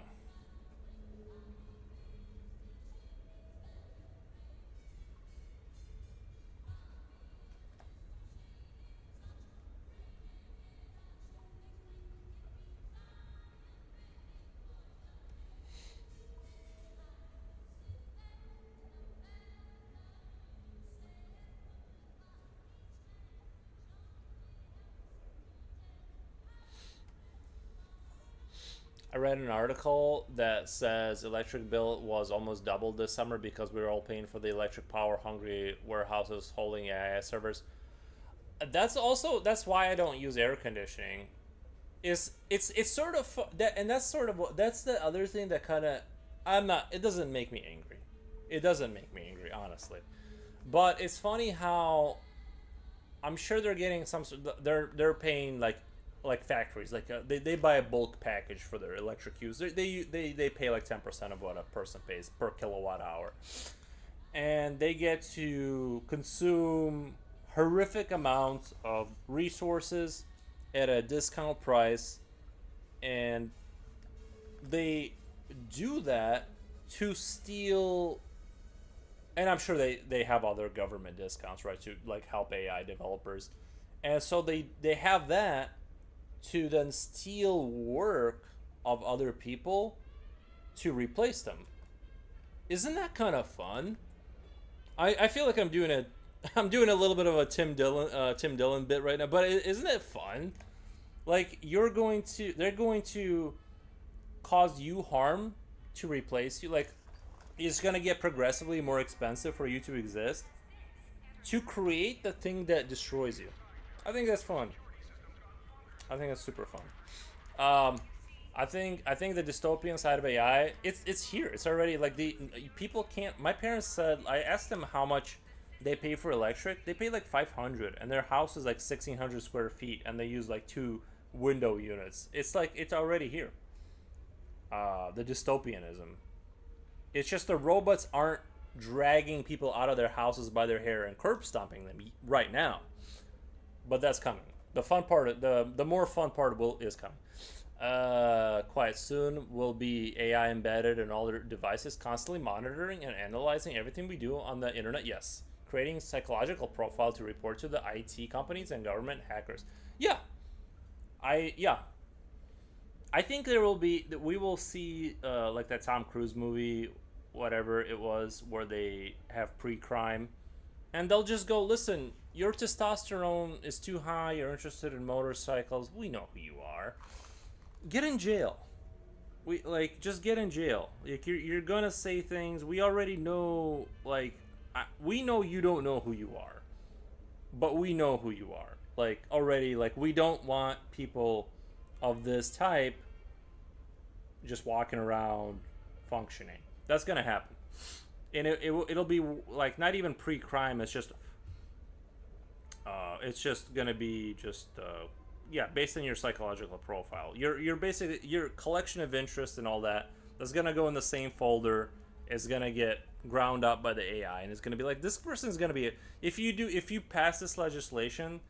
I read an article that says electric bill was almost doubled this summer because we were all paying for the electric power hungry warehouses holding AI servers. That's why I don't use air conditioning. It's sort of that, and that's sort of that's the other thing that kind of I'm not. It doesn't make me angry. It doesn't make me angry, honestly. But it's funny how I'm sure they're getting some. They're paying like factories they buy a bulk package for their electric use. They pay like 10% of what a person pays per kilowatt hour, and they get to consume horrific amounts of resources at a discount price, and they do that to steal. And I'm sure they have other government discounts, right, to like help AI developers, and so they have that to then steal work of other people to replace them. Isn't that kind of fun? I feel like I'm doing a little bit of a Tim Dillon bit right now, but isn't it fun? Like they're going to cause you harm to replace you. Like it's gonna get progressively more expensive for you to exist to create the thing that destroys you. I think that's fun. I think it's super fun. Um, I think the dystopian side of AI, it's here. It's already like the people can't. My parents said I asked them how much they pay for electric. They pay like 500, and their house is like 1,600 square feet, and they use like two window units. It's like it's already here. The dystopianism. It's just the robots aren't dragging people out of their houses by their hair and curb stomping them right now, but that's coming. The fun part, the more fun part will is coming. Quite soon will be AI embedded in all their devices, constantly monitoring and analyzing everything we do on the internet. Yes, creating psychological profile to report to the IT companies and government hackers. Yeah, yeah. I think there will be we will see like that Tom Cruise movie, whatever it was, where they have pre-crime, and they'll just go, listen, your testosterone is too high. You're interested in motorcycles. We know who you are. Get in jail. We like just get in jail. Like you're gonna say things we already know. Like we know you don't know who you are, but we know who you are. Like already, like we don't want people of this type just walking around functioning. That's gonna happen, and it'll be like not even pre-crime. It's just gonna be just yeah, based on your psychological profile. You're basically your collection of interests and all that. That's gonna go in the same folder. Is gonna get ground up by the AI, and it's gonna be like this person's gonna be. If you pass this legislation,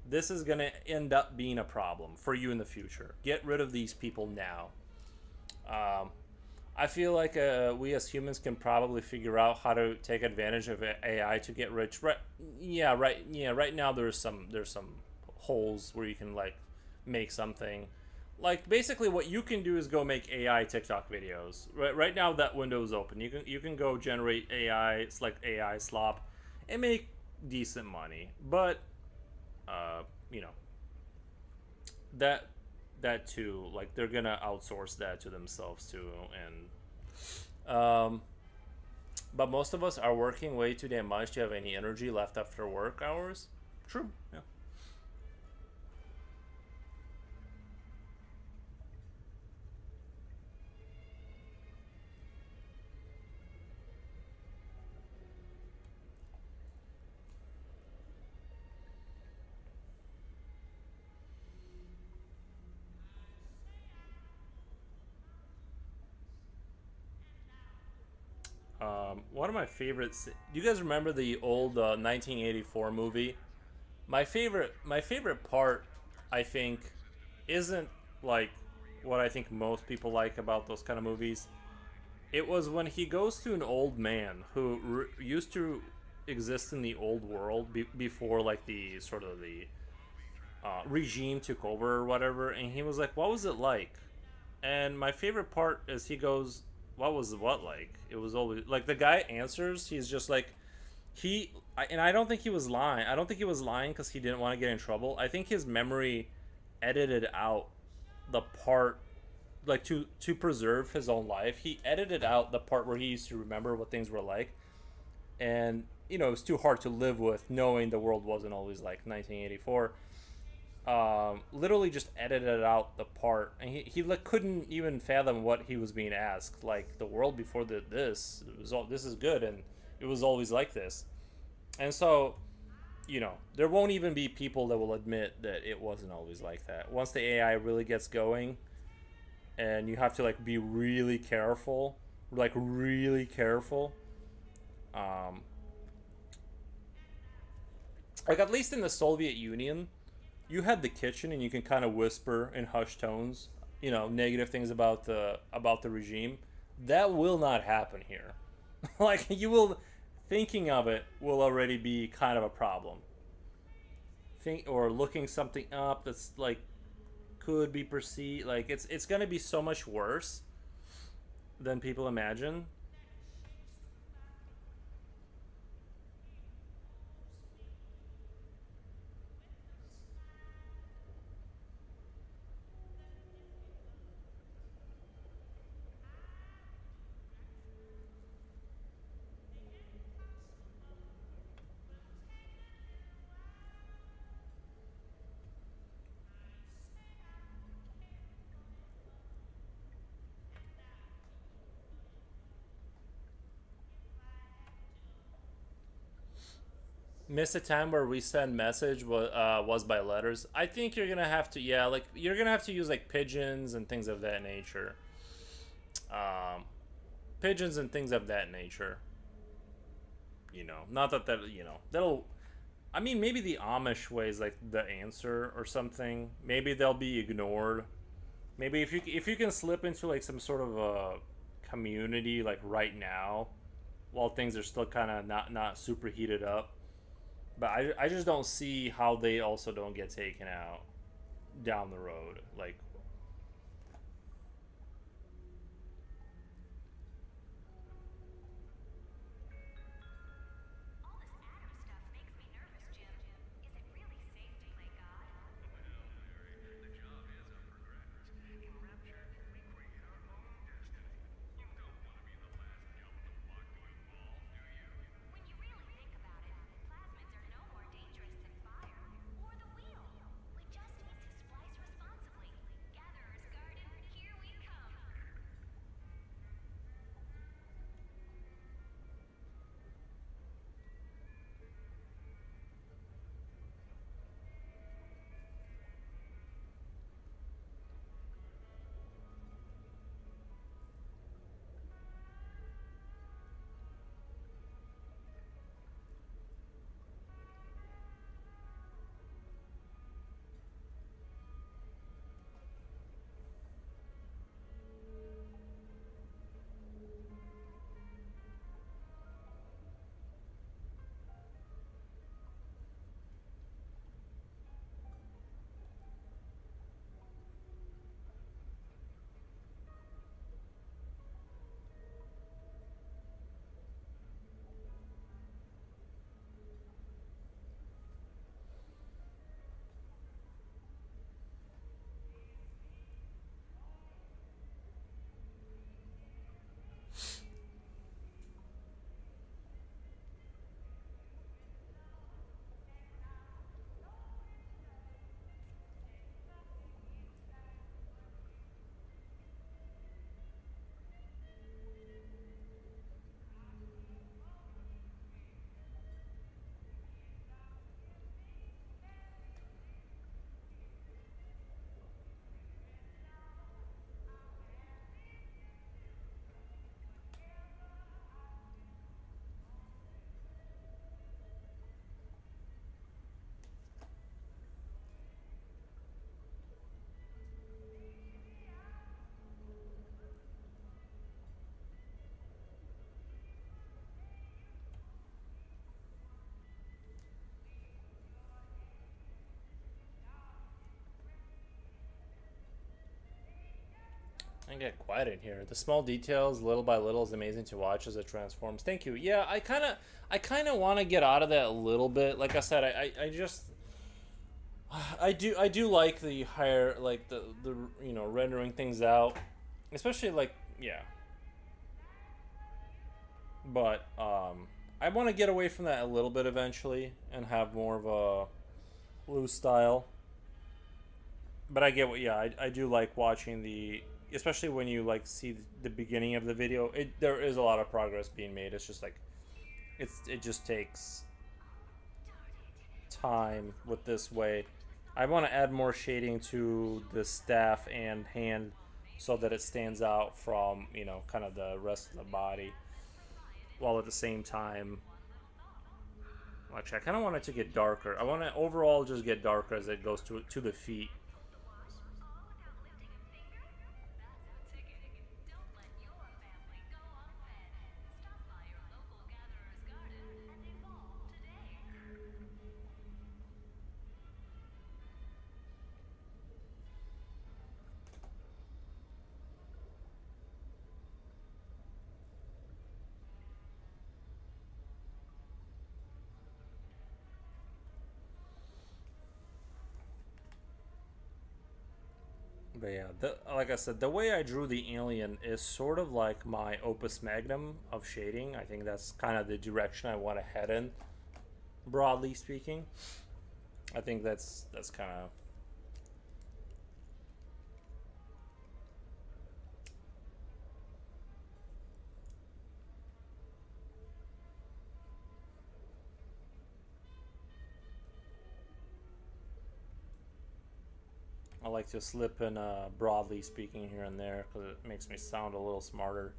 this is gonna end up being a problem for you in the future. Get rid of these people now. Um, I feel like we as humans can probably figure out how to take advantage of AI to get rich. Right? Yeah, right. Yeah, right now there's some holes where you can like make something. Like basically, what you can do is go make AI TikTok videos. Right now that window is open. You can go generate AI. It's like AI slop, and make decent money. But uh, you know that that too, like they're gonna outsource that to themselves too, and but most of us are working way too damn much to have any energy left after work hours. True. Yeah. One of my favorites. Do you guys remember the old 1984 movie? My favorite part, I think, isn't like what I think most people like about those kind of movies. It was when he goes to an old man who used to exist in the old world before like the sort of the regime took over or whatever, and he was like, "What was it like?" And my favorite part is he goes, "What was what like?" It was always like the guy answers. He's just like and I don't think he was lying. I don't think he was lying because he didn't want to get in trouble. I think his memory edited out the part like to preserve his own life. He edited out the part where he used to remember what things were like, and it was too hard to live with knowing the world wasn't always like 1984. Literally just edited out the part, and he like couldn't even fathom what he was being asked. Like the world before this, it was all this is good, and it was always like this. And so, there won't even be people that will admit that it wasn't always like that. Once the AI really gets going, and you have to like be really careful, like really careful. Um, like at least in the Soviet Union, you had the kitchen and you can kind of whisper in hushed tones, negative things about the regime. That will not happen here. Like you will thinking of it will already be kind of a problem. Think or looking something up that's like could be perceived like it's going to be so much worse than people imagine. Miss a time where we send message was by letters. I think you're gonna have to, yeah, like you're gonna have to use like pigeons and things of that nature. Um, Pigeons and things of that nature. Not that that'll. I mean, maybe the Amish way is like the answer or something. Maybe they'll be ignored. Maybe if you can slip into like some sort of a community like right now, while things are still kind of not super heated up. But I just don't see how they also don't get taken out down the road. Like, I get quiet in here. The small details, little by little, is amazing to watch as it transforms. Thank you. Yeah, I kind of want to get out of that a little bit. Like I said, I just, I do like the higher, like the rendering things out, especially like yeah. But I want to get away from that a little bit eventually and have more of a loose style. But I get what, yeah, I do like watching the, especially when you like see the beginning of the video. There is a lot of progress being made. It's just like it just takes time with this way. I want to add more shading to the staff and hand so that it stands out from kind of the rest of the body, while at the same time, well, actually, I kind of want it to get darker. I want to overall just get darker as it goes to the feet. But yeah, like I said, the way I drew the alien is sort of like my opus magnum of shading. I think that's kind of the direction I want to head in, broadly speaking. I think that's kind of. I like to slip in broadly speaking here and there because it makes me sound a little smarter.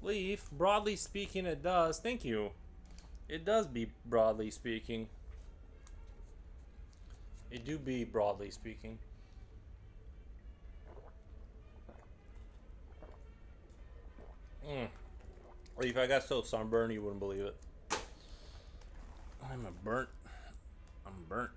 Leaf, broadly speaking, it does. Thank you. It does be broadly speaking. It do be broadly speaking. Leaf, I got so sunburned you wouldn't believe it. I'm burnt. I'm burnt.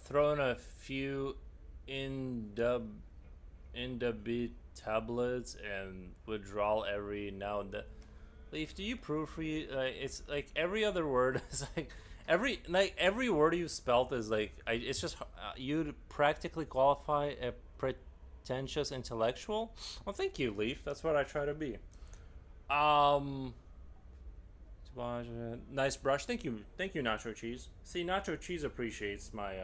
Throwing a few indubit tablets and withdrawal every now and then. Leaf, do you proofread? It's like every other word is every word you spelt is like it's just you'd practically qualify a pretentious intellectual. Well, thank you, Leaf. That's what I try to be. Um, nice brush. Thank you, Nacho Cheese. See, Nacho Cheese appreciates my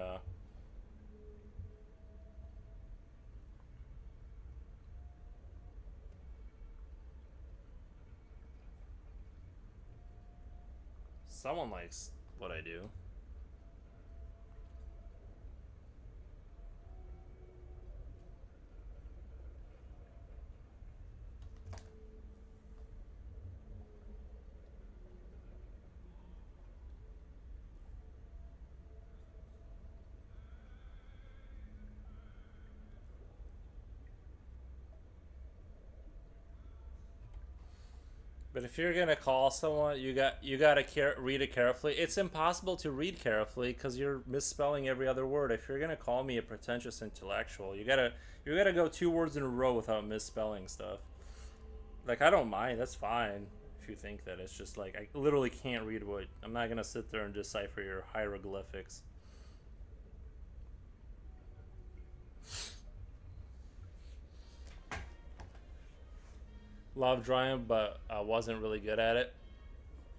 Someone likes what I do. But if you're gonna call someone, you gotta read it carefully. It's impossible to read carefully because you're misspelling every other word. If you're gonna call me a pretentious intellectual, you gotta go 2 words in a row without misspelling stuff. Like I don't mind, that's fine. If you think that, it's just like I literally can't read what I'm not gonna sit there and decipher your hieroglyphics. Love drawing, but I wasn't really good at it.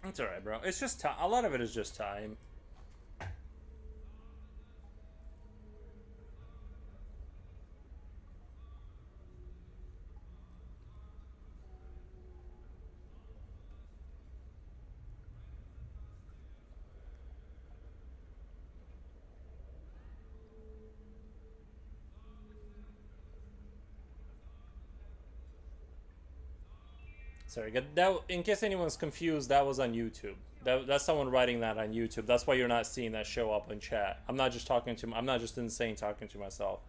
It's alright, bro. It's just time. A lot of it is just time. Sorry, that in case anyone's confused, that was on YouTube. That's someone writing that on YouTube. That's why you're not seeing that show up in chat. I'm not just insane talking to myself.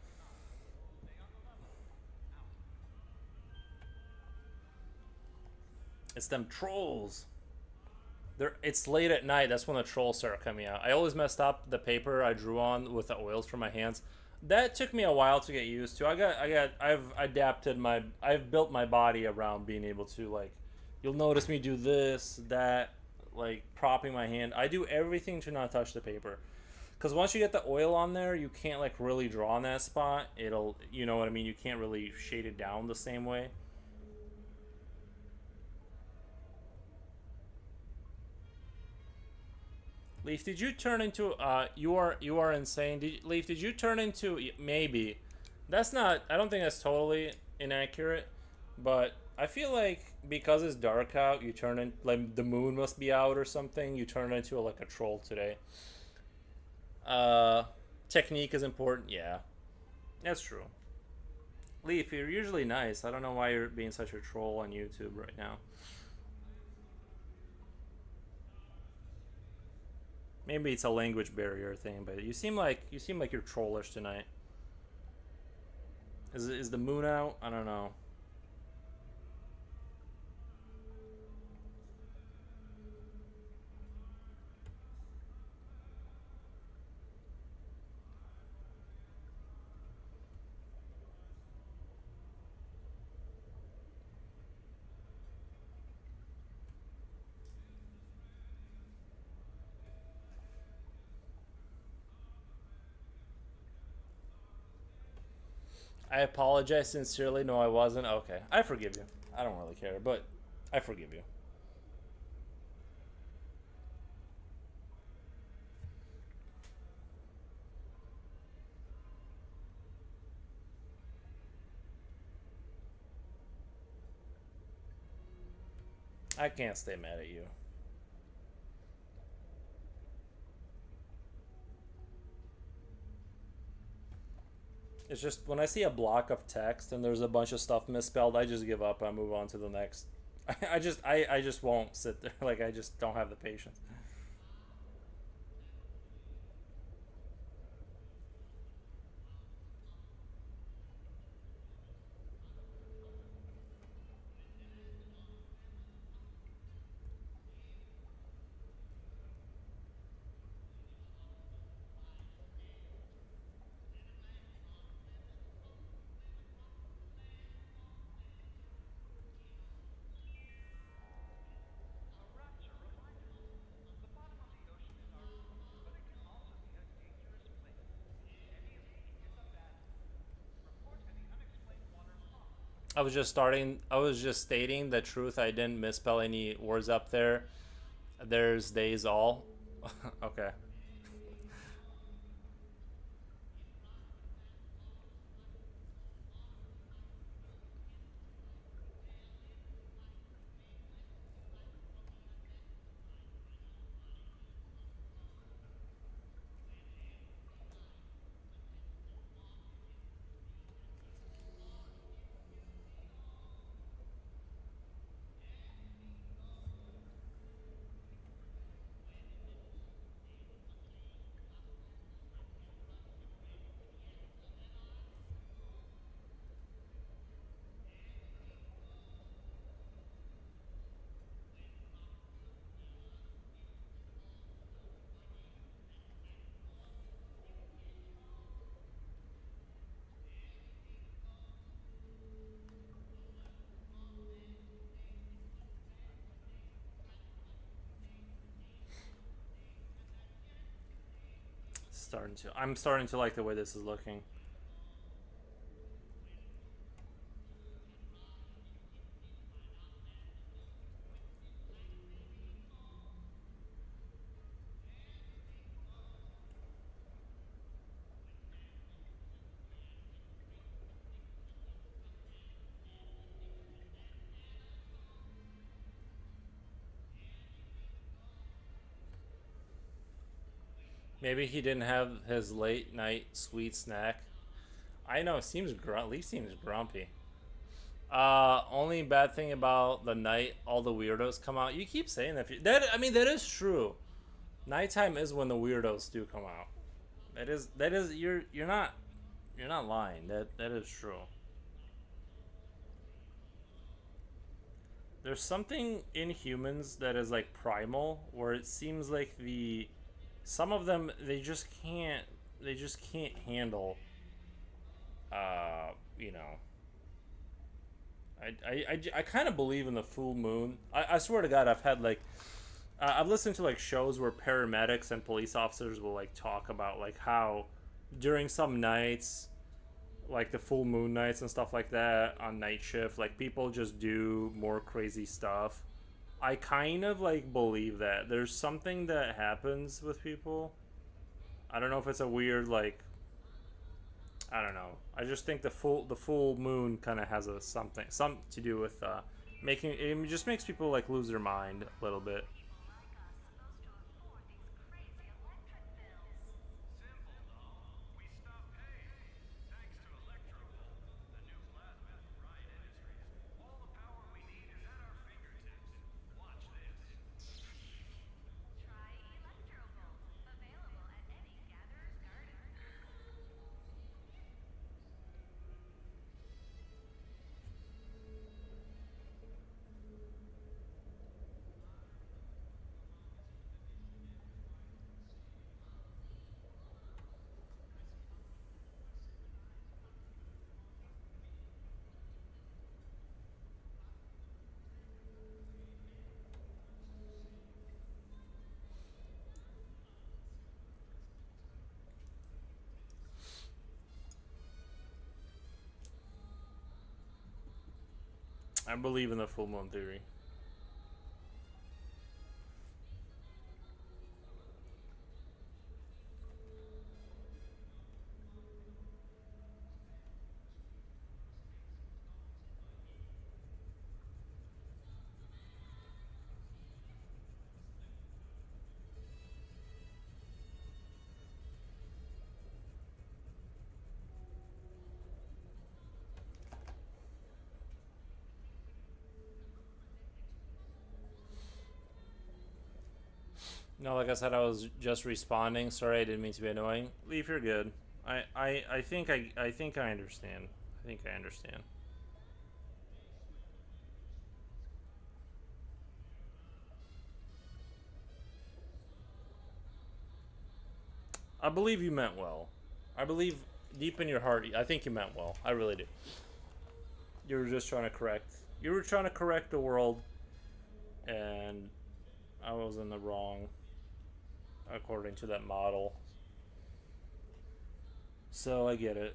It's them trolls. It's late at night. That's when the trolls start coming out. I always messed up the paper I drew on with the oils from my hands. That took me a while to get used to. I've built my body around being able to, like, you'll notice me do this, that, like propping my hand. I do everything to not touch the paper. Because once you get the oil on there, you can't like really draw on that spot. It'll, you know what I mean? You can't really shade it down the same way. Leaf, did you turn into you are insane. Leaf, did you turn into maybe? That's not I don't think that's totally inaccurate, but I feel like because it's dark out, you turn in like the moon must be out or something. You turn into like a troll today. Uh Technique is important. Yeah. That's true. Leaf, you're usually nice. I don't know why you're being such a troll on YouTube right now. Maybe it's a language barrier thing, but you seem like you're trollish tonight. Is the moon out? I don't know. I apologize sincerely. No, I wasn't. Okay, I forgive you. I don't really care, but I forgive you. I can't stay mad at you. It's just when I see a block of text and there's a bunch of stuff misspelled, I just give up. I move on to the next. I just won't sit there. Like I just don't have the patience. I was just stating the truth. I didn't misspell any words up there. There's days all. Okay. I'm starting to like the way this is looking. Maybe he didn't have his late night sweet snack. I know. Leaf seems grumpy. Only bad thing about the night all the weirdos come out. You keep saying that. That I mean that is true. Nighttime is when the weirdos do come out. That is you're not lying. That is true. There's something in humans that is like primal, where it seems like the some of them they just can't handle. You know, I kind of believe in the full moon. I swear to God, I've had like I've listened to like shows where paramedics and police officers will like talk about like how during some nights, like the full moon nights and stuff like that on night shift, like people just do more crazy stuff. I kind of like believe that there's something that happens with people. I don't know if it's a weird like I don't know. I just think the full moon kind of has a something to do with making it just makes people like lose their mind a little bit. I believe in the full moon theory. No, like I said, I was just responding. Sorry, I didn't mean to be annoying. Leave, you're good. I think I understand. I think I understand. I believe you meant well. I believe deep in your heart, I think you meant well. I really do. You were just trying to correct. You were trying to correct the world, and I was in the wrong according to that model. So I get it.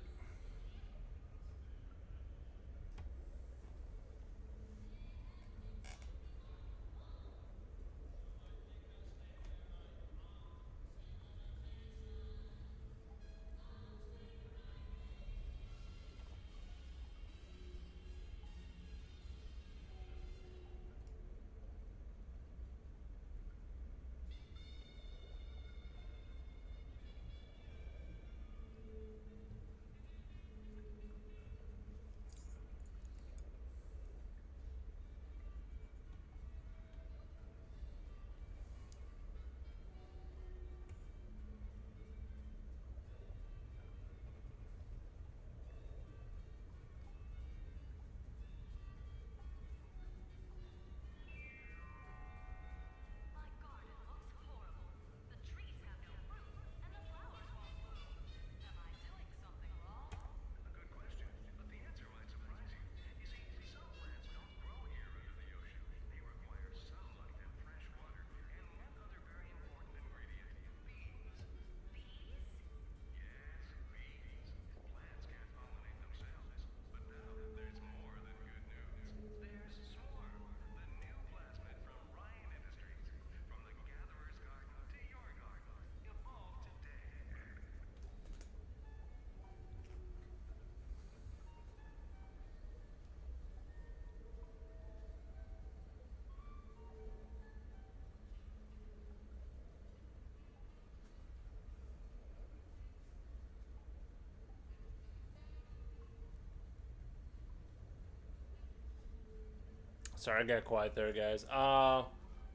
Sorry, I got quiet there, guys.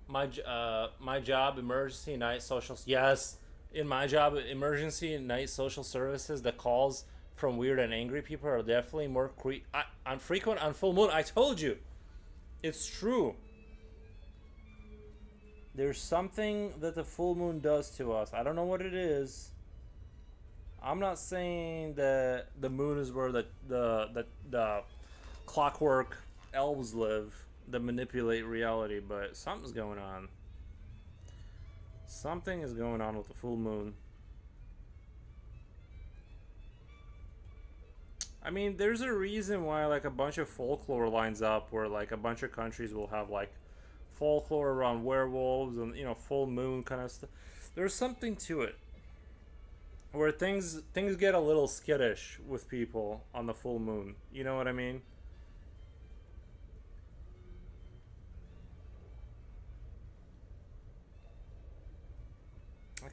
My job, emergency night social. Yes, in my job, emergency night social services, the calls from weird and angry people are definitely more on frequent on full moon. I told you, it's true. There's something that the full moon does to us. I don't know what it is. I'm not saying that the moon is where the clockwork elves live that manipulate reality, but something's going on. Something is going on with the full moon. I mean, there's a reason why like a bunch of folklore lines up where like a bunch of countries will have like folklore around werewolves and full moon kind of stuff. There's something to it where things get a little skittish with people on the full moon. You know what I mean? I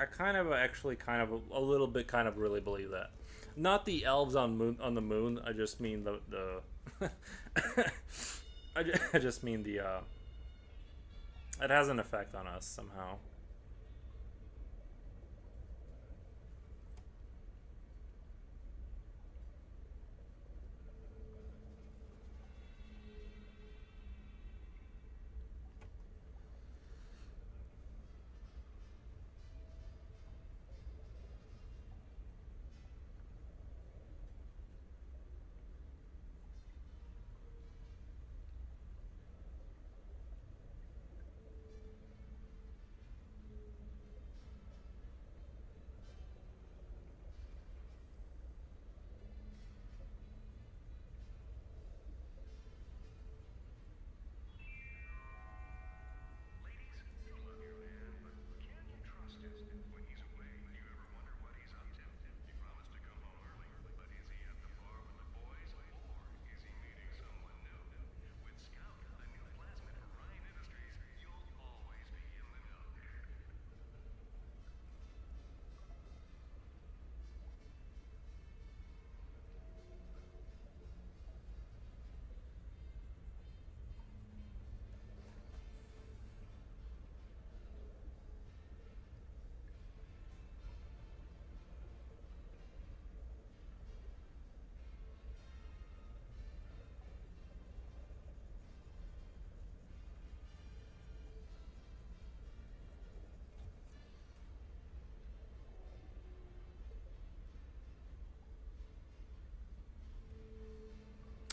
kind of actually kind of a little bit kind of really believe that. Not the elves on the moon. I just mean the I just mean the it has an effect on us somehow.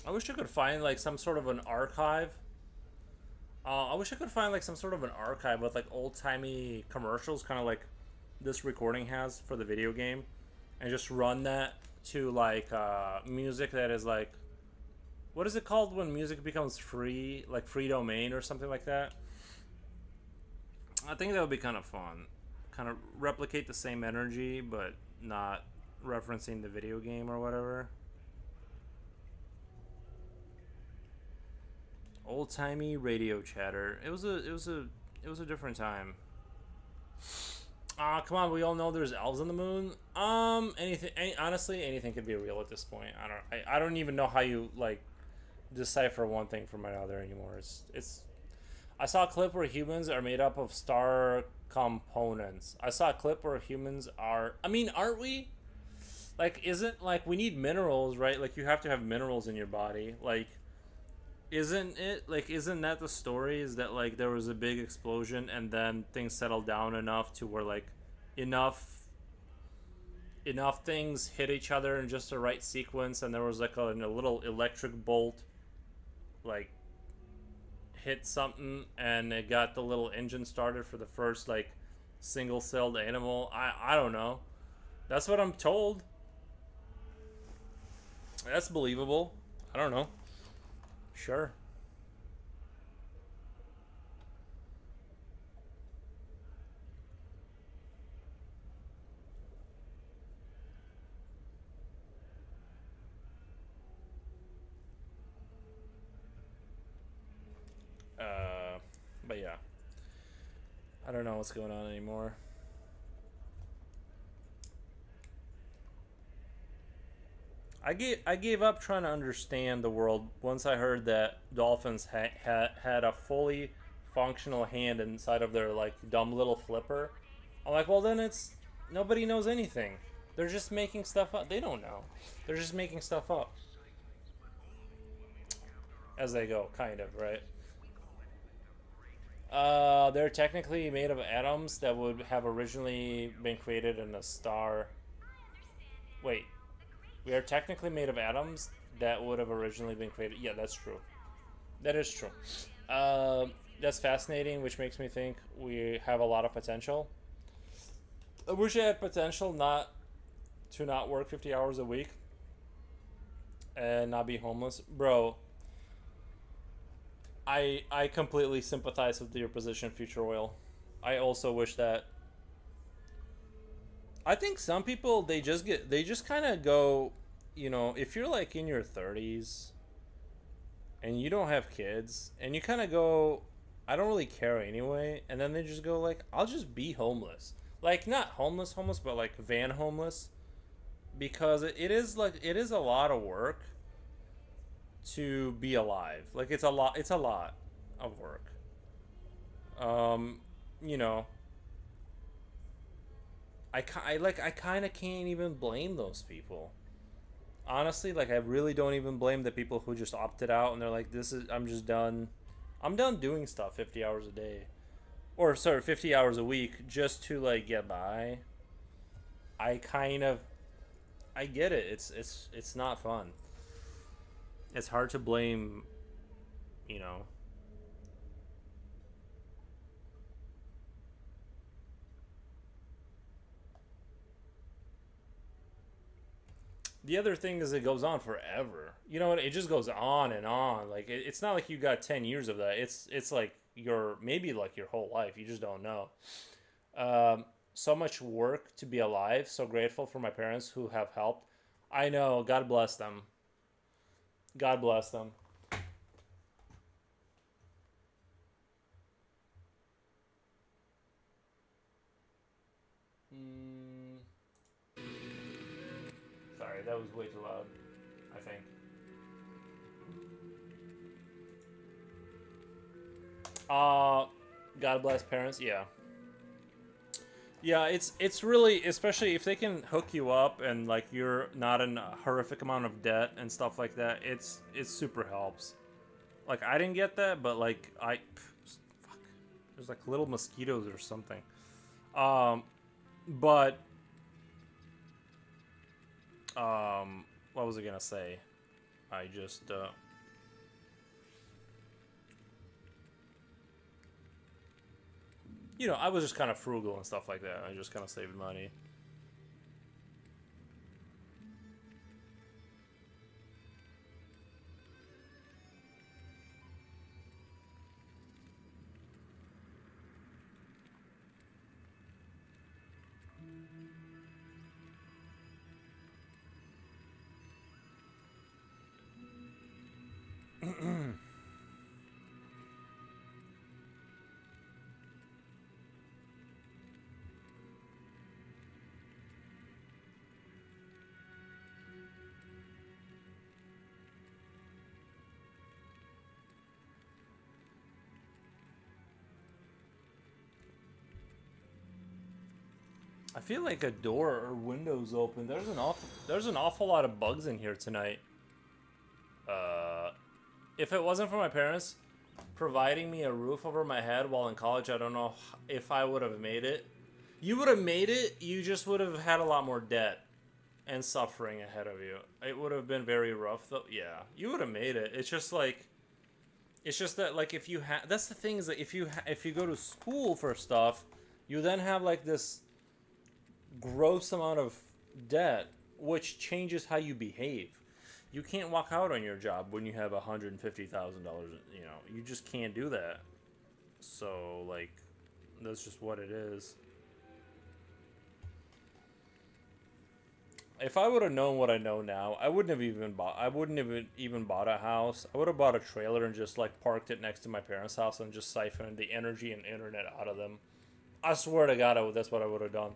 I wish I could find like some sort of an archive. I wish I could find like some sort of an archive with like old timey commercials, kind of like this recording has for the video game, and just run that to like music that is like, what is it called when music becomes free, like free domain or something like that? I think that would be kind of fun. Kind of replicate the same energy, but not referencing the video game or whatever. Old timey radio chatter. It was a different time. Come on, we all know there's elves on the moon. Honestly, anything could be real at this point. I don't even know how you like decipher one thing from another anymore. It's. I saw a clip where humans are made up of star components. I saw a clip where humans are. I mean, aren't we? Like, isn't like we need minerals, right? Like, you have to have minerals in your body. Like, isn't that the story? Is that like there was a big explosion and then things settled down enough to where like enough things hit each other in just the right sequence, and there was like a little electric bolt like hit something and it got the little engine started for the first like single celled animal. I don't know. That's what I'm told. That's believable. I don't know. Sure. But yeah, I don't know what's going on anymore. I gave up trying to understand the world once I heard that dolphins had a fully functional hand inside of their like dumb little flipper. I'm like, well then it's nobody knows anything. They're just making stuff up. They don't know. They're just making stuff up as they go, kind of, right? They're technically made of atoms that would have originally been created in a star. Wait, we are technically made of atoms that would have originally been created. Yeah, that's true. That is true. That's fascinating, which makes me think we have a lot of potential. I wish I had potential not to not work 50 hours a week and not be homeless. Bro, I completely sympathize with your position, Future Oil. I also wish that. I think some people they just kind of go, if you're like in your 30s and you don't have kids and you kind of go, I don't really care anyway, and then they just go like, I'll just be homeless. Like not homeless homeless, but like van homeless, because it is a lot of work to be alive. Like it's a lot of work. Um, you know, I kind of can't even blame those people. Honestly, like I really don't even blame the people who just opted out and they're like, this is I'm just done. I'm done doing stuff 50 hours a day. Or sorry, 50 hours a week just to like get by. I kind of I get it. It's not fun. It's hard to blame, you know. The other thing is it goes on forever. You know what? It just goes on and on. Like it's not like you got 10 years of that. It's like your maybe like your whole life. You just don't know. So much work to be alive. So grateful for my parents who have helped. I know. God bless them. God bless them. Mm, sorry, that was way too loud. I think. Uh, God bless parents. Yeah. Yeah, it's really, especially if they can hook you up and like you're not in a horrific amount of debt and stuff like that. It super helps. Like I didn't get that, but like fuck, there's like little mosquitoes or something. Um, but what was I gonna say? I just I was just kind of frugal and stuff like that. I just kind of saved money. I feel like a door or window's open. There's an awful lot of bugs in here tonight. Uh, if it wasn't for my parents providing me a roof over my head while in college, I don't know if I would have made it. You would have made it. You just would have had a lot more debt and suffering ahead of you. It would have been very rough, though. Yeah, you would have made it. It's just that like if you have that's the thing is that if you go to school for stuff, you then have like this gross amount of debt, which changes how you behave. You can't walk out on your job when you have $150,000. You just can't do that. So like, that's just what it is. If I would have known what I know now, I wouldn't have even bought. I wouldn't have even bought a house. I would have bought a trailer and just like parked it next to my parents' house and just siphoned the energy and internet out of them. I swear to God, that's what I would have done.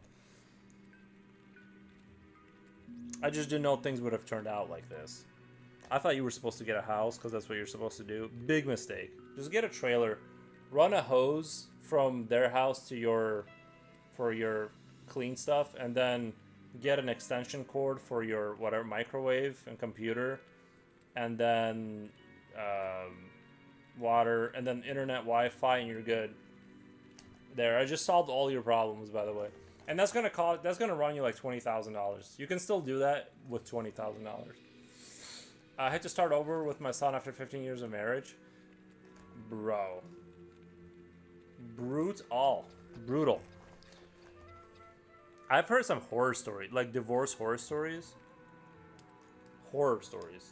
I just didn't know things would have turned out like this. I thought you were supposed to get a house because that's what you're supposed to do. Big mistake. Just get a trailer, run a hose from their house to your for your clean stuff, and then get an extension cord for your whatever microwave and computer, and then um, water, and then internet, Wi-Fi, and you're good. There, I just solved all your problems, by the way. And that's gonna run you like $20,000. You can still do that with $20,000. I had to start over with my son after 15 years of marriage. Bro. Brutal. I've heard some horror stories, like divorce horror stories.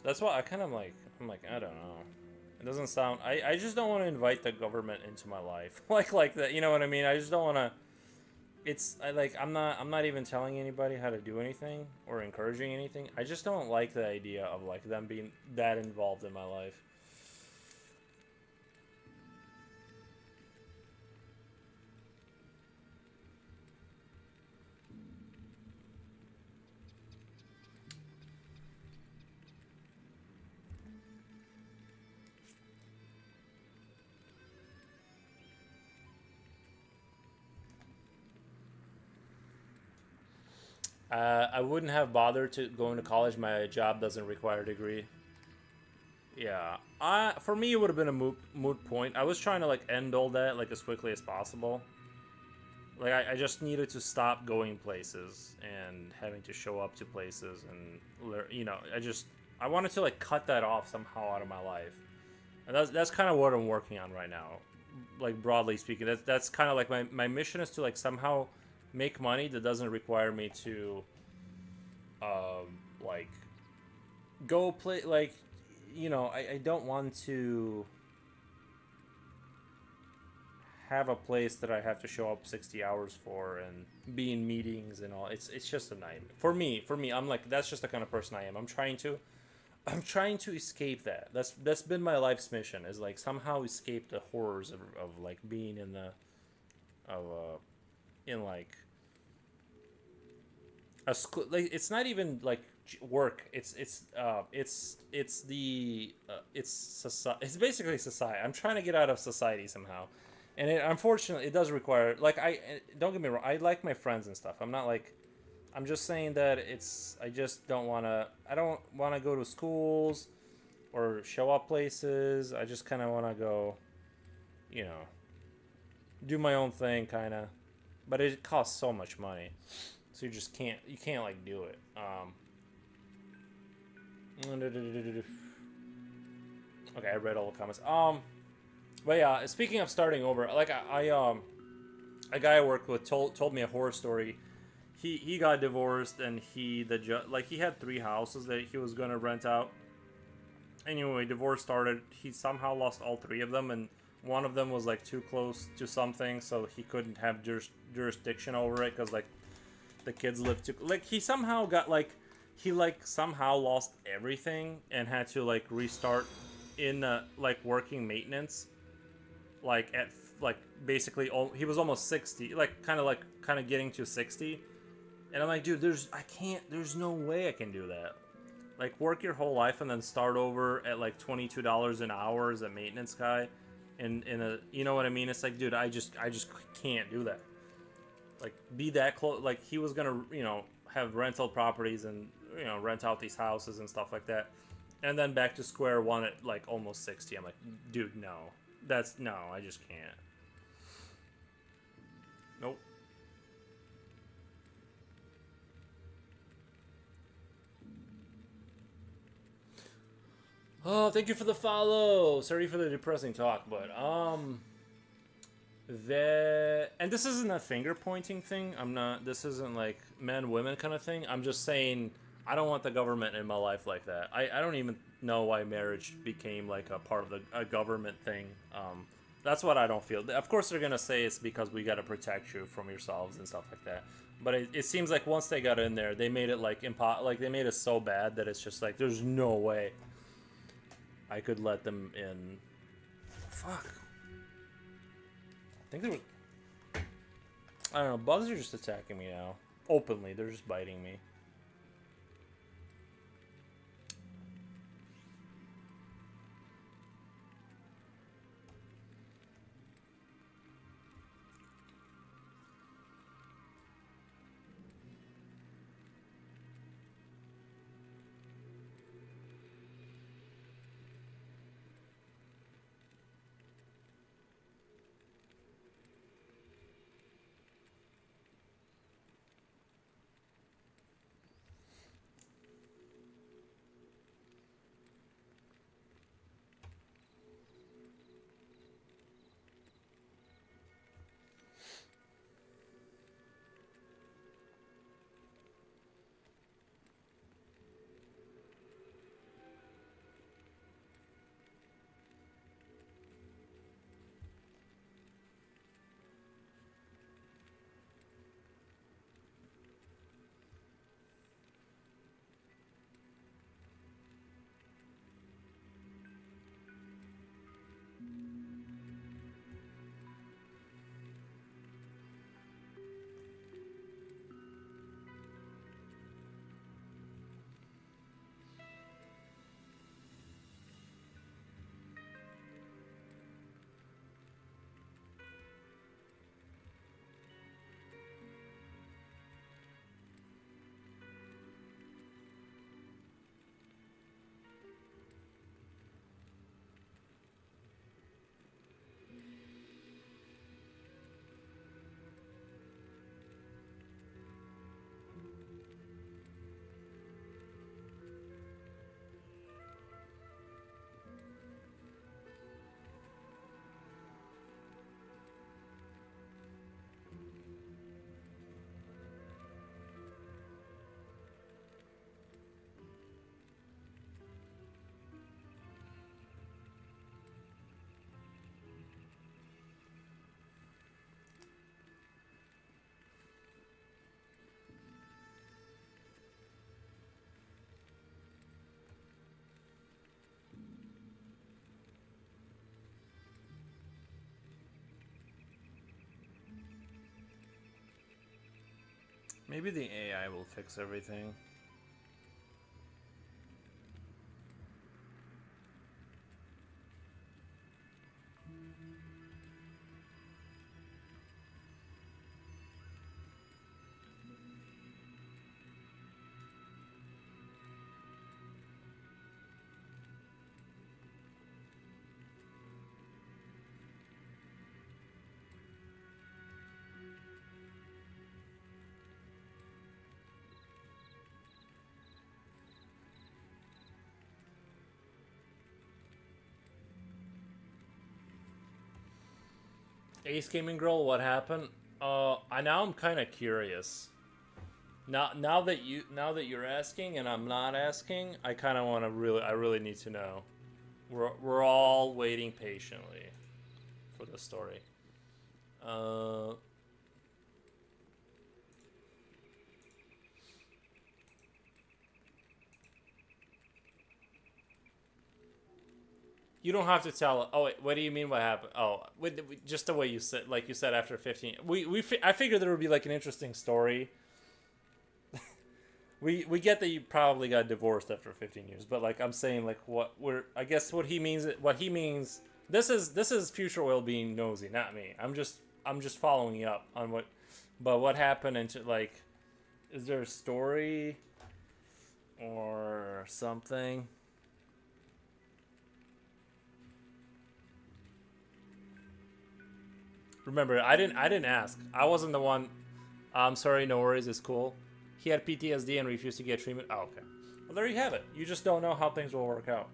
That's why I kind of like, I'm like, I don't know. It doesn't sound, I just don't want to invite the government into my life. like that, you know what I mean? I just don't want to, I'm not even telling anybody how to do anything or encouraging anything. I just don't like the idea of like them being that involved in my life. I wouldn't have bothered to going to college. My job doesn't require a degree. Yeah. For me, it would have been a moot point. I was trying to like end all that like as quickly as possible. Like I just needed to stop going places and having to show up to places and you know, I wanted to like cut that off somehow out of my life. And that's kind of what I'm working on right now. Like broadly speaking, that's kind of like my mission is to like somehow make money that doesn't require me to like go play like, you know, I don't want to have a place that I have to show up 60 hours for and be in meetings and all. It's just a nightmare. For me, I'm like, that's just the kind of person I am. I'm trying to escape that. That's been my life's mission, is like somehow escape the horrors of like being in the in like a school. Like, it's not even like work. It's basically society. I'm trying to get out of society somehow. And unfortunately, it does require, like, don't get me wrong, I like my friends and stuff. I'm not like, I'm just saying that I just don't want to, I don't want to go to schools or show up places. I just kind of want to go, you know, do my own thing, kind of. But it costs so much money. So you can't like do it. Okay, I read all the comments. But yeah, speaking of starting over, like a guy I worked with told me a horror story. He got divorced and he had 3 houses that he was gonna rent out. Anyway, divorce started. He somehow lost all 3 of them, and one of them was like too close to something, so he couldn't have jurisdiction over it because like the kids lived too. Like he somehow got like somehow lost everything and had to like restart in like working maintenance. Like at like basically he was almost 60, like kind of getting to 60, and I'm like, dude, there's no way I can do that. Like work your whole life and then start over at like $22 an hour as a maintenance guy, in a, you know what I mean? It's like, dude, I just can't do that. Like be that close. Like he was gonna, you know, have rental properties and, you know, rent out these houses and stuff like that, and then back to square one at like almost 60. I'm like, dude, no. No, I just can't. Nope. Oh, thank you for the follow. Sorry for the depressing talk, but and this isn't a finger pointing thing. This isn't like men women kind of thing. I'm just saying I don't want the government in my life like that. I don't even know why marriage became like a part of a government thing. That's what I don't feel. Of course, they're gonna say it's because we gotta protect you from yourselves and stuff like that. But it seems like once they got in there, they made it like like they made it so bad that it's just like there's no way I could let them in. Fuck. I think there was. I don't know. Bugs are just attacking me now. Openly, they're just biting me. Maybe the AI will fix everything. Ace Gaming Girl, what happened? I'm kind of curious. Now that you're asking and I'm not asking, I kind of want to I really need to know. We're all waiting patiently for the story. You don't have to tell. Oh wait, what do you mean? What happened? Oh, just the way you said, like you said, after 15. I figured there would be like an interesting story. We get that you probably got divorced after 15 years, but like I'm saying, like I guess what he means. This is Future Oil being nosy, not me. I'm just following up on what happened into like, is there a story or something? Remember, I didn't ask. I wasn't the one. I'm sorry, no worries, it's cool. He had PTSD and refused to get treatment. Oh, okay. Well, there you have it. You just don't know how things will work out.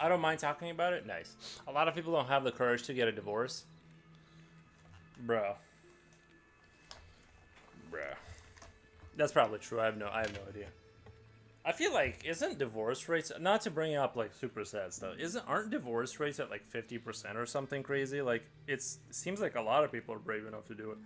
I don't mind talking about it. Nice. A lot of people don't have the courage to get a divorce. Bro. That's probably true. I have no idea. I feel like isn't divorce rates, not to bring up like super sad stuff, aren't divorce rates at like 50% or something crazy? Like it seems like a lot of people are brave enough to do it.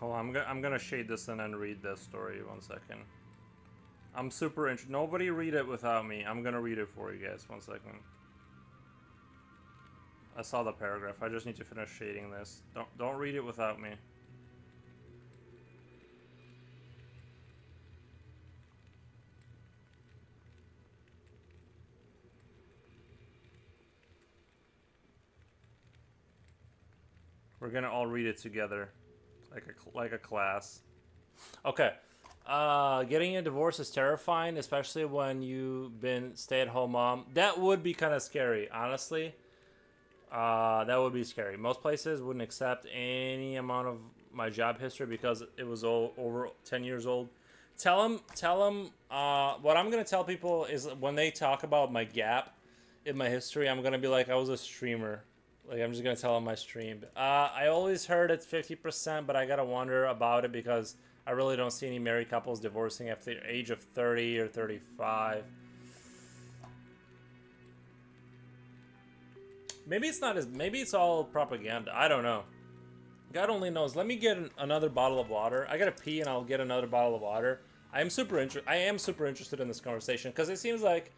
Hold on, I'm gonna shade this in and read this story 1 second. I'm super interested. Nobody read it without me. I'm gonna read it for you guys 1 second. I saw the paragraph. I just need to finish shading this. Don't read it without me. We're gonna all read it together, like a class. Okay. Getting a divorce is terrifying, especially when you've been stay-at-home mom. That would be kind of scary, honestly. That would be scary. Most places wouldn't accept any amount of my job history because it was over 10 years old. Tell them, what I'm going to tell people is when they talk about my gap in my history, I'm going to be like, I was a streamer. Like, I'm just going to tell them my stream. I always heard it's 50%, but I got to wonder about it because I really don't see any married couples divorcing after the age of 30 or 35. Maybe it's not as, maybe it's all propaganda. I don't know. God only knows. Let me get another bottle of water. I gotta pee and I'll get another bottle of water. I am super interested in this conversation because it seems like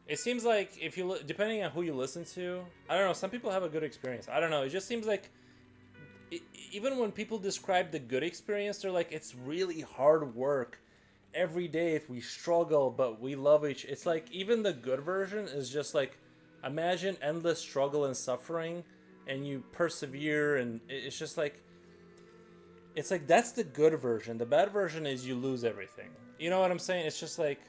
if you depending on who you listen to, I don't know. Some people have a good experience. I don't know. It just seems like even when people describe the good experience, they're like it's really hard work. Every day if we struggle, but we love each. It's like even the good version is just like imagine endless struggle and suffering, and you persevere, and it's just like it's like that's the good version. The bad version is you lose everything. You know what I'm saying? It's just like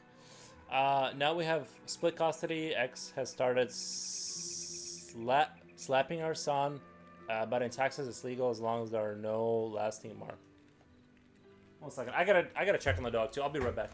now we have split custody. X has started slapping our son, but in Texas it's legal as long as there are no lasting marks. 1 second. I gotta check on the dog too. I'll be right back.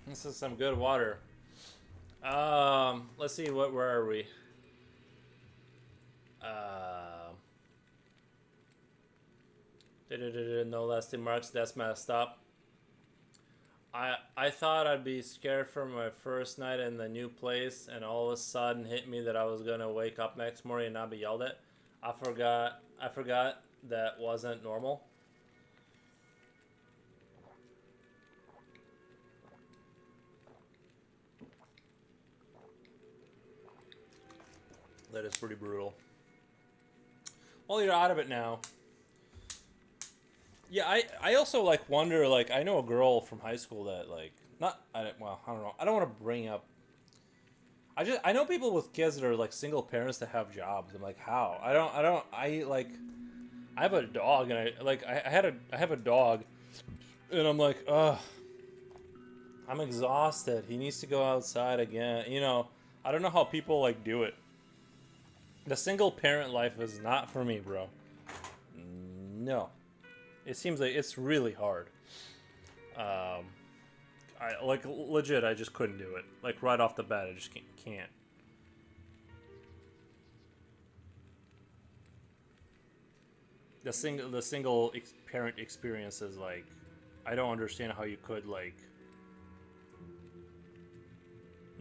This is some good water. Let's see. Where are we? No lasting marks. That's messed up. I thought I'd be scared for my first night in the new place, and all of a sudden hit me that I was gonna wake up next morning and not be yelled at. I forgot that wasn't normal. That is pretty brutal. Well, you're out of it now. Yeah, I also like wonder, like I know a girl from high school that like not well, I don't know. I don't want to bring up I know people with kids that are like single parents that have jobs. I'm like, how? I like I have a dog, and I have a dog, and I'm like, ugh, I'm exhausted. He needs to go outside again. You know, I don't know how people like do it. The single parent life is not for me, bro. No. It seems like it's really hard. I like legit. I just couldn't do it. Like right off the bat, I just can't. The single parent experience is like, I don't understand how you could like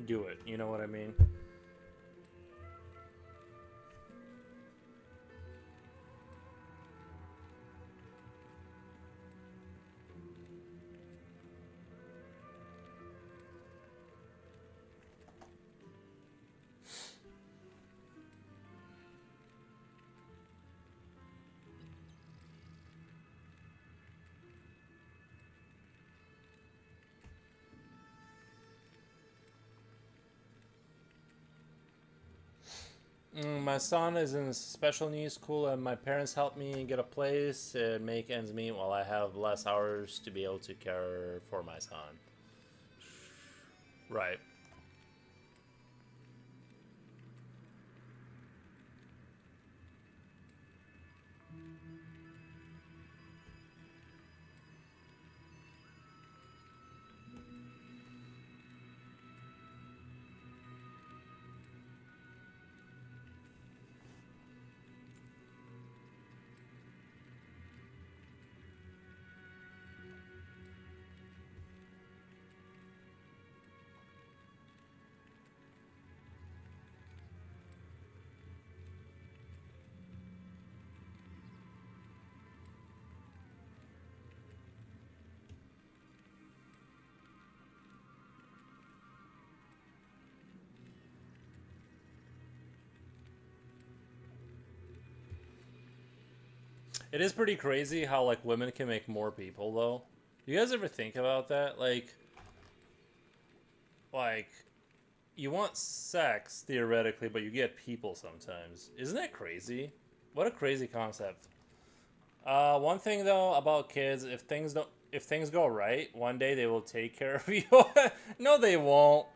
do it. You know what I mean? My son is in special needs school, and my parents help me get a place and make ends meet while I have less hours to be able to care for my son. Right. It is pretty crazy how like women can make more people though. You guys ever think about that? Like you want sex theoretically, but you get people sometimes. Isn't that crazy? What a crazy concept. One thing though about kids, if things go right, one day they will take care of you. No, they won't.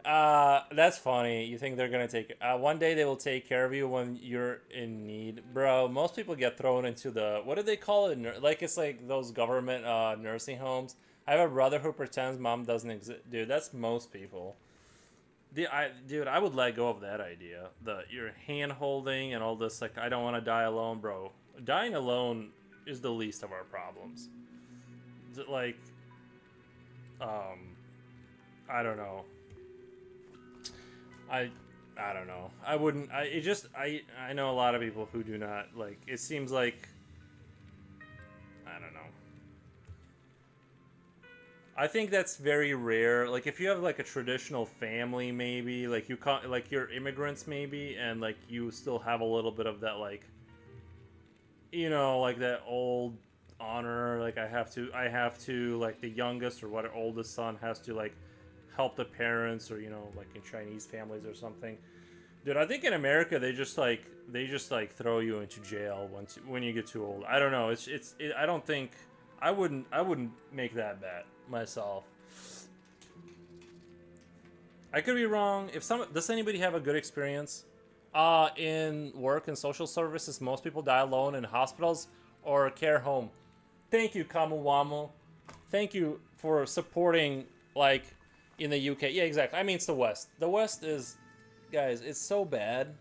That's funny. You think they're gonna take? One day they will take care of you when you're in need, bro. Most people get thrown into the what do they call it? Like it's like those government nursing homes. I have a brother who pretends mom doesn't exist. Dude, that's most people. Dude, I would let go of that idea. The your hand holding and all this. Like, I don't want to die alone, bro. Dying alone is the least of our problems. Like, um, I don't know. I I don't know. I wouldn't. I know a lot of people who do not like. It seems like I don't know. I think that's very rare. Like if you have like a traditional family, maybe like like you're immigrants, maybe, and like you still have a little bit of that like like that old honor. Like I have to like the youngest or what oldest son has to like help the parents or like in Chinese families or something. Dude, I think in America they just like throw you into jail when you get too old. I don't know. I don't think I wouldn't make that bet myself. I could be wrong. If some does anybody have a good experience in work and social services? Most people die alone in hospitals or care home. Thank you, Kamuwamu. Thank you for supporting like in the UK. Yeah, exactly. I mean, it's the West. The West is, guys, it's so bad.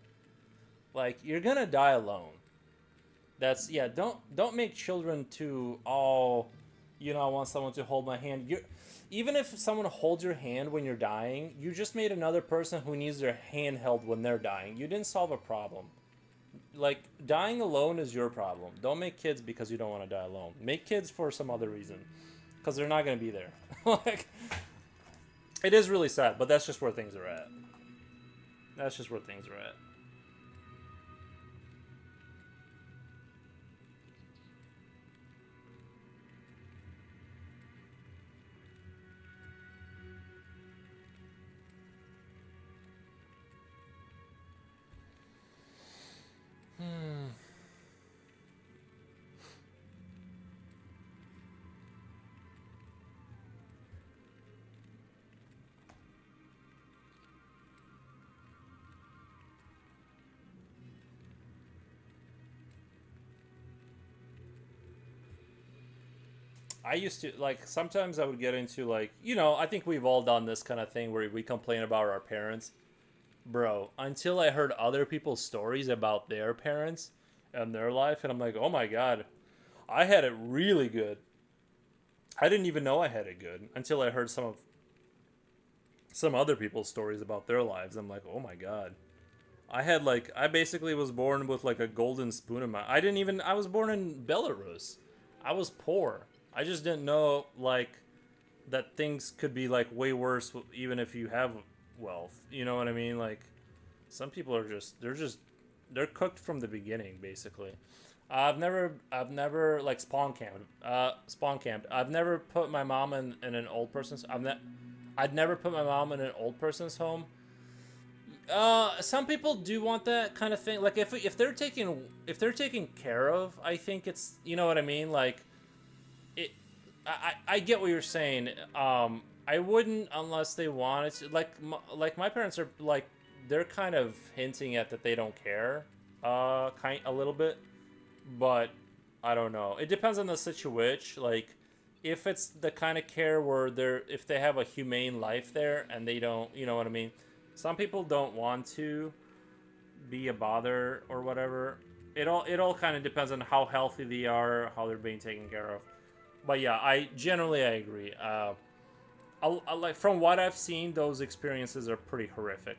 Like you're gonna die alone. That's yeah. Don't make children to all. I want someone to hold my hand. Even if someone holds your hand when you're dying, you just made another person who needs their hand held when they're dying. You didn't solve a problem. Like dying alone is your problem. Don't make kids because you don't want to die alone. Make kids for some other reason, because they're not gonna be there. Like it is really sad, but that's just where things are at. That's just where things are at. Hmm. I used to like sometimes I would get into like I think we've all done this kind of thing where we complain about our parents, bro. Until I heard other people's stories about their parents and their life, and I'm like, oh my god, I had it really good. I didn't even know I had it good until I heard some other people's stories about their lives. I'm like, oh my god, I basically was born with like a golden spoon in my. I was born in Belarus. I was poor. I just didn't know like that things could be like way worse even if you have wealth. You know what I mean? Like some people are they're cooked from the beginning basically. I've never like spawn camped. I've never put my mom in an old person's. I'd never put my mom in an old person's home. Some people do want that kind of thing. Like if they're taken care of, I think it's what I mean. Like it, I get what you're saying. I wouldn't unless they wanted to. Like my parents are like they're kind of hinting at that they don't care. Kind a little bit, but I don't know. It depends on the situation. Like if it's the kind of care where if they have a humane life there and they don't, you know what I mean. Some people don't want to be a bother or whatever. It all kind of depends on how healthy they are, how they're being taken care of. But yeah, I agree. Like from what I've seen, those experiences are pretty horrific.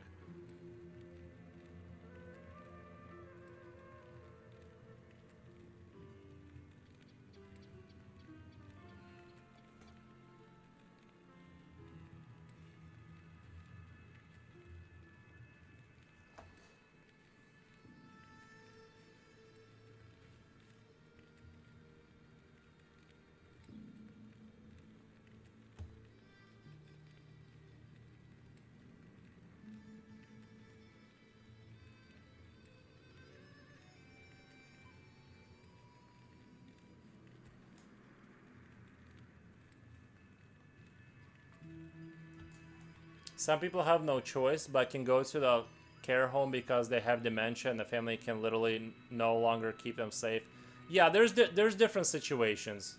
Some people have no choice but can go to the care home because they have dementia and the family can literally no longer keep them safe. Yeah, there's different situations.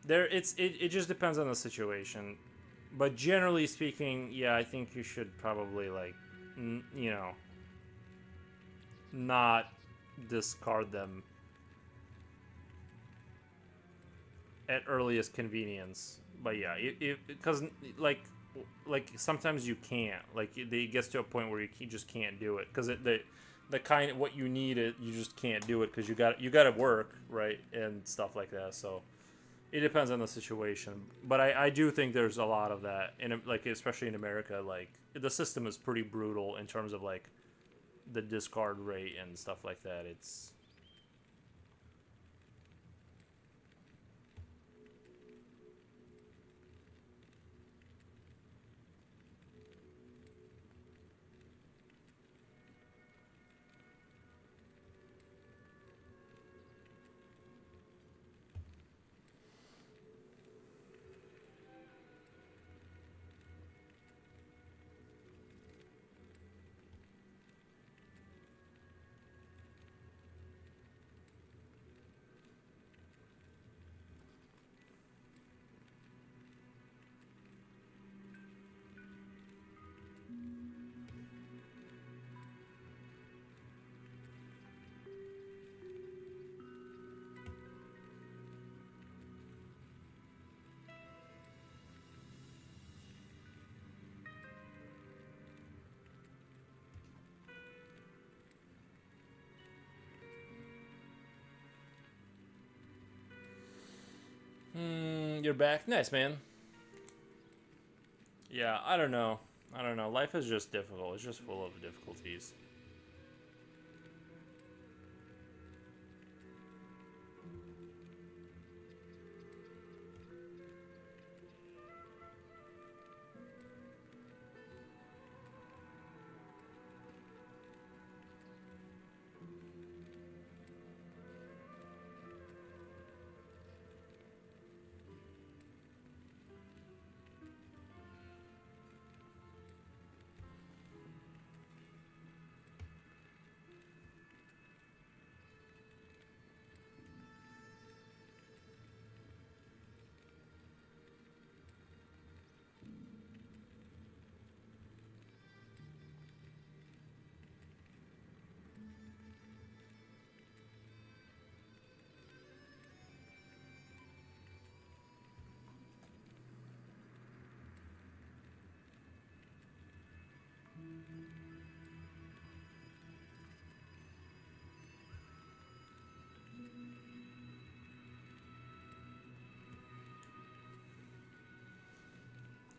It just depends on the situation. But generally speaking, yeah, I think you should probably like you know, not discard them at earliest convenience. But yeah, because like sometimes you can't. Like it gets to a point where you just can't do it because the kind of what you need it you just can't do it because you got to work right and stuff like that. So it depends on the situation. But I do think there's a lot of that, and like especially in America, like the system is pretty brutal in terms of like the discard rate and stuff like that. It's you're back. Nice, man. Yeah, I don't know. I don't know. Life is just difficult. It's just full of difficulties.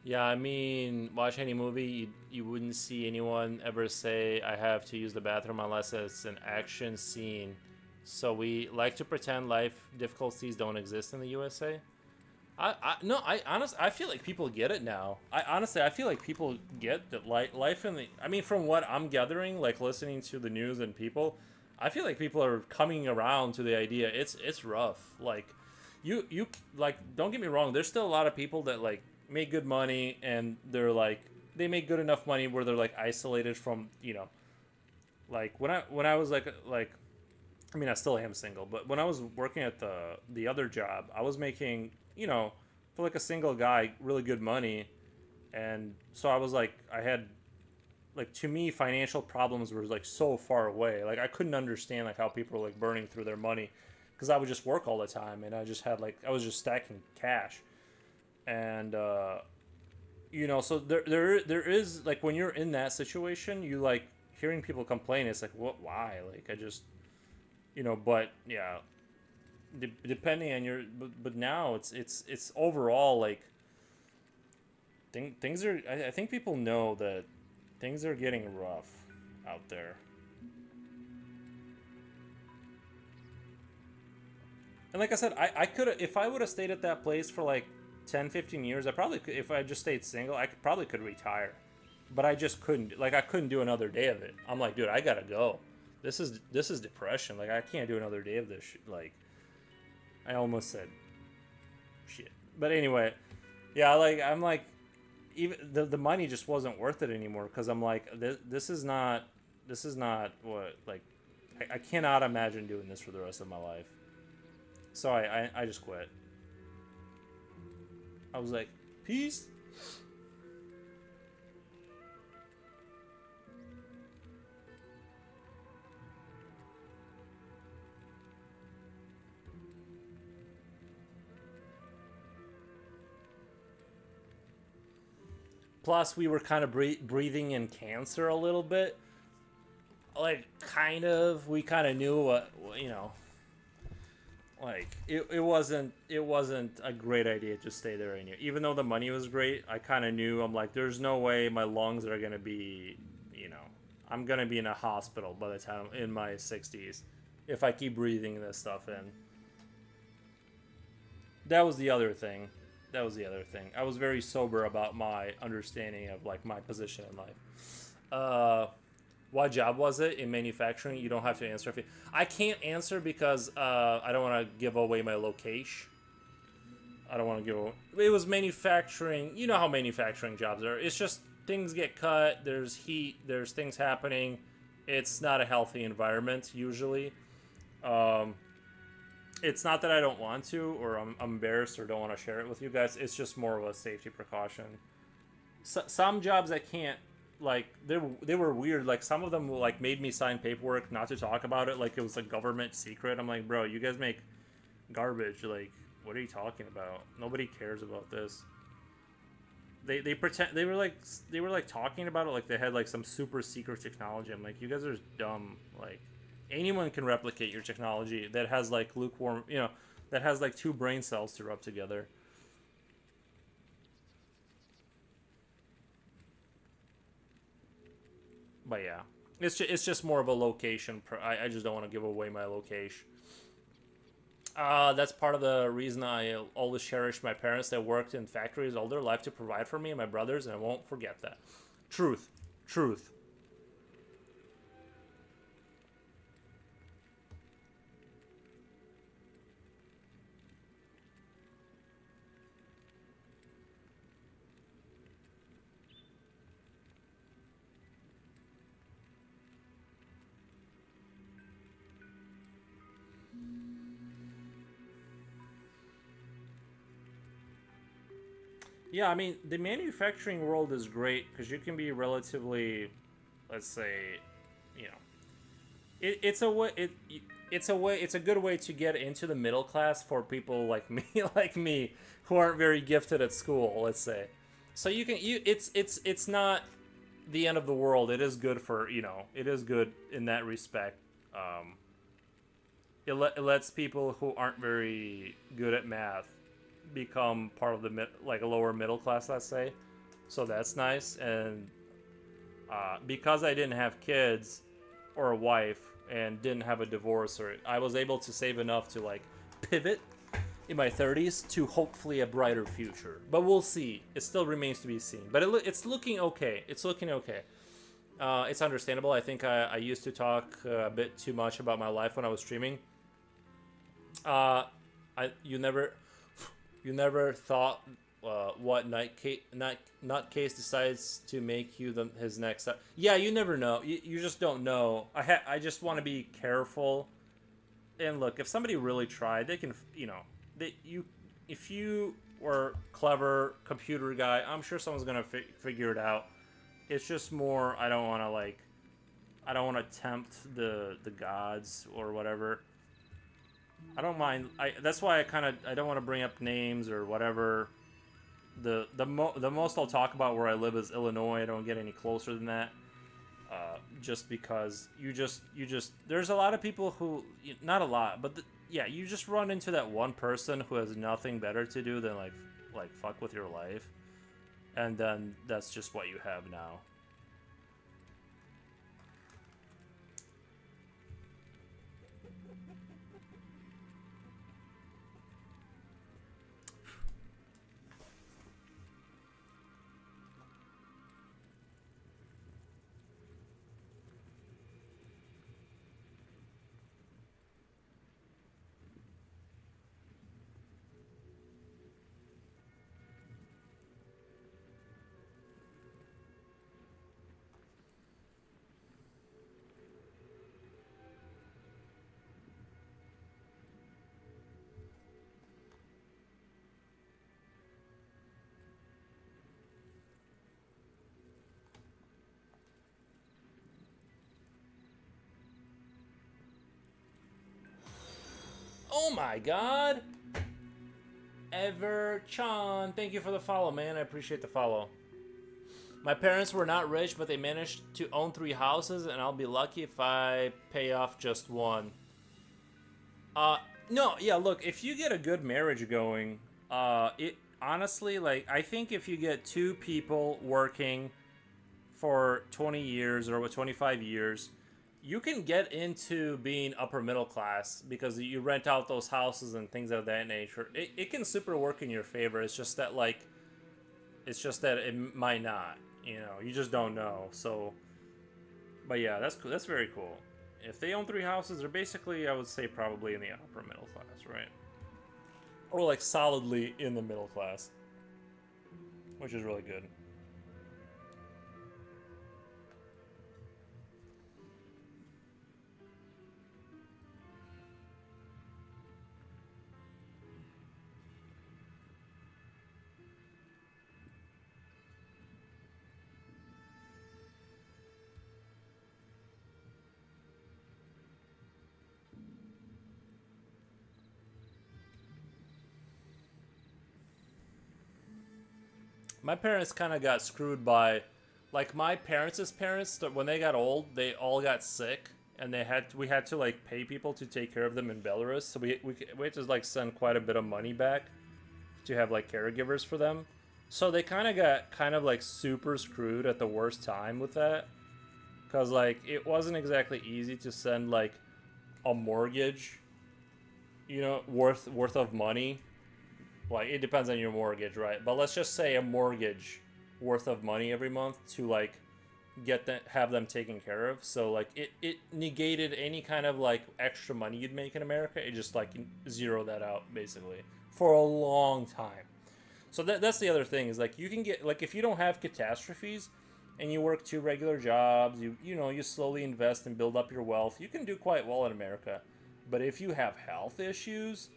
Yeah, I mean, watch any movie, you wouldn't see anyone ever say, I have to use the bathroom unless it's an action scene. So we like to pretend life difficulties don't exist in the USA. I feel like people get it now. I feel like people get that life in the. I mean, from what I'm gathering, like listening to the news and people, I feel like people are coming around to the idea. It's rough. Like, you like don't get me wrong. There's still a lot of people that like make good money and they're like they make good enough money where they're like isolated from like when I was like I mean, I still am single, but when I was working at the other job, I was making, for like a single guy, really good money, and so I was like, I had like to me, financial problems were like so far away. Like I couldn't understand like how people were like burning through their money, because I would just work all the time, and I just had like I was just stacking cash, and so there is like when you're in that situation, you like hearing people complain. It's like why like I just but yeah, depending on your but now it's overall like things are I think people know that things are getting rough out there. And like I said, I could if I would have stayed at that place for like 10, 15 years, I probably could, if I just stayed single, probably could retire. But I just couldn't, like I couldn't do another day of it. I'm like, dude, I gotta go. This is depression. Like I can't do another day of this like I almost said shit. But anyway, yeah, like I'm like even the money just wasn't worth it anymore because I'm like this is not what like I cannot imagine doing this for the rest of my life. So I just quit. I was like, peace. Plus, we were kind of breathing in cancer a little bit. Like, kind of. We kind of knew what, you know. Like, it wasn't a great idea to stay there anyway. Even though the money was great, I kind of knew. I'm like, there's no way my lungs are gonna be, you know, I'm gonna be in a hospital by the time in my 60s if I keep breathing this stuff in. That was the other thing. That was the other thing. I was very sober about my understanding of like my position in life. What job was it in manufacturing? You don't have to answer. If you, I can't answer because I don't want to give away my location. I don't want to give. It was manufacturing. You know how manufacturing jobs are. It's just things get cut. There's heat. There's things happening. It's not a healthy environment usually. Um, it's not that I don't want to or I'm embarrassed or don't want to share it with you guys. It's just more of a safety precaution. Some jobs I can't, like they were weird. Like some of them like made me sign paperwork not to talk about it, like it was a government secret. I'm like, bro, you guys make garbage. Like, what are you talking about? Nobody cares about this. They pretend they were like talking about it like they had like some super secret technology. I'm like, you guys are dumb. Like, anyone can replicate your technology that has like lukewarm, you know, that has like two brain cells to rub together. But yeah, it's just more of a location. I just don't want to give away my location. That's part of the reason I always cherish my parents that worked in factories all their life to provide for me and my brothers, and I won't forget that. Truth, truth. Yeah, I mean the manufacturing world is great because you can be relatively, let's say, you know, it's a way it's a good way to get into the middle class for people like me like me who aren't very gifted at school, let's say. So you can you it's not the end of the world. It is good for, you know, it is good in that respect. Um, it lets people who aren't very good at math become part of the like a lower middle class, let's say. So that's nice. And because I didn't have kids or a wife and didn't have a divorce, or I was able to save enough to like pivot in my 30s to hopefully a brighter future. But we'll see. It still remains to be seen. But it's looking okay. It's looking okay. It's understandable. I think I used to talk a bit too much about my life when I was streaming. Uh, you never thought what nutcase decides to make you his next. Yeah, you never know. You just don't know. I just want to be careful. And look, if somebody really tried, they can, you know, if you were clever computer guy, I'm sure someone's gonna figure it out. It's just more, I don't want to tempt the gods or whatever. I don't mind. That's why I don't want to bring up names or whatever. The most I'll talk about where I live is Illinois. I don't get any closer than that. Just because you just there's a lot of people who, not a lot, but yeah, you just run into that one person who has nothing better to do than like fuck with your life, and then that's just what you have now. my god! Everchan, thank you for the follow, man. I appreciate the follow. My parents were not rich, but they managed to own 3 houses, and I'll be lucky if I pay off just one. No, yeah, look, if you get a good marriage going, it honestly, like, I think if you get 2 people working for 20 years or 25 years, you can get into being upper middle class because you rent out those houses and things of that nature. It can super work in your favor. It's just that, like, it might not, you know, you just don't know. So, but yeah, that's cool. That's very cool. If they own 3 houses, they're basically, I would say, probably in the upper middle class, right? Or like solidly in the middle class, which is really good. My parents kind of got screwed by, like, my parents' parents. When they got old, they all got sick, and we had to like pay people to take care of them in Belarus. So we had to like send quite a bit of money back to have like caregivers for them. So they kind of got like super screwed at the worst time with that, because like it wasn't exactly easy to send like a mortgage, you know, worth of money. Like, it depends on your mortgage, right? But let's just say a mortgage worth of money every month to like have them taken care of. So like it negated any kind of like extra money you'd make in America. It just like zeroed that out basically for a long time. So that's the other thing is like you can get, like, if you don't have catastrophes and you work 2 regular jobs, you know, you slowly invest and build up your wealth, you can do quite well in America. But if you have health issues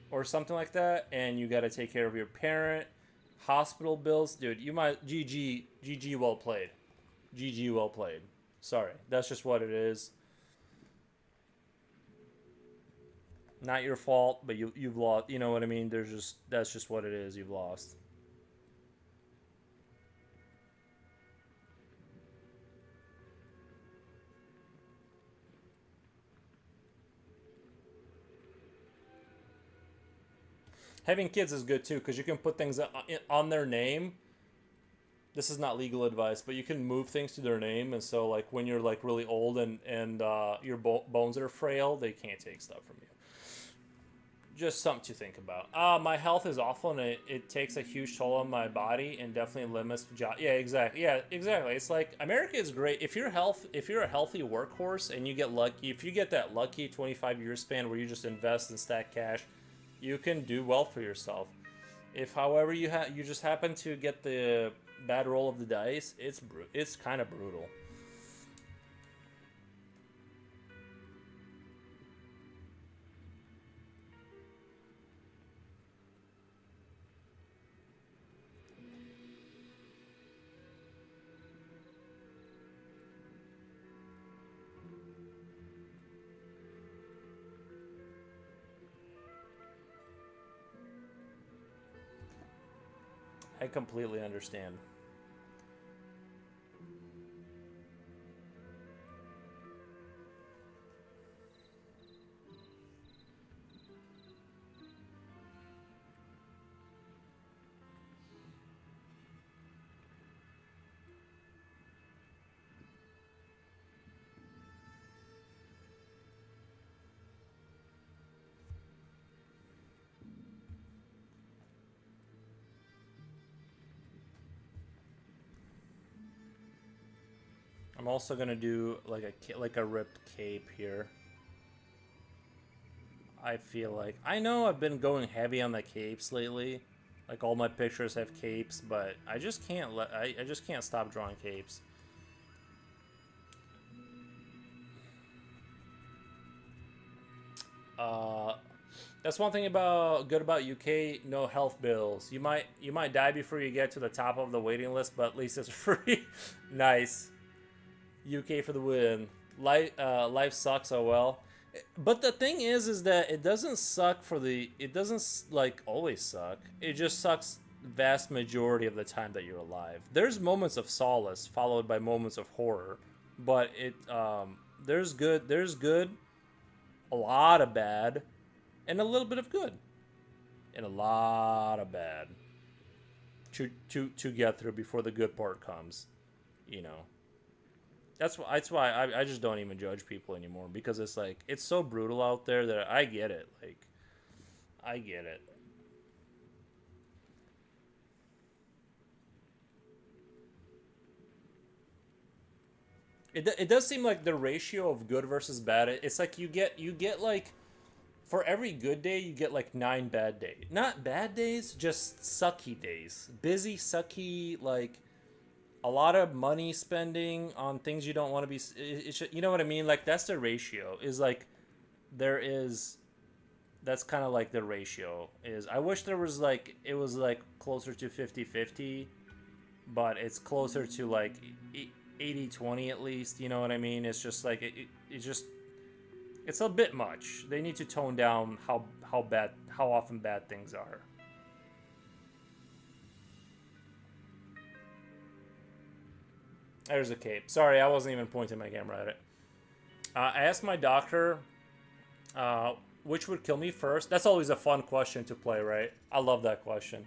or something like that, and you got to take care of your parent, hospital bills, dude, you might, GG, well played. GG, well played. Sorry, that's just what it is. Not your fault, but you've lost, you know what I mean? That's just what it is, you've lost. Having kids is good too, because you can put things on their name. This is not legal advice, but you can move things to their name, and so like when you're like really old and your bones are frail, they can't take stuff from you. Just something to think about. My health is awful, and it takes a huge toll on my body, and definitely limits job. Yeah, exactly. Yeah, exactly. It's like America is great if you're a healthy workhorse and you get lucky. If you get that lucky 25-year span where you just invest and stack cash, you can do well for yourself. If, however, you just happen to get the bad roll of the dice, it's kind of brutal. I completely understand. I'm also gonna do like a ripped cape here. I feel like I know I've been going heavy on the capes lately. Like all my pictures have capes, but I just can't I just can't stop drawing capes. Uh, that's one thing good about UK. No health bills. You might die before you get to the top of the waiting list, but at least it's free. Nice. UK for the win. Life sucks. Oh well. But the thing is that it doesn't suck for the. It doesn't like always suck. It just sucks vast majority of the time that you're alive. There's moments of solace followed by moments of horror, but there's good. There's good, a lot of bad, and a little bit of good, and a lot of bad to get through before the good part comes. You know. That's why I just don't even judge people anymore because it's like it's so brutal out there that I get it. Like I get it. It does seem like the ratio of good versus bad. It's like you get like for every good day you get like 9 bad days. Not bad days, just sucky days. Busy, sucky, like a lot of money spending on things you don't want to be. You know what I mean? Like that's the ratio. Is like there is that's kind of like the ratio is. I wish there was like it was like closer to 50-50, but it's closer to like 80-20 at least. You know what I mean? It's just like it just it's a bit much. They need to tone down how often bad things are. There's a cape. Sorry, I wasn't even pointing my camera at it. I asked my doctor uh, which would kill me first. That's always a fun question to play, right? I love that question.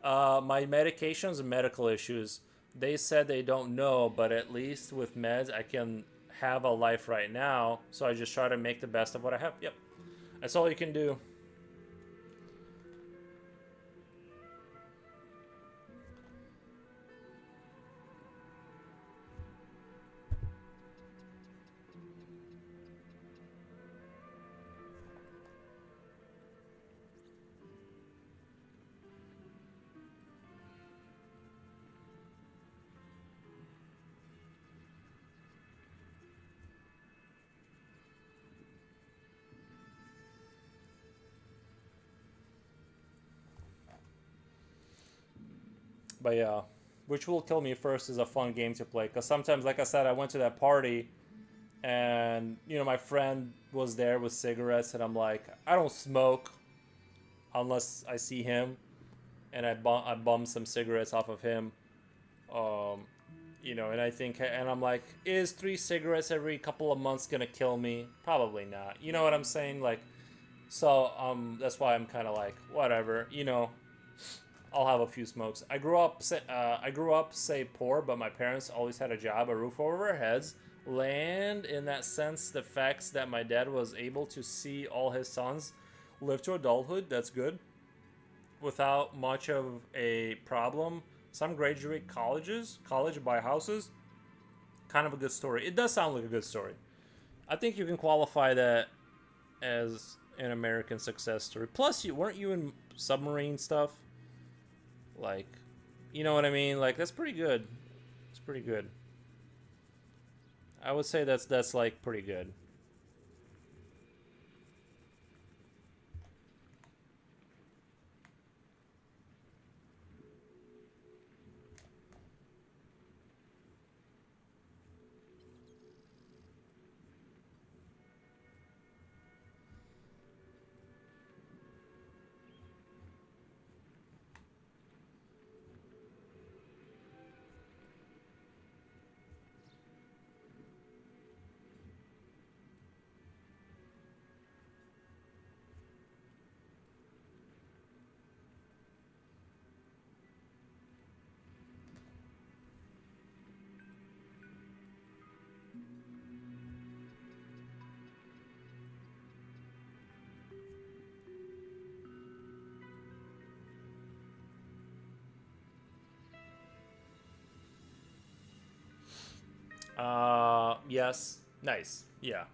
My medications and medical issues. They said they don't know, but at least with meds, I can have a life right now. So I just try to make the best of what I have. Yep, that's all you can do. But yeah, which will kill me first is a fun game to play. Because sometimes, like I said, I went to that party and my friend was there with cigarettes, and I'm like, I don't smoke unless I see him, and I bum some cigarettes off of him. Um, and I think, and I'm like, is 3 cigarettes every couple of months gonna kill me? Probably not. You know what I'm saying? Like, so that's why I'm kind of like, whatever. I'll have a few smokes. I grew up, say, poor, but my parents always had a job, a roof over our heads, land. In that sense, the facts that my dad was able to see all his sons live to adulthood. That's good, without much of a problem. Some graduate college buy houses. Kind of a good story. It does sound like a good story. I think you can qualify that as an American success story. Plus, you weren't you in submarine stuff? Like, you know what I mean? Like that's pretty good. It's pretty good. I would say that's like pretty good. Yes. Nice. Yeah.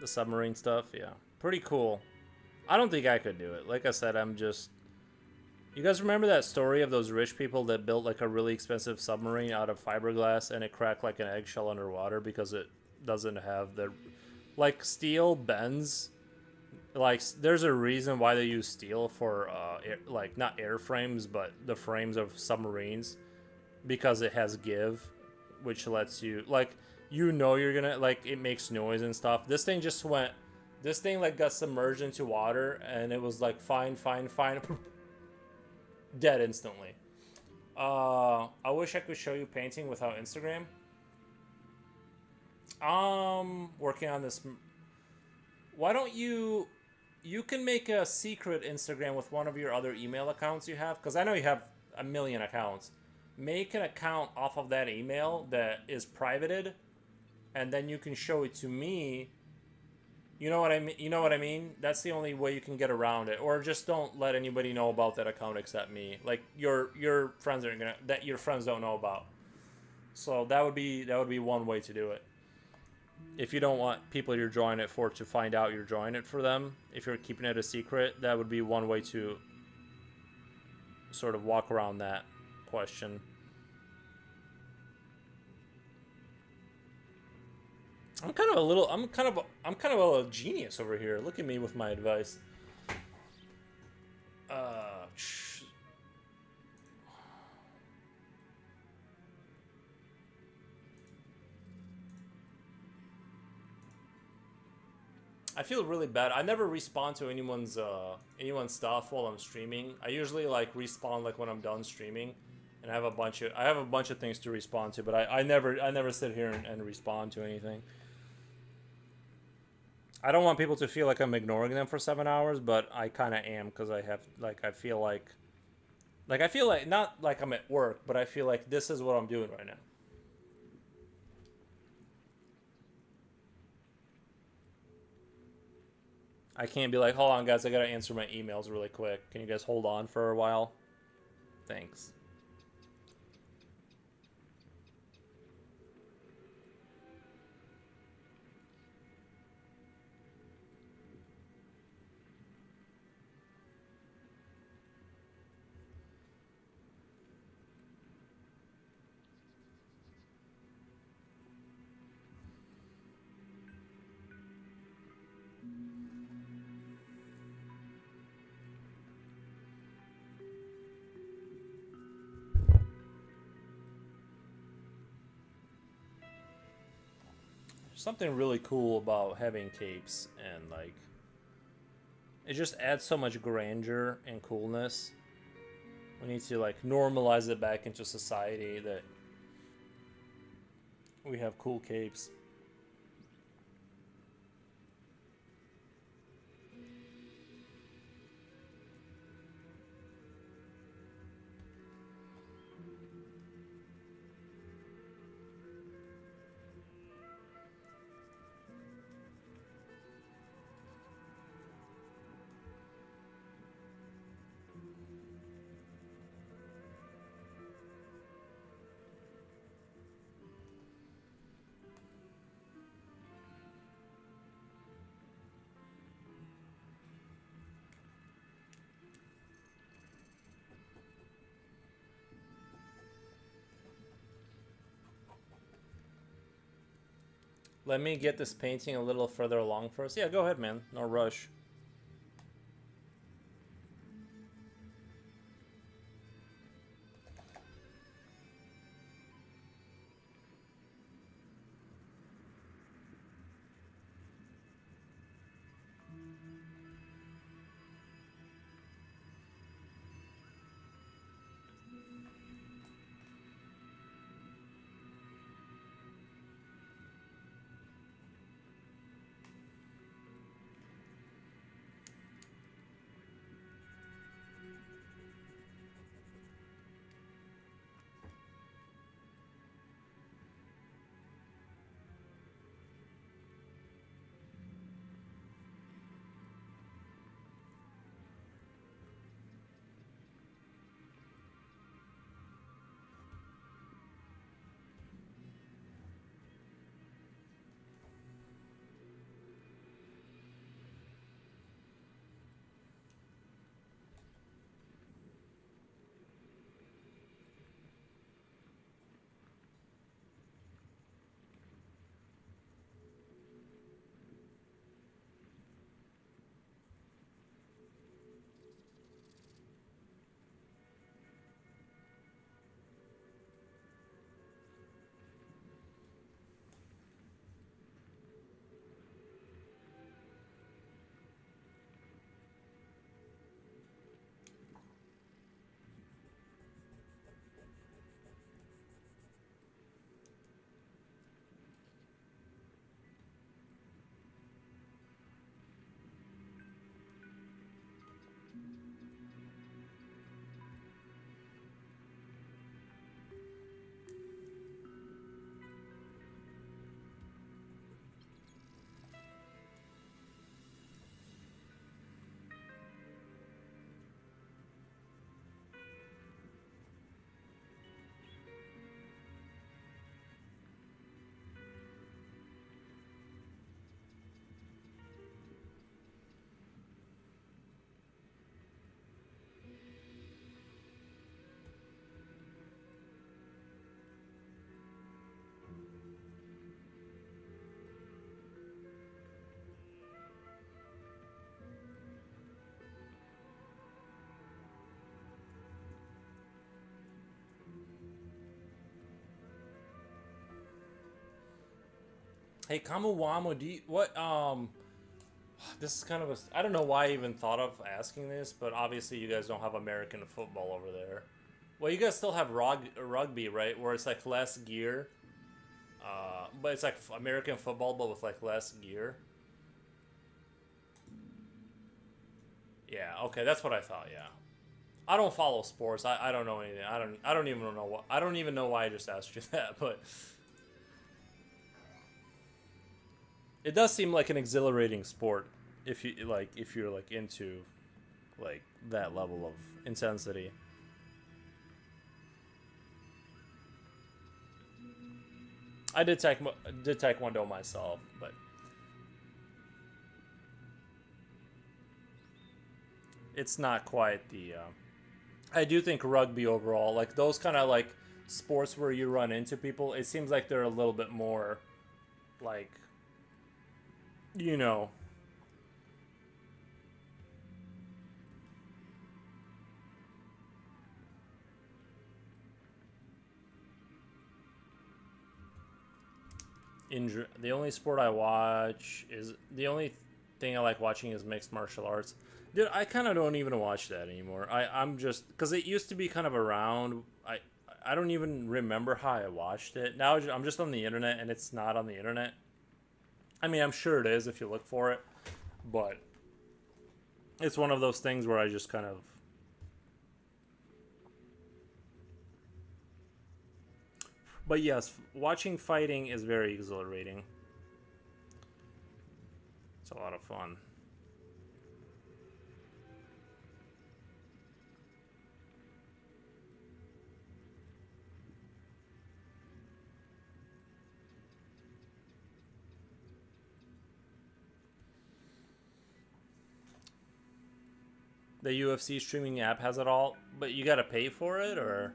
The submarine stuff, yeah. Pretty cool. I don't think I could do it. Like I said, I'm just. You guys remember that story of those rich people that built like a really expensive submarine out of fiberglass and it cracked like an eggshell underwater because it doesn't have the. Like, steel bends. Like, there's a reason why they use steel for, like, not airframes, but the frames of submarines. Because it has give, which lets you. Like, you're gonna. Like, it makes noise and stuff. This thing just went This thing like got submerged into water, and it was like fine, fine, fine, dead instantly. I wish I could show you painting without Instagram. Working on this. Why don't you? You can make a secret Instagram with one of your other email accounts you have, because I know you have a million accounts. Make an account off of that email that is privated, and then you can show it to me. You know what I mean? You know what I mean? That's the only way you can get around it. Or just don't let anybody know about that account except me. Like your friends are gonna that your friends don't know about. So that would be one way to do it. If you don't want people you're drawing it for to find out you're drawing it for them, if you're keeping it a secret, that would be one way to sort of walk around that question. I'm kind of a genius over here. Look at me with my advice. I feel really bad. I never respond to anyone's stuff while I'm streaming. I usually like respawn like when I'm done streaming, and I have a bunch of things to respond to, but I never sit here and respond to anything. I don't want people to feel like I'm ignoring them for 7 hours, but I kind of am, because I feel like not like I'm at work, but I feel like this is what I'm doing right now. I can't be like, hold on, guys, I gotta answer my emails really quick. Can you guys hold on for a while? Thanks. Something really cool about having capes, and like it just adds so much grandeur and coolness. We need to like normalize it back into society that we have cool capes. Let me get this painting a little further along first. Yeah, go ahead, man. No rush. Hey, Kamuwamo, do you, what, this is kind of a, I don't know why I even thought of asking this, but obviously you guys don't have American football over there. Well, you guys still have rugby, right? Where it's like less gear. But it's like American football, but with like less gear. Yeah, okay, that's what I thought, yeah. I don't follow sports. I don't know anything. I don't even know what I don't even know why I just asked you that, but it does seem like an exhilarating sport if you're like into like that level of intensity. I did taekwondo myself, but it's not quite the. I do think rugby overall, like those kind of like sports where you run into people, it seems like they're a little bit more like you know injury. The only sport I watch is the only thing I like watching is mixed martial arts. Dude, I kind of don't even watch that anymore. I'm just because it used to be kind of around. I don't even remember how I watched it. Now I'm just on the internet and it's not on the internet. I mean, I'm sure it is if you look for it, but it's one of those things where I just kind of. But yes, watching fighting is very exhilarating. It's a lot of fun. The UFC streaming app has it all, but you gotta pay for it, or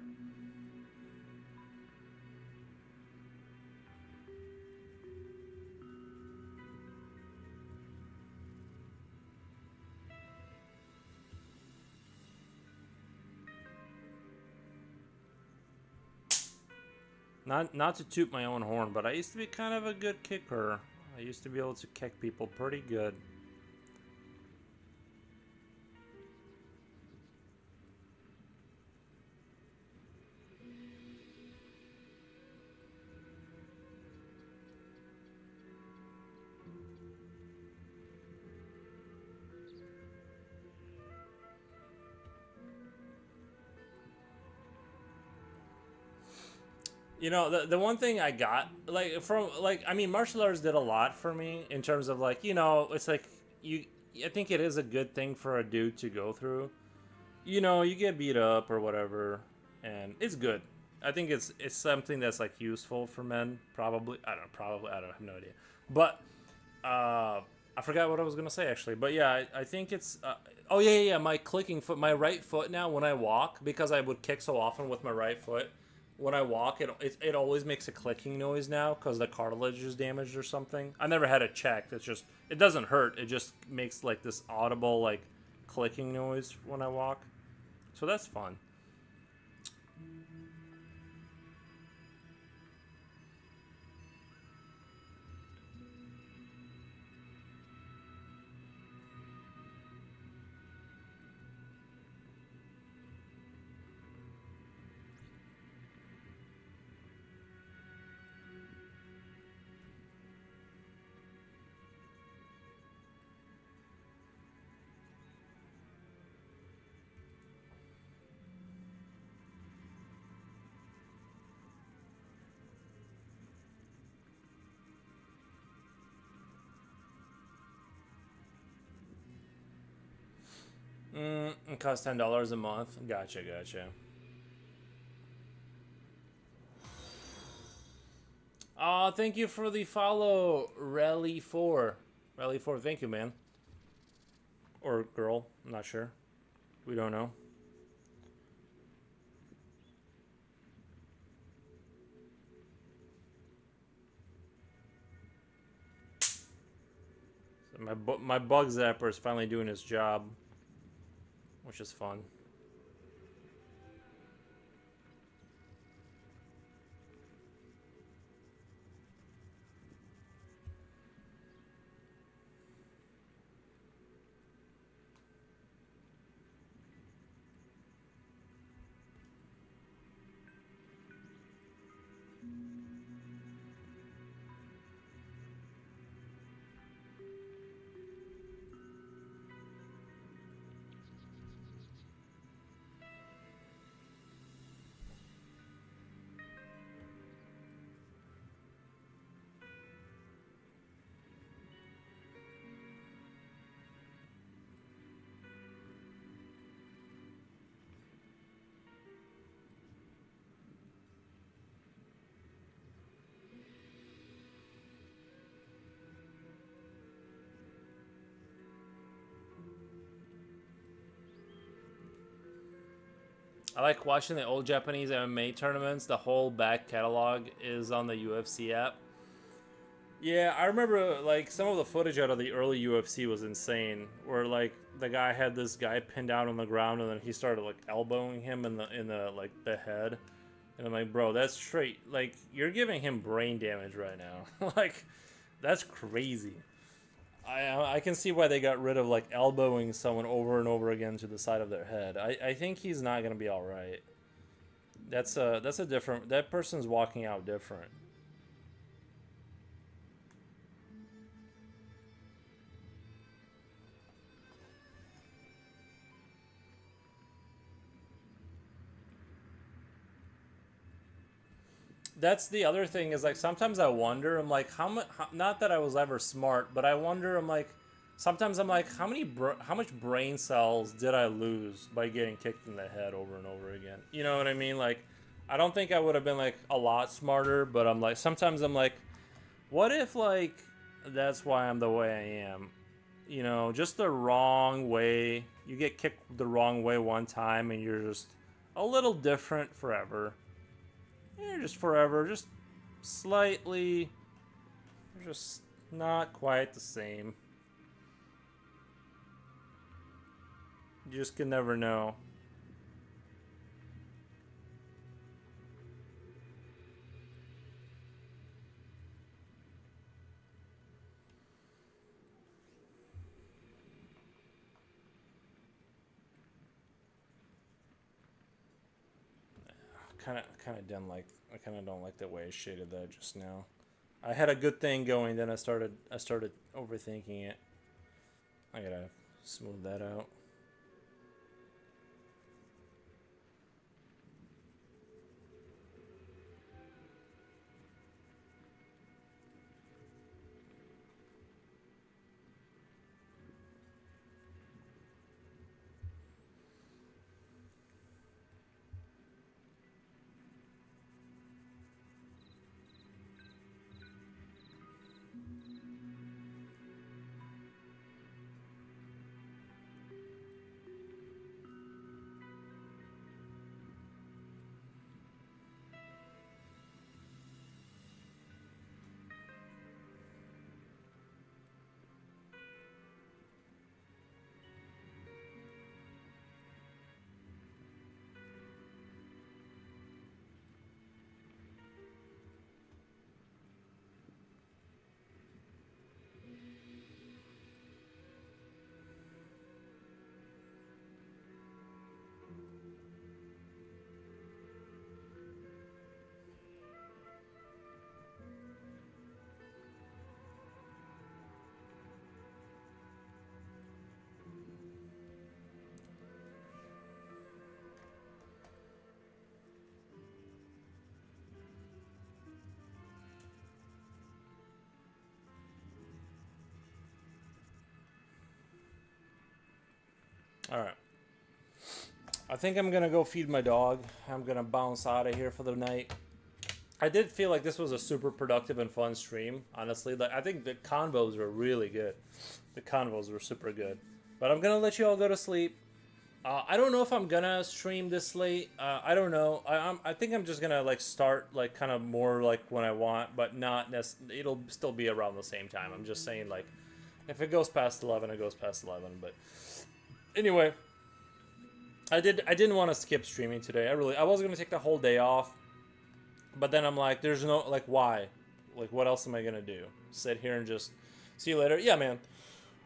not to toot my own horn, but I used to be kind of a good kicker. I used to be able to kick people pretty good. You know, the one thing I got like from like I mean martial arts did a lot for me in terms of like, it's like you I think it is a good thing for a dude to go through. You get beat up or whatever and it's good. I think it's something that's like useful for men probably. I don't have no idea. But I forgot what I was gonna say actually, but yeah, I think it's. Oh yeah. My clicking foot, my right foot now when I walk, because I would kick so often with my right foot. When I walk, it always makes a clicking noise now because the cartilage is damaged or something. I never had it checked. It's just it doesn't hurt. It just makes like this audible like clicking noise when I walk. So that's fun. It costs $10 a month. Gotcha. Thank you for the follow, Rally4. Rally4, thank you, man. Or girl, I'm not sure. We don't know. So my bug zapper is finally doing his job, which is fun. I like watching the old Japanese MMA tournaments. The whole back catalog is on the UFC app. Yeah, I remember like some of the footage out of the early UFC was insane. Where like the guy had this guy pinned down on the ground, and then he started like elbowing him in the like the head. And I'm like, bro, that's straight. Like you're giving him brain damage right now. Like that's crazy. I can see why they got rid of like elbowing someone over and over again to the side of their head. I think he's not gonna be all right. That's a different. That person's walking out different. That's the other thing is like sometimes I wonder. I'm like how much. Not that I was ever smart, but I wonder. I'm like sometimes I'm like how much brain cells did I lose by getting kicked in the head over and over again? You know what I mean? Like I don't think I would have been like a lot smarter, but I'm like sometimes I'm like, what if like that's why I'm the way I am? You know, just the wrong way. You get kicked the wrong way one time, and you're just a little different forever. You're just forever, just slightly, just not quite the same. You just can never know. Kind of didn't like. I kind of don't like the way I shaded that just now. I had a good thing going, then I started overthinking it. I gotta smooth that out. All right. I think I'm gonna go feed my dog. I'm gonna bounce out of here for the night. I did feel like this was a super productive and fun stream. Honestly, like I think the convos were really good. The convos were super good. But I'm gonna let you all go to sleep. I don't know if I'm gonna stream this late. I don't know. I think I'm just gonna like start like kind of more like when I want, but not it'll still be around the same time. I'm just saying like if it goes past 11, it goes past 11. But anyway, I didn't want to skip streaming today. I was gonna take the whole day off, but then I'm like, there's no like why, like what else am I gonna do? Sit here and just see you later. Yeah, man.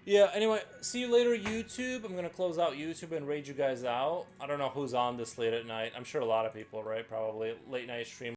Yeah, anyway, see you later, YouTube. I'm going to close out YouTube and raid you guys out. I don't know who's on this late at night. I'm sure a lot of people, right? Probably late night stream.